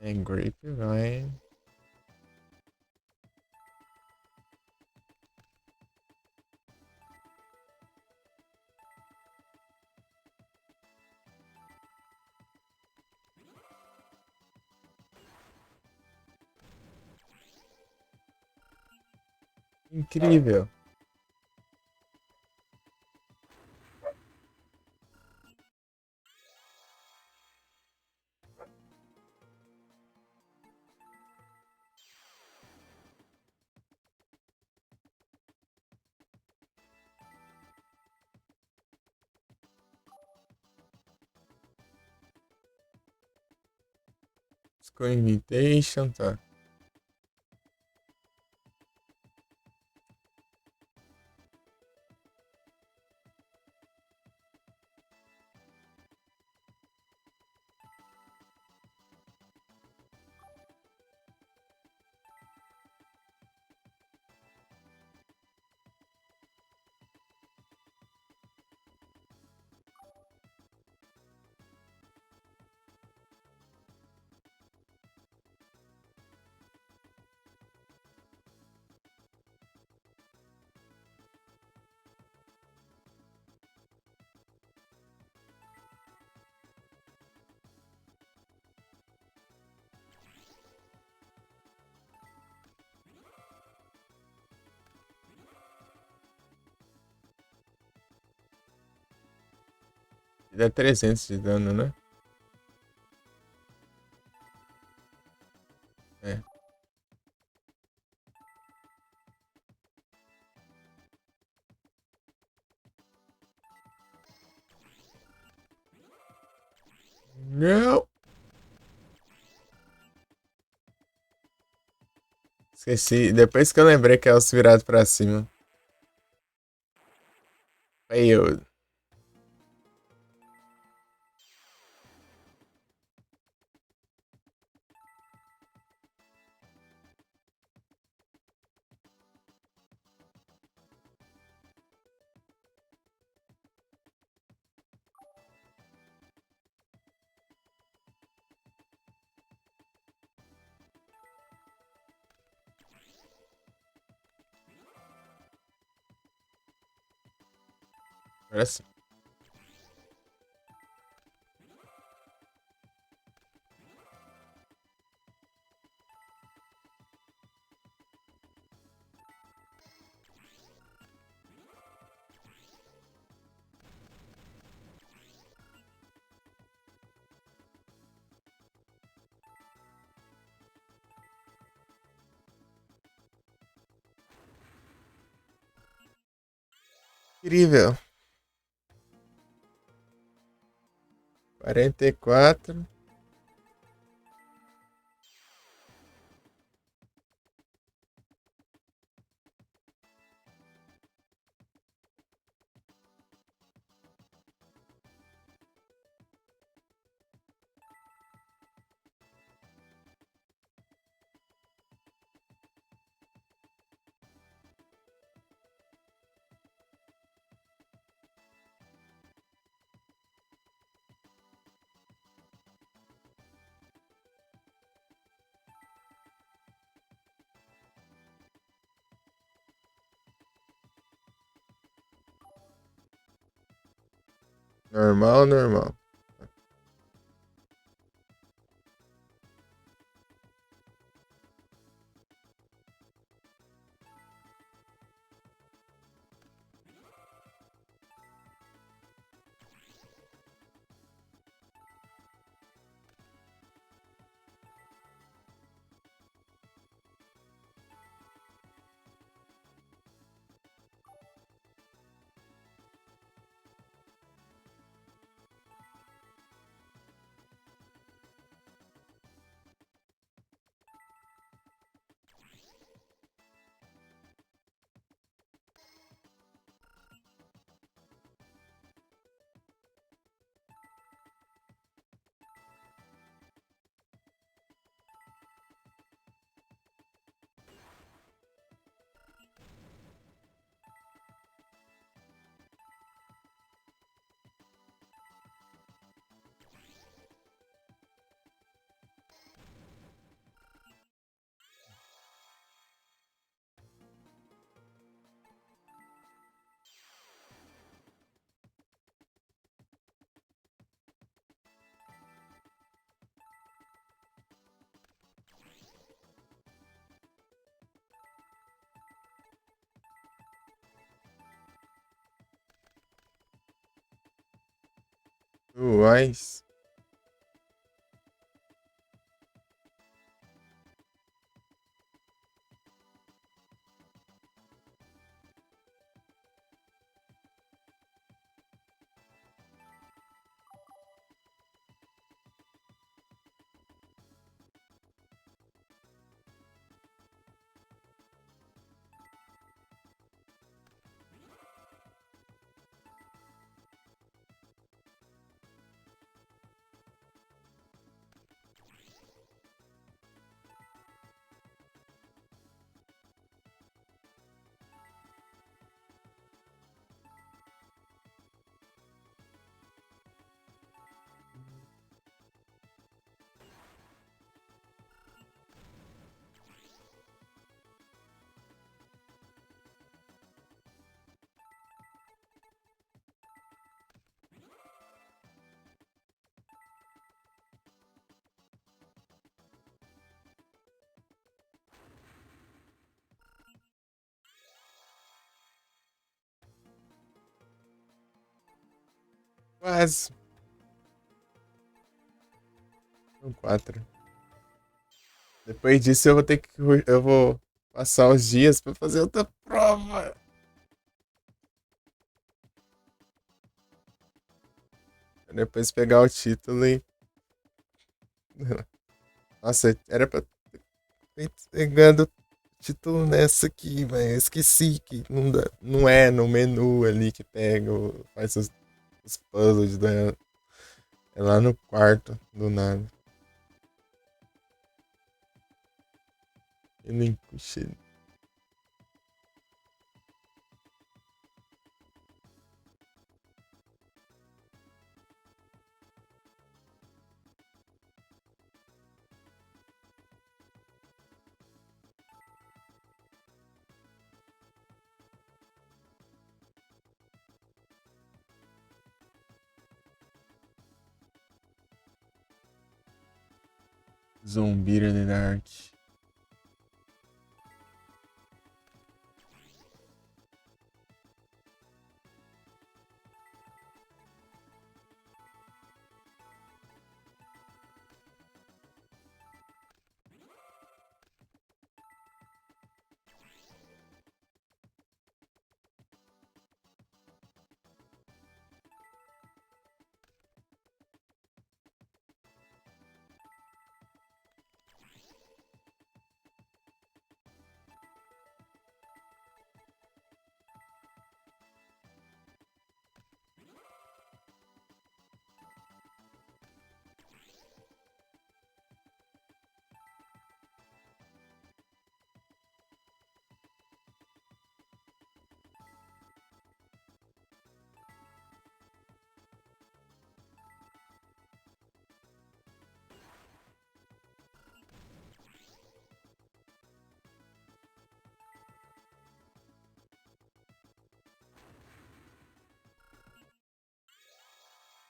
Speaker 1: É Grapevine. Incrível. School Invitation, tá. Dá 300 de dano, né? É. Não! Esqueci. Depois que eu lembrei que é os virados pra cima. Aí eu. Agora sim. Incrível. 44. Normal, normal. Uais. Quase. São 4. Depois disso eu vou passar uns dias pra fazer outra prova. Pra depois pegar o título e. Nossa, era pra ter pegando o título nessa aqui, mas eu esqueci que não é no menu ali que pega, faz os puzzles dela. É lá no quarto, do nada. Eu nem puxei. Zombira the Dark.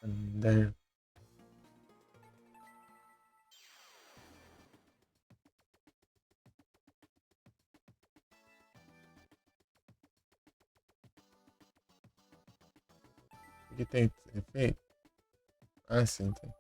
Speaker 1: Under. Aqui tem efeito? Ah, sim, tem.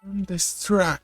Speaker 1: Thunderstruck.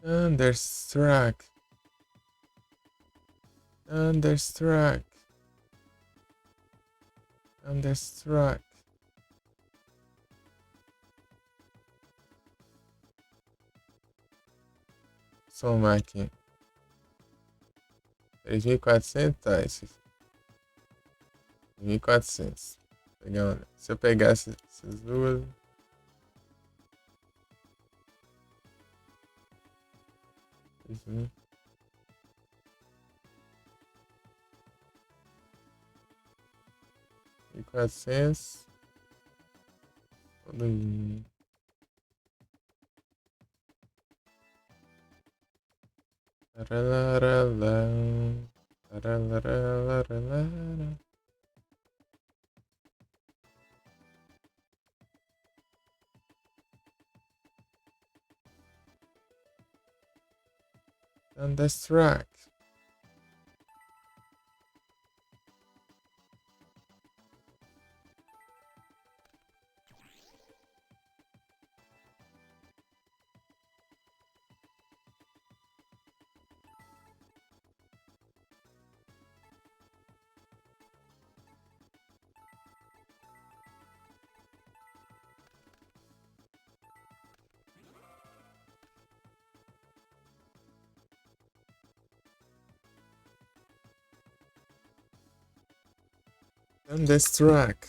Speaker 1: Thunderstruck. Thunderstruck. Thunderstruck. Somar aqui. 3.400, tá, esse. 1.400. Se eu pegasse essas duas. Uhum. 1.400. Thunderstruck. Thunderstruck.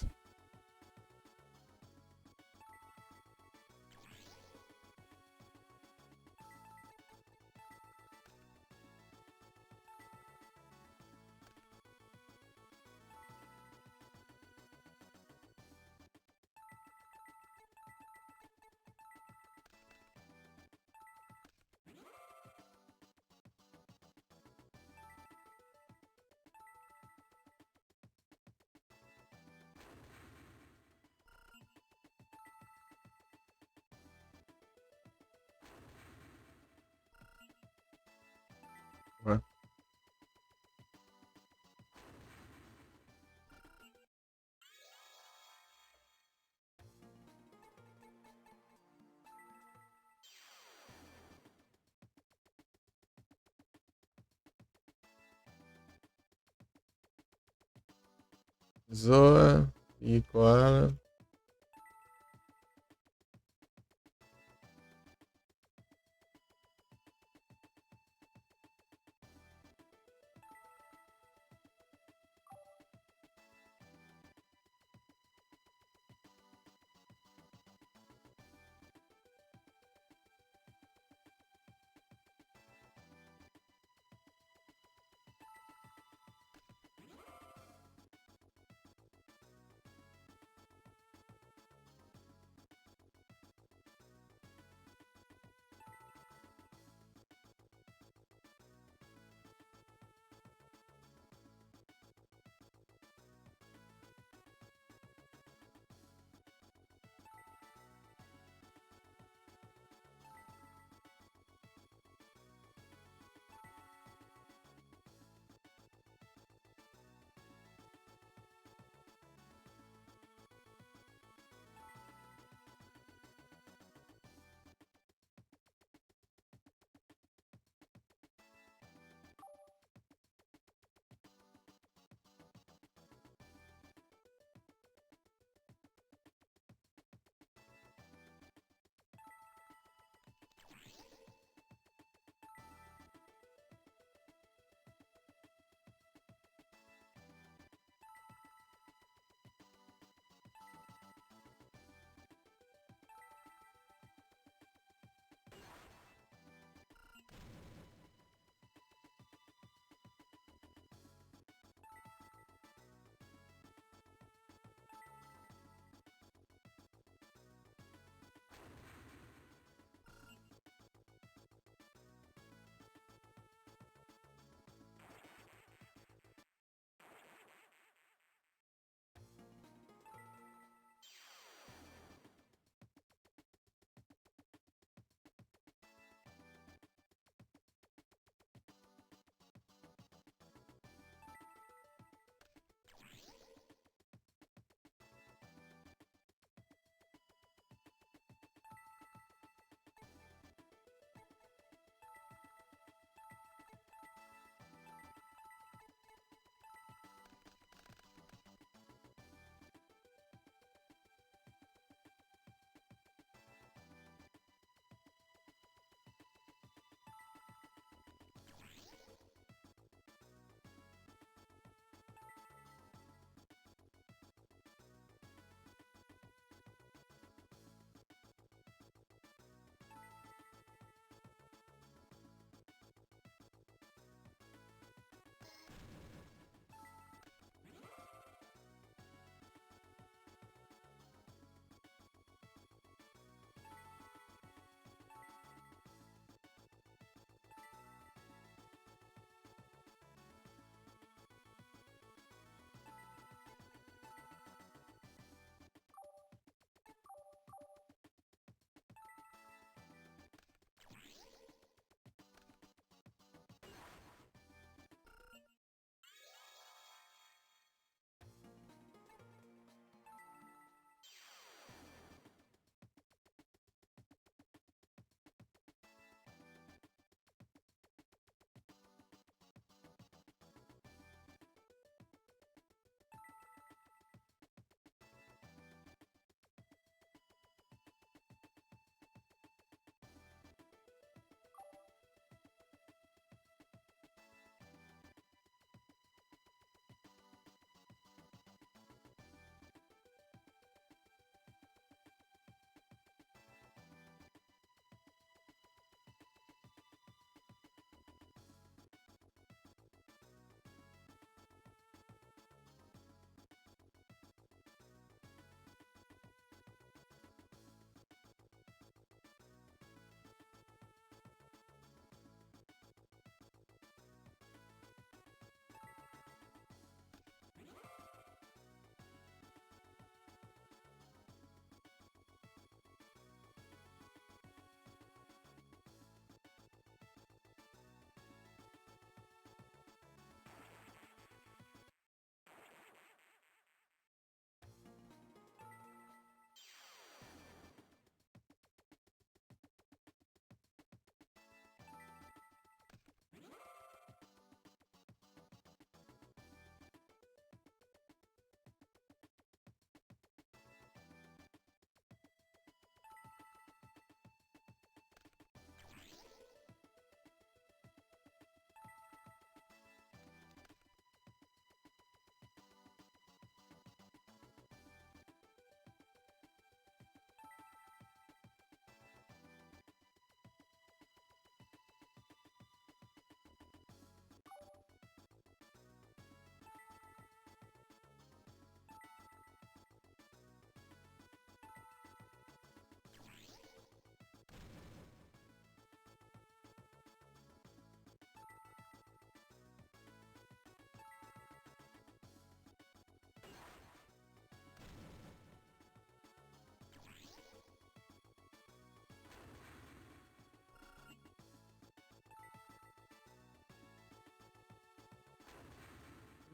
Speaker 1: Ué. Zoa e Koala.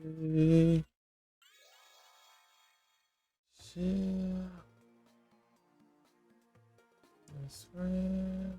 Speaker 1: Shit. Shit. That's right.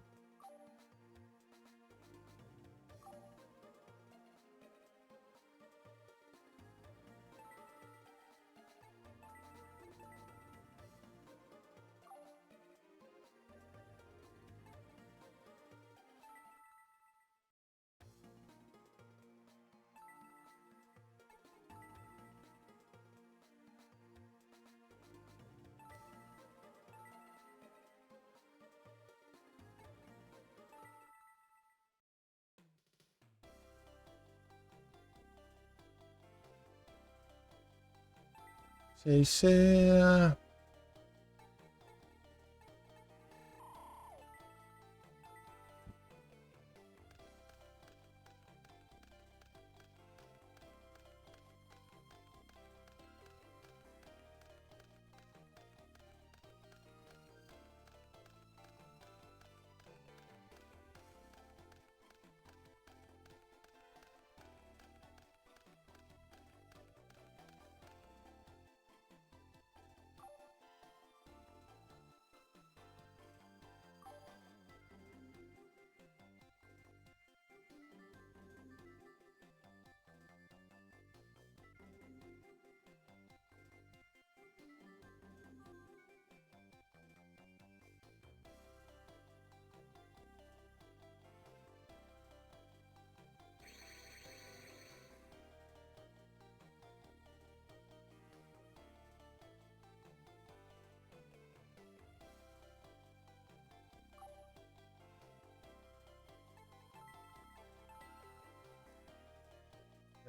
Speaker 1: Shit.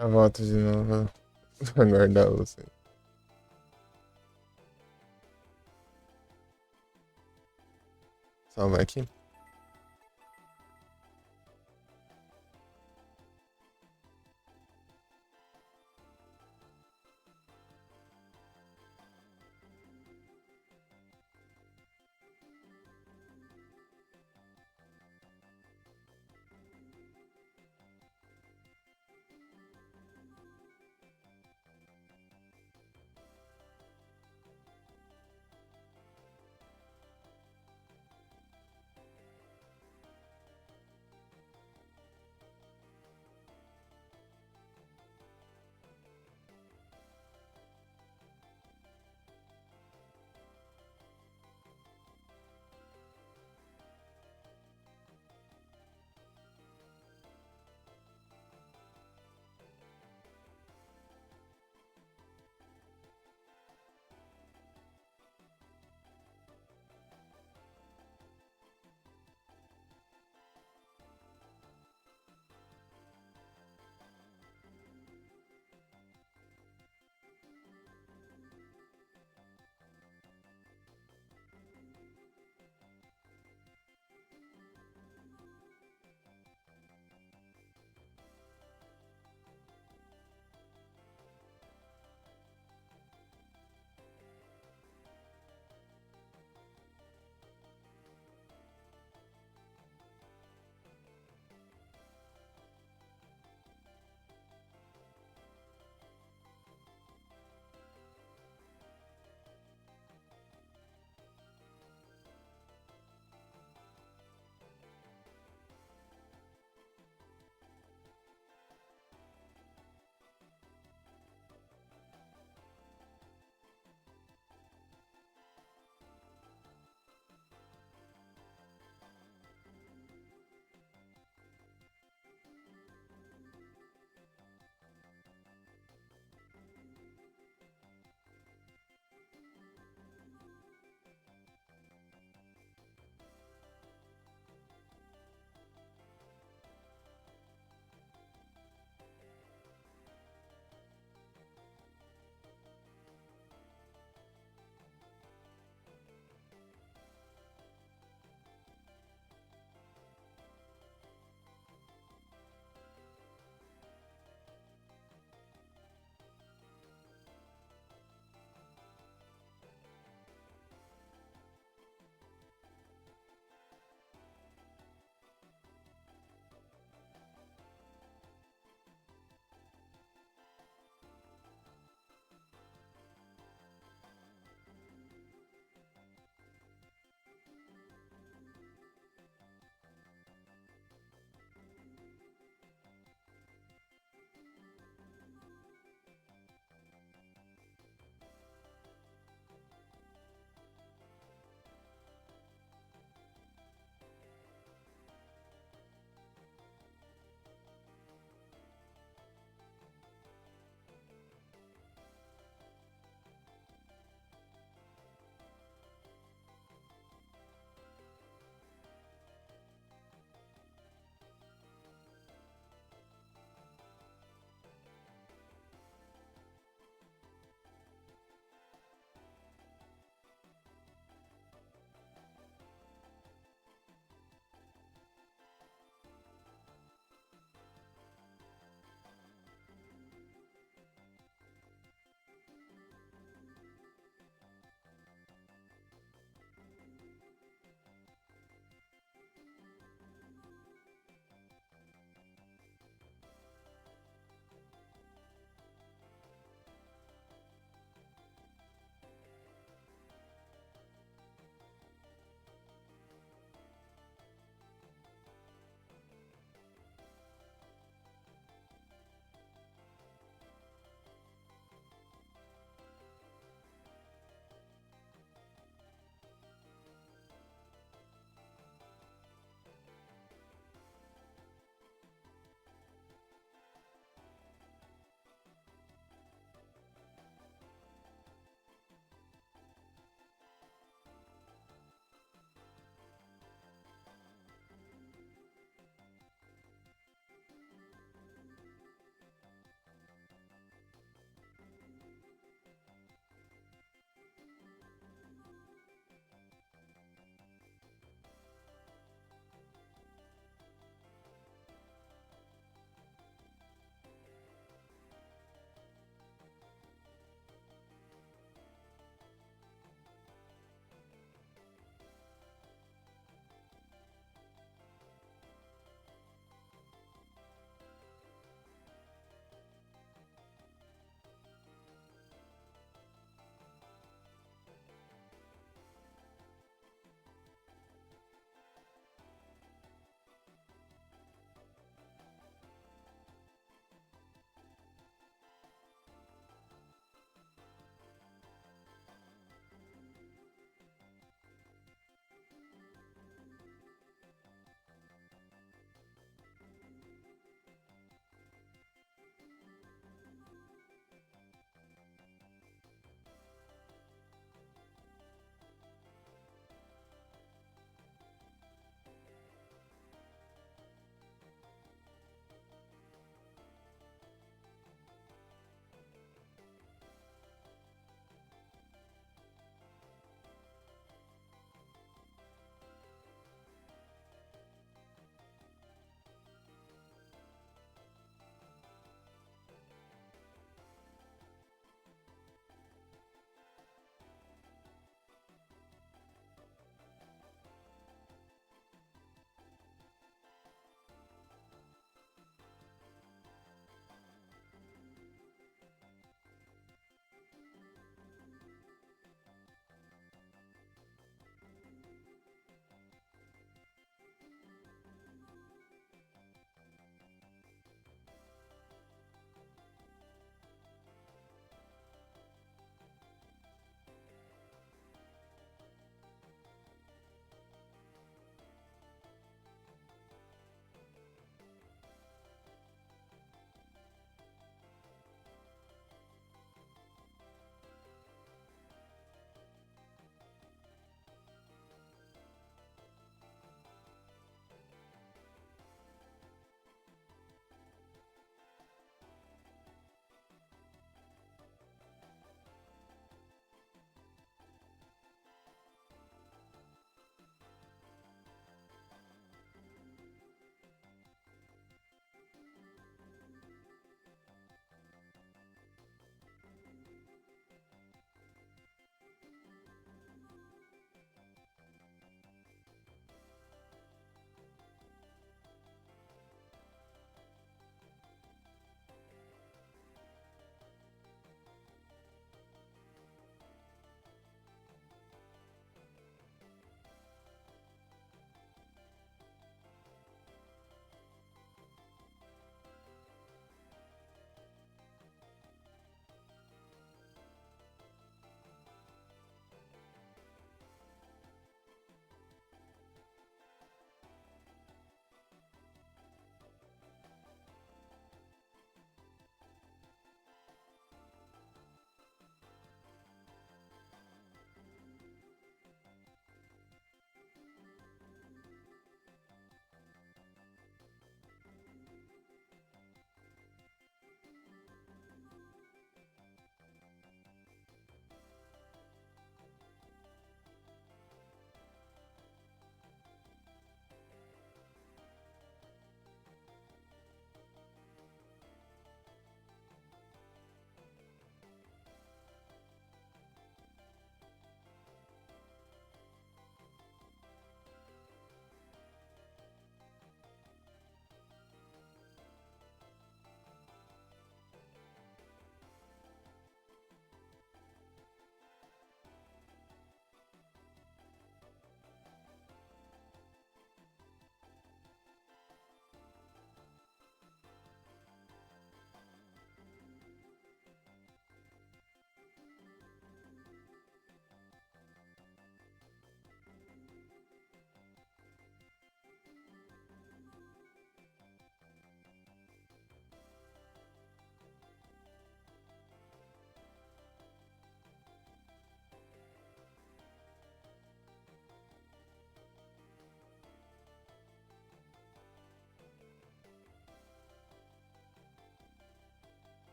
Speaker 1: Já volto de novo. Vou aguardar você. Salva aqui.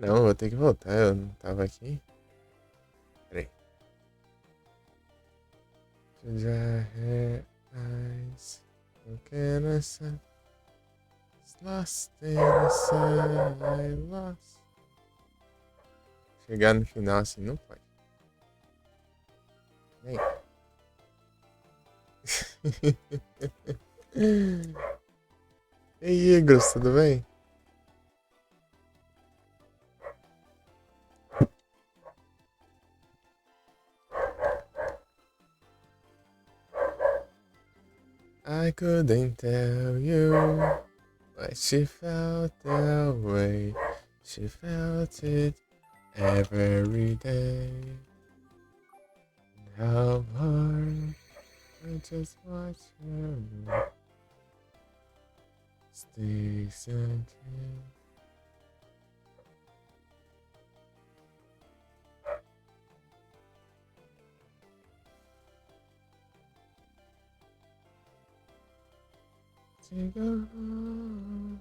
Speaker 1: Não, eu vou ter que voltar. Eu não tava aqui. Peraí. Já é eyes. Looking at sun. Lost in the sun. I lost. Chegar no final assim não pode. Nem. E aí, Igros, tudo bem? I couldn't tell you but she felt that way. She felt it every day. How hard I just watch her sticks and tears. To go home.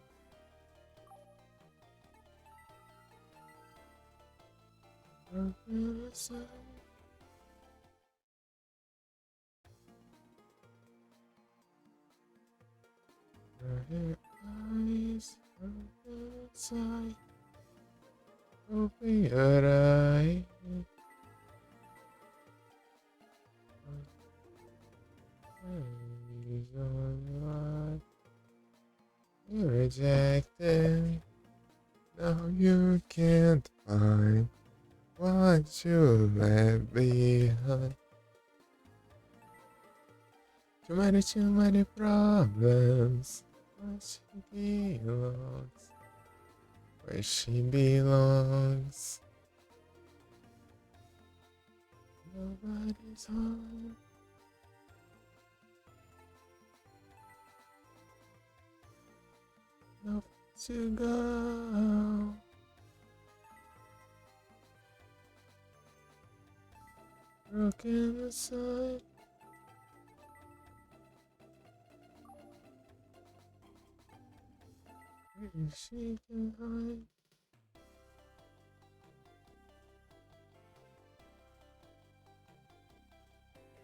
Speaker 1: Your eyes outside. Open your eyes. You rejected. Now you can't find what you left behind. Too many problems. Where she belongs. Nobody's home. Nowhere to go. Broken aside. Where she can hide.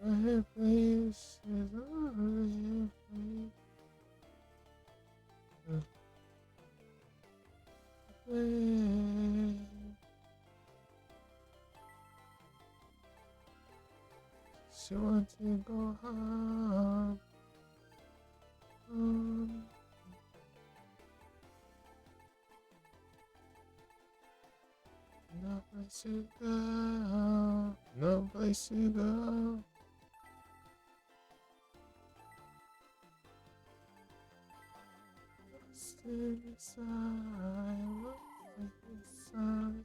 Speaker 1: I have places, I have places. She wants to go home. No place to go. No place to go. Lost inside. Lost inside.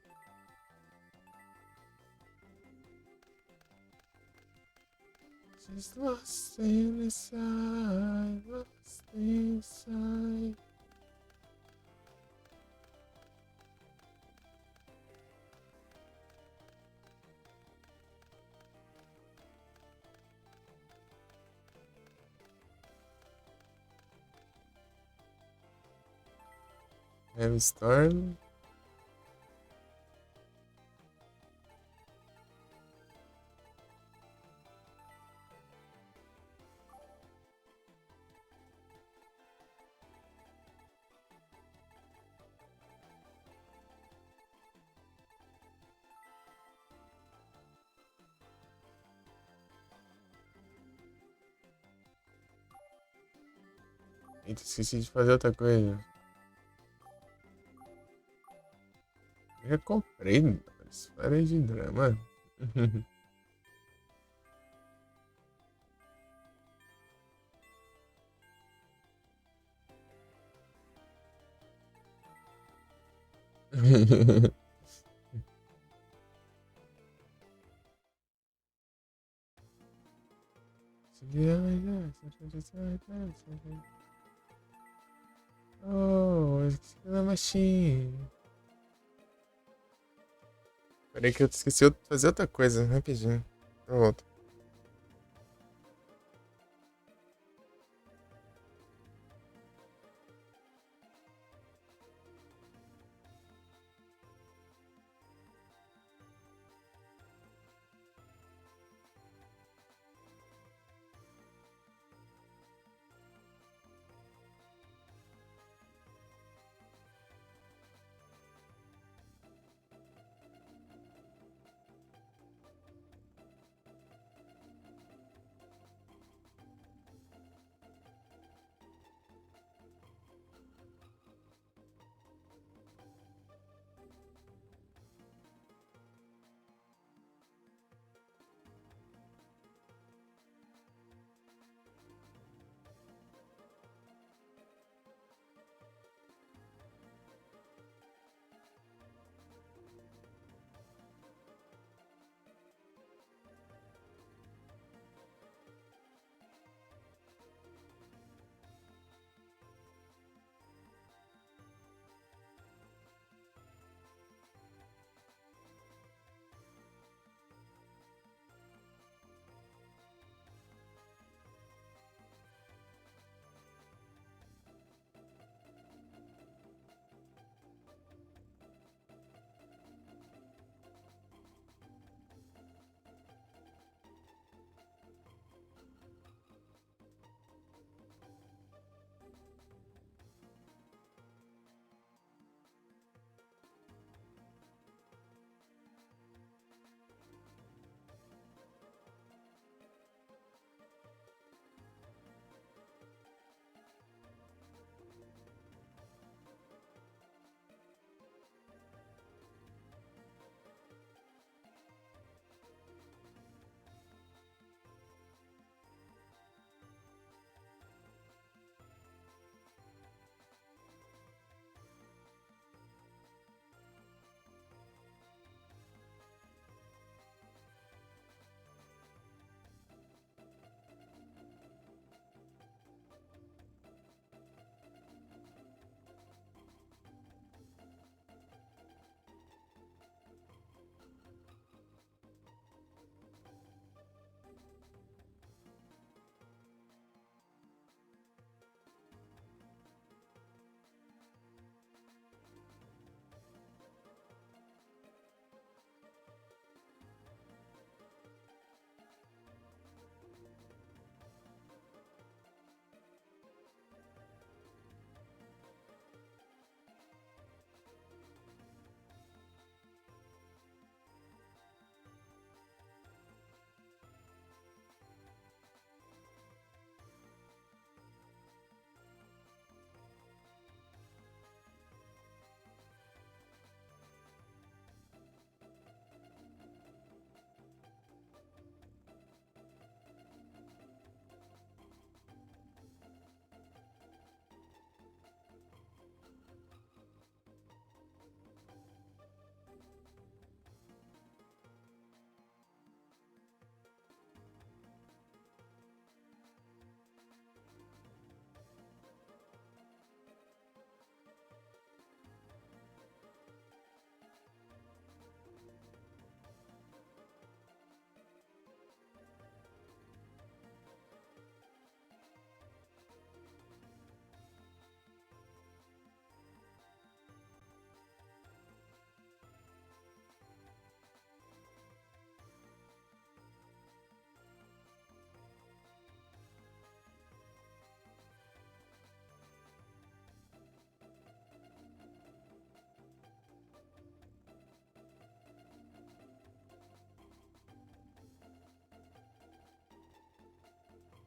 Speaker 1: She's lost inside. Lost inside. Heavy Storm. Eita, esqueci de fazer outra coisa. Eu já comprei, mas parei de drama. Oh, esqueci da machine. Peraí que eu esqueci de fazer outra coisa, rapidinho. Pronto.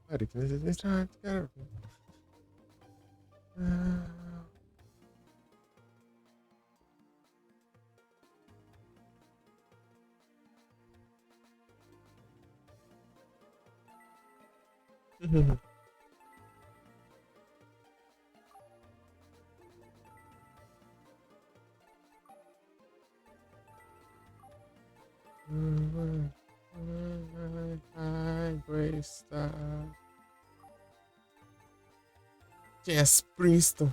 Speaker 1: Pare que necessidade, cara. Questa. Jess Princeton.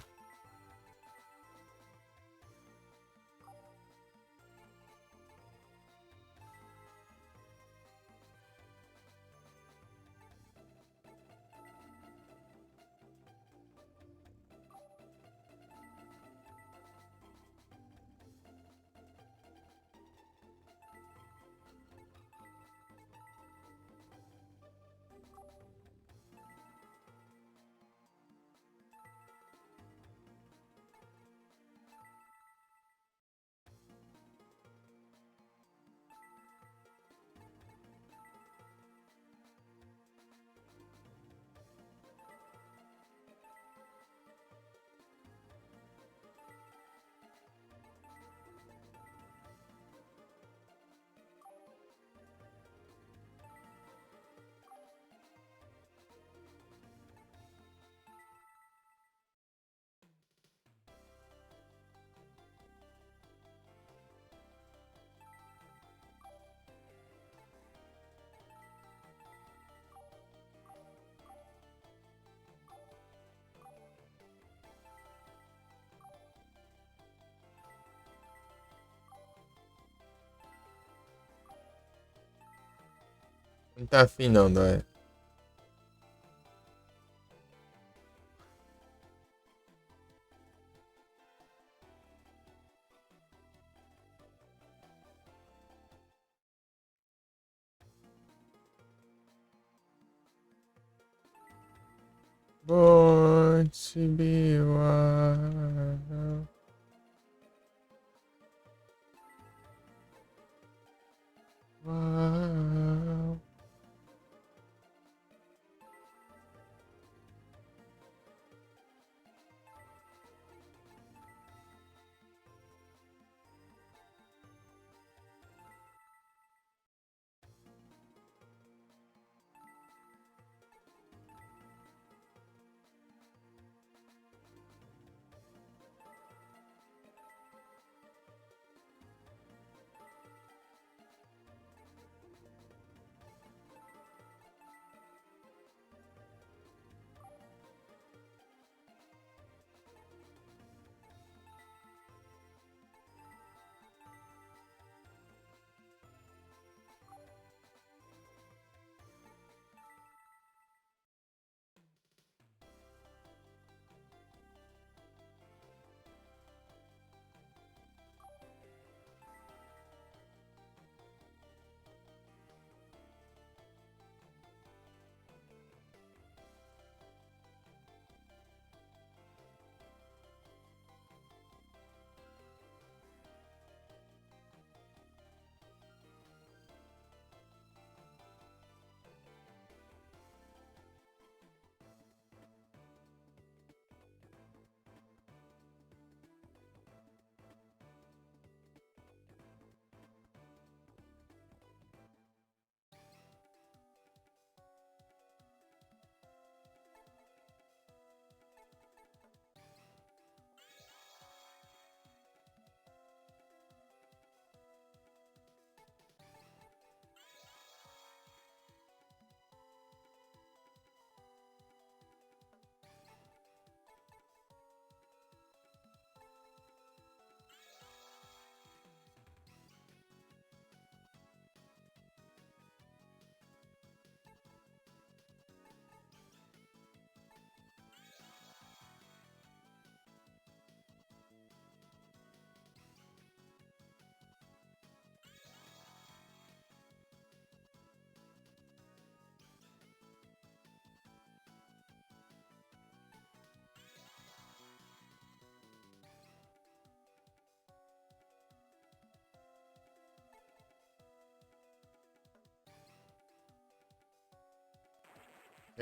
Speaker 1: Não tá afim não, Dóia. Born to be wild. Wow.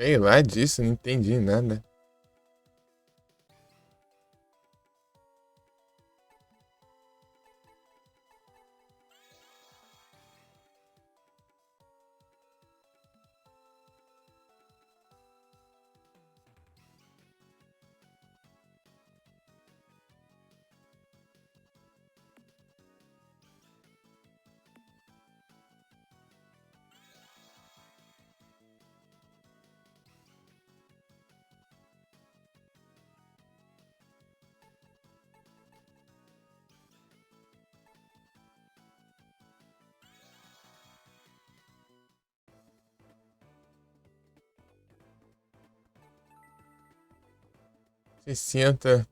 Speaker 1: Sei lá disso, não entendi nada. Se senta.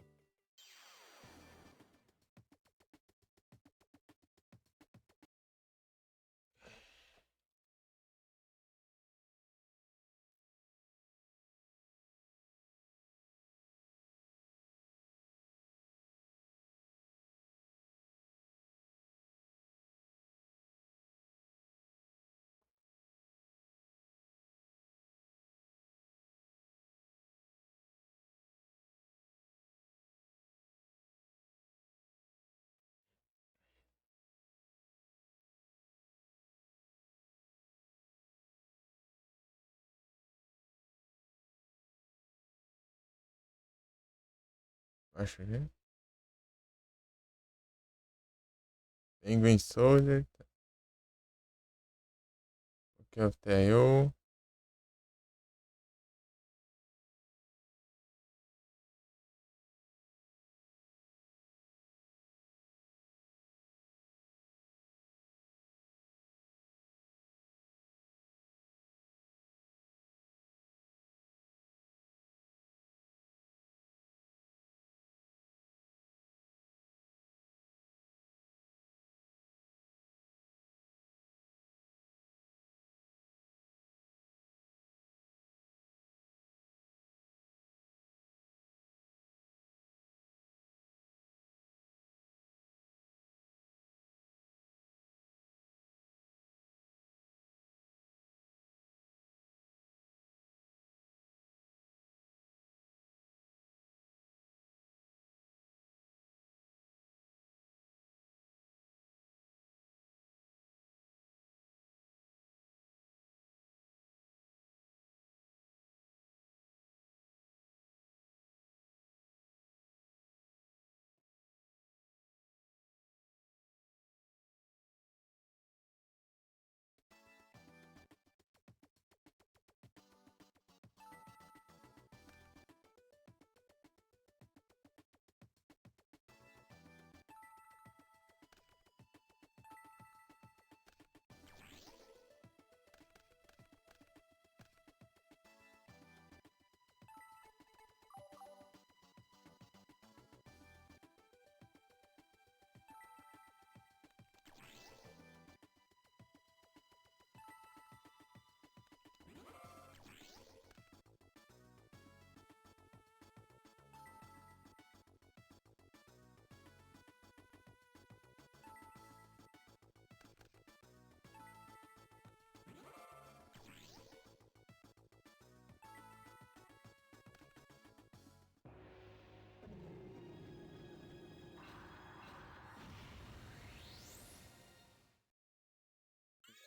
Speaker 1: Acho que. Penguin Soldier. Poké of Tail.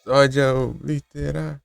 Speaker 1: Sódia obliterar.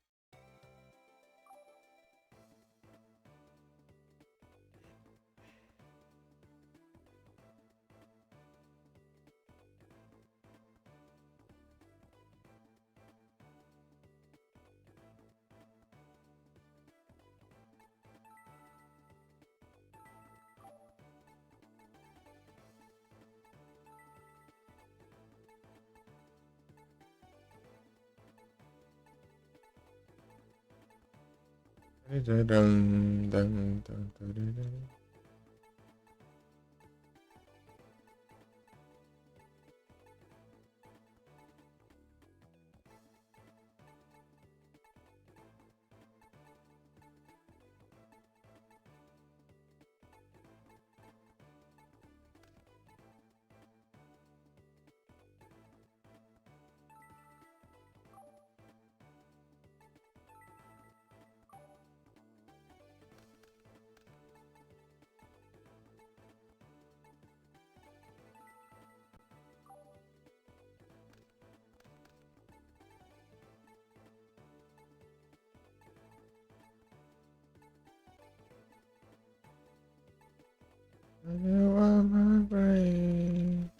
Speaker 1: You are my brain.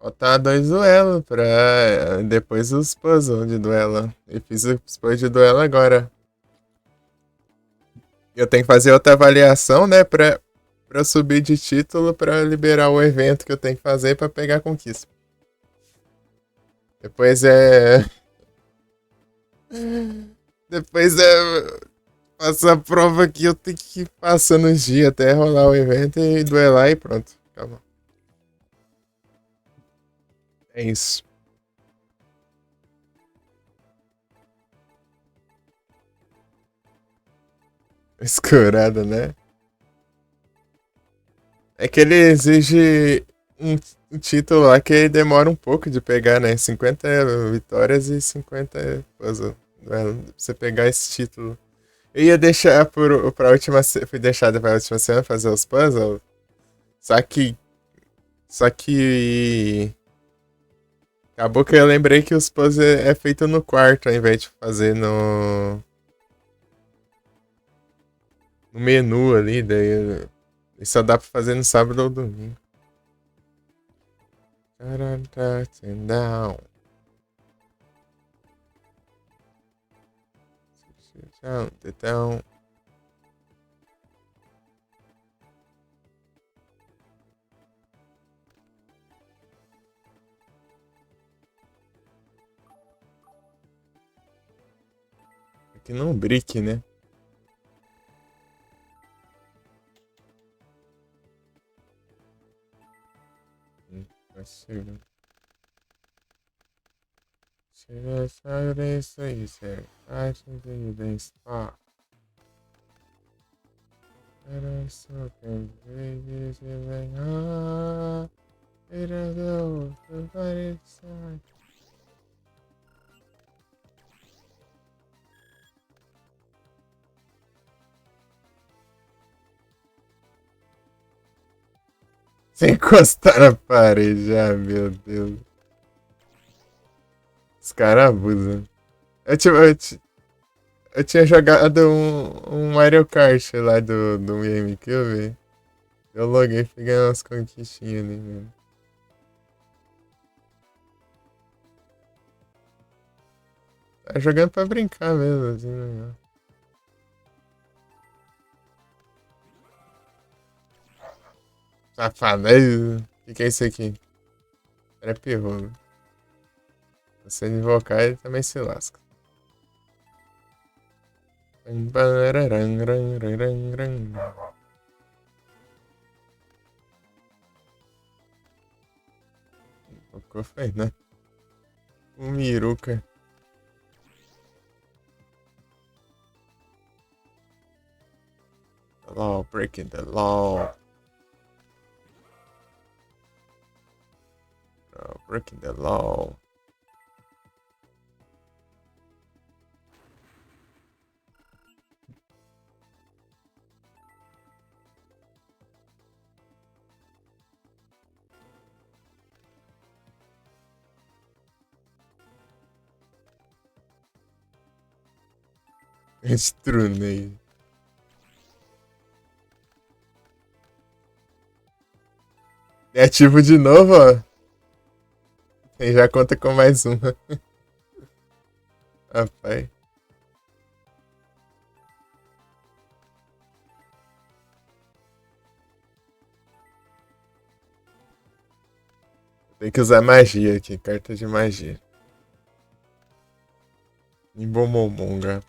Speaker 1: Faltar dois duelos pra depois os puzzles de duelo. Eu fiz os puzzles de duelo agora. Eu tenho que fazer outra avaliação, né, pra subir de título pra liberar o evento que eu tenho que fazer pra pegar a conquista. Depois é. Depois é. Faço a prova que eu tenho que ir passando os dias até rolar o evento e duelar e pronto. Acabou. É isso. Escurada, né? É que ele exige um título lá que demora um pouco de pegar, né? 50 vitórias e 50 puzzle. Pra você pegar esse título. Eu ia deixar pra última. Fui deixado pra última semana fazer os puzzles. Só que. Só que. Acabou que eu lembrei que os puzzles é feito no quarto ao invés de fazer no menu ali. Daí só dá pra fazer no sábado ou domingo. Down. Então. Aqui não brick, né? Chega. Chega, sai isso aí, sério. Acho que tem spa. Era só que vezes vem. Era do. Sai. Sem encostar na parede, já, meu Deus. Os caras abusam. Eu tinha jogado um Mario Kart lá do GameCube. Eu loguei e peguei umas conquistinhas ali, mano. Tá jogando pra brincar mesmo, assim, né? Safado, o que é isso aqui? Trap roll. Você invocar, ele também se lasca. O foi, né? O Miruka. The law, breaking the law. Breaking the law. Estrunei. É ativo de novo, ó. Ele já conta com mais uma. Rapaz. Tem que usar magia aqui, carta de magia. Imbomomonga.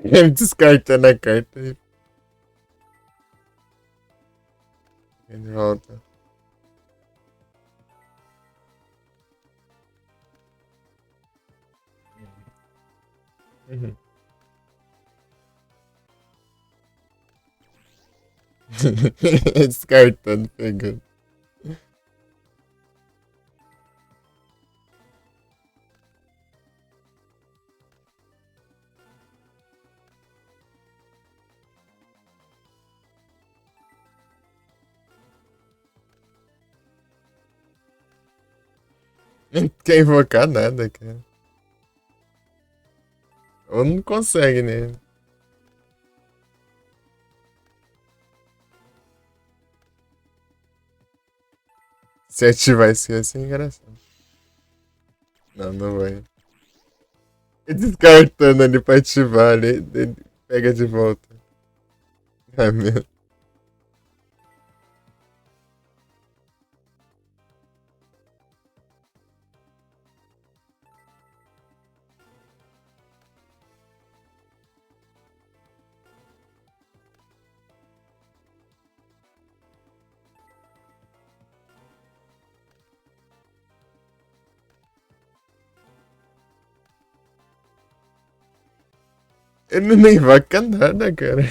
Speaker 1: Ele descartando a carta. Ele volta. Uhum. Descartando, pegando. Não quer invocar nada, cara. Ou não consegue, né? Se ativar isso ia ser engraçado. Não, não vai. Descartando ali pra ativar ali. Ele pega de volta. É mesmo. Ele não invoca nada, cara.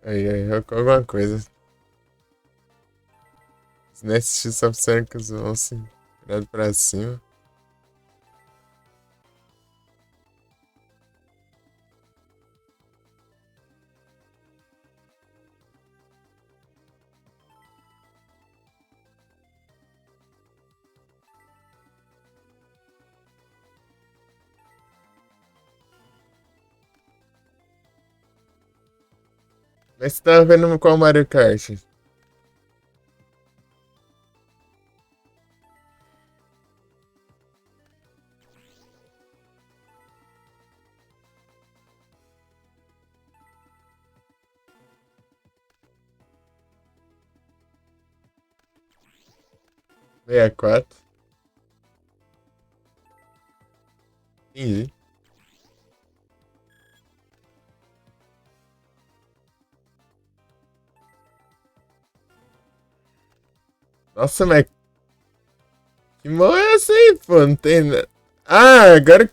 Speaker 1: Aí, alguma coisa. Os Nests of Circus vão se virar pra cima. Mas você tava vendo qual Mario Kart? 64? Entendi. Nossa, mas que mão é essa aí, pô? Não tem. Ah, agora.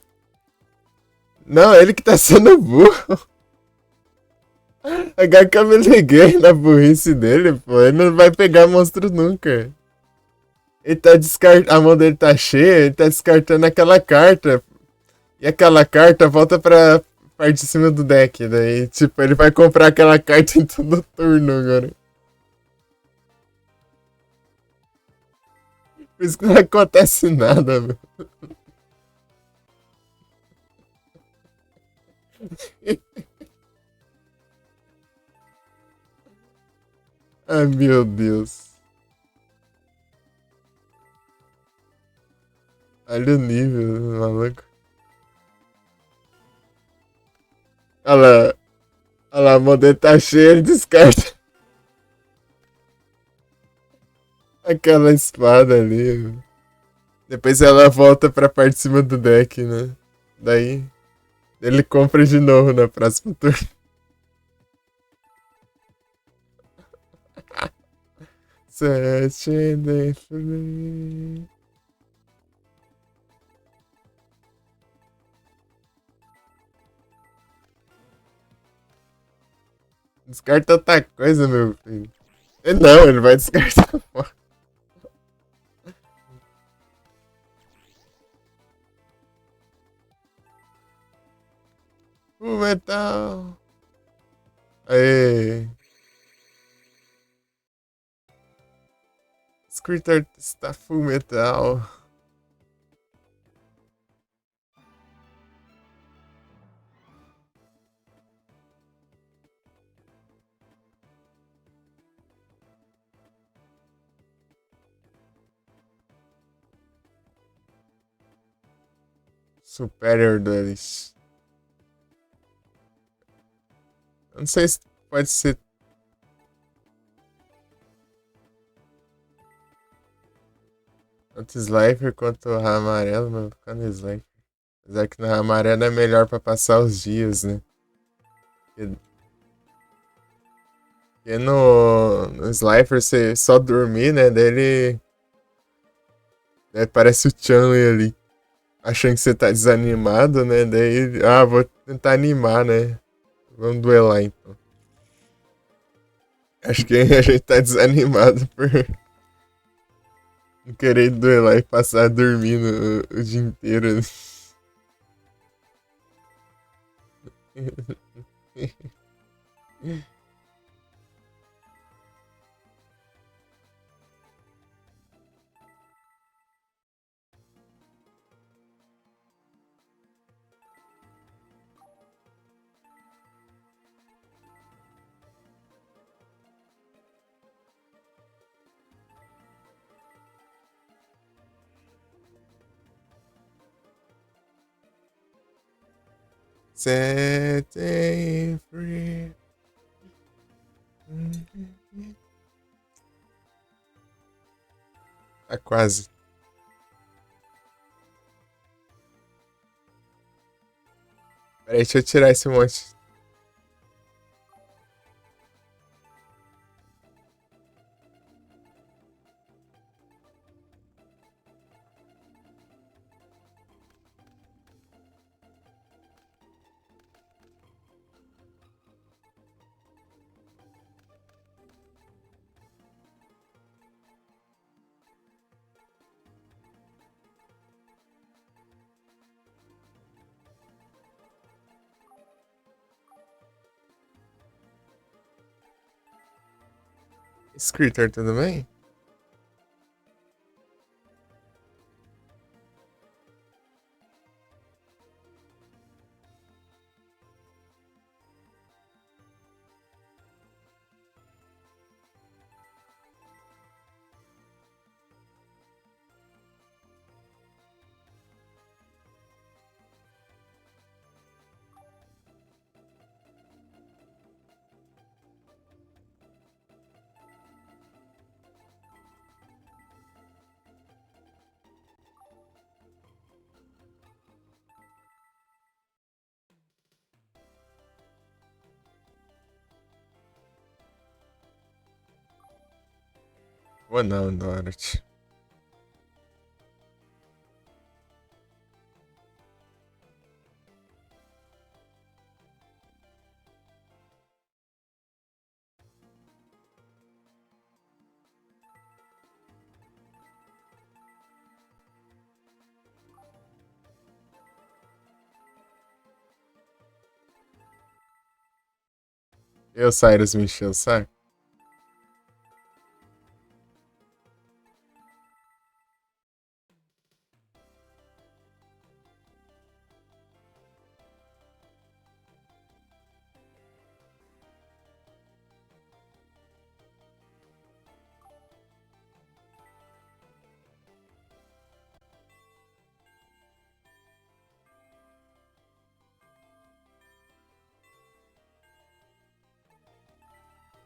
Speaker 1: Não, ele que tá sendo burro. Agora que eu me liguei na burrice dele, pô. Ele não vai pegar monstro nunca. Ele tá descartando. A mão dele tá cheia, ele tá descartando aquela carta. E aquela carta volta pra parte de cima do deck. Daí, tipo, ele vai comprar aquela carta em todo turno agora. Por isso que não acontece nada, meu. Ai, meu Deus. Olha o nível, maluco. Olha lá, a mão dele tá cheia, ele descarta. Aquela espada ali. Depois ela volta pra parte de cima do deck, né? Daí ele compra de novo na próxima turno. Such a day for me. Descarta outra coisa, meu filho. Não, ele vai descartar. O metal. Aê. Scritter está full metal. Superior Duelist. Eu não sei se pode ser. Tanto Slifer quanto o amarelo, mas vou ficar no Slifer. Apesar que na amarela é melhor pra passar os dias, né? Porque no Slifer você só dormir, né? Daí parece o Chun-Li ali. Achando que você tá desanimado, né? Daí, vou tentar animar, né? Vamos duelar então. Acho que a gente tá desanimado por não querer duelar e passar dormindo o dia inteiro. 7 free. Tá quase. Peraí, deixa eu tirar esse monte. Scritter, tudo bem? Ou não, Dorothy. Cyrus me encheu o saco.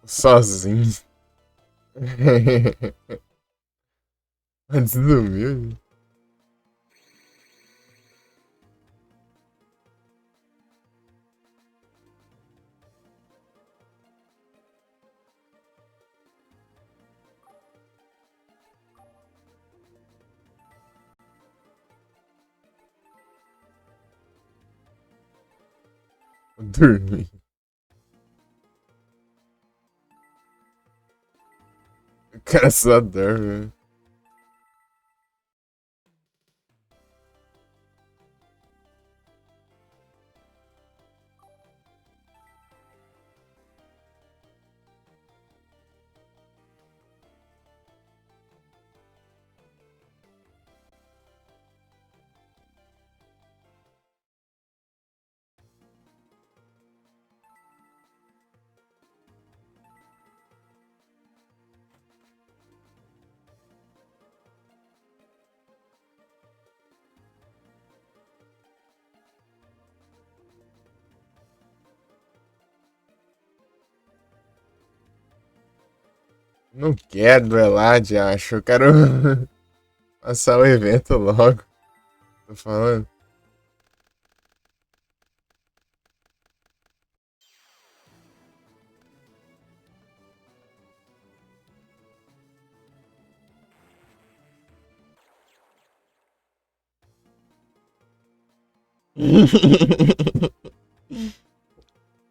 Speaker 1: Sozinho. Antes de dormir? Dormir. O cara só dorme. Não quero duelar, de acho. Eu quero passar o evento logo. Tô falando.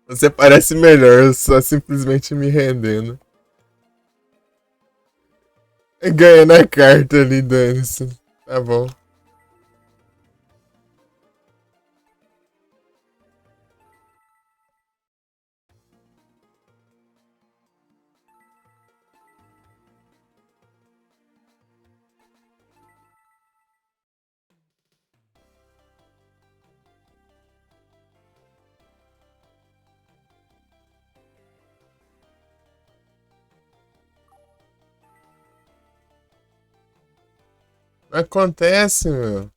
Speaker 1: Você parece melhor, só simplesmente me rendendo. Ganhando a carta ali, dane-se. Tá bom. Acontece, meu.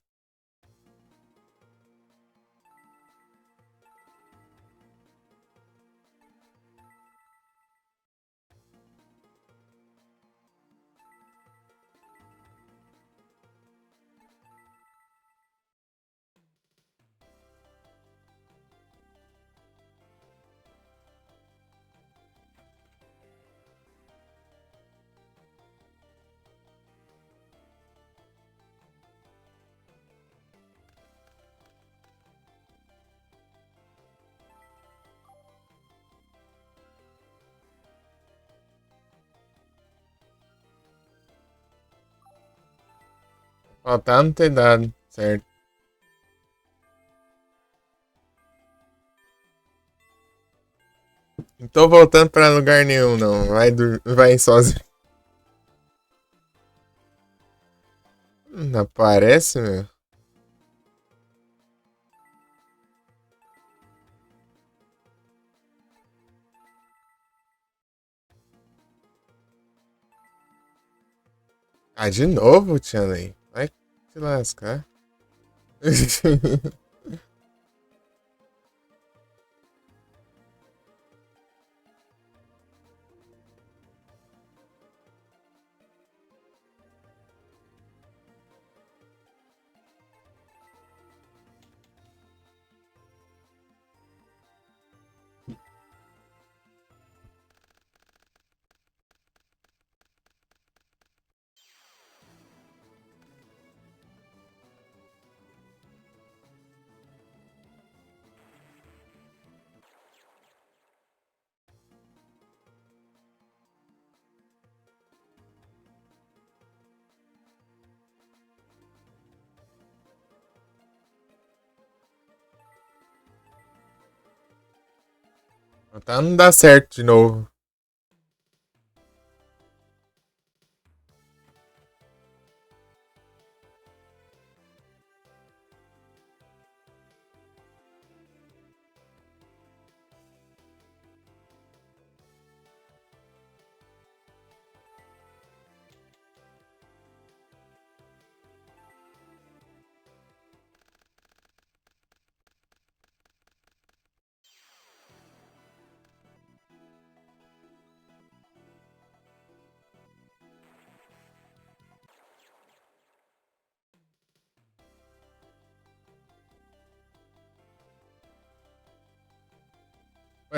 Speaker 1: Faltar não ter dado, certo? Não tô voltando pra lugar nenhum, não. Vai sozinho. Não aparece, meu. Ah, de novo, Tia Lei? Vai se lascar. Tá, não dá certo de novo.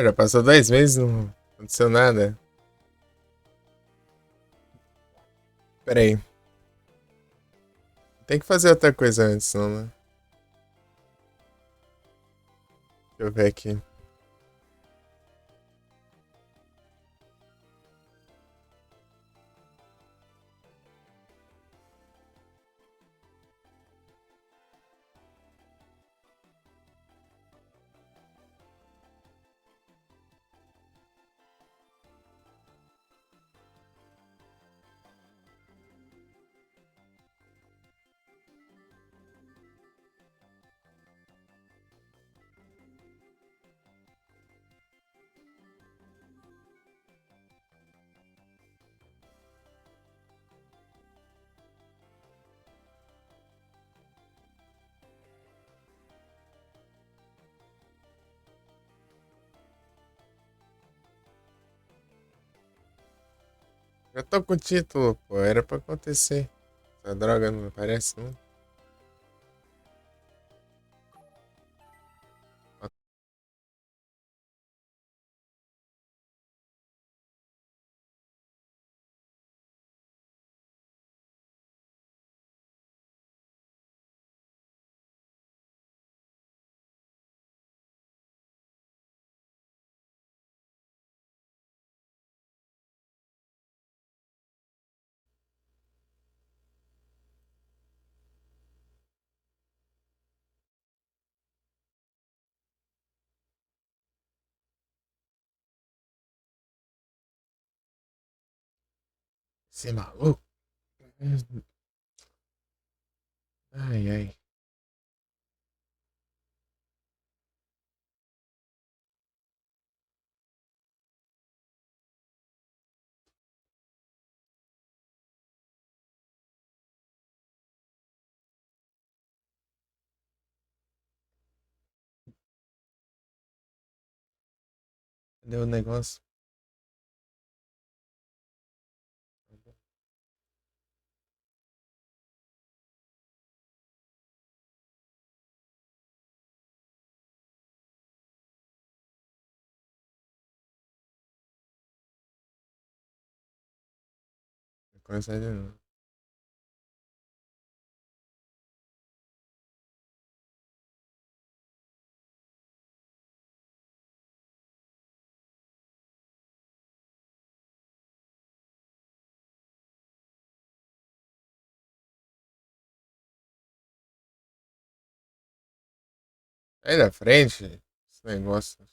Speaker 1: Pô, já passou 2 meses, não aconteceu nada. Pera aí. Tem que fazer outra coisa antes, não, né? Deixa eu ver aqui. Eu tô com o título, pô. Era pra acontecer. Essa droga não aparece, não? Você é maluco? Ai, ai. Cadê o negócio? Vou começar de novo. Aí na frente, esse negócio.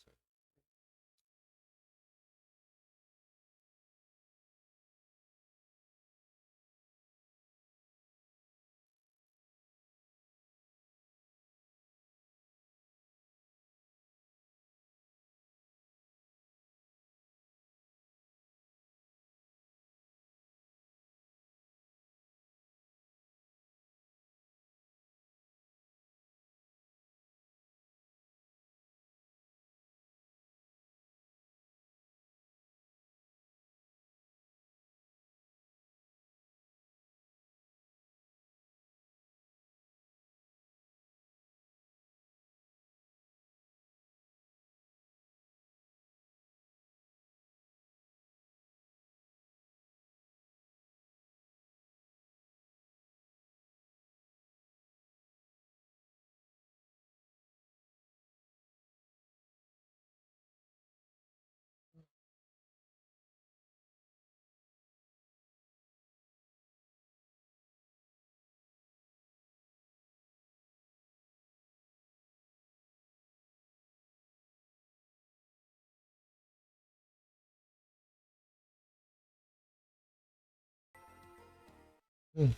Speaker 1: Hum.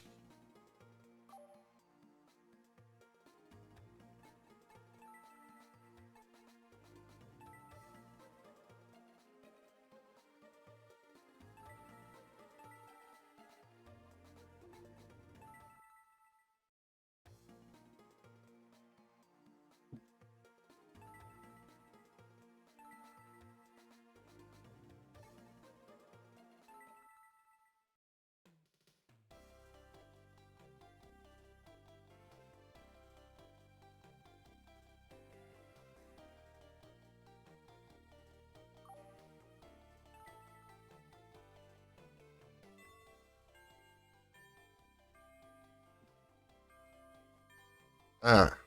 Speaker 1: Ah,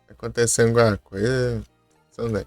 Speaker 1: aconteceu alguma coisa. São daí.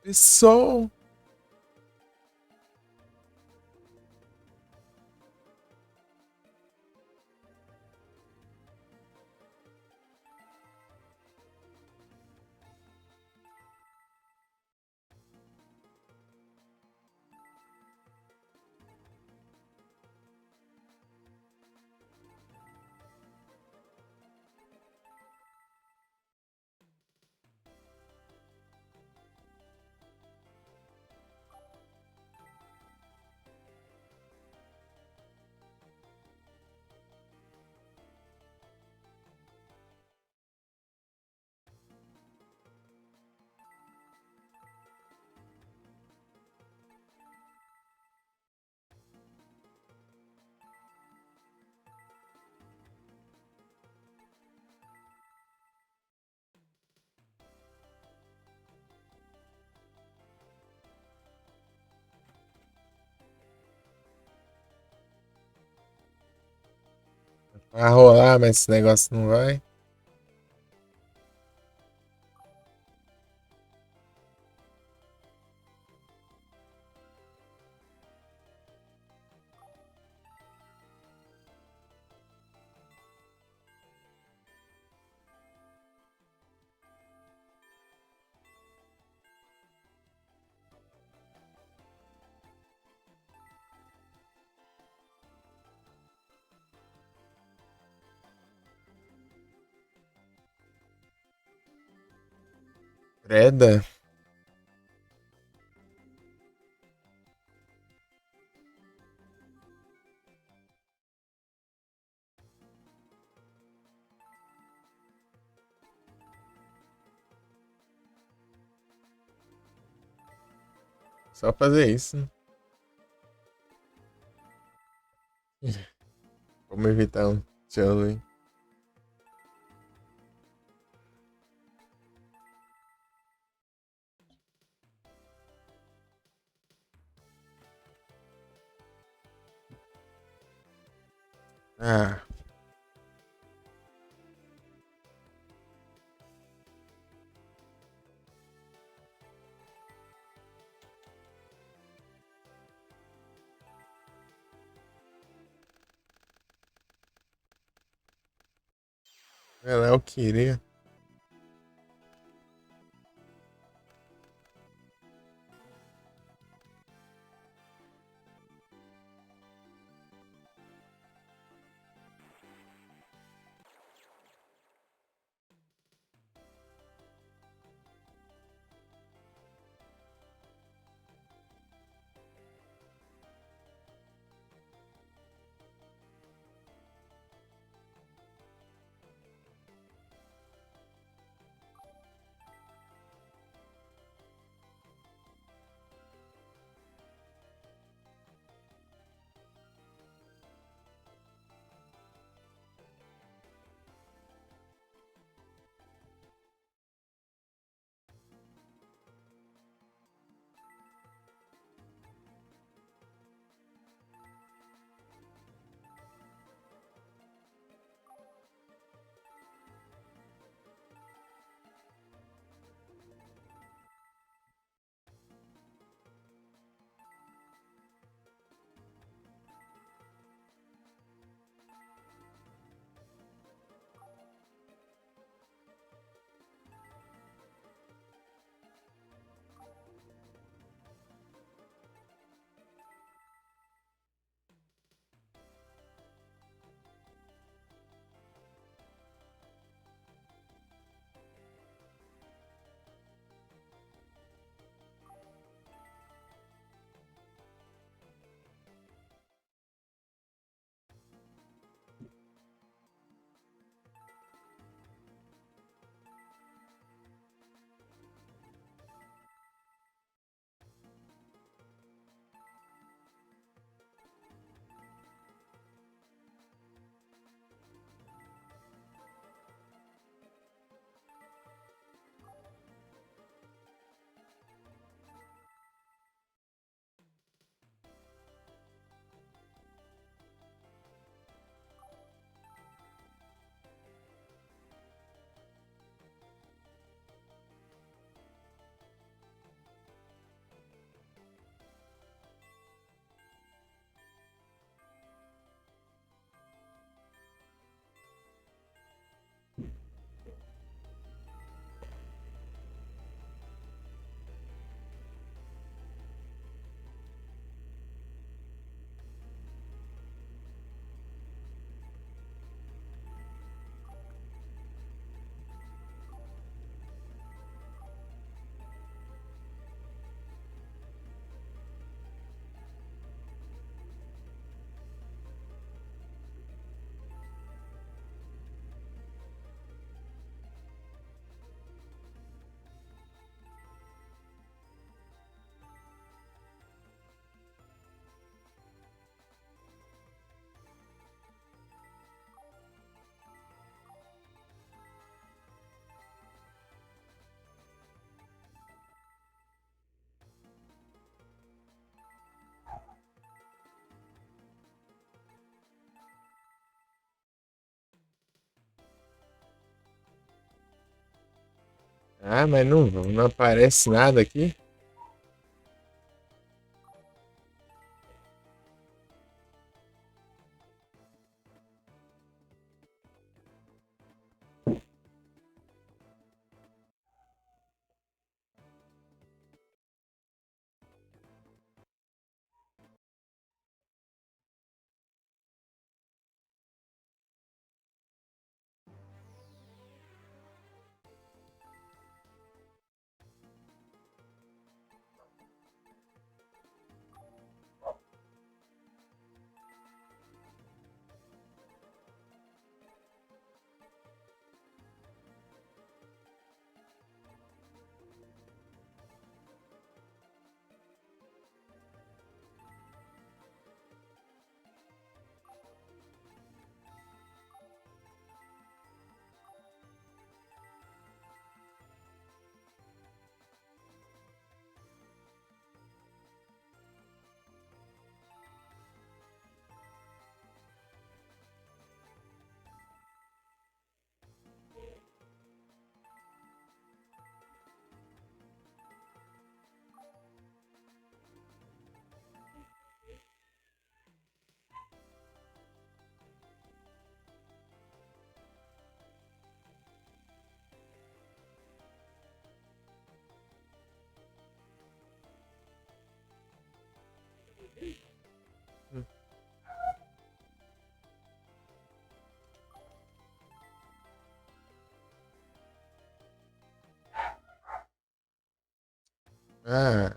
Speaker 1: Pessoal. Vai rolar, mas esse negócio não vai. Creda. Só fazer isso. Vamos evitar um tchau, hein? Ah, ela é o queria. Ah, mas não aparece nada aqui? Ah,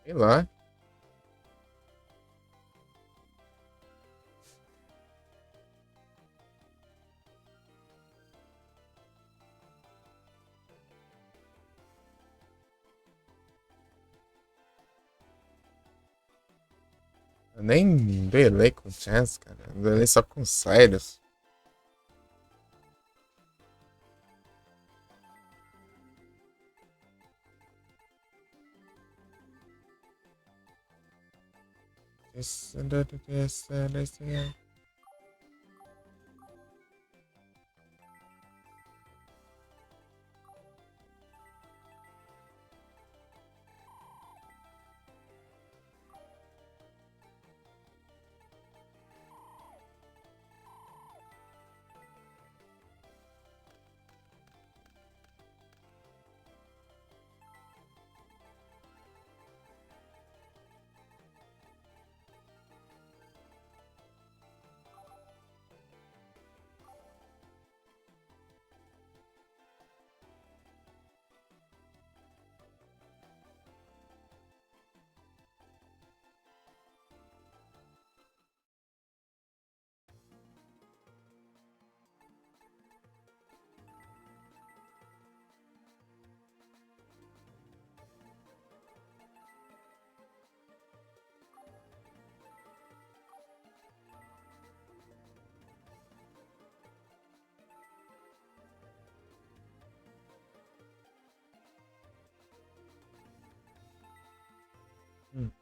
Speaker 1: Sei lá. Eu nem duelei com Chance, cara. Eu duelei só com Cyrus. Hum.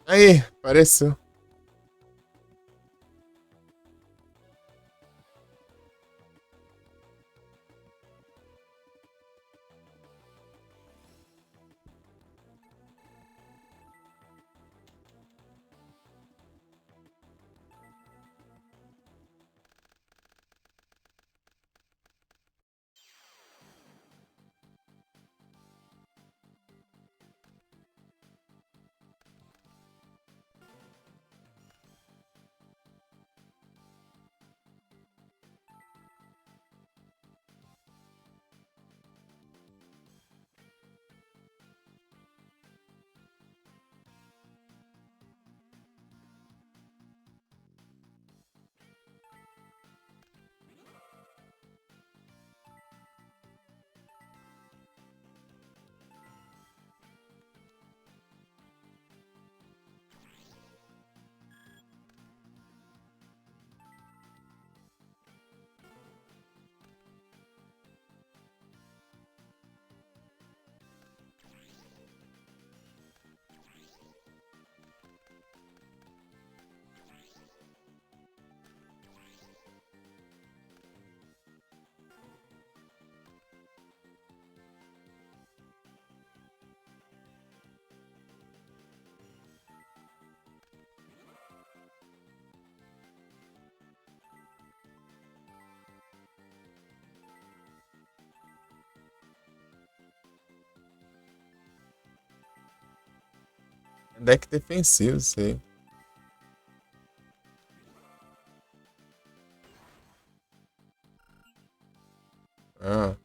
Speaker 1: Aí, apareceu. Deck defensivo, sei. Ah.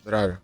Speaker 1: Droga.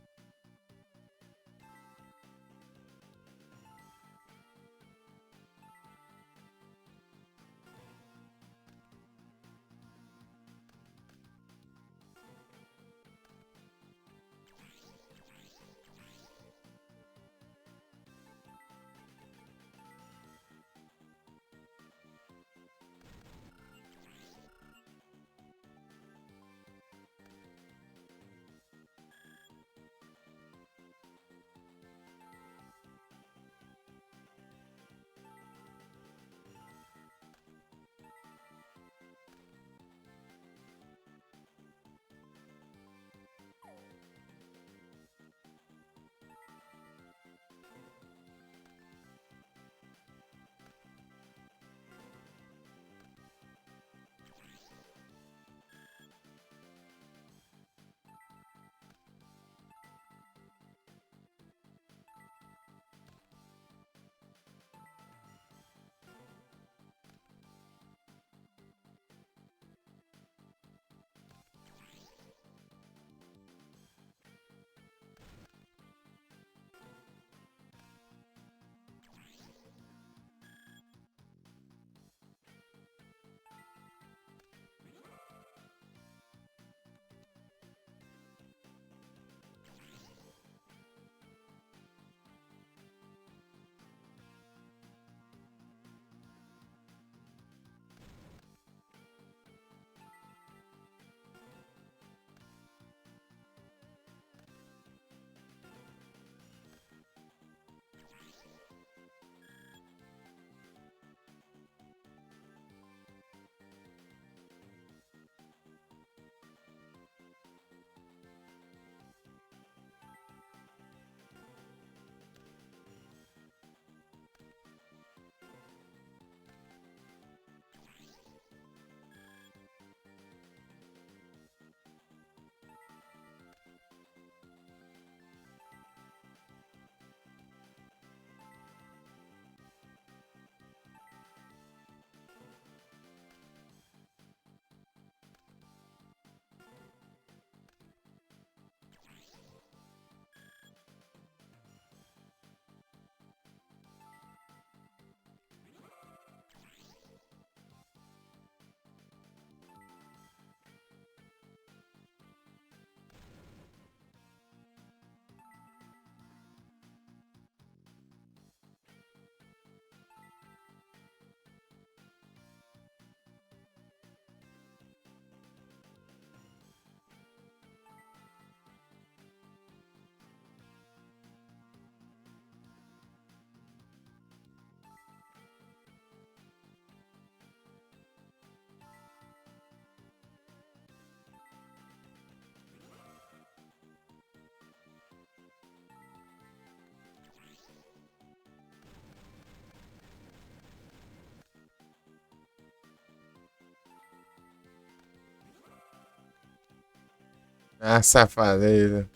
Speaker 1: Ah, safadeza.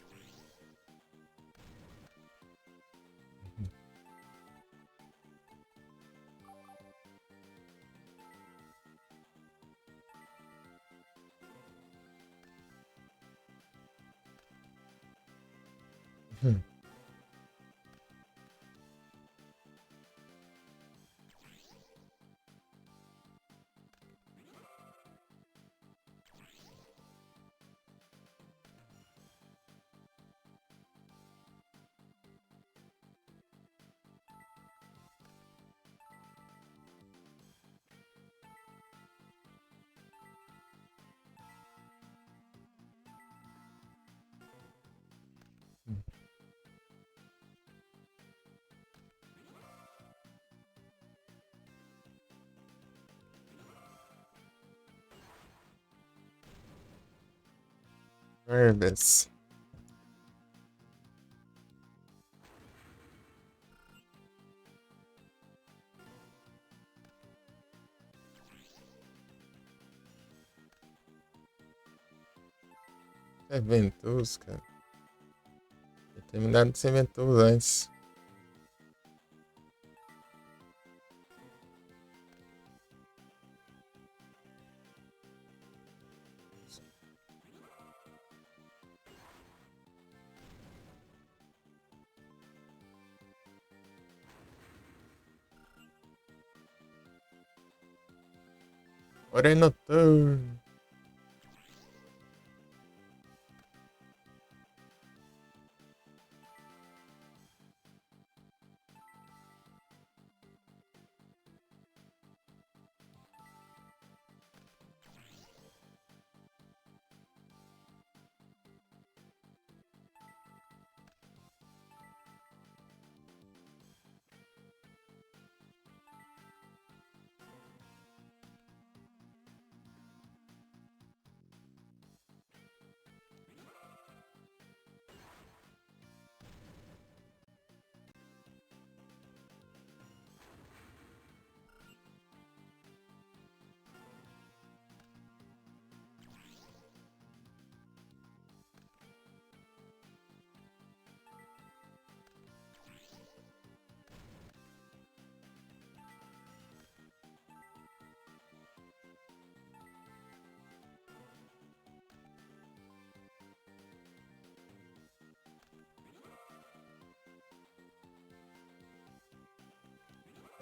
Speaker 1: Nervous. É ventoso, cara. Tinha terminado de ser ventoso antes. Porém noturno.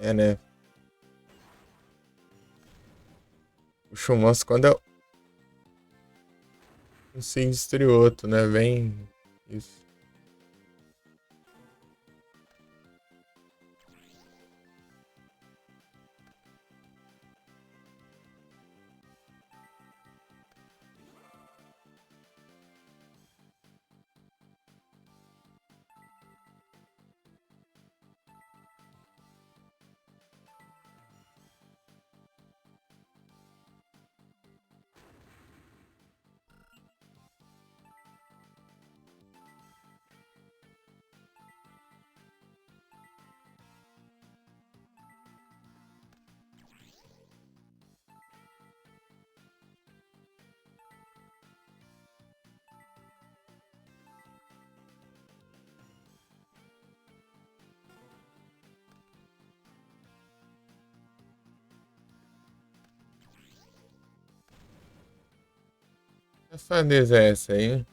Speaker 1: É, né? O Chumonço, quando é um sinistrioto, né? Vem. Isso. Que safadeza é essa aí?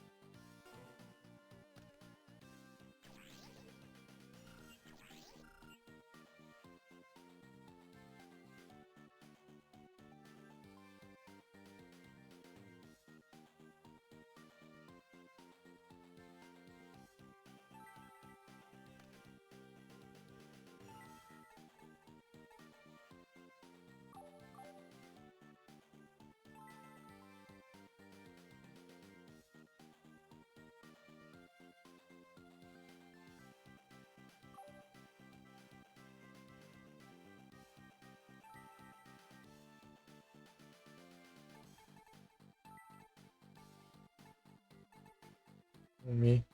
Speaker 1: Comi.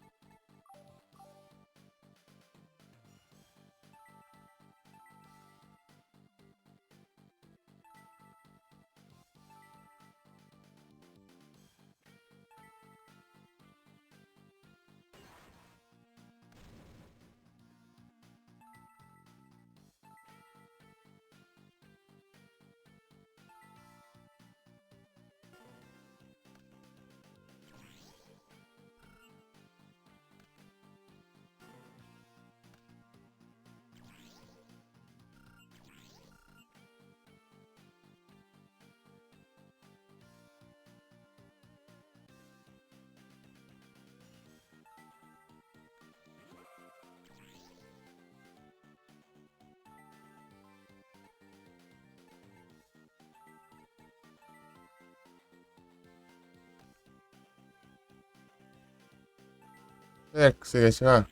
Speaker 1: É, consigo ativar?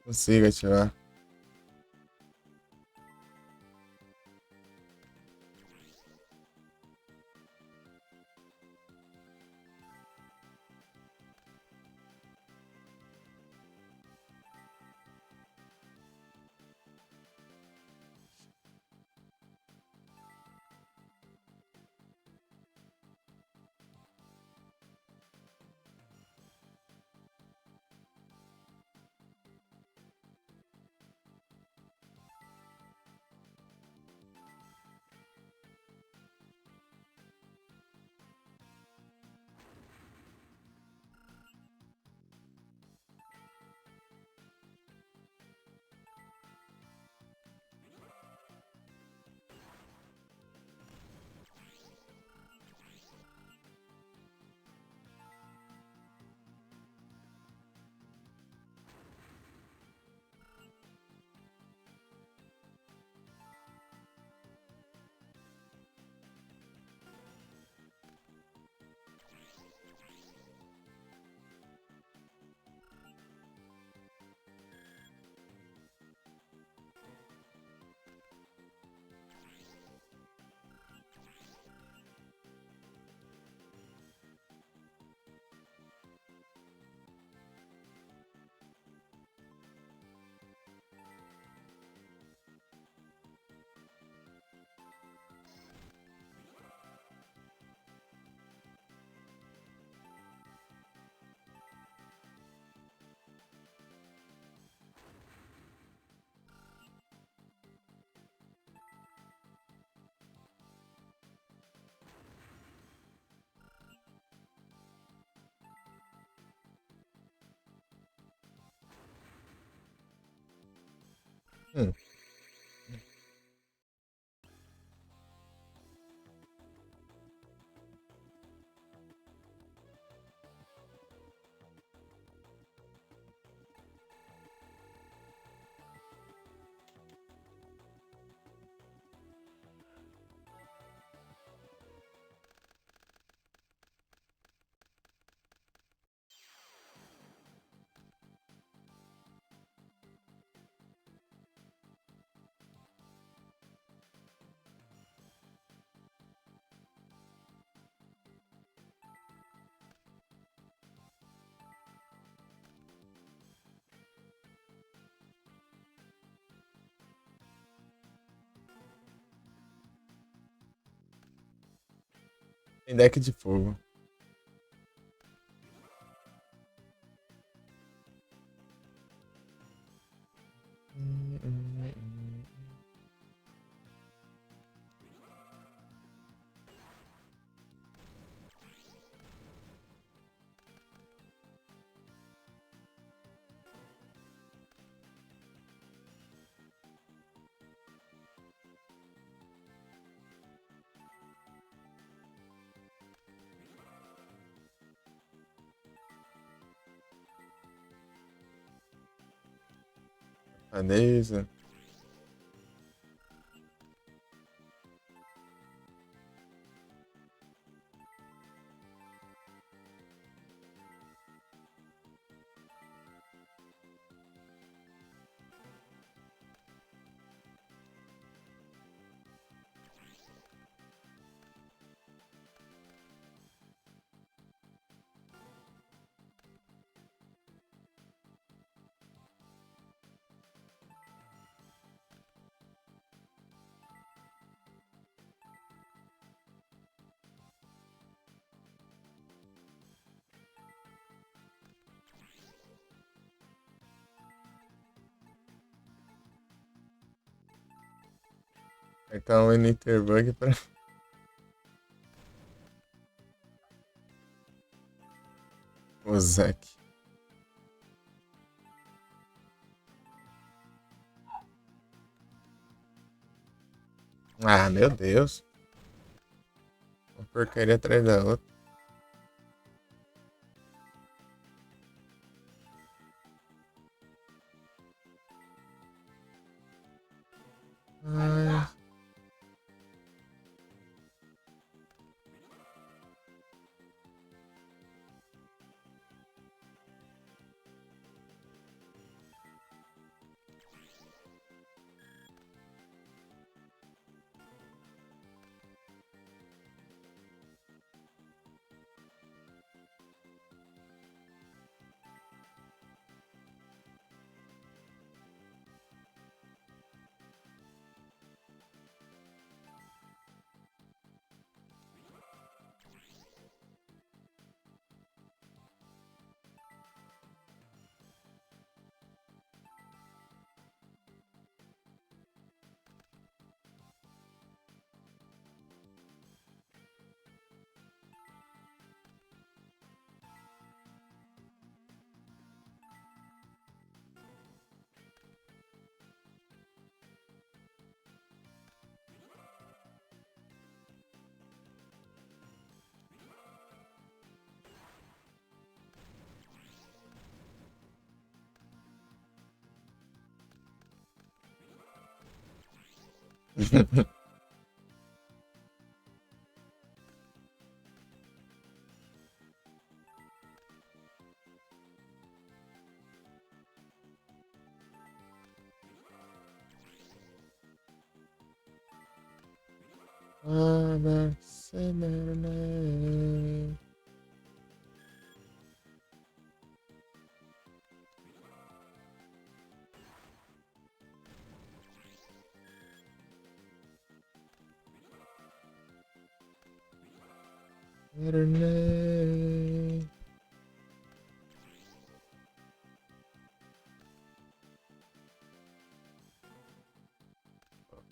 Speaker 1: Consigo ativar. Hum. Tem deck de fogo. Vanessa. Então, o Niterbug pra o Zack. Ah, meu Deus. Uma porcaria atrás da outra. Ai,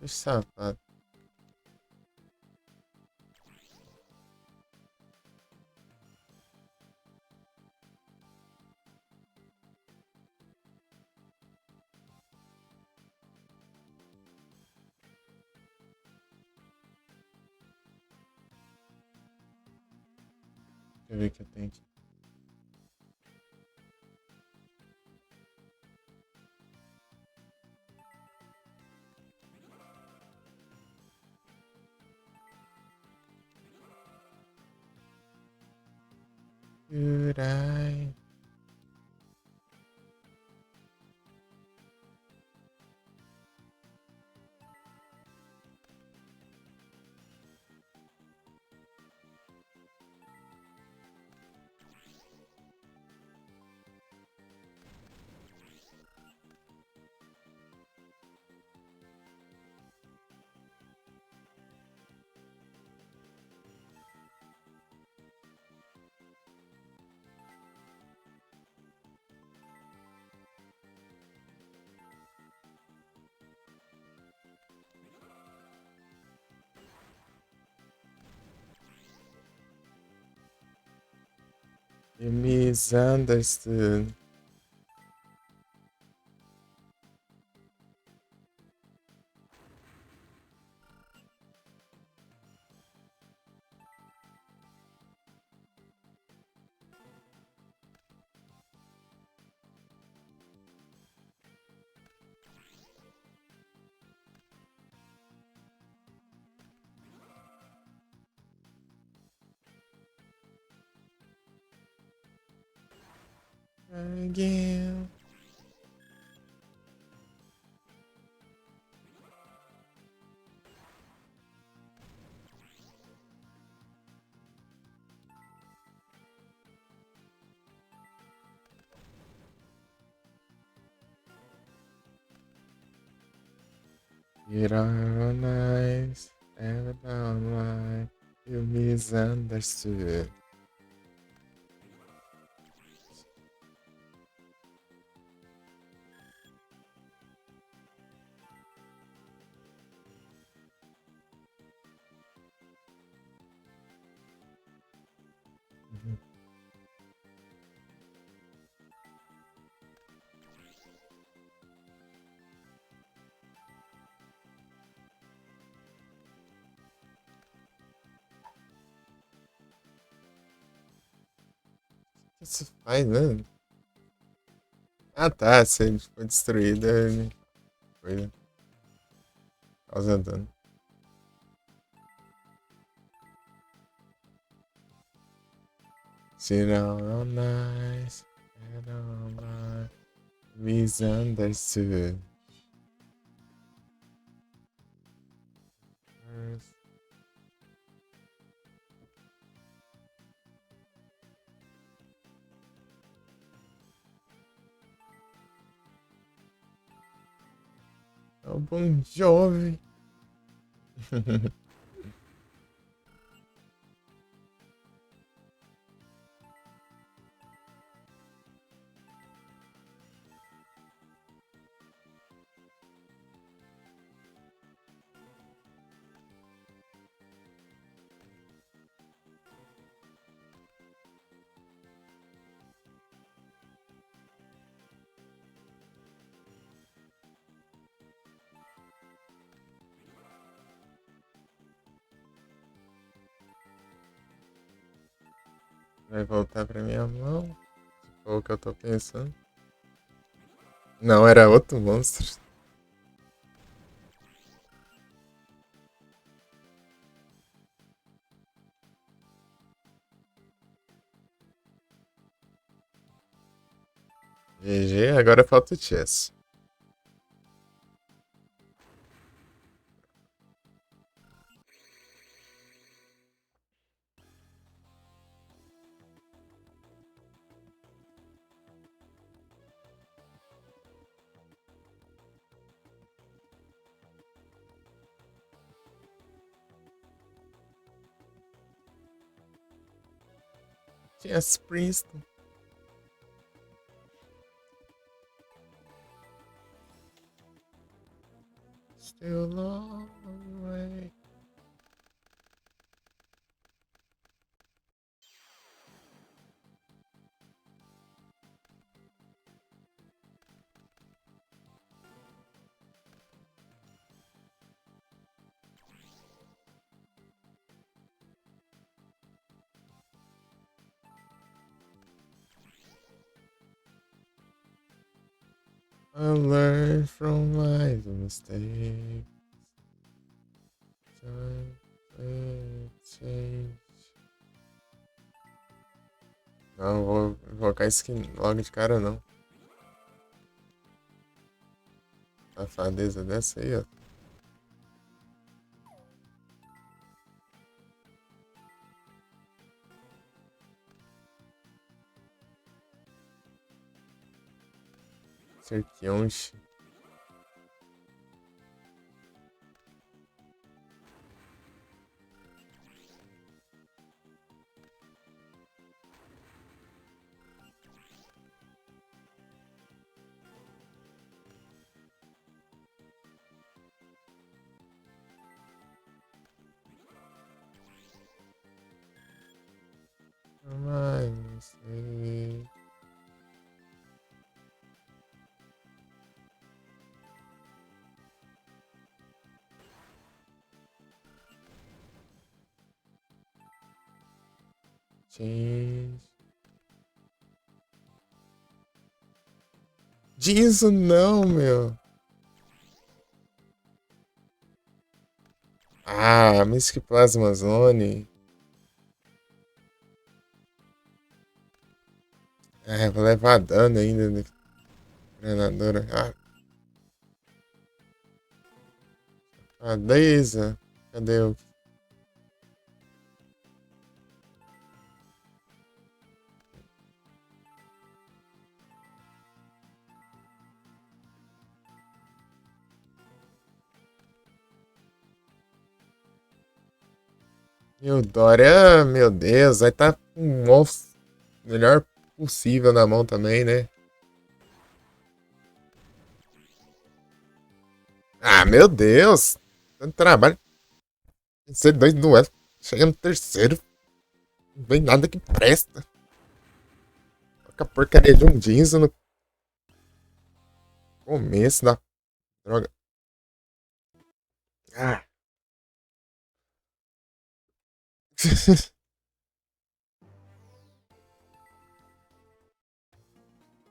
Speaker 1: Bicho safado. Deixa eu ver o que eu tenho aqui. Yurai. You misunderstood. Again. You don't nice and online. You misunderstood. O que isso faz, né? Ah tá, se ele for destruído, ele foi causa dano. You don't nice and online. Misunderstood. É o Bon Jovi. Vai voltar pra minha mão. Se for o que eu tô pensando. Não, era outro monstro. GG, agora falta o chess. Chess Princeton. Still long way. I learned from my mistakes. Time to change. Não, vou invocar skin logo de cara não. Safadeza dessa aí, ó. Serquionche. My mistake. Change. Disso não, meu. Ah, Mystic Plasma Zone. É, vou levar dano ainda da treinadora. Ah, Daisa. Cadê o. Meu Dória, meu Deus, vai tá com o off melhor possível na mão também, né? Ah, meu Deus! Tanto trabalho. Ser dois duelos. Chega no terceiro. Não vem nada que presta. Toca a porcaria de um jeans no começo da droga. Ah.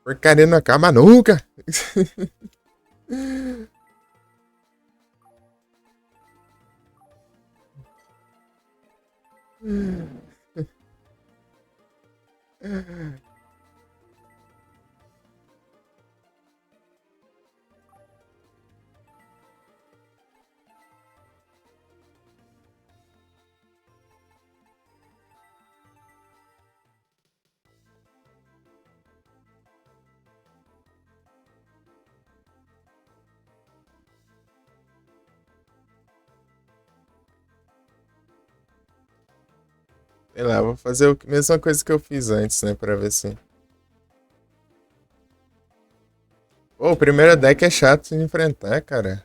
Speaker 1: Porcaria não acaba nunca. Sei lá, vou fazer a mesma coisa que eu fiz antes, né? Pra ver se. Pô, o primeiro deck é chato de enfrentar, cara.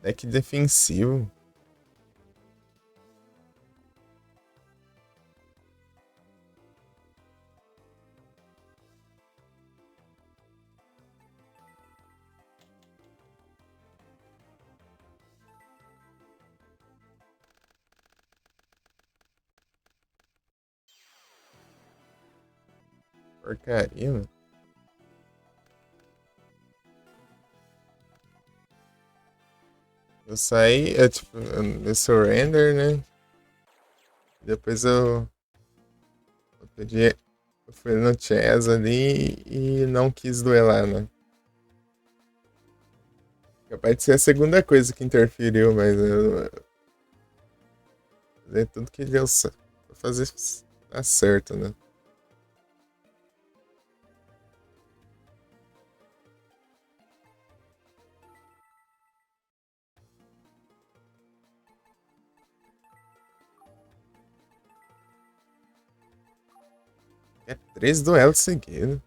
Speaker 1: Deck defensivo. Porcaria, mano. Eu saí, tipo, eu surrender, né? Depois eu pedi. Eu fui no chess ali e não quis duelar, né? Capaz de ser a segunda coisa que interferiu, mas eu fazer tudo que deu certo. Fazer dar certo, né? É 3 duelos seguidos.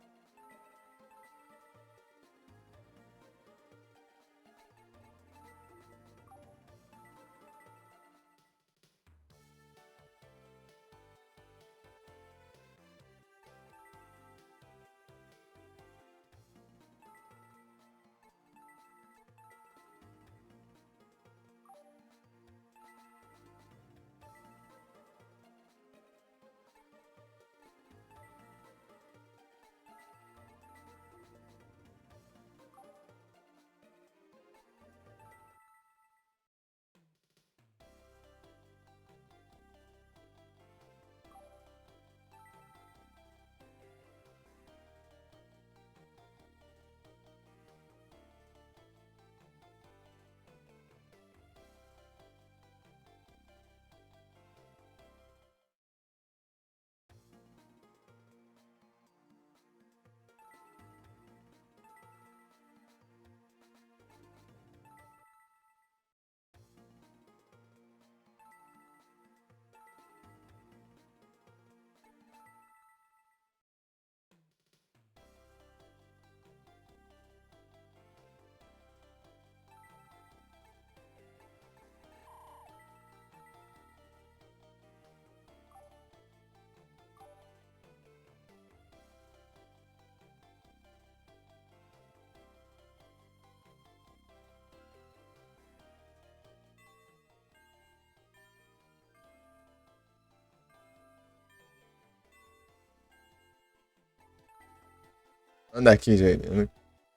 Speaker 1: Anda aqui, gente. Eu não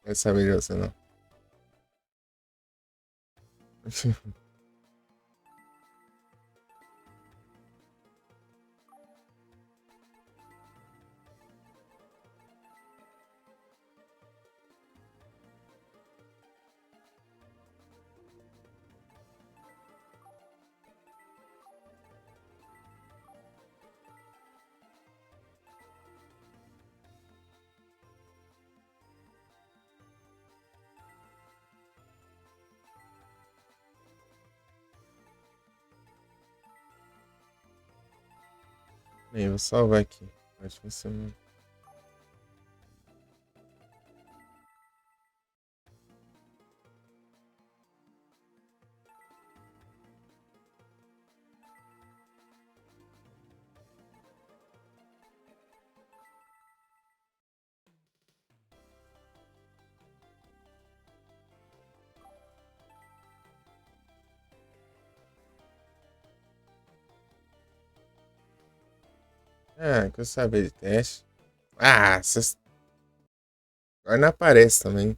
Speaker 1: quero saber de você, não. Bem, eu vou salvar aqui. Acho que você não. Ah, que eu saber de teste. Ah, vocês. Agora não aparece também.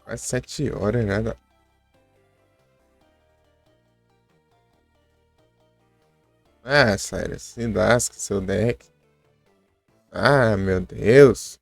Speaker 1: Quase 7 horas, nada. Ah, sério, se lasca seu deck. Ah, meu Deus.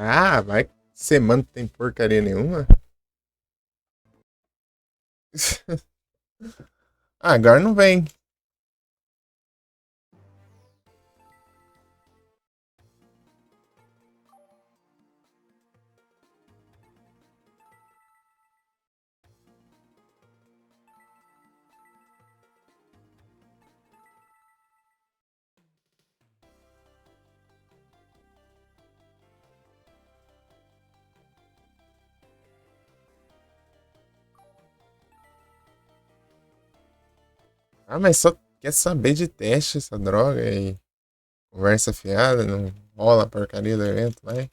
Speaker 1: Ah, vai. Semana não tem porcaria nenhuma. Ah, agora não vem. Ah, mas só quer saber de teste essa droga aí. Conversa fiada, não rola a porcaria do evento, vai.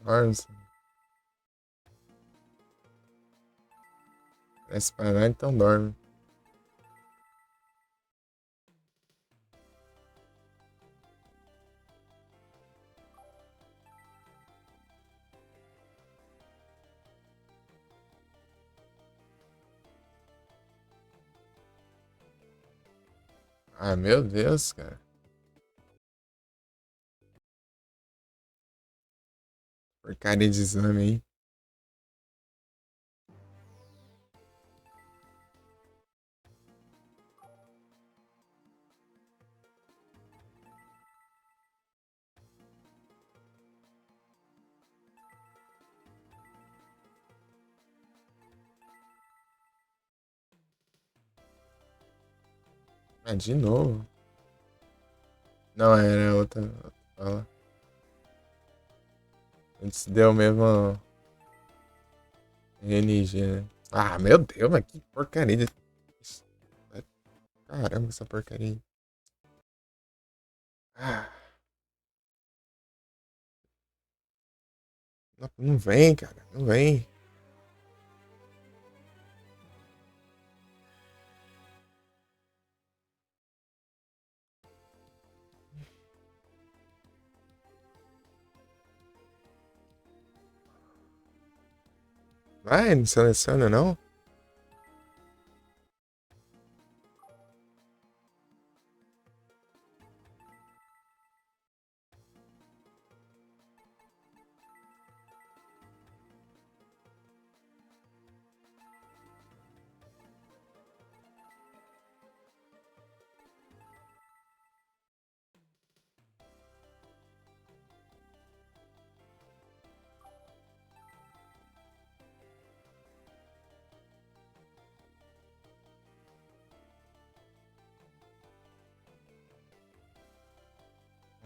Speaker 1: Dorme. Parece parar, então dorme. Ah, meu Deus, cara. Porcaria de exame aí. Ah, de novo. Não, era outra fala. Antes deu mesmo RNG, né? Ah, meu Deus, mas que porcaria de... Caramba, essa porcaria. Ah, não vem, cara. Não vem. Vai, não seleciona, não?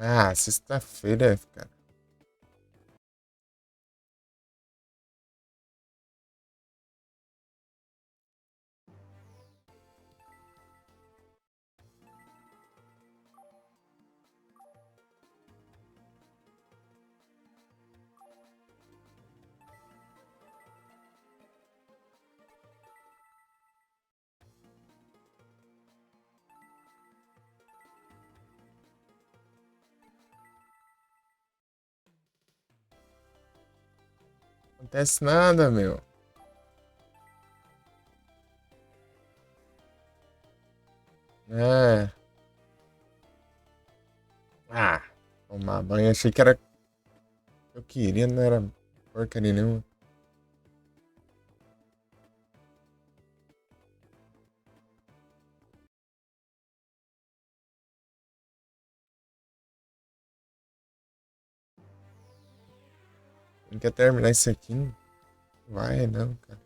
Speaker 1: Ah, sexta-feira, cara. Não acontece nada, meu. É. Ah, tomar banho. Achei que era. Eu queria, não era porcaria nenhuma. Tem que terminar isso aqui. Não vai, não, cara.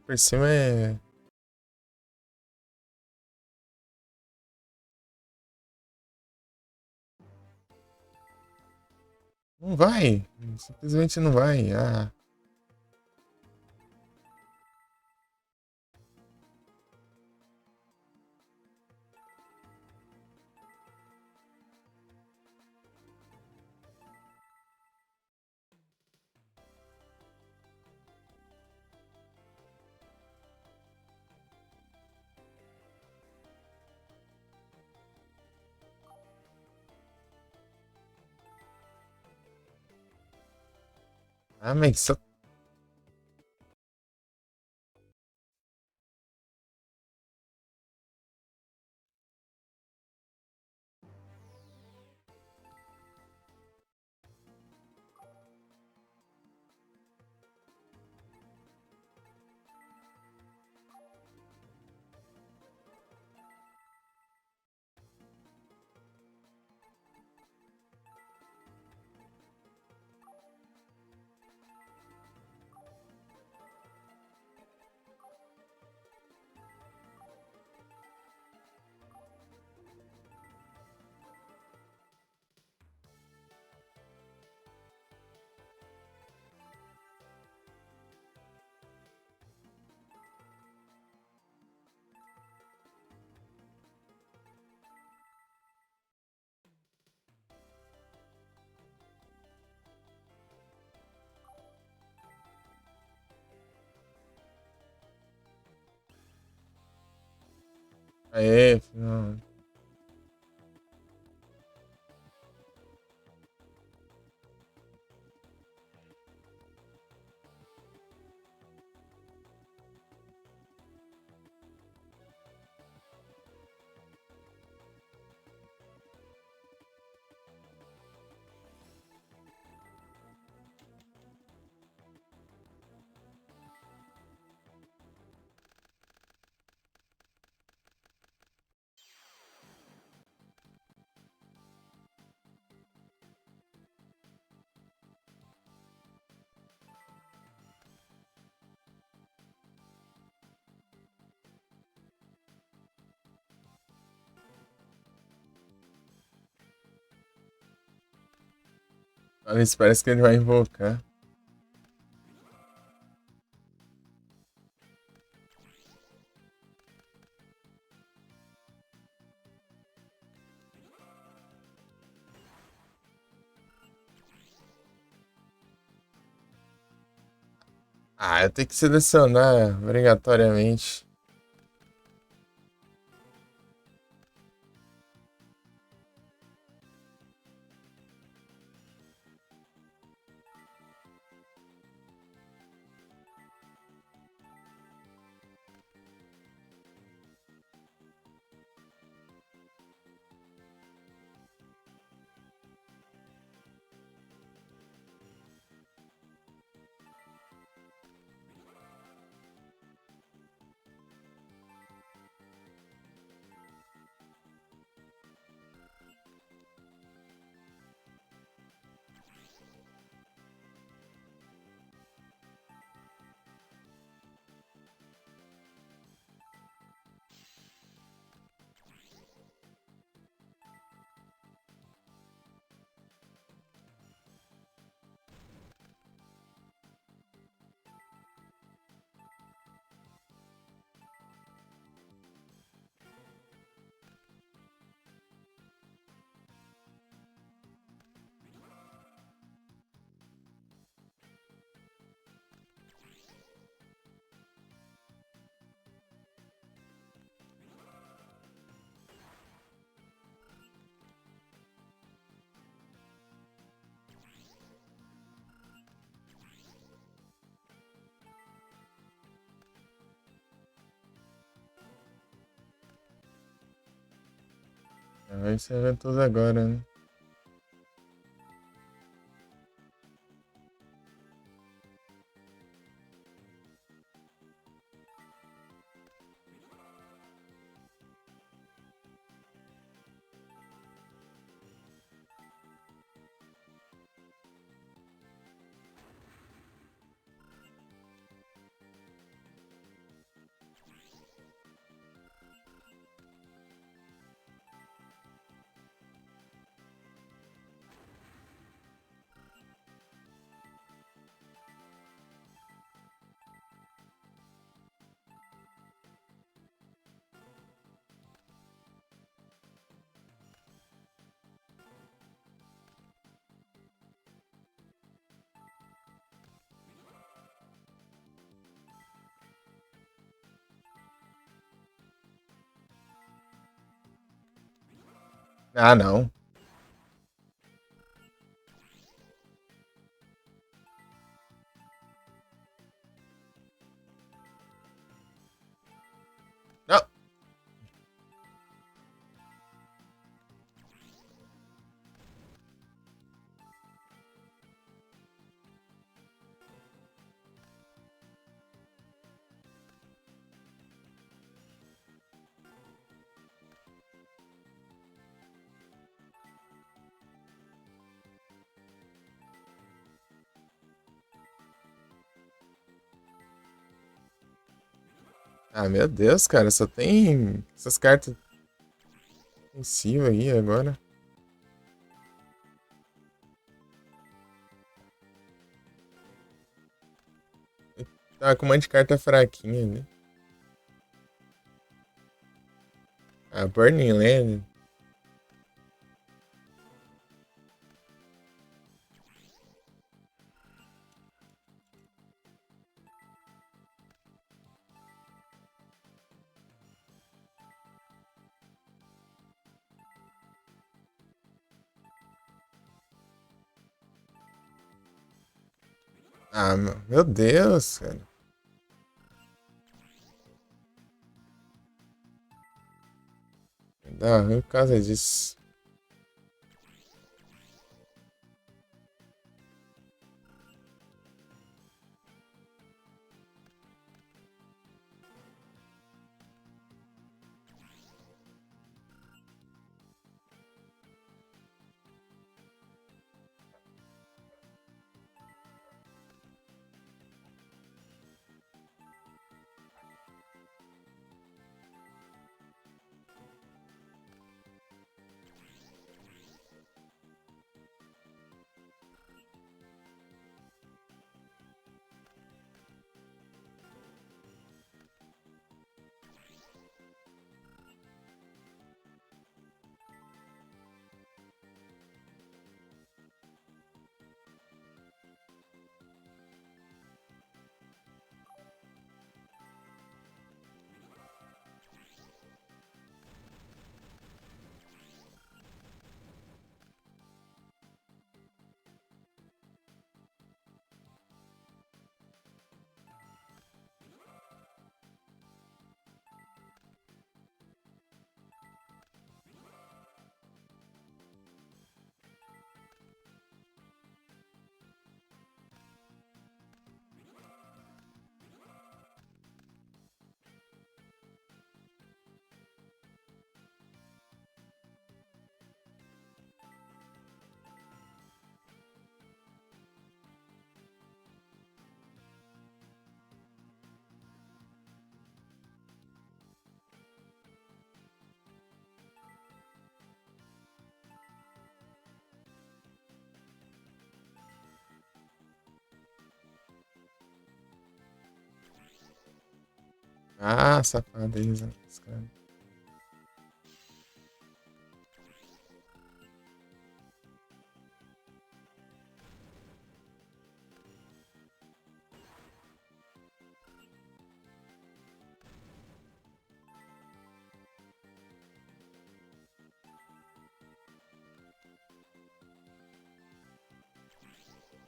Speaker 1: Por cima é. Não vai. Simplesmente não vai. Ah, Ah, mas só. Aê, não. Olha, isso parece que ele vai invocar. Ah, eu tenho que selecionar obrigatoriamente. Vai ser eventos agora, né? Ah, não. Ah, meu Deus, cara, só tem essas cartas em cima aí agora. Tá com um monte de carta fraquinha ali. Ah, Burning Land. Ah, meu Deus, cara. Dá ruim por causa disso. Ah, safadeza. Esse cara.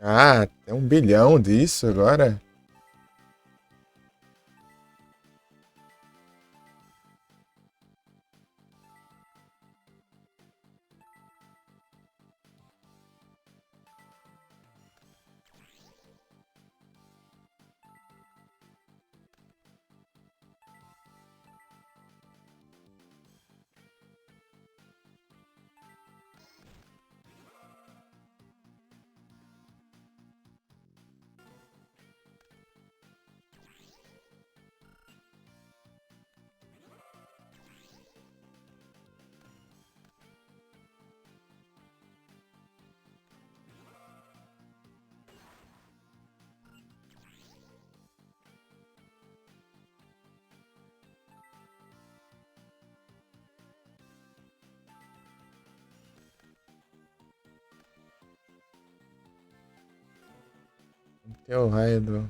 Speaker 1: Ah, tem 1 bilhão disso agora? Tem o raio do.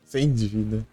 Speaker 1: Sem dívida.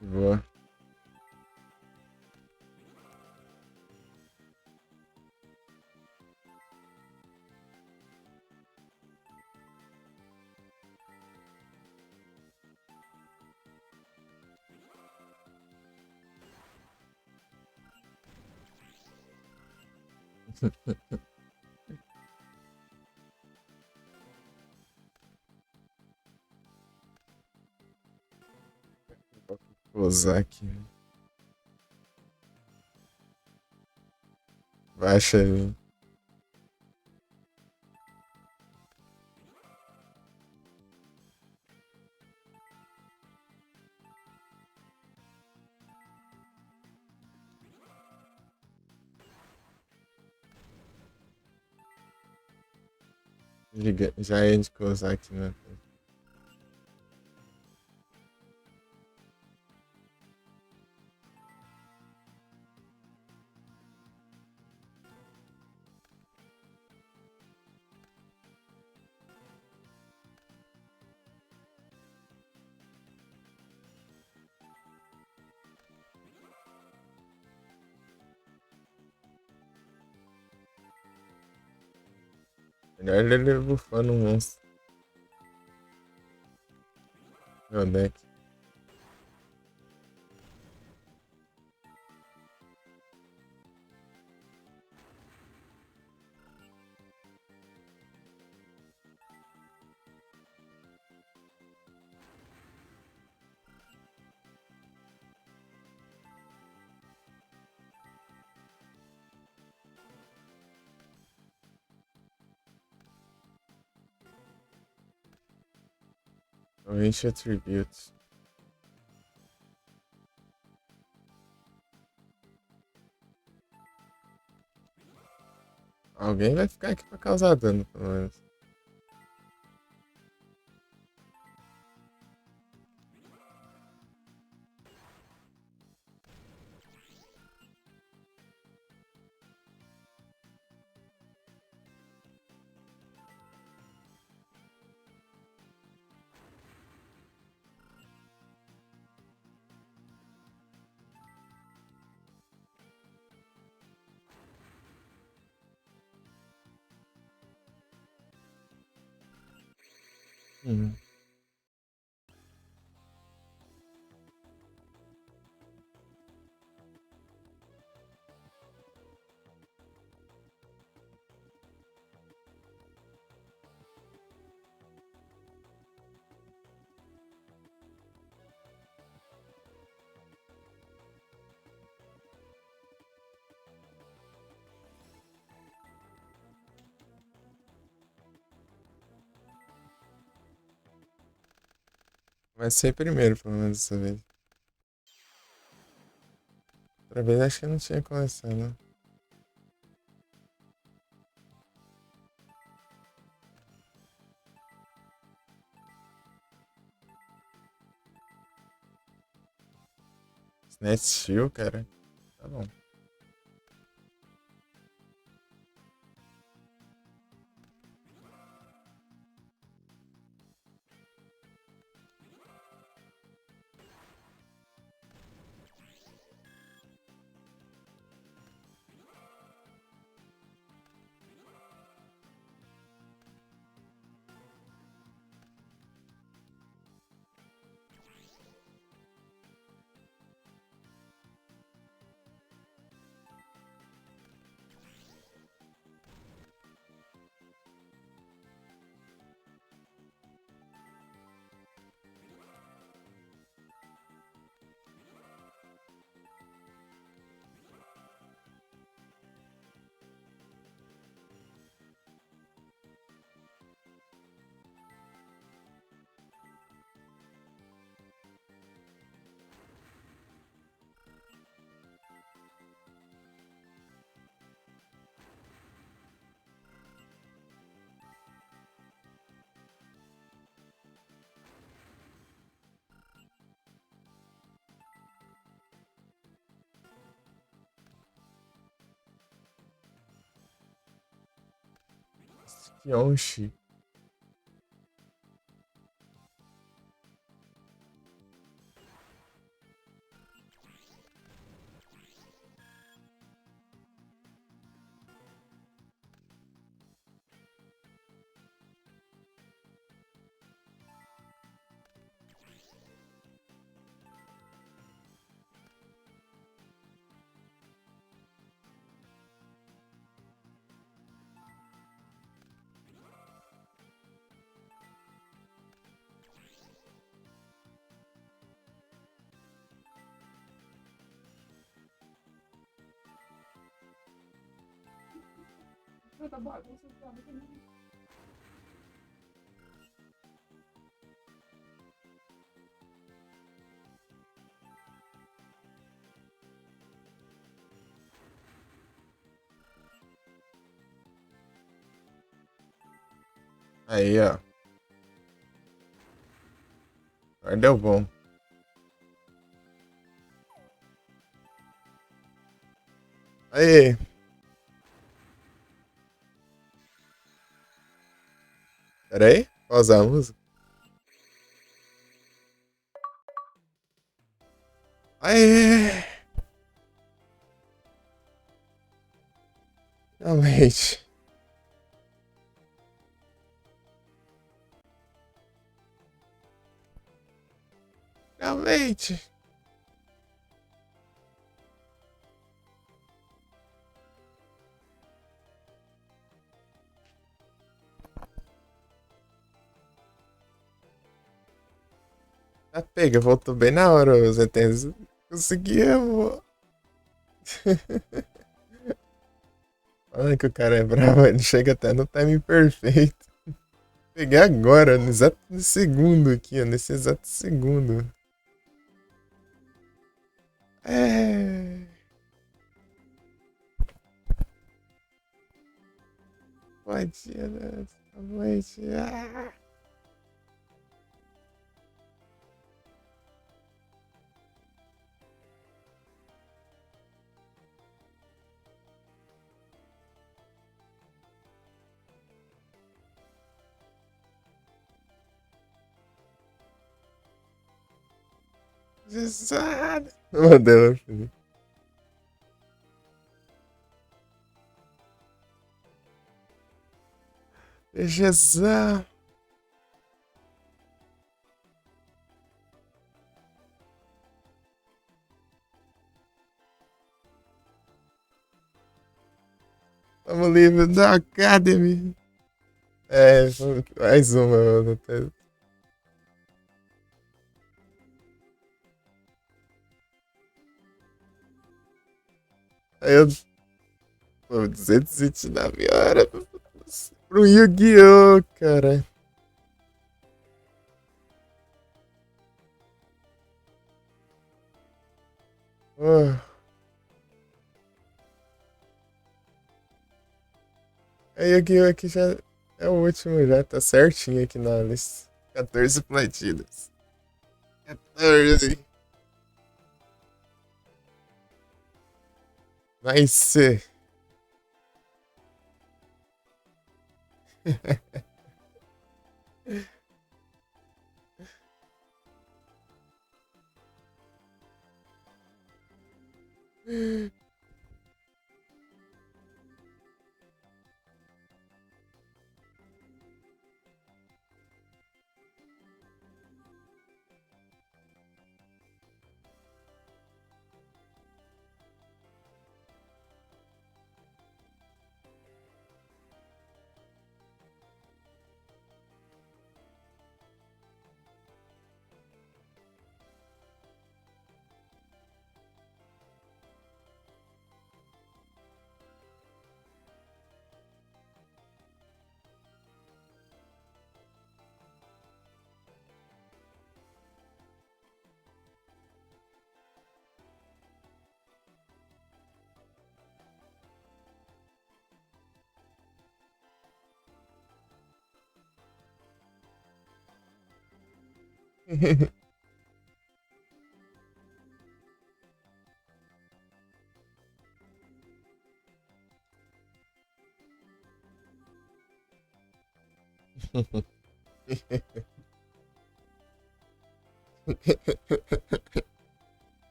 Speaker 1: Boa. Ozaki. Baixa aí. Já é de Kozaki, né? Melhor ele bufando um monstro. Meu deck. Provavelmente Attributes. Alguém vai ficar aqui pra causar dano, pelo menos. Hum. Vai ser primeiro, pelo menos dessa vez. Outra vez acho que não tinha começado, né? Snatch Shield, cara. Tá bom. Kyonshi. Aí, ó. Agora deu bom. Aí. Pera aí. Pausar a música. Aê! Realmente. Realmente. A pega, voltou bem na hora, os ETs. Conseguimos. Olha que o cara é bravo, ele chega até no time perfeito. Peguei agora, no exato segundo aqui, ó, nesse exato segundo. É. Pode, né? Pode. Ah. Jesus. Modelo, filho. Jesus. Vamos livre da Academy. É, mais uma, mano. Aí eu. Pô, 229 horas pro Yu-Gi-Oh, cara. Oh. Aí Yu-Gi-Oh aqui já é o último, já tá certinho aqui na lista. 14 platinas. 14. Vai ser.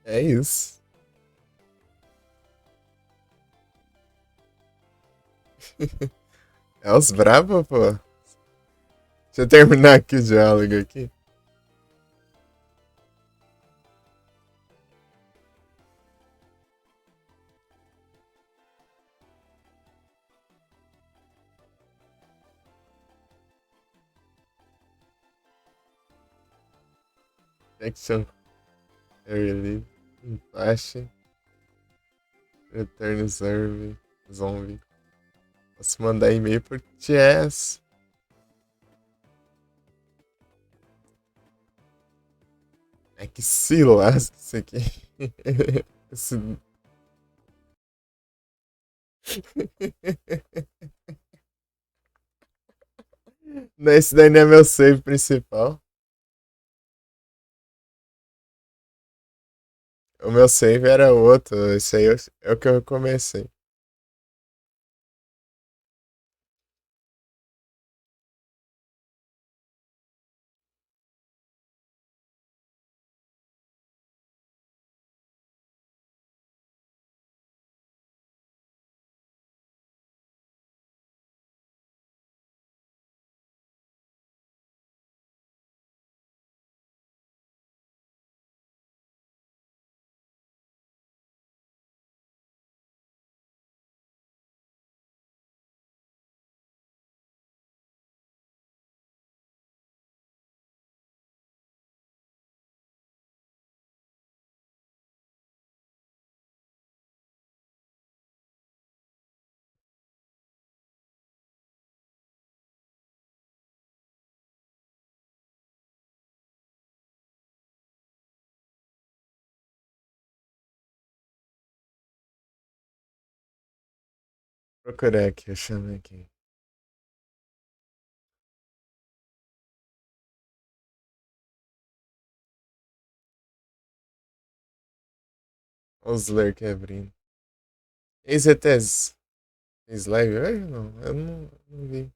Speaker 1: É isso. É os brabos, pô. Deixa eu terminar aqui o diálogo aqui. Action, Relief, Flash, Return Zombie. Posso mandar e-mail por Chess. É que se lasca isso aqui. Esse... Não, esse daí não é meu save principal. O meu save era outro. Esse aí é o que eu comecei. Procurei aqui, eu chamei aqui. Os lurk abrindo. EZTs. Slave? Eu não vi.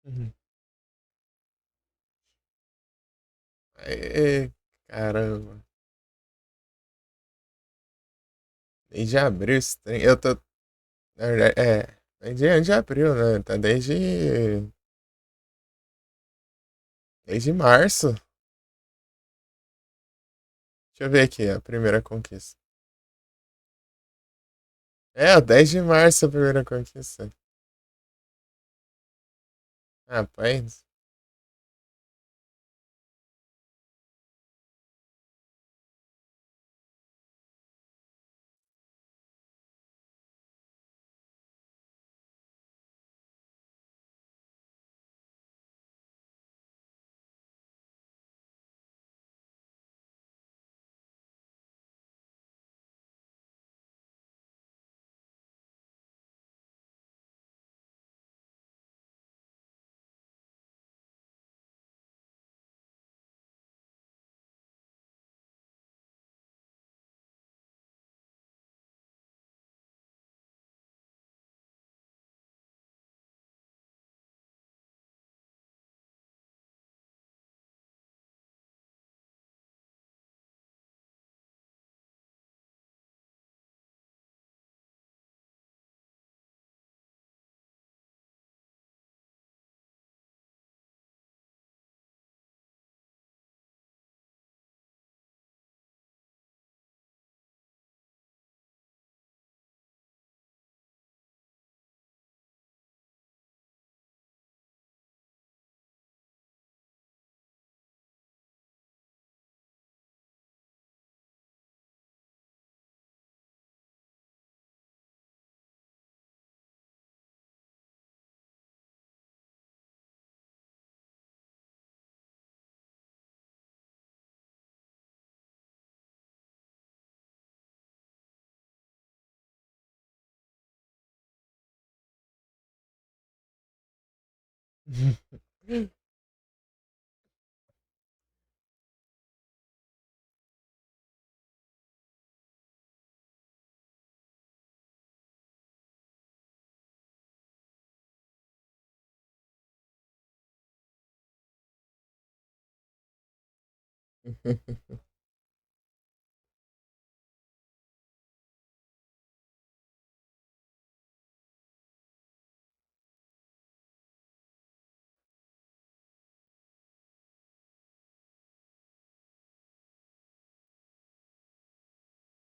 Speaker 1: Uhum. Aê, caramba. Desde abril esse trem. Eu tô. Na verdade, desde abril, né? Tá desde março. Deixa eu ver aqui, a primeira conquista. É, o 10 de março a primeira conquista. Rapaz.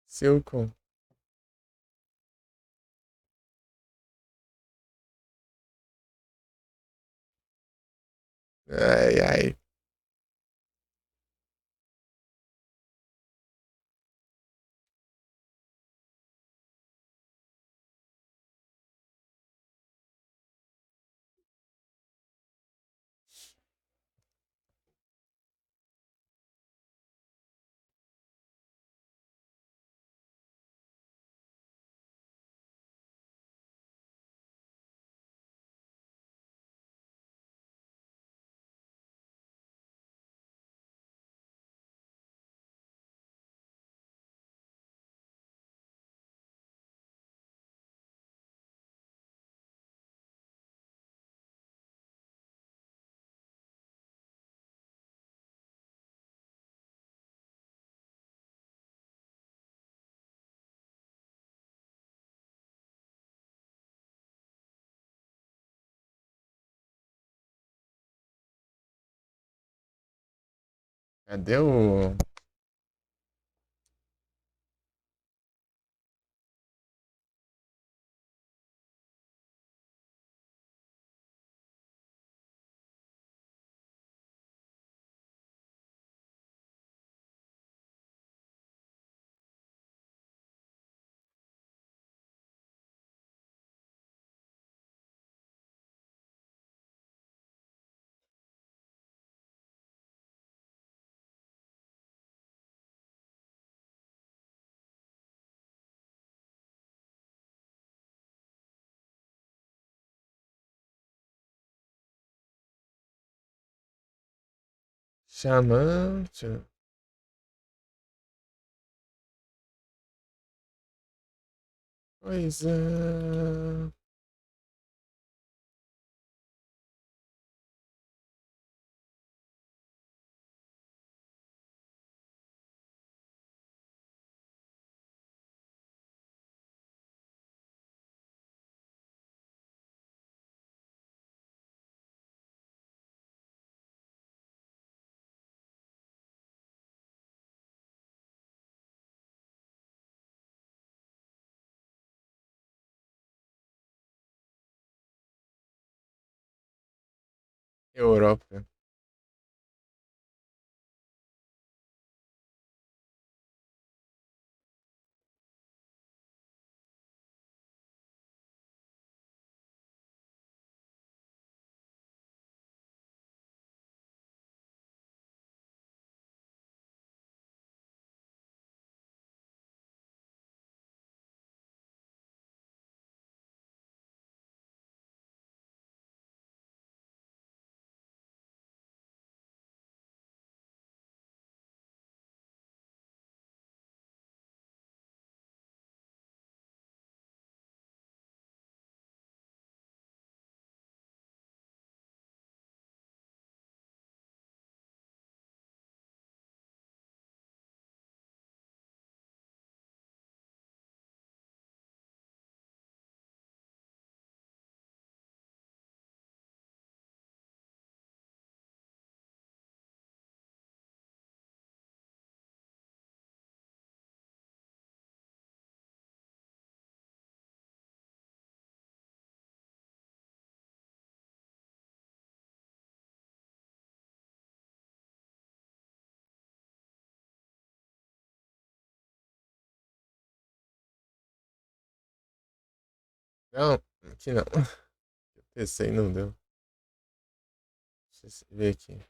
Speaker 1: Silco. Ai, ai. Cadê o. Xamã. Pois é. Europa. Não, aqui não. Eu pensei, não deu. Deixa eu ver aqui.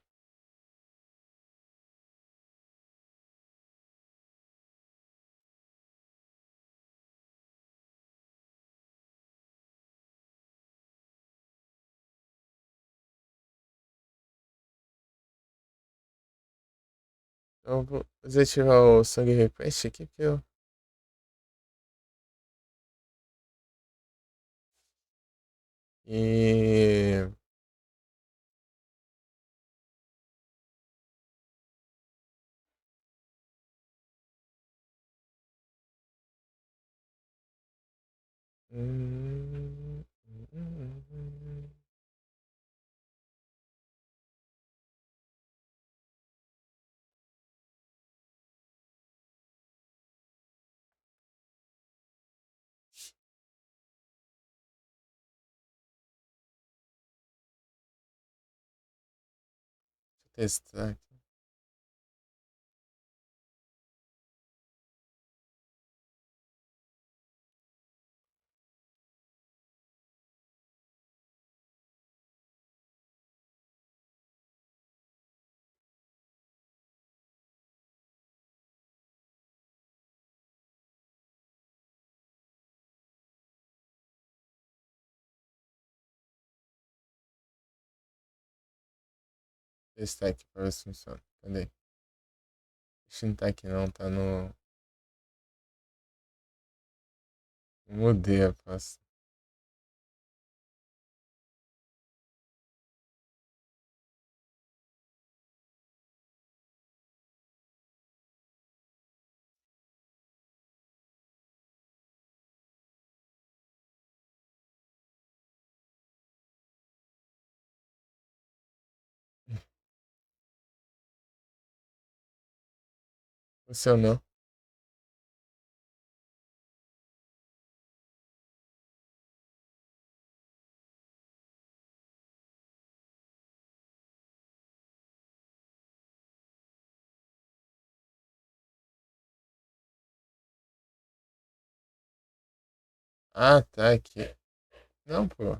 Speaker 1: Eu vou desativar o Song Request aqui, porque eu. E. Testar aqui. Testar aqui pra ver se funciona. Cadê? Acho que não tá aqui não, tá no. Mudei a pasta. Funcionou. Ah, tá aqui. Não, pô.